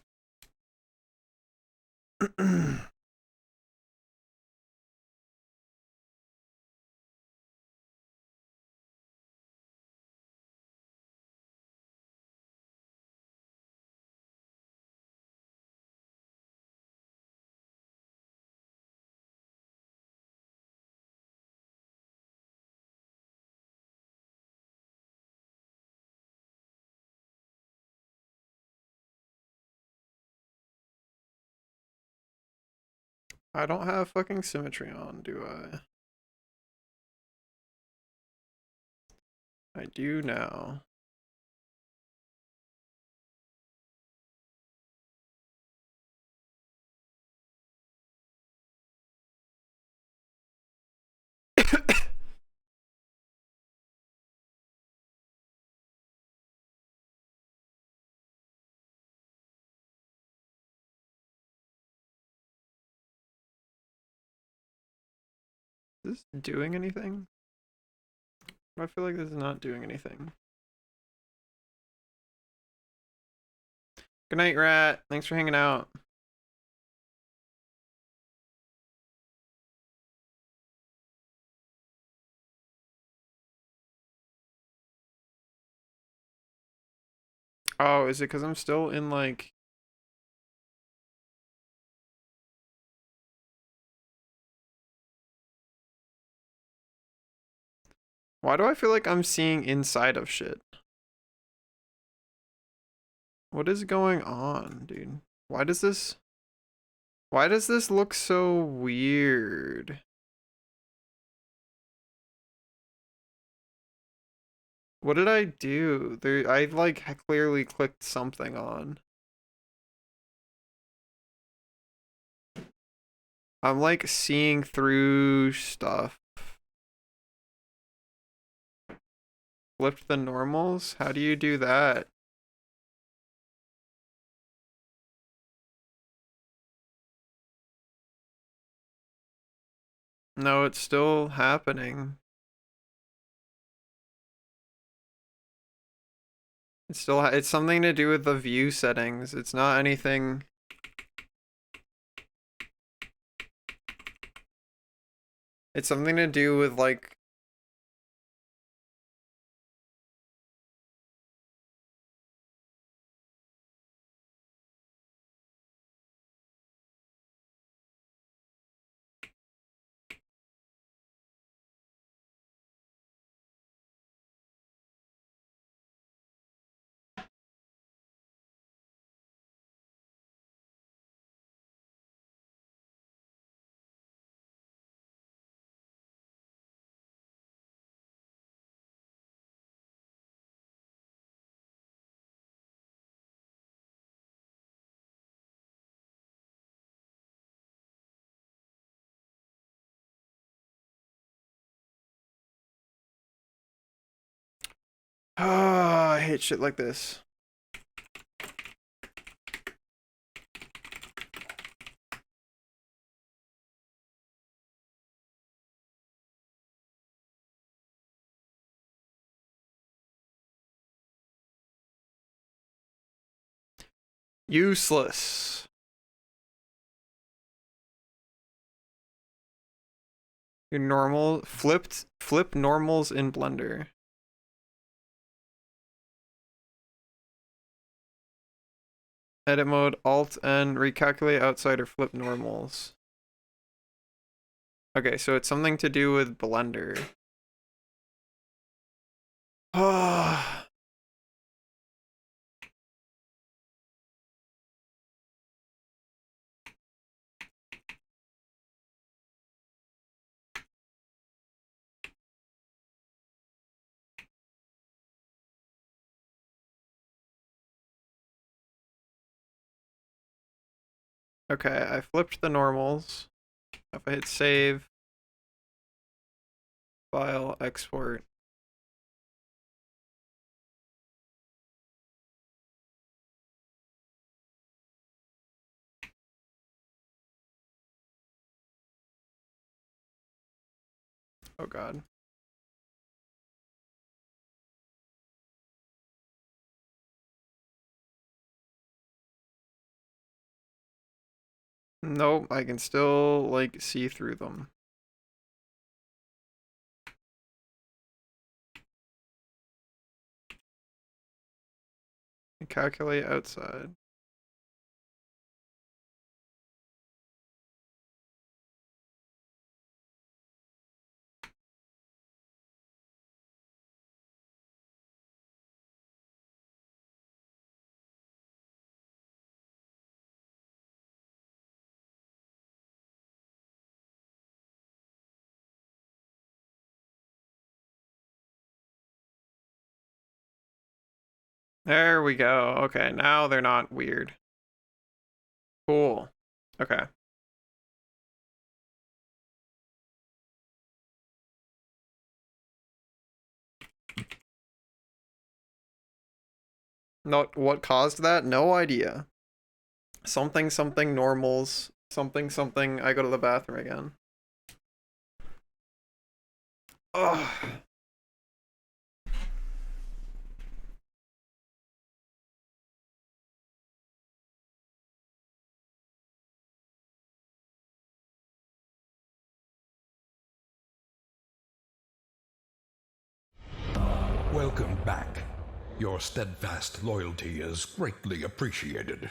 A: I don't have fucking symmetry on, do I? I do now. Is this doing anything? I feel like this is not doing anything. Good night, Rat. Thanks for hanging out. Oh, is it because I'm still in like... Why do I feel like I'm seeing inside of shit? What is going on, dude? Why does this look so weird? What did I do? I like clearly clicked something on. I'm like seeing through stuff. Flipped the normals? How do you do that? No, it's still happening. It's something to do with the view settings. It's not anything. It's something to do with like... Ah, I hate shit like this. Useless. Your normal flip normals in Blender. Edit mode, Alt N, recalculate outside or flip normals. Okay, so it's something to do with Blender. Ah. Okay, I flipped the normals. If I hit save, file, export. Oh god. Nope, I can still like see through them. Calculate outside. There we go. Okay, now they're not weird. Cool. Okay. Not what caused that? No idea. Something normals. Something I go to the bathroom again. Ugh.
O: Welcome back. Your steadfast loyalty is greatly appreciated.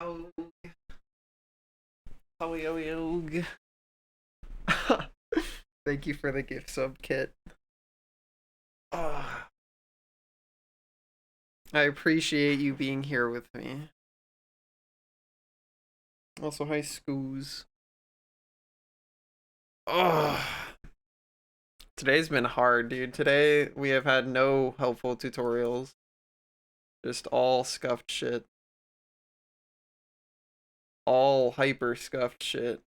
A: Holy. Thank you for the gift sub kit. I appreciate you being here with me. Also, hi, Scoos. Today's been hard, dude. Today we have had no helpful tutorials. Just all scuffed shit. All hyper scuffed shit.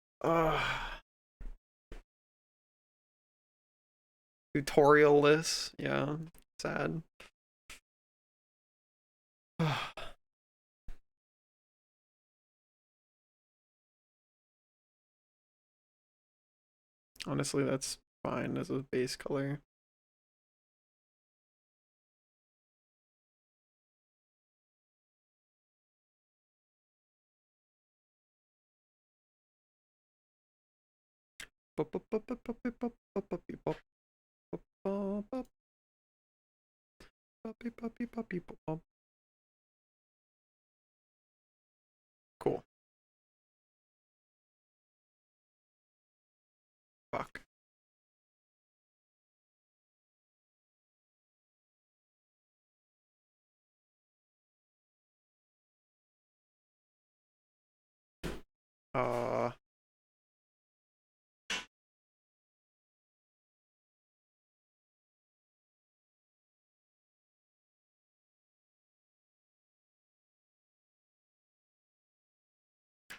A: Tutorial-less. Yeah, sad. Honestly, that's fine as a base color. Cool. Fuck.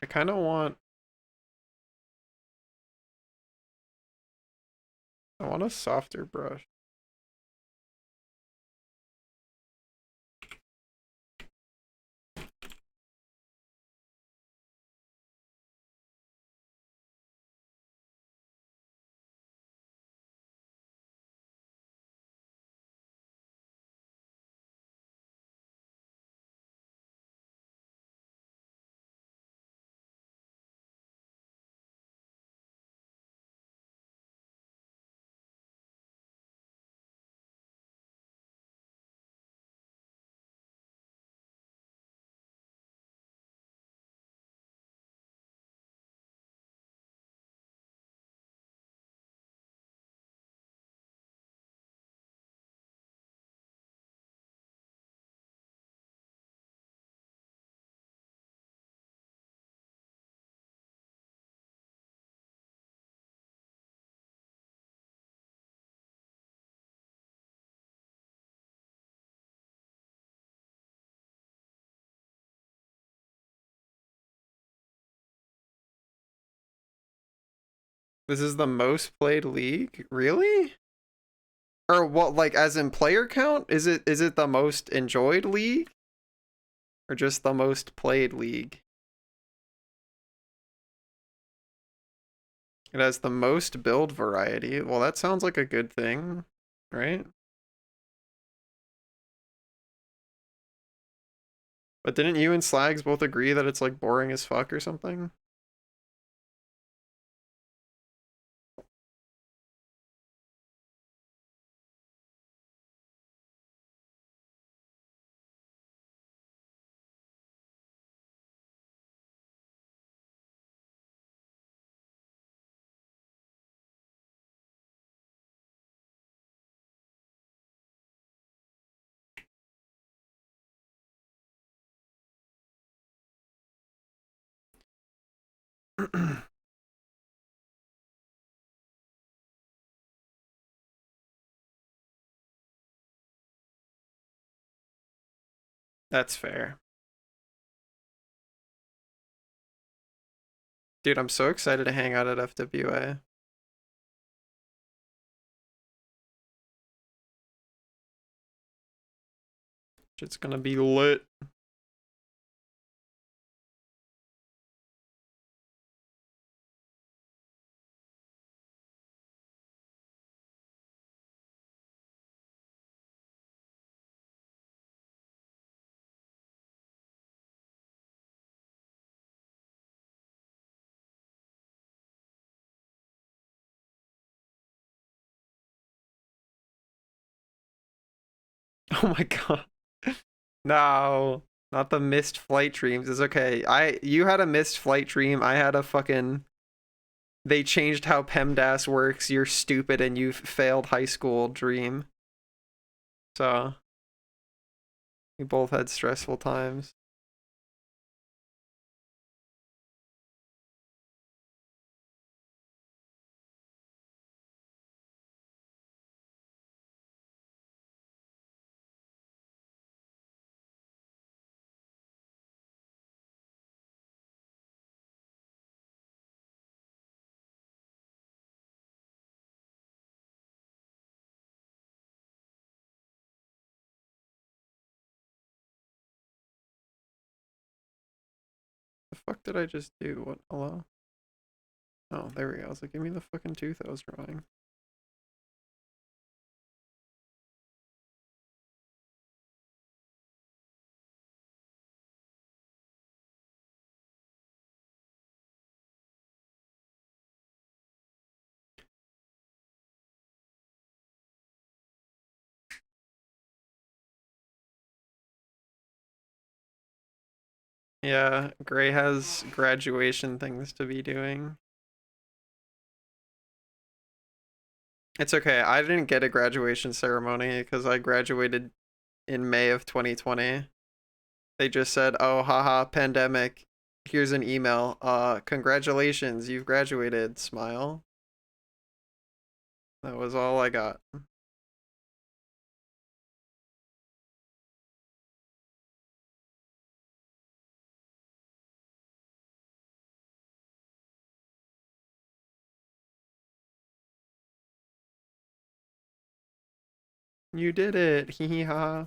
A: I kind of want... I want a softer brush. This is the most played league? Really? Or what, like as in player count? Is it the most enjoyed league? Or just the most played league? It has the most build variety. Well, that sounds like a good thing, right? But didn't you and Slags both agree that it's like boring as fuck or something? That's fair. Dude, I'm so excited to hang out at FWA. It's gonna be lit. Oh my god. No, not the missed flight dreams. It's okay. You had a missed flight dream. I had a fucking they changed how PEMDAS works. You're stupid and you failed high school dream. So we both had stressful times. The fuck did I just do? What? Hello? Oh, there we go. I was like, give me the fucking tooth I was drawing. Yeah, Gray has graduation things to be doing. It's okay. I didn't get a graduation ceremony because I graduated in May of 2020. They just said, "Oh, haha, pandemic. Here's an email. Congratulations, you've graduated. Smile." That was all I got. You did it. Hee hee ha.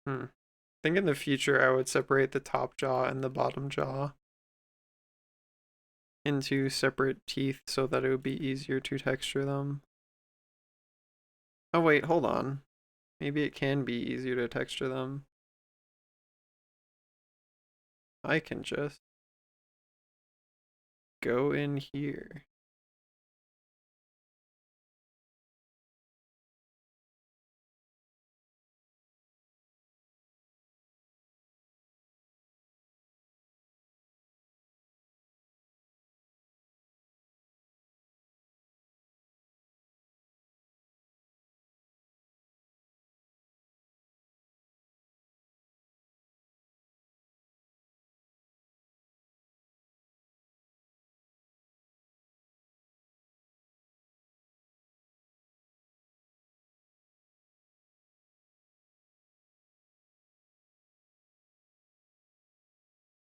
A: I think in the future I would separate the top jaw and the bottom jaw into separate teeth so that it would be easier to texture them. Oh wait, hold on. Maybe it can be easier to texture them. I can just go in here.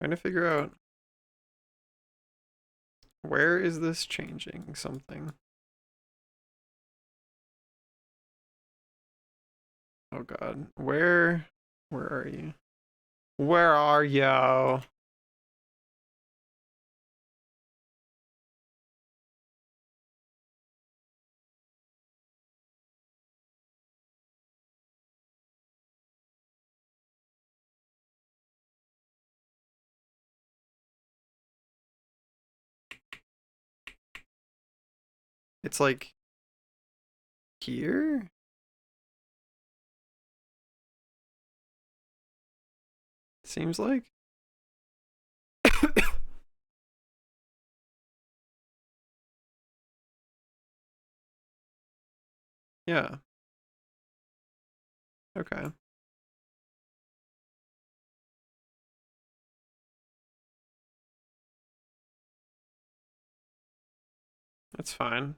A: Trying to figure out where is this changing something. Oh god, where are you? Where are you? It's like here? Seems like. Yeah. Okay. That's fine.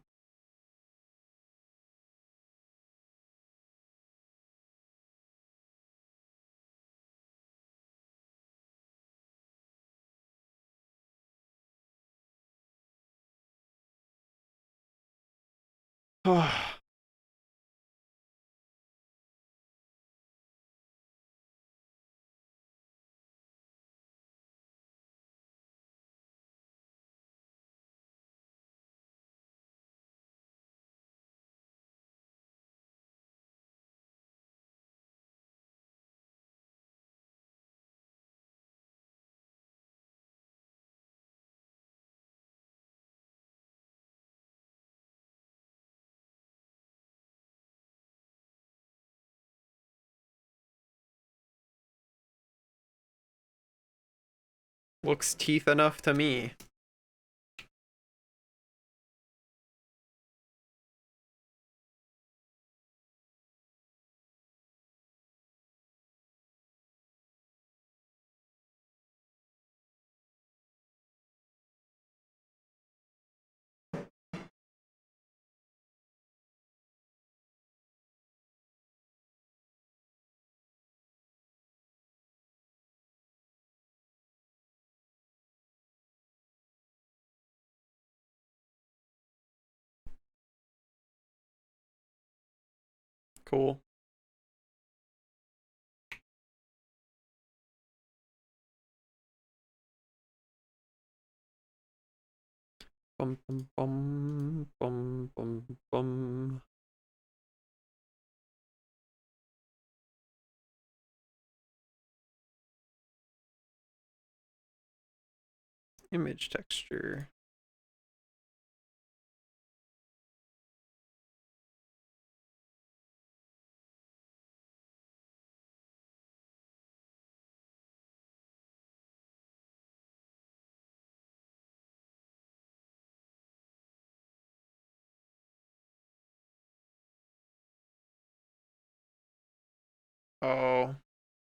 A: Looks teeth enough to me. Cool. Bum bum bum bum bum bum. Image texture. Oh. I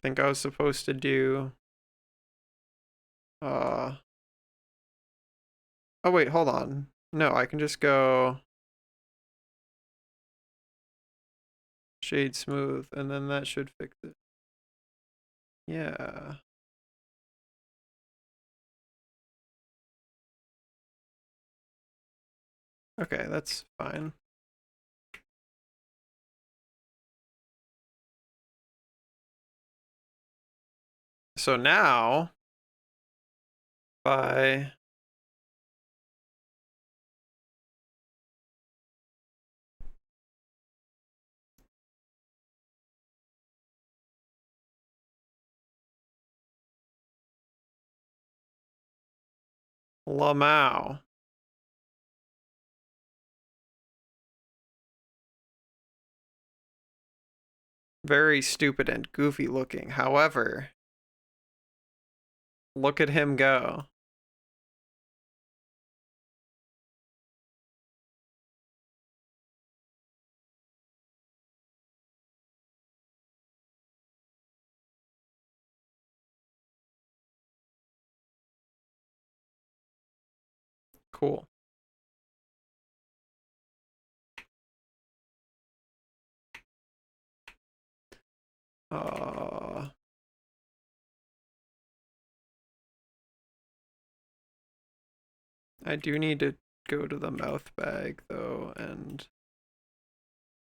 A: think I was supposed to do oh wait, hold on. No, I can just go shade smooth and then that should fix it. Yeah. Okay, that's fine. So now, by Lamau. Very stupid and goofy looking. However, look at him go. Cool. I do need to go to the mouth bag though and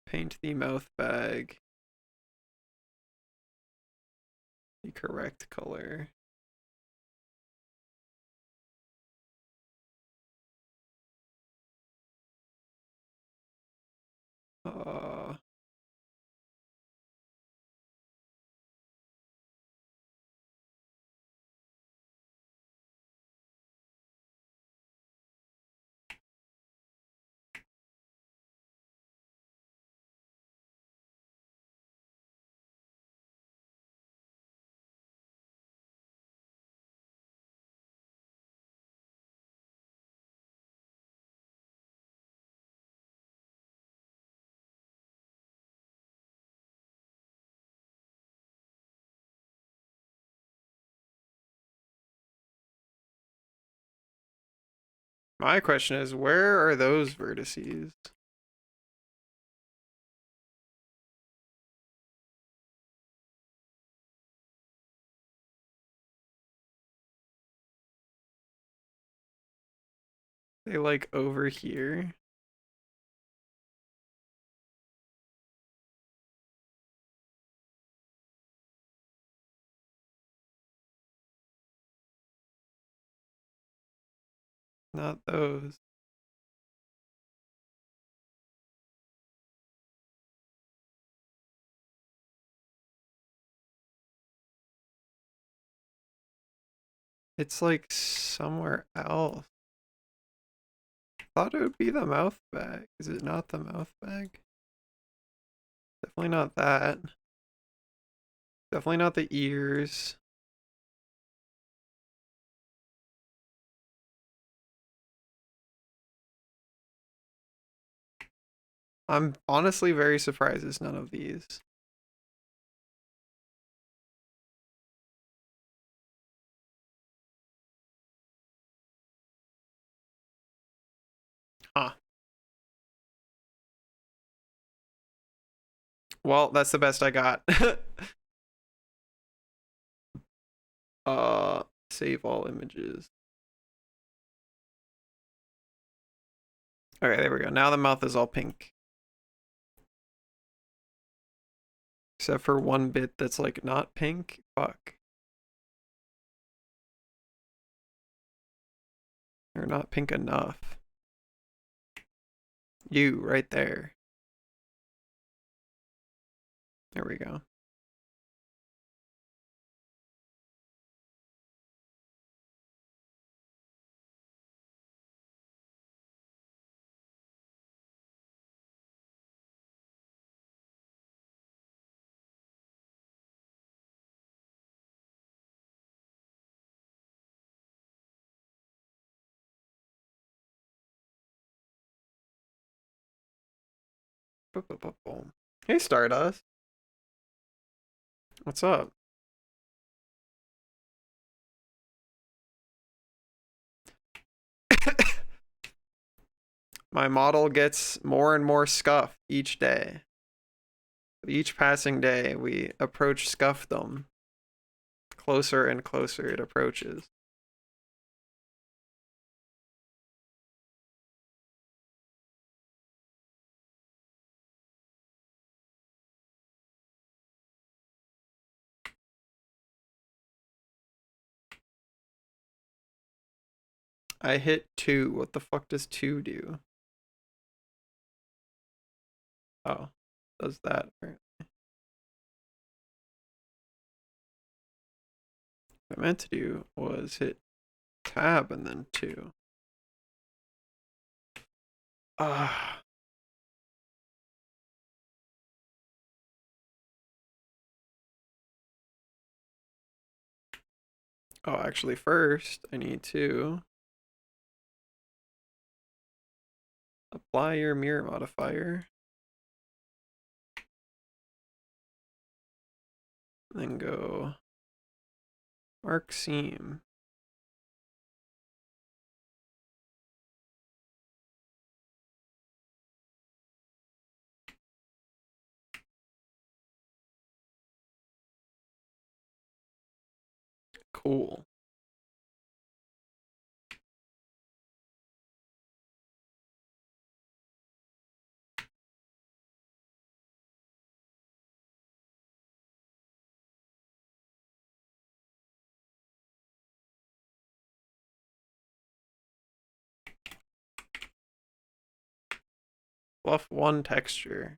A: paint the mouth bag the correct color. My question is, where are those vertices? They like over here. Not those. It's like somewhere else. Thought it would be the mouth bag. Is it not the mouth bag? Definitely not that. Definitely not the ears. I'm honestly very surprised it's none of these. Huh. Well, that's the best I got. Save all images. Okay, there we go. Now the mouth is all pink. Except for one bit that's like not pink. Fuck. They're not pink enough. You, right there. There we go. Hey, Stardust. What's up? My model gets more and more scuff each day. Each passing day, we approach scuffdom. Closer and closer it approaches. I hit 2. What the fuck does 2 do? Oh, does that apparently. What I meant to do was hit tab and then 2. Ah. Oh, actually first I need to apply your mirror modifier. Then go arc seam. Cool. buff one texture.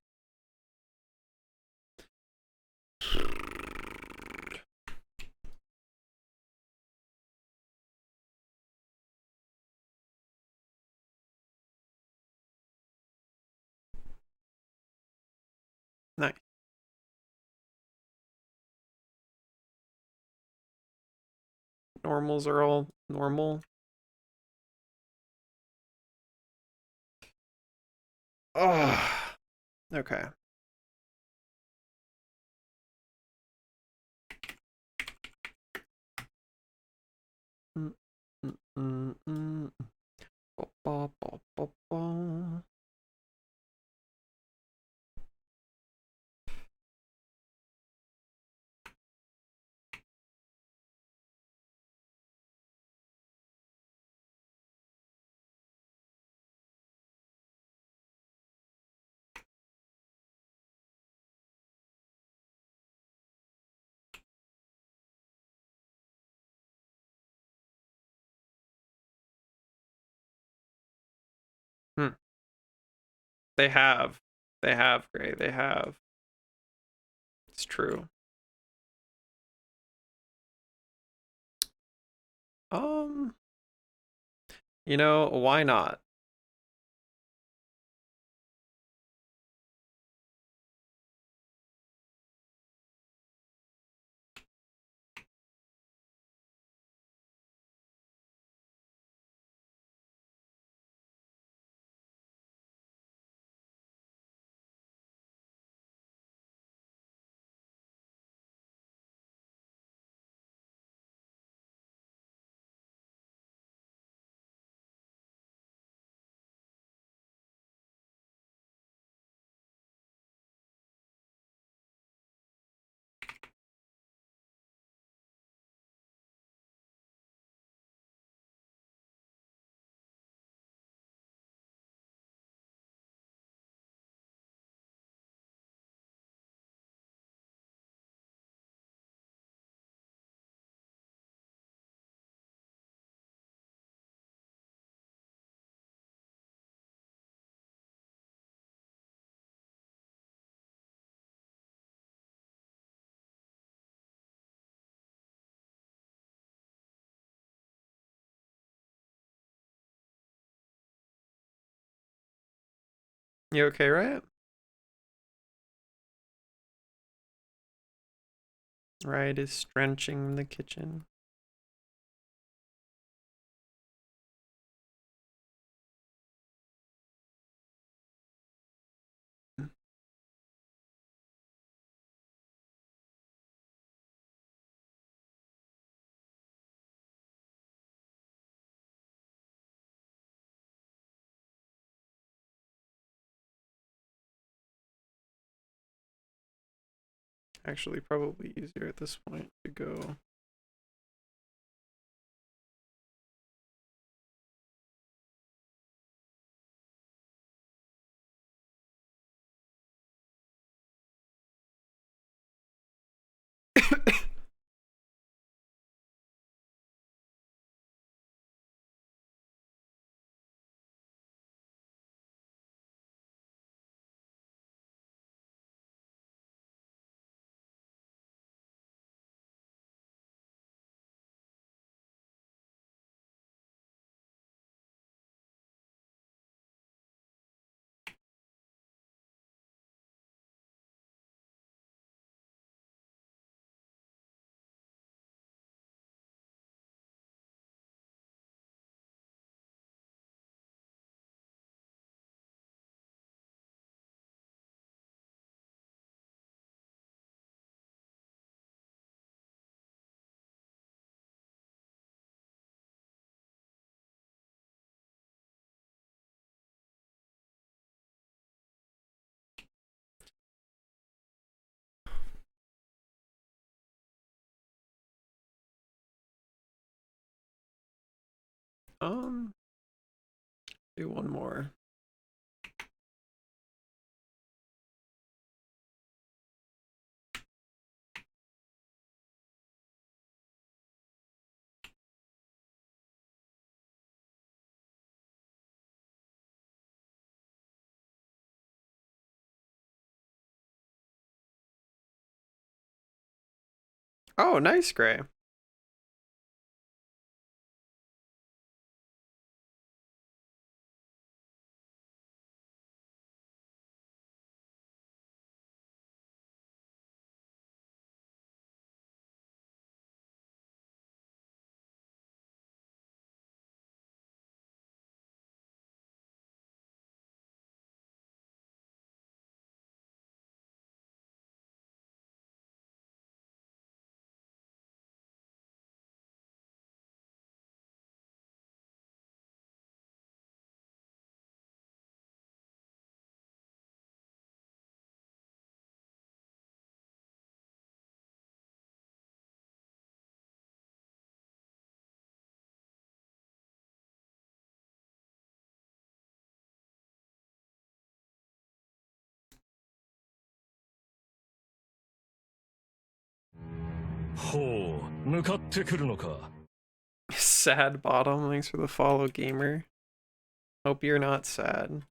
A: Nice. Normals are all normal. Oh, okay. Ba, ba, ba, ba. They have. They have, Gray. They have. It's true. You know, why not? You okay, right? Right is drenching the kitchen. Actually, probably easier at this point to go. Do one more. Oh, nice, Gray. Sad bottom. Thanks for the follow, gamer. Hope you're not sad.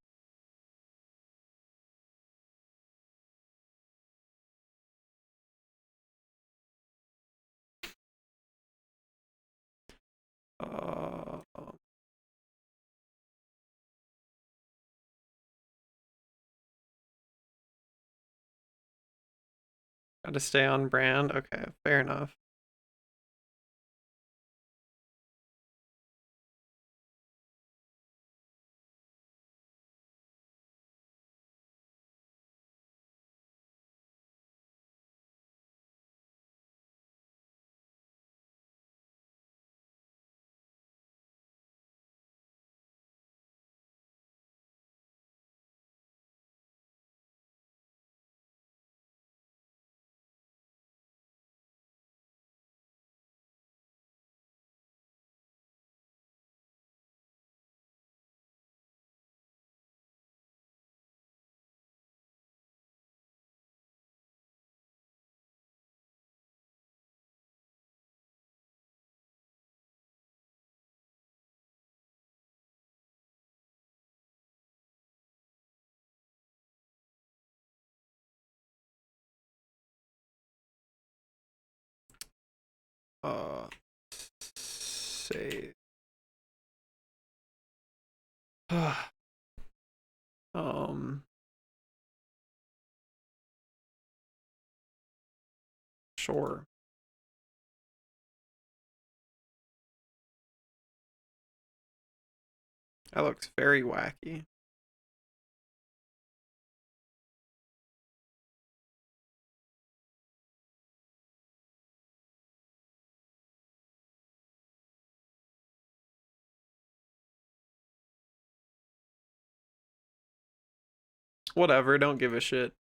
A: Gotta stay on brand. Okay, fair enough. Save. um sure. That looks very wacky. Whatever, don't give a shit.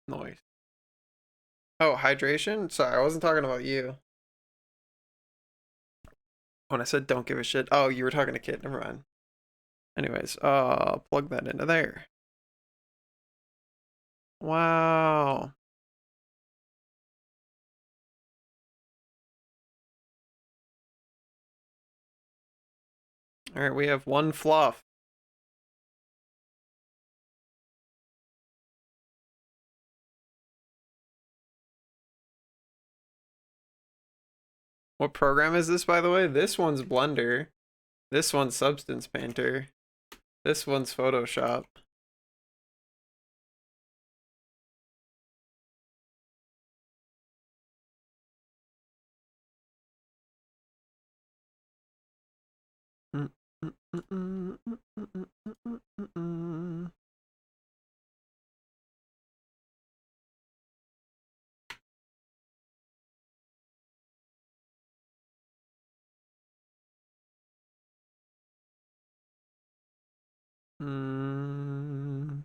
A: Noise. Oh, hydration? Sorry, I wasn't talking about you. When I said don't give a shit. Oh, you were talking to Kit. Never mind. Anyways, plug that into there. Wow. All right, we have one fluff. What program is this, by the way? This one's Blender. This one's Substance Painter. This one's Photoshop. Mm.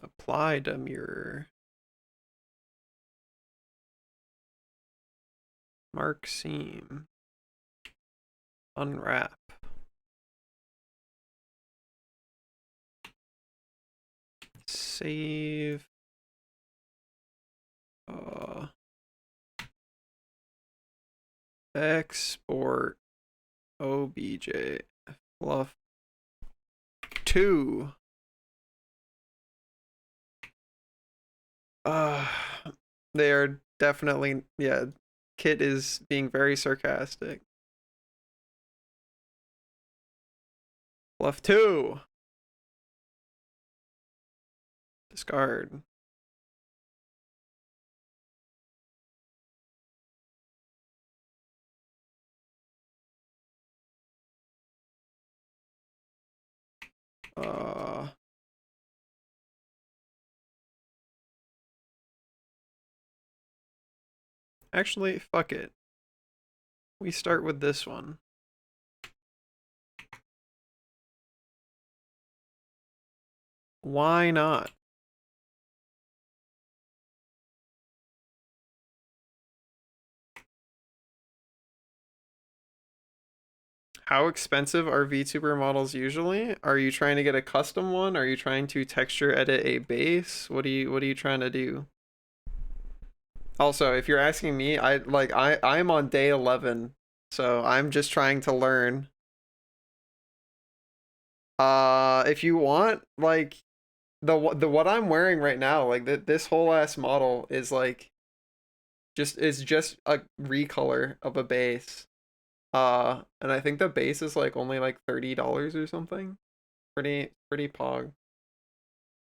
A: Apply to mirror. Mark seam. Unwrap. Save. Export OBJ fluff 2. They are definitely, yeah, Kit is being very sarcastic. Fluff 2. Discard. Actually, fuck it. We start with this one. Why not? How expensive are VTuber models usually? Are you trying to get a custom one? Are you trying to texture edit a base? What are you trying to do? Also, if you're asking me, I'm on day 11, so I'm just trying to learn. If you want, like, the what I'm wearing right now, like this whole ass model is like just a recolor of a base. And I think the base is like only like $30 or something. Pretty pog.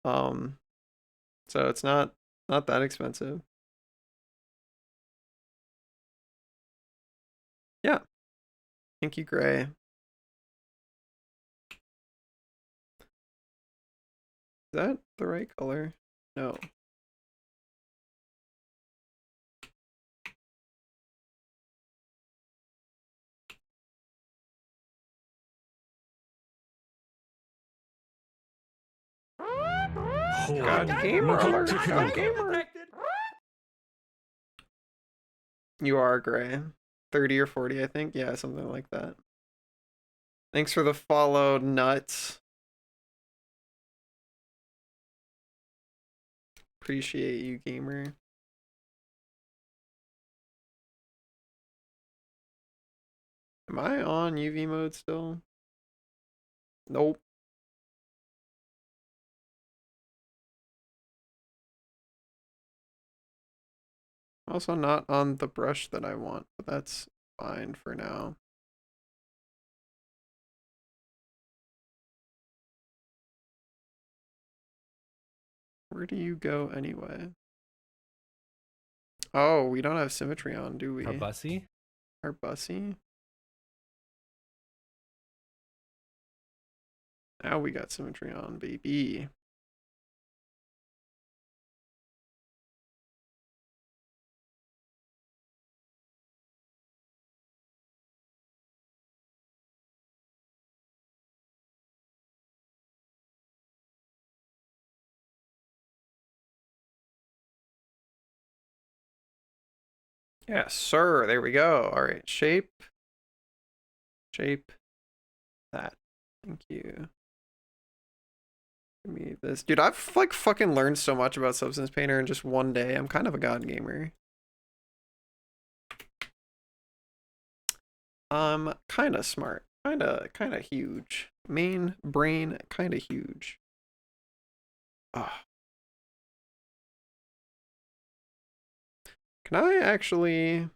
A: So it's not that expensive. Yeah. Thank you, Gray. Is that the right color? No. God, gamer alert! God, gamer! You are Gray. 30 or 40, I think. Yeah, something like that. Thanks for the follow, nuts. Appreciate you, gamer. Am I on UV mode still? Nope. Also not on the brush that I want, but that's fine for now. Where do you go anyway? Oh, we don't have symmetry on, do we?
G: Our bussy?
A: Our bussy? Now we got symmetry on, baby. Yes, sir. There we go. All right, shape. Shape. That. Thank you. Give me this. Dude, I've like fucking learned so much about Substance Painter in just one day. I'm kind of a god gamer. Kind of smart. Kind of huge. Main brain, kind of huge. Ah. Can I actually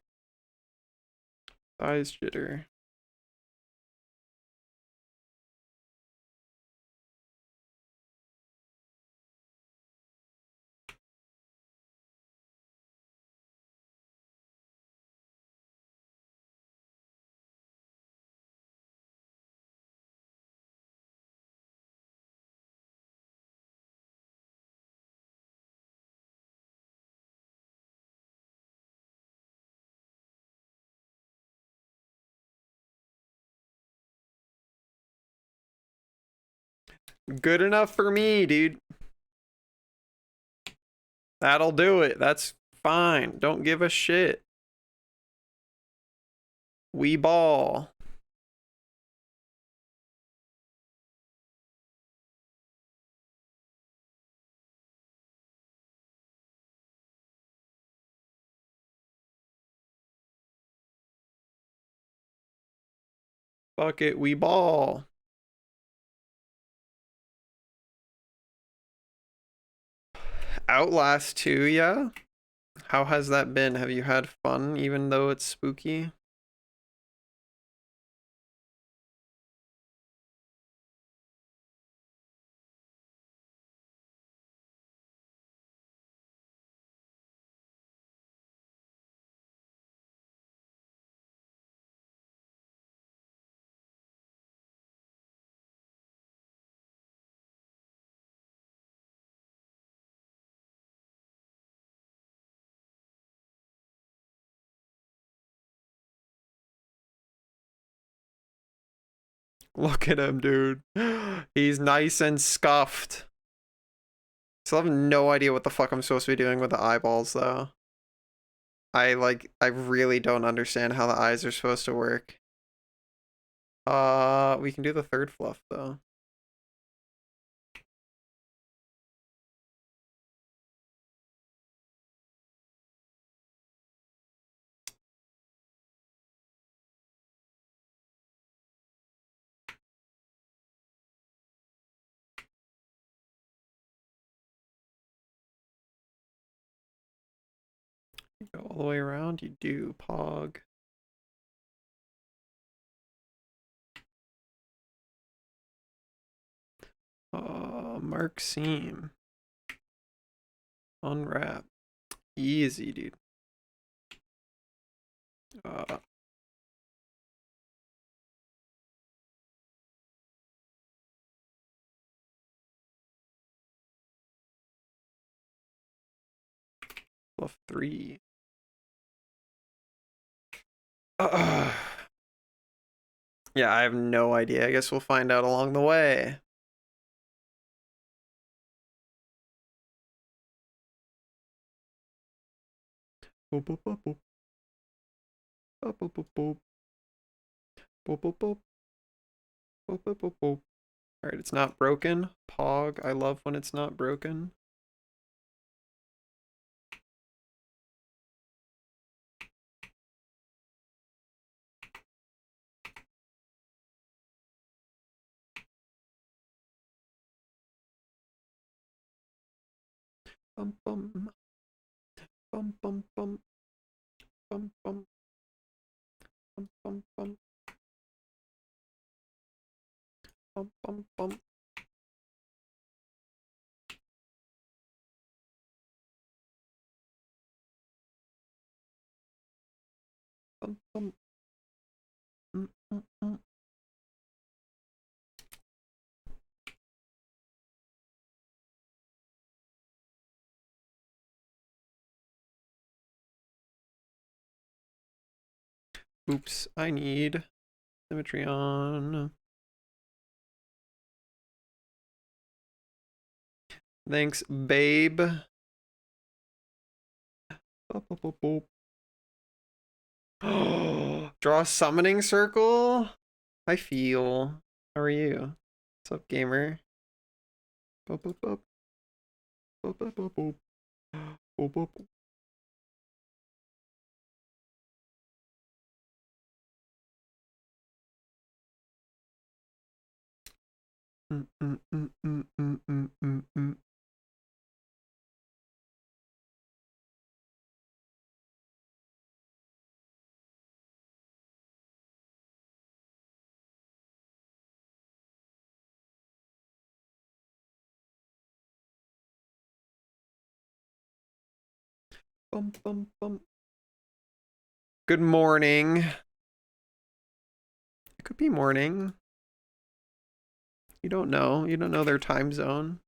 A: size jitter? Good enough for me, dude. That'll do it. That's fine. Don't give a shit. We ball. Fuck it, we ball. Outlast 2, yeah? How has that been? Have you had fun even though it's spooky? Look at him, dude. He's nice and scuffed. Still have no idea what the fuck I'm supposed to be doing with the eyeballs, though. I really don't understand how the eyes are supposed to work. We can do the third fluff, though. You go all the way around, you do, Pog. Mark Seam. Unwrap. Easy, dude. Fluff 3. Yeah, I have no idea. I guess we'll find out along the way. Boop, boop, boop, boop. Boop, boop, boop, boop. Boop, boop, boop. Boop, boop, boop, boop. Alright, it's not broken. Pog, I love when it's not broken. Bum bum. Bum bum bum. Bum bum. Bum bum bum. Bum bum bum. Bum bum. Oops, I need symmetry on. Thanks, babe. Draw a summoning circle? I feel. How are you? What's up, gamer? Boop, boop, boop. Boop, boop, boop, boop. Boop, boop. Bum, bum, bum. Good morning. It could be morning. You don't know. You don't know their time zone.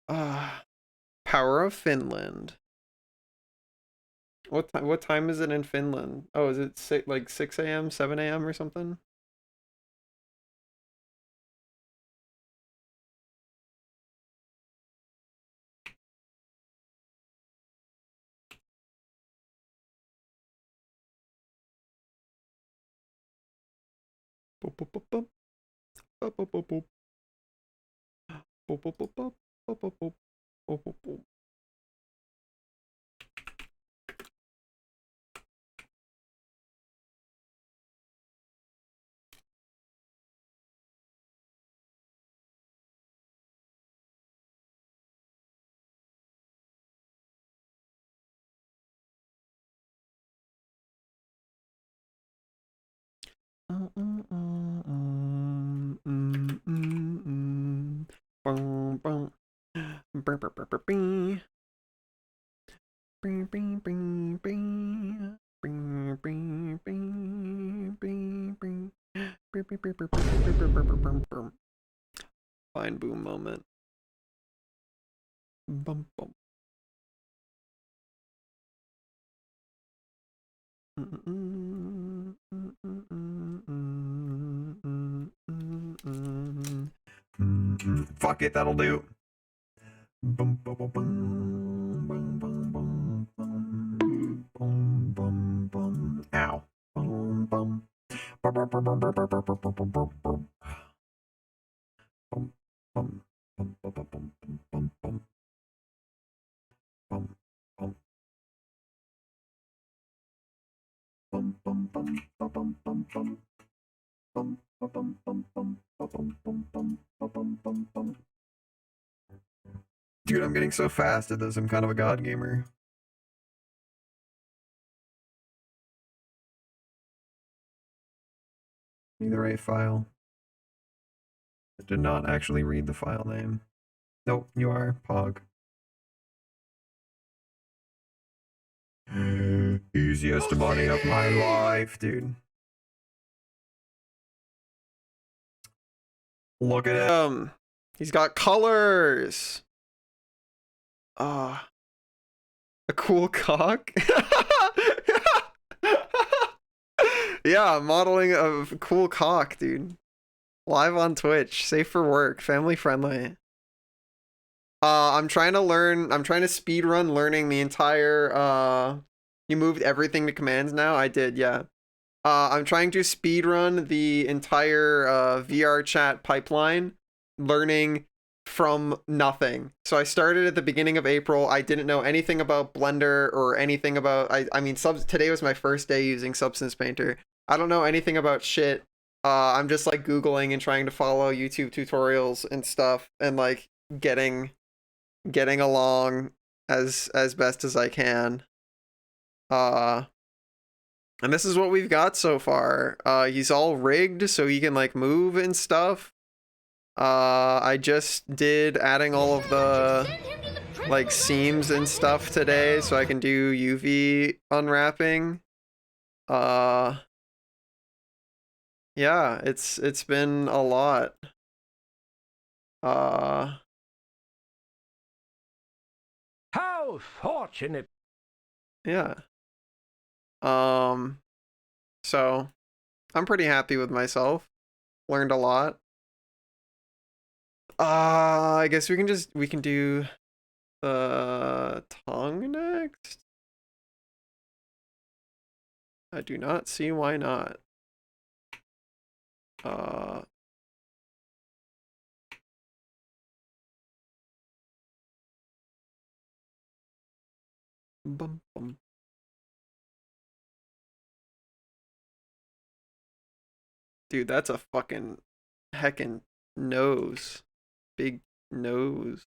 A: Power of Finland. What time is it in Finland? Oh, is it 6 a.m., 7 a.m. or something? Boop, boop, boop, boop. Boop, boop, boop, boop. Boop, boop, boop, boop. Boop, boop, boop. Boop, boop, boop. Bum, bum. Brr, brr, brr, brr, bing. Bing, bing, bing, bing. Bing, bing, bing, bing, bing. Brr, brr, brr, brr, brr, brr, brr, brr, brr, brr, brr. Fine boom moment. Bum, bum. Fuck it, that'll do. Bum, bum, bum, bum, bum, bum, bum, bum, bum, bum, bum. Ow. Bum, bum. Bum, bum, bum, bum, bum, bum, bum, bum, bum, bum, bum. Bum, bum, bum, bum, bum, bum, bum, bum. Bum, bum. Bum, bum, bum, bum, bum, bum, bum. Bum, bum, bum, bum, bum, bum, bum, bum, bum, bum, bum. Dude, I'm getting so fast at this. I'm kind of a god gamer. Need the right file. I did not actually read the file name. Nope, you are Pog. Easiest money of my life, dude. Look at him. He's got colors. Ah. A cool cock? Yeah, modeling of cool cock, dude. Live on Twitch, safe for work, family friendly. I'm trying to speedrun learning the entire, you moved everything to commands now? I did, yeah. I'm trying to speedrun the entire, VR chat pipeline, learning from nothing. So I started at the beginning of April. I didn't know anything about Blender or anything about, I mean, today was my first day using Substance Painter. I don't know anything about shit. I'm just like Googling and trying to follow YouTube tutorials and stuff and like getting along as best as I can. And this is what we've got so far. He's all rigged so he can like move and stuff. I just did adding all of the like seams and stuff today so I can do UV unwrapping. Yeah, it's been a lot.
P: How fortunate.
A: Yeah. So I'm pretty happy with myself. Learned a lot. I guess we can do the tongue next. I do not see why not. Bum, bum. Dude, that's a fucking heckin' nose. Big nose.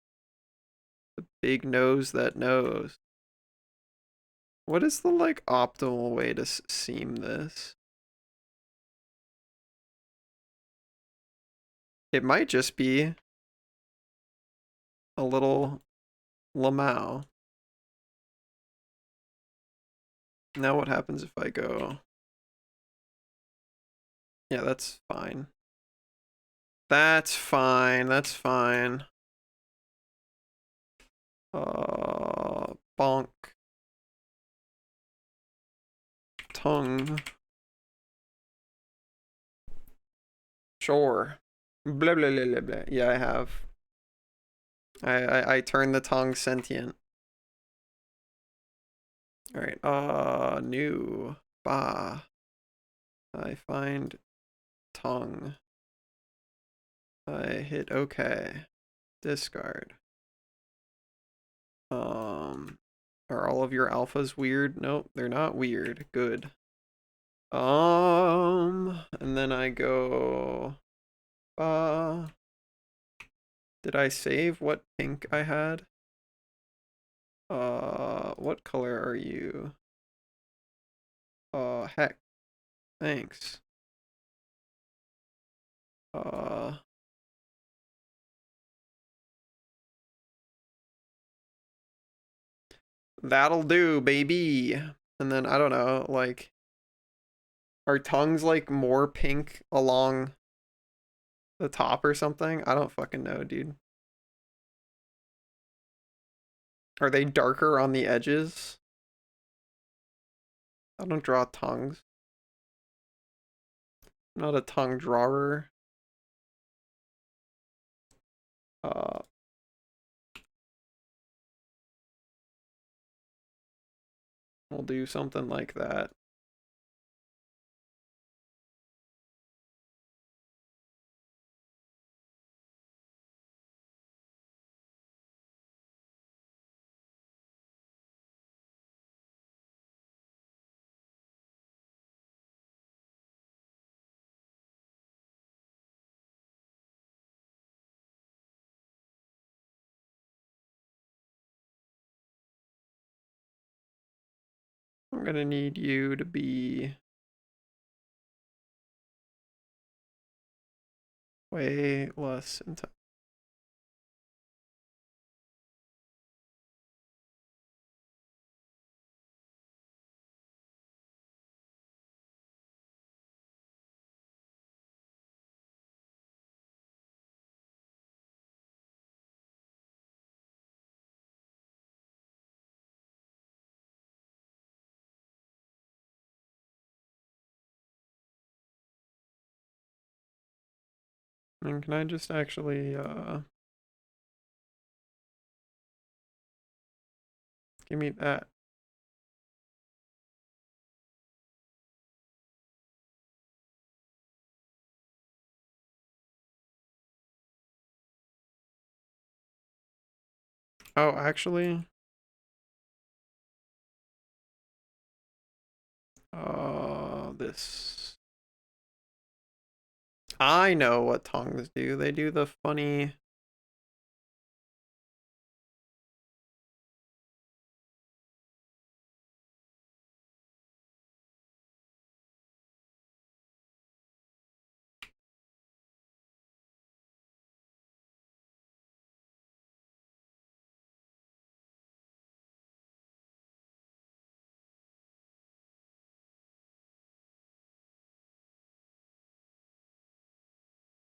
A: The big nose that knows. What is the like optimal way to seam this? It might just be a little Lamau. Now what happens if I go? Yeah, that's fine. That's fine. That's fine. Bonk. Tongue. Sure. Blah blah blah blah blah. Yeah, I have. I turned the tongue sentient. Alright, new. Bah. I find tongue. I hit OK. Discard. Are all of your alphas weird? Nope, they're not weird. Good. And then I go, did I save what pink I had? What color are you? Heck. Thanks. That'll do, baby. And then, I don't know, like, are tongues, like, more pink along the top or something? I don't fucking know, dude. Are they darker on the edges? I don't draw tongues. I'm not a tongue drawer. We'll do something like that. I'm gonna need you to be way less intense. And can I just actually, give me that. Oh, actually, this. I know what tongues do. They do the funny.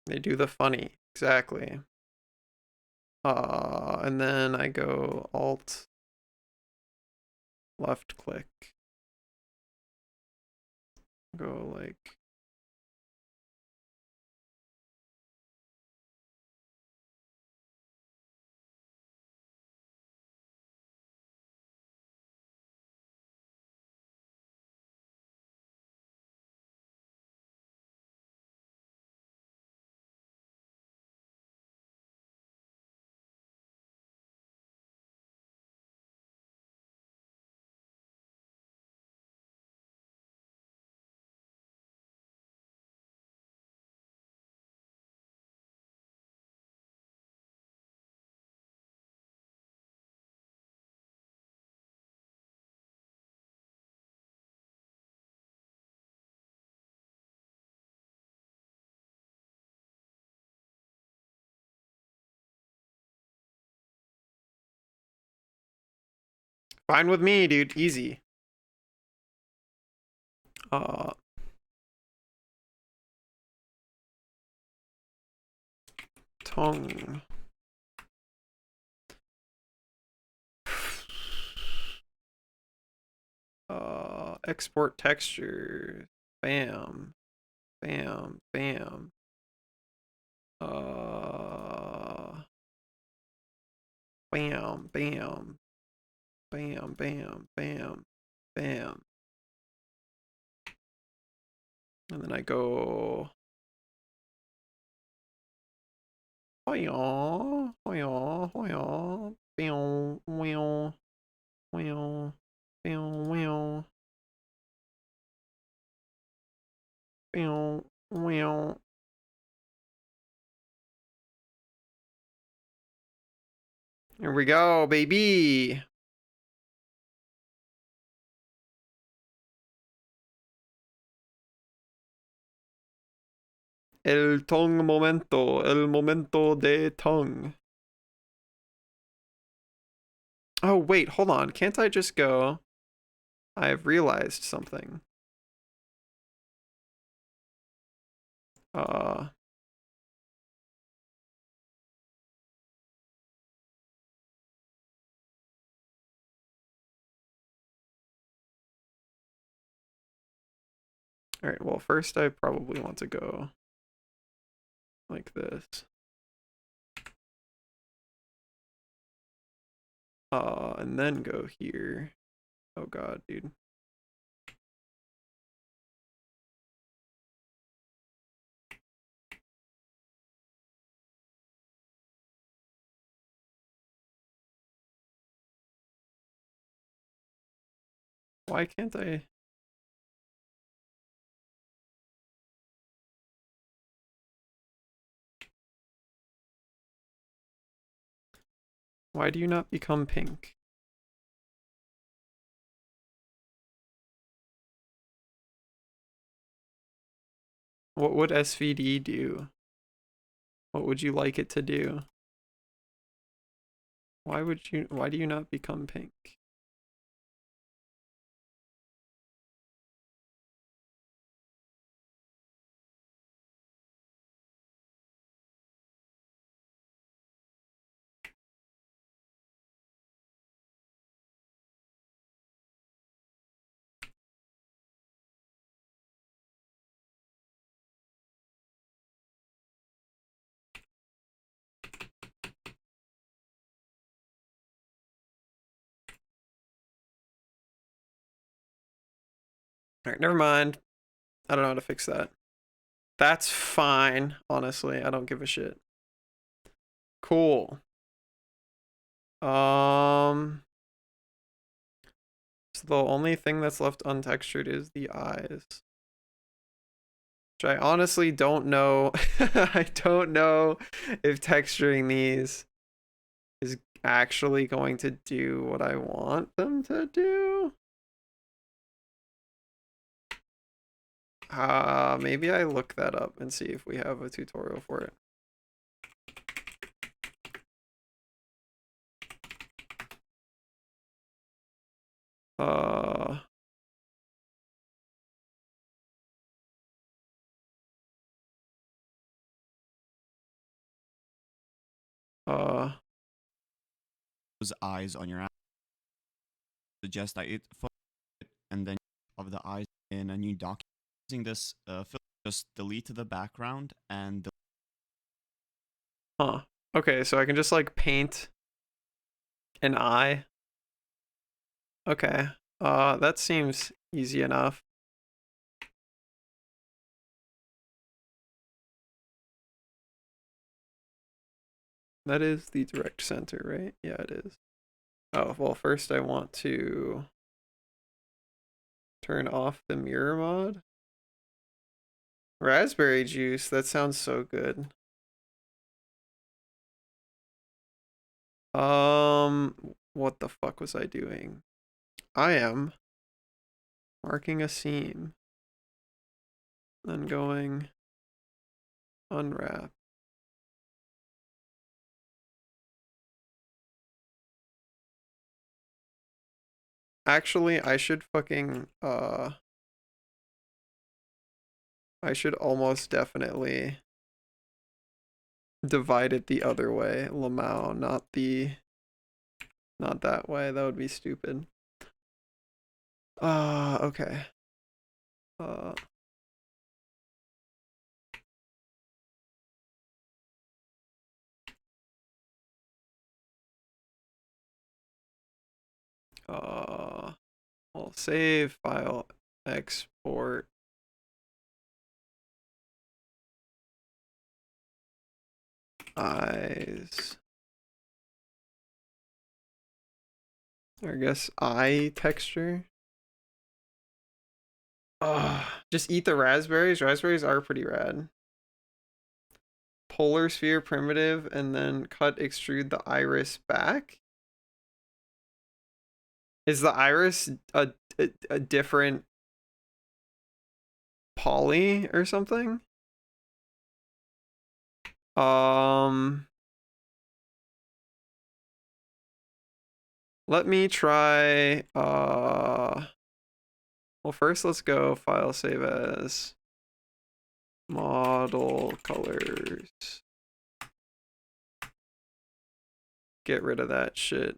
A: They do the funny, exactly. And then I go Alt, left click. Go like. Fine with me, dude. Easy. Tongue. Export texture. Bam. Bam. Bam. Bam. Bam. Bam. Bam. Bam. Bam. And then I go Hoya, hoya, hoya. Meow, meow, meow, meow, meow. Meow, meow. Here we go, baby. El momento de tongue. Oh, wait, hold on. Can't I just go? I've realized something. Alright, well, first I probably want to go like this. And then go here. Oh god, dude. Why can't I? Why do you not become pink? What would SVD do? What would you like it to do? Why do you not become pink? Alright, never mind. I don't know how to fix that. That's fine, honestly. I don't give a shit. Cool. So the only thing that's left untextured is the eyes. Which I honestly don't know. I don't know if texturing these is actually going to do what I want them to do. Maybe I look that up and see if we have a tutorial for it.
P: Those eyes on your app. Suggest that it and then of the eyes in a new document. Using this filter, just delete the background and
A: Huh. Okay, so I can just like paint an eye. Okay. That seems easy enough. That is the direct center, right? Yeah, it is. Oh, well, first I want to turn off the mirror mod. Raspberry juice, that sounds so good. What the fuck was I doing? I am marking a seam. Then going unwrap. Actually, I should fucking, I should almost definitely divide it the other way, Lamau, not that way. That would be stupid. Okay. I'll save file, export. eyes. Or I guess eye texture. Just eat the raspberries. Raspberries are pretty rad. Polar sphere primitive, and then cut, extrude the iris back. Is the iris a different poly or something? Let me try, well, first let's go file save as model colors. Get rid of that shit.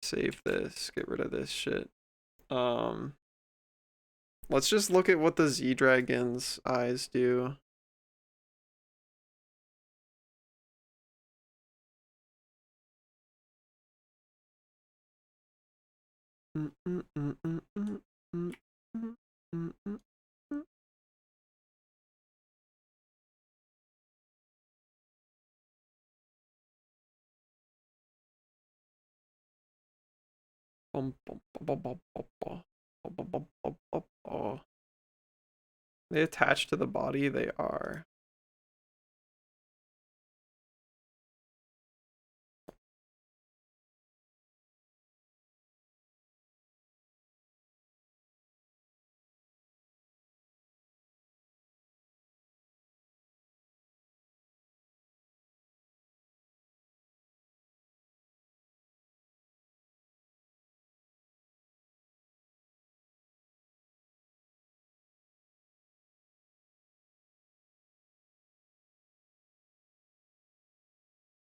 A: Save this, get rid of this shit. Let's just look at what the Z-Dragon's eyes do. They attach to the body, they are.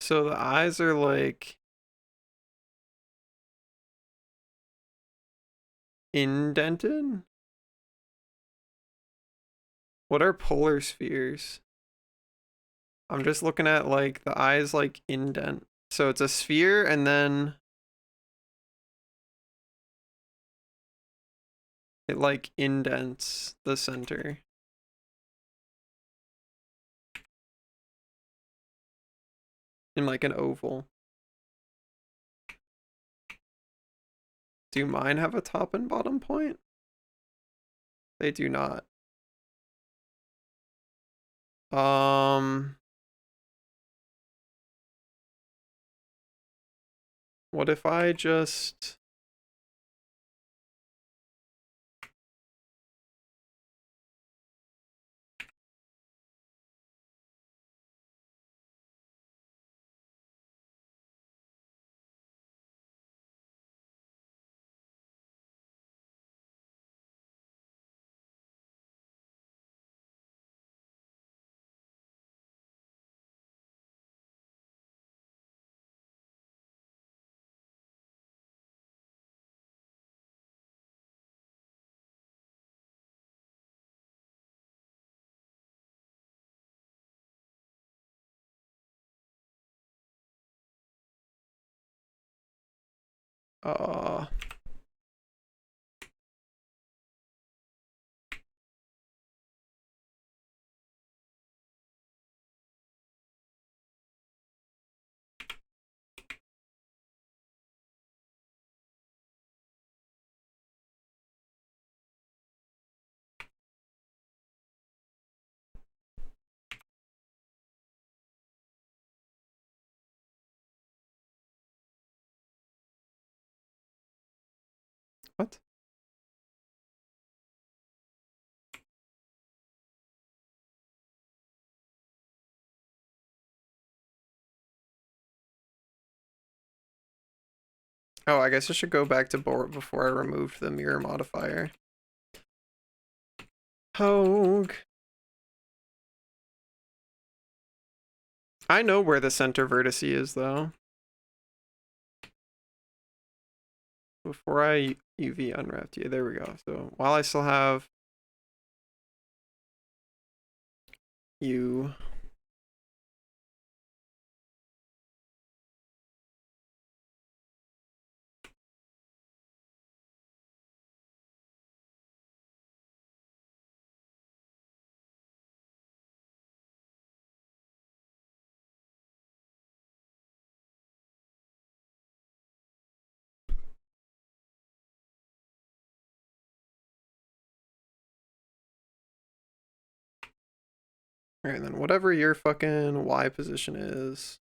A: So the eyes are like indented? What are polar spheres? I'm just looking at like the eyes like indent. So it's a sphere and then it like indents the center. In like an oval. Do mine have a top and bottom point? They do not. What if I just... What? Oh, I guess I should go back to board before I removed the mirror modifier. Hogue. I know where the center vertex is, though. Before I UV unwrapped you. There we go. So while I still have you... Alright, then whatever your fucking Y position is.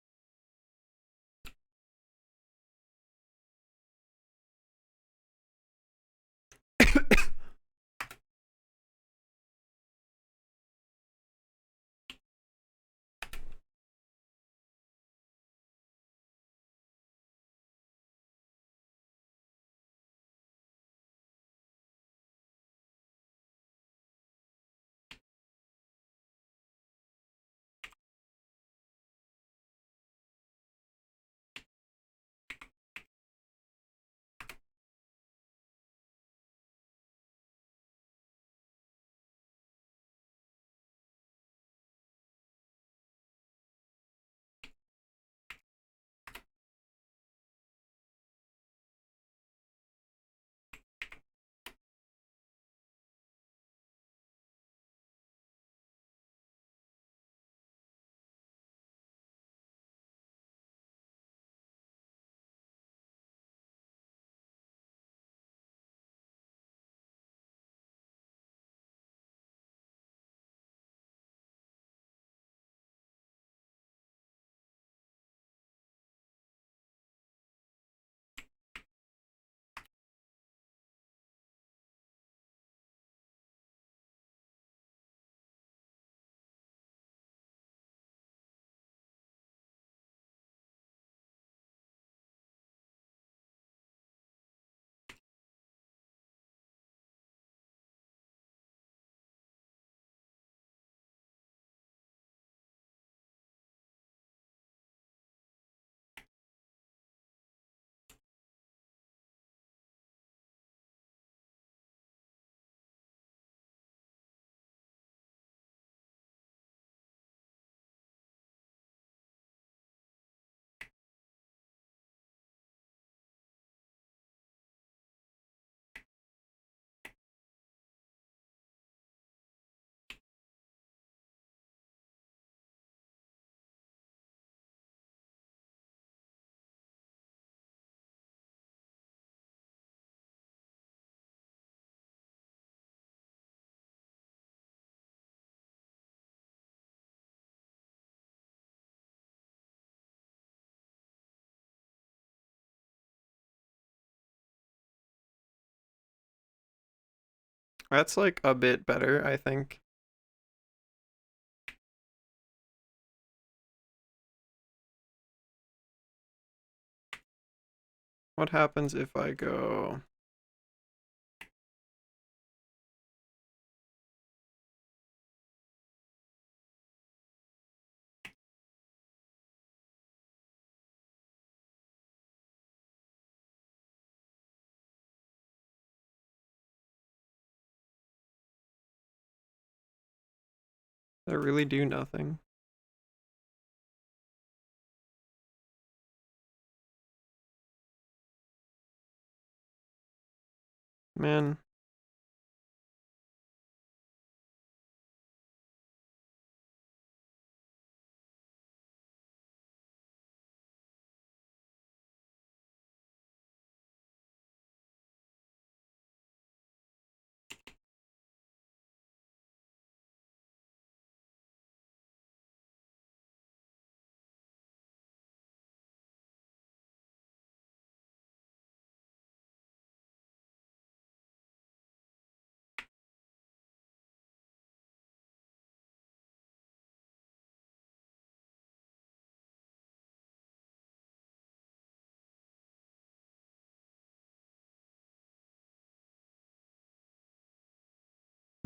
A: That's like a bit better, I think. What happens if I go... I really do nothing. Man.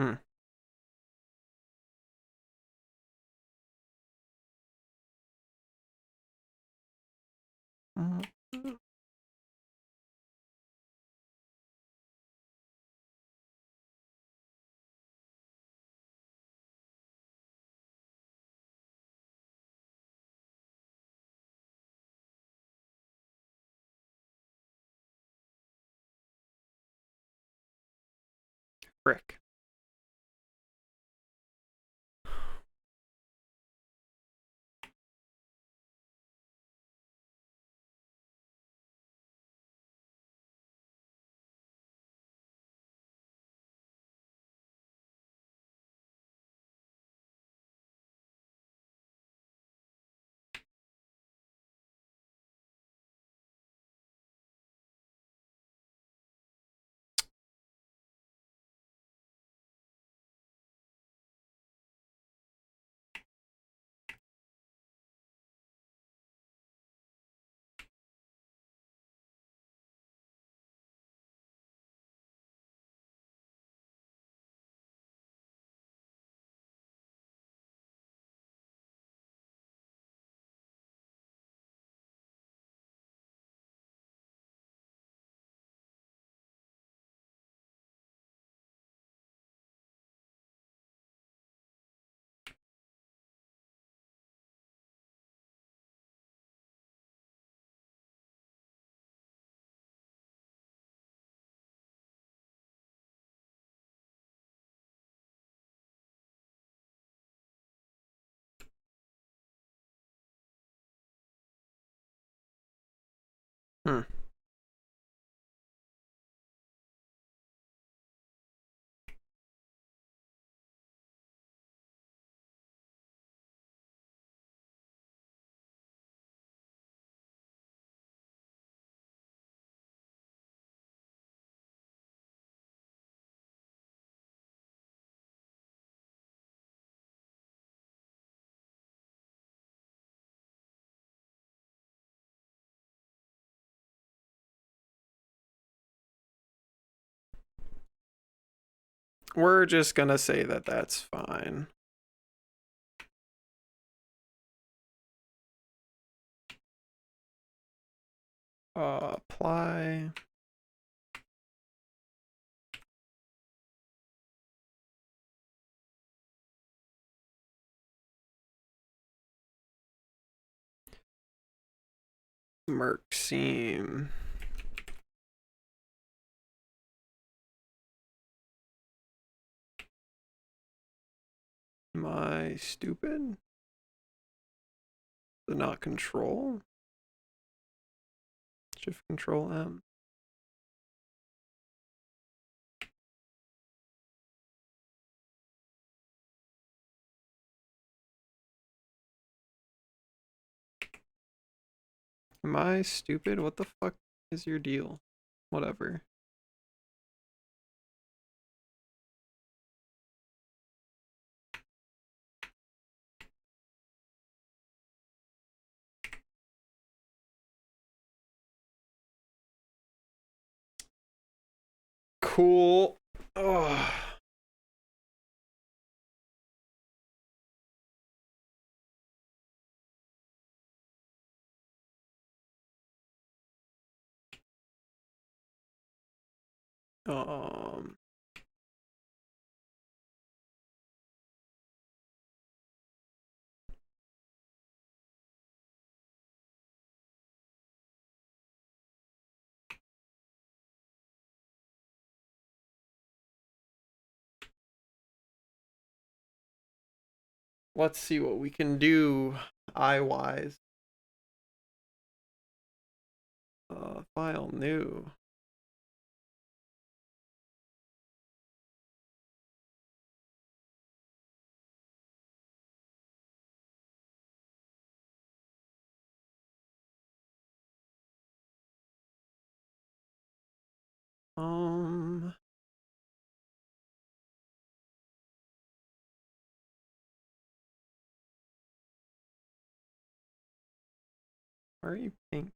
A: Hmm. Frick. Hmm. We're just gonna say that that's fine. Apply. Merc seam. Am I stupid? To not control? Shift Control M. Am I stupid? What the fuck is your deal? Whatever. Cool. Oh. Um. Let's see what we can do eye-wise. File new. Um. Why are you pink?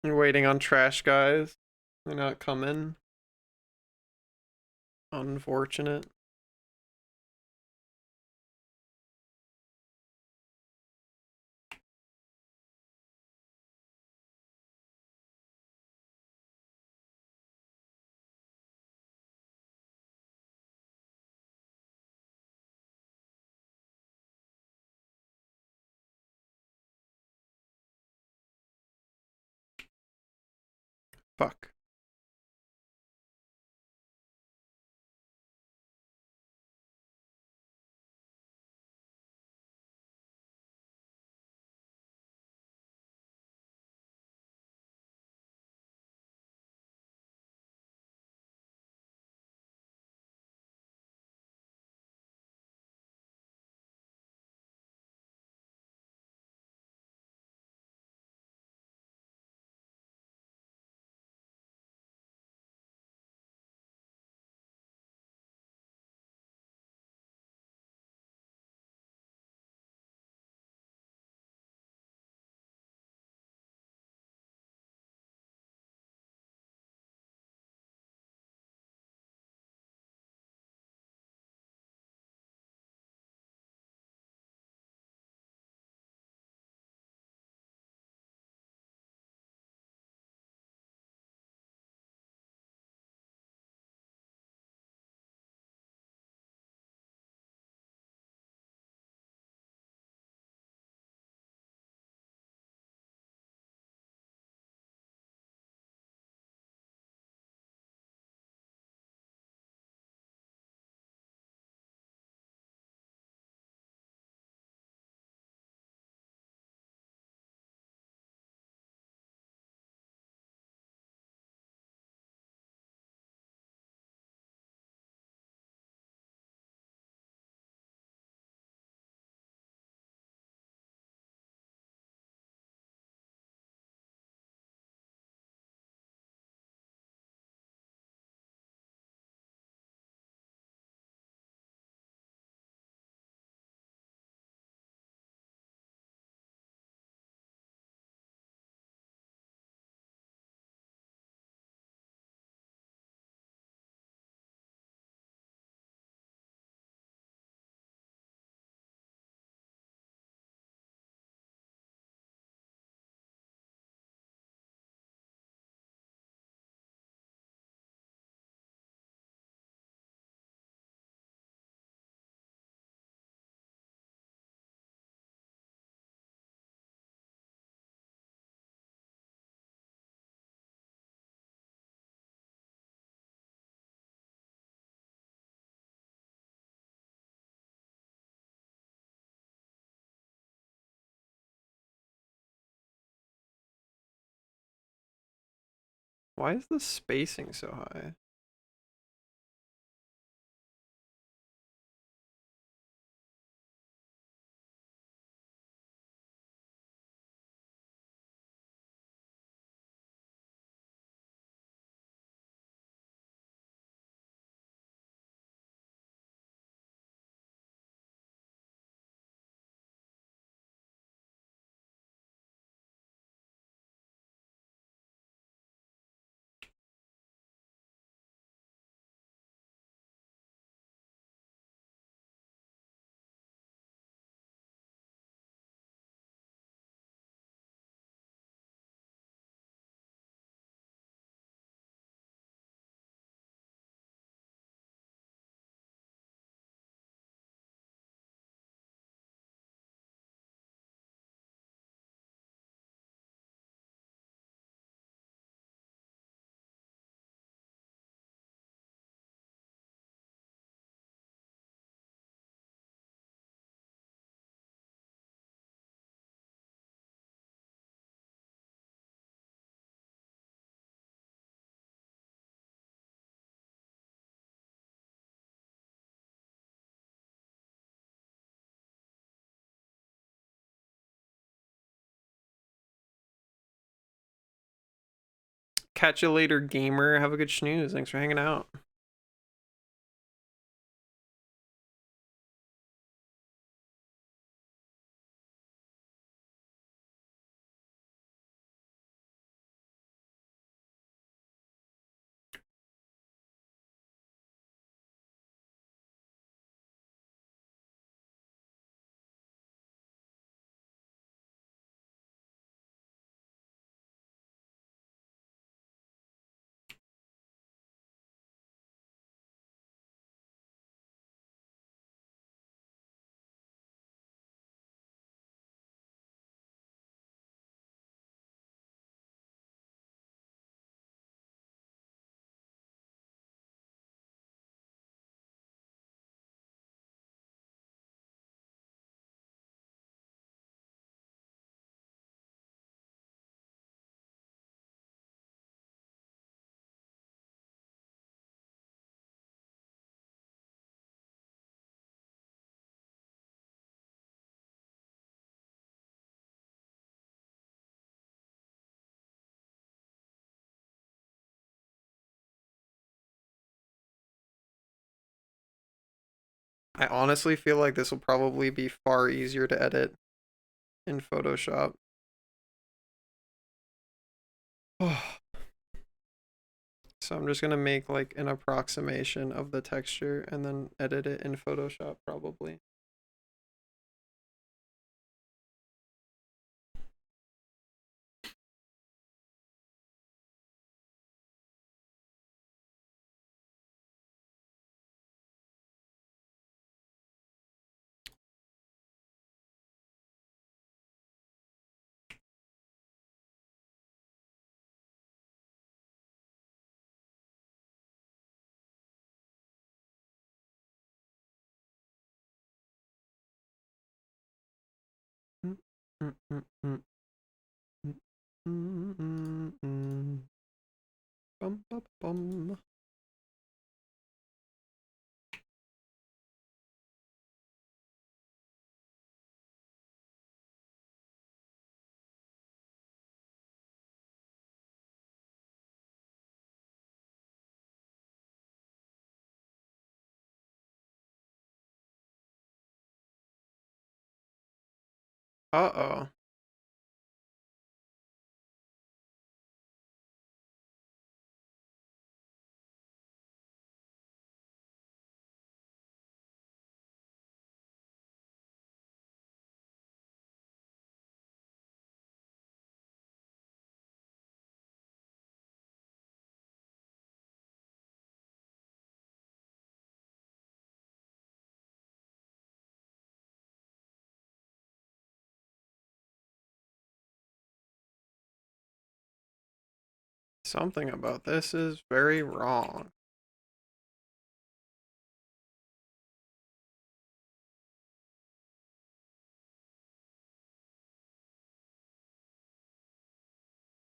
A: You're waiting on trash guys. They're not coming. Unfortunate. Fuck. Why is the spacing so high? Catch you later, gamer. Have a good snooze. Thanks for hanging out. I honestly feel like this will probably be far easier to edit in Photoshop. So I'm just gonna make like an approximation of the texture and then edit it in Photoshop probably. Bum, bum, bum. Uh-oh. Something about this is very wrong.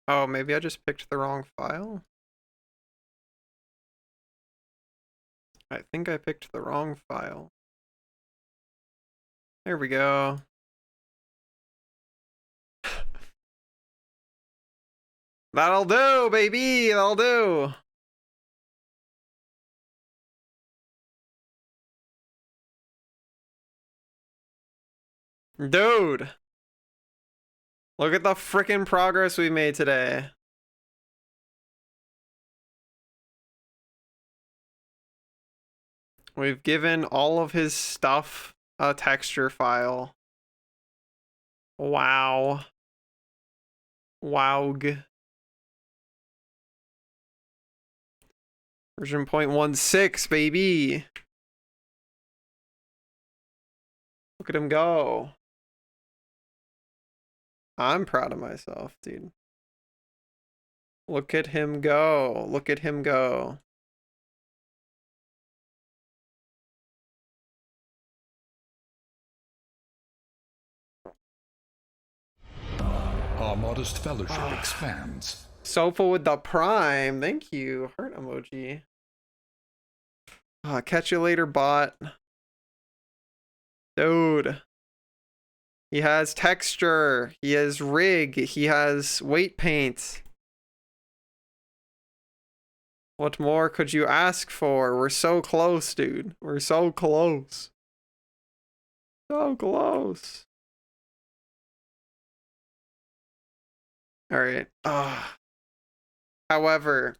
A: Oh, maybe I just picked the wrong file? I think I picked the wrong file. There we go. That'll do, baby. That'll do. Dude. Look at the freaking progress we made today. We've given all of his stuff a texture file. Wow. Wowg. Version 0.16, baby. Look at him go. I'm proud of myself, dude. Look at him go. Look at him go.
O: Our modest fellowship expands.
A: Sofa with the prime. Thank you. Heart emoji. Catch you later, bot. Dude. He has texture. He has rig. He has weight paint. What more could you ask for? We're so close, dude. We're so close. So close. Alright. However,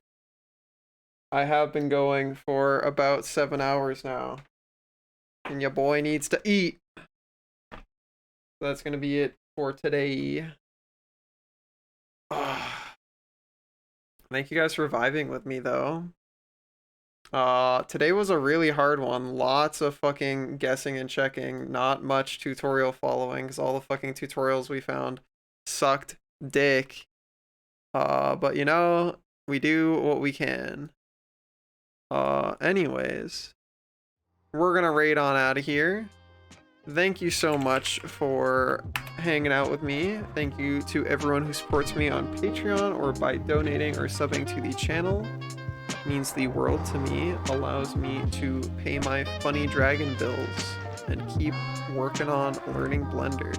A: I have been going for about 7 hours now. And your boy needs to eat. So that's going to be it for today. Thank you guys for vibing with me, though. Today was a really hard one. Lots of fucking guessing and checking. Not much tutorial following, because all the fucking tutorials we found sucked dick. But you know, we do what we can. Anyways, we're gonna raid on out of here. Thank you so much for hanging out with me. Thank you to everyone who supports me on Patreon or by donating or subbing to the channel. It means the world to me. Allows me to pay my funny dragon bills and keep working on learning Blender.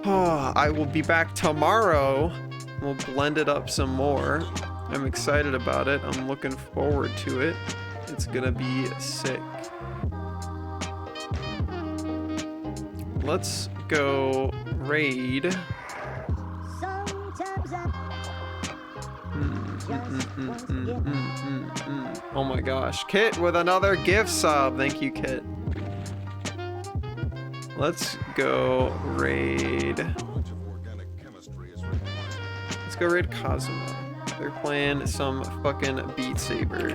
A: I will be back tomorrow. We'll blend it up some more. I'm excited about it. I'm looking forward to it. It's gonna be sick. Let's go raid. Oh my gosh. Kit with another gift sub. Thank you, Kit. Let's go raid. Let's go raid Kazuma. They're playing some fucking Beat Saber.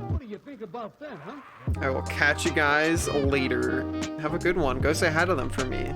Q: What do you think about that, huh?
A: I will catch you guys later. Have a good one. Go say hi to them for me.